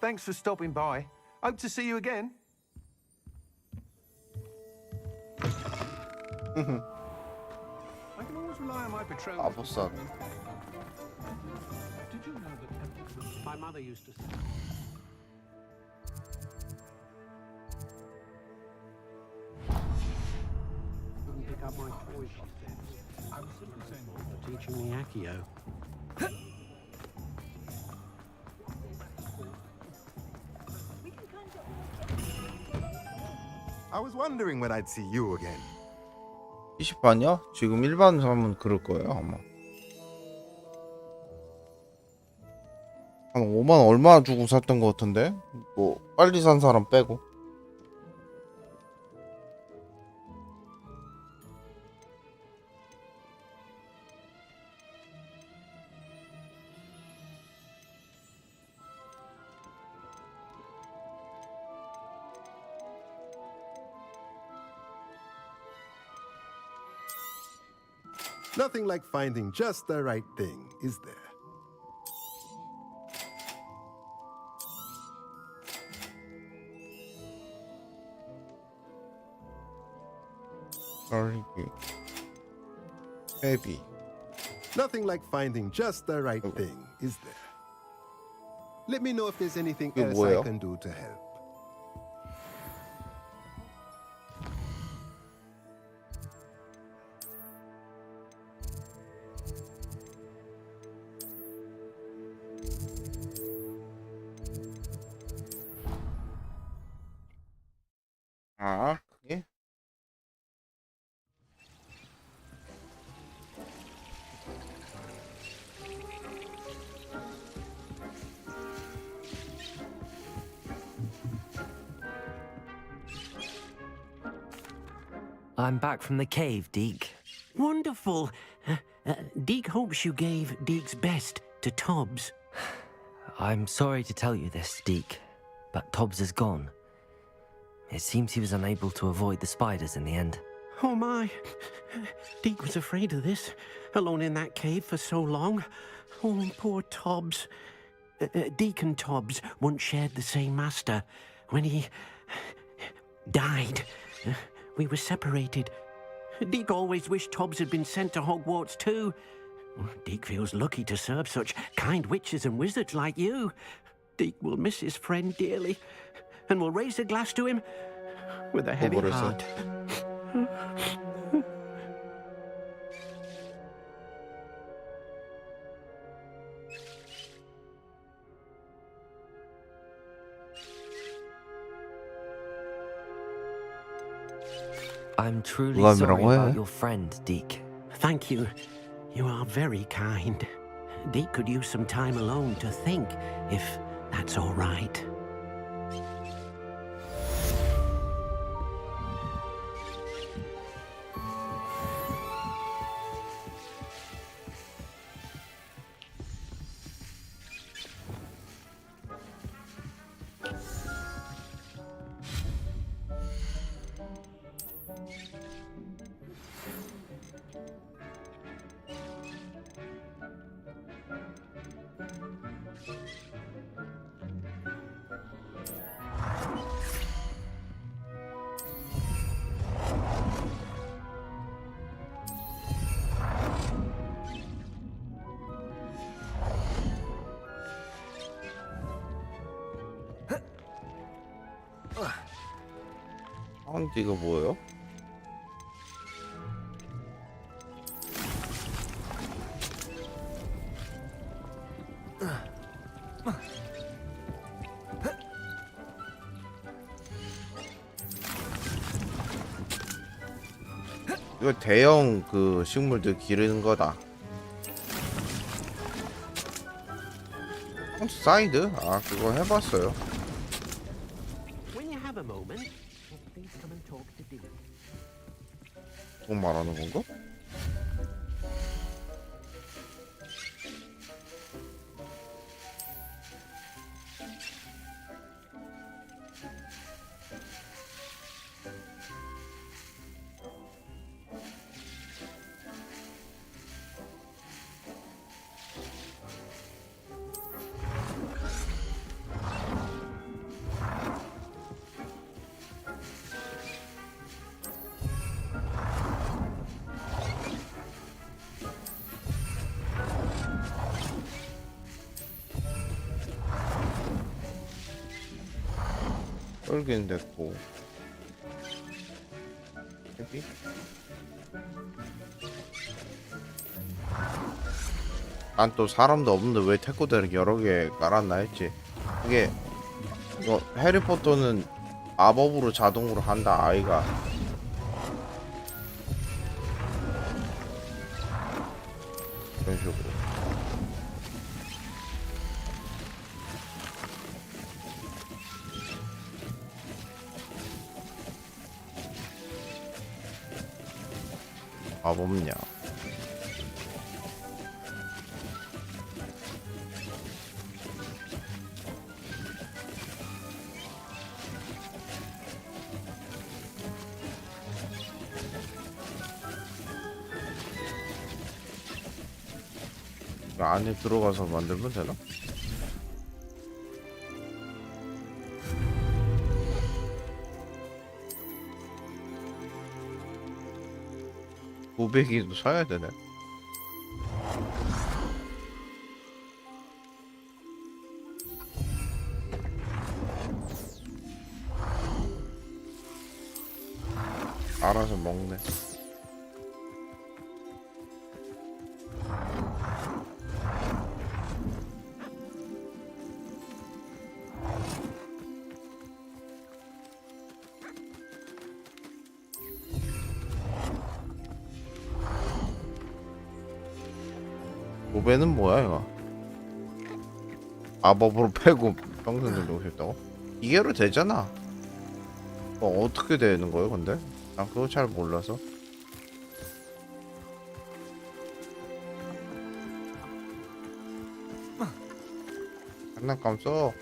Thanks for stopping by. Hope to see you again. I can always rely on my betrothed. Did you know that my mother used to say? Couldn't pick up my toy, she said. I was simply saying for teaching me Accio. I was wondering when I'd see you again. 20반이야? 지금 일반 사람은 그럴 거예요 아마. 한 5만 얼마 주고 샀던 것 같은데? 뭐 빨리 산 사람 빼고. Nothing like finding just the right thing, is there? Heavy. Nothing like finding just the right thing, is there? Let me know if there's anything else I can do to help. 아, 그게? I'm back from the cave, Deke. Wonderful. Deke hopes you gave Deke's best to Tobbs. I'm sorry to tell you this, Deke, but Tobbs is gone. It seems he was unable to avoid the spiders in the end. Oh my. Deke was afraid of this, alone in that cave for so long. Oh, poor Tobbs. Deacon Tobbs once shared the same master. When he died, we were separated. Deke always wished Tobbs had been sent to Hogwarts too. Deke feels lucky to serve such kind witches and wizards like you. Deke will miss his friend dearly, and will raise a glass to him with a heavy heart. I'm truly sorry about your friend, Deke. Thank you. You are very kind. Deke could use some time alone to think, if that's all right. 이거 뭐예요? 이거 대형 그 식물들 기르는 거다. 사이드? 아 그거 해봤어요. 돈 말하는 건가? 떨기는 됐고 여기 난 또 사람도 없는데 왜 태코대를 여러 개 깔았나 했지. 이게 이거 해리포터는 마법으로 자동으로 한다 아이가. 이런 식으로 마법냐. 안에 들어가서 만들면 되나? 고백이도 사야 되네. 알아서 먹네. 고배는 뭐야 이거? 마법으로 패고 평생 들고 싶다고? 이게로 되잖아. 어떻게 되는 거예요 근데? 난 그거 잘 몰라서. 장난감 써.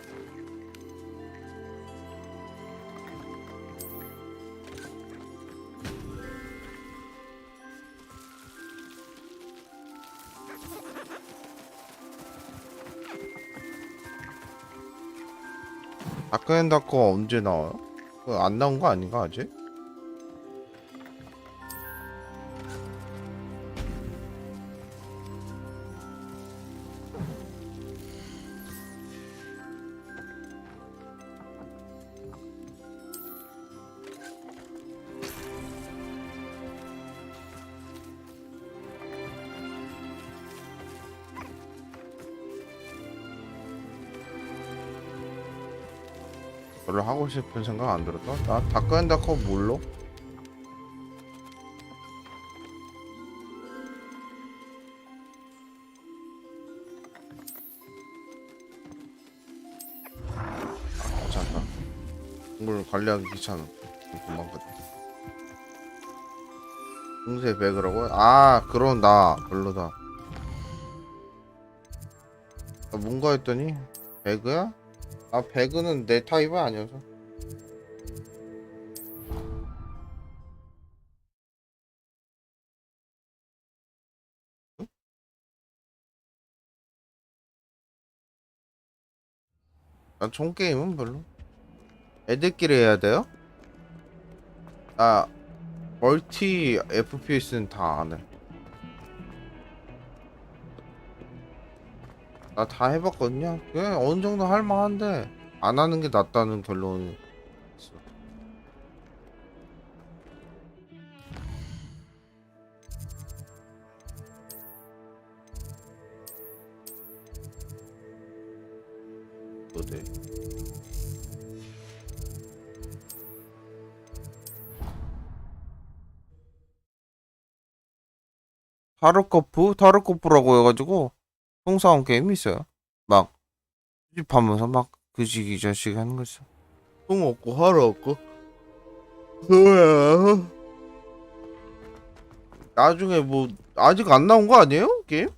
다크앤다커 언제 나와요? 그거 안 나온 거 아닌가 아직? 별로 하고 싶은 생각 안 들었다. 나 다크앤다커 몰라? 귀찮다. 동물 관리하기 귀찮아. 도망가자. 공세 배그라고요? 아 그럼 나 별로다. 나 뭔가 했더니 배그야? 아 배그는 내 타입이 아니어서. 난 총 게임은 별로. 애들끼리 해야 돼요? 나 멀티 FPS는 다 안 해. 나 다 해봤거든요. 그냥 어느 정도 할만한데 안 하는 게 낫다는 결론이 있어. 어디? 타르코프라고 해가지고 통사원 게임이 있어요. 막 수집하면서 막 그지기 자식 하는 거 있어. 통 없고 하루 없고. 나중에 뭐 아직 안 나온 거 아니에요? 게임?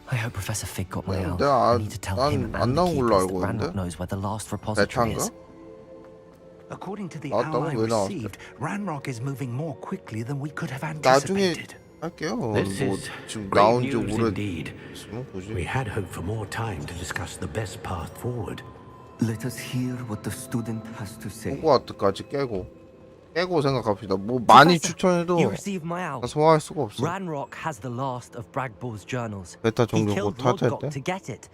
I hope Professor Fig got well. 내가 I need to tell him 안 and the 나온 걸로 keepers 알고 that Ranrock 있는데. knows where the last repository 베타인가? is. According to the 나왔다고? hour I 왜 나왔어? received, Ranrock is moving more quickly than we could have 나중에 anticipated. 할게요. This 뭐 is 지금 great 나온 지 news 오래 indeed. 있으면 보지. We had hoped for more time to discuss the best path forward. Let us hear what the student has to say. 호그와트까지 깨고 생각합시다. 뭐 많이 추천해도 You receive my out. 다 소화할 수가 없어. Ranrock has the last of Bragball's journals. 베타 He 종료 killed 곧 탈퇴할 Lodgok 때. to get it.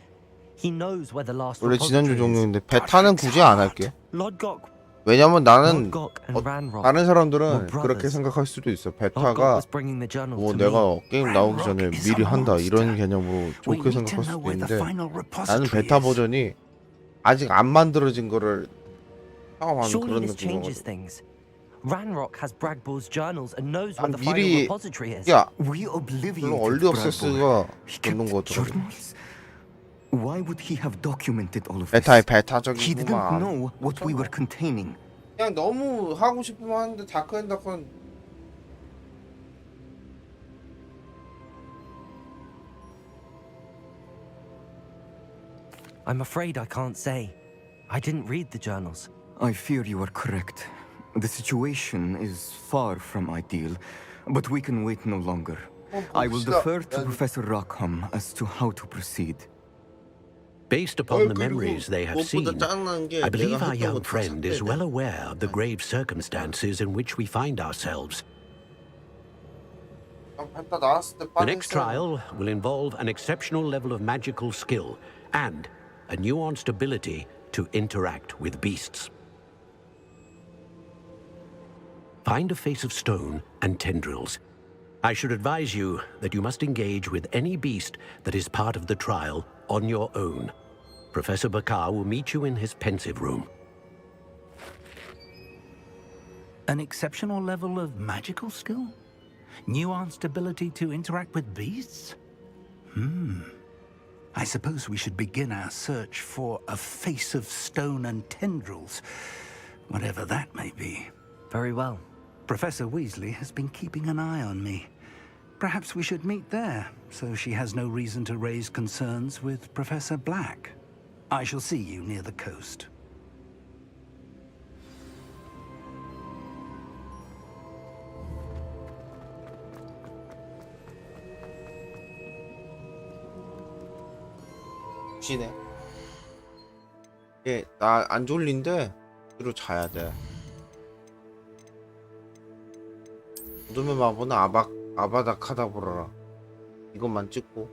He knows where the last 원래 지난주 repository is. 종료인데 베타는 굳이 안 할게. Lodgok 왜냐면 나는 and Ranrock 다른 사람들은 were 그렇게 brothers. 생각할 수도 있어. Lodgok 베타가 was bringing the journal 뭐 to 내가 me. 게임 나오기 전에 미리 한다 이런 개념으로 좋게 생각할 수도 있는데 나는 베타 버전이 아직 안 만들어진 거를 상황하는 Surely 그런 this changes 느낌이거든. things. Ranrock has Bragball's journals and knows where 난 the final 미리 repository is. 야 We 별로 obliviated 얼리 억세스가 없는 것 같더라고. journals. Why would he have documented all of this? 베타의 He didn't 베타적이구만. know what we were containing. 그냥 너무 하고 싶으면 하는데 다크앤다크는 I'm afraid I can't say. I didn't read the journals. I fear you are correct. The situation is far from ideal, but we can wait no longer. I will defer to Professor Rockham as to how to proceed. Based upon the memories they have seen, I believe our young friend is well aware of the grave circumstances in which we find ourselves. The next trial will involve an exceptional level of magical skill and a nuanced ability to interact with beasts. Find a face of stone and tendrils. I should advise you that you must engage with any beast that is part of the trial on your own. Professor Bakar will meet you in his pensive room. An exceptional level of magical skill? Nuanced ability to interact with beasts? I suppose we should begin our search for a face of stone and tendrils, whatever that may be. Very well. Professor Weasley has been keeping an eye on me. Perhaps we should meet there, so she has no reason to raise concerns with Professor Black. I shall see you near the coast. 쉬네. 예, 나 안 졸린데 주로 자야 돼. 어둠의 마법은 아바다카다브라라. 이것만 찍고.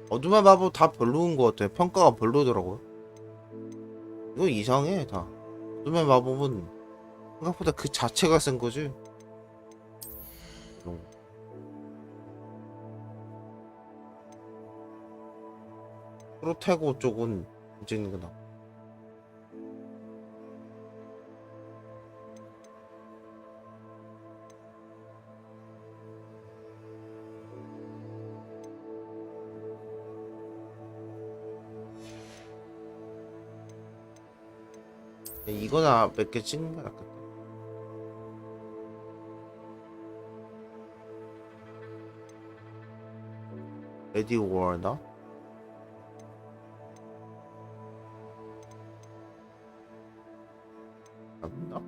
어둠의 마법 다 별로인 것 같아. 평가가 별로더라고요. 이거 이상해 다. 어둠의 마법은 생각보다 그 자체가 센 거지. 프로테고 쪽은 찍는 거다. 이거나 몇 개 찍는 게 낫겠다. 레디 워나? 맞나?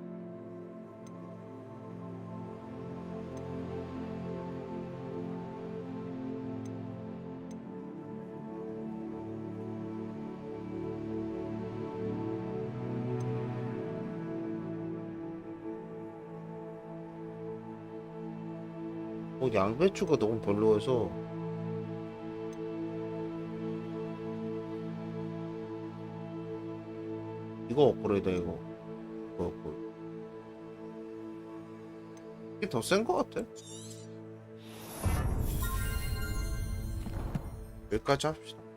양배추가 너무 별로여서 이거 업그레이드 이거 업그레이드. 이게 더 센 거 같아. 여기까지 합시다.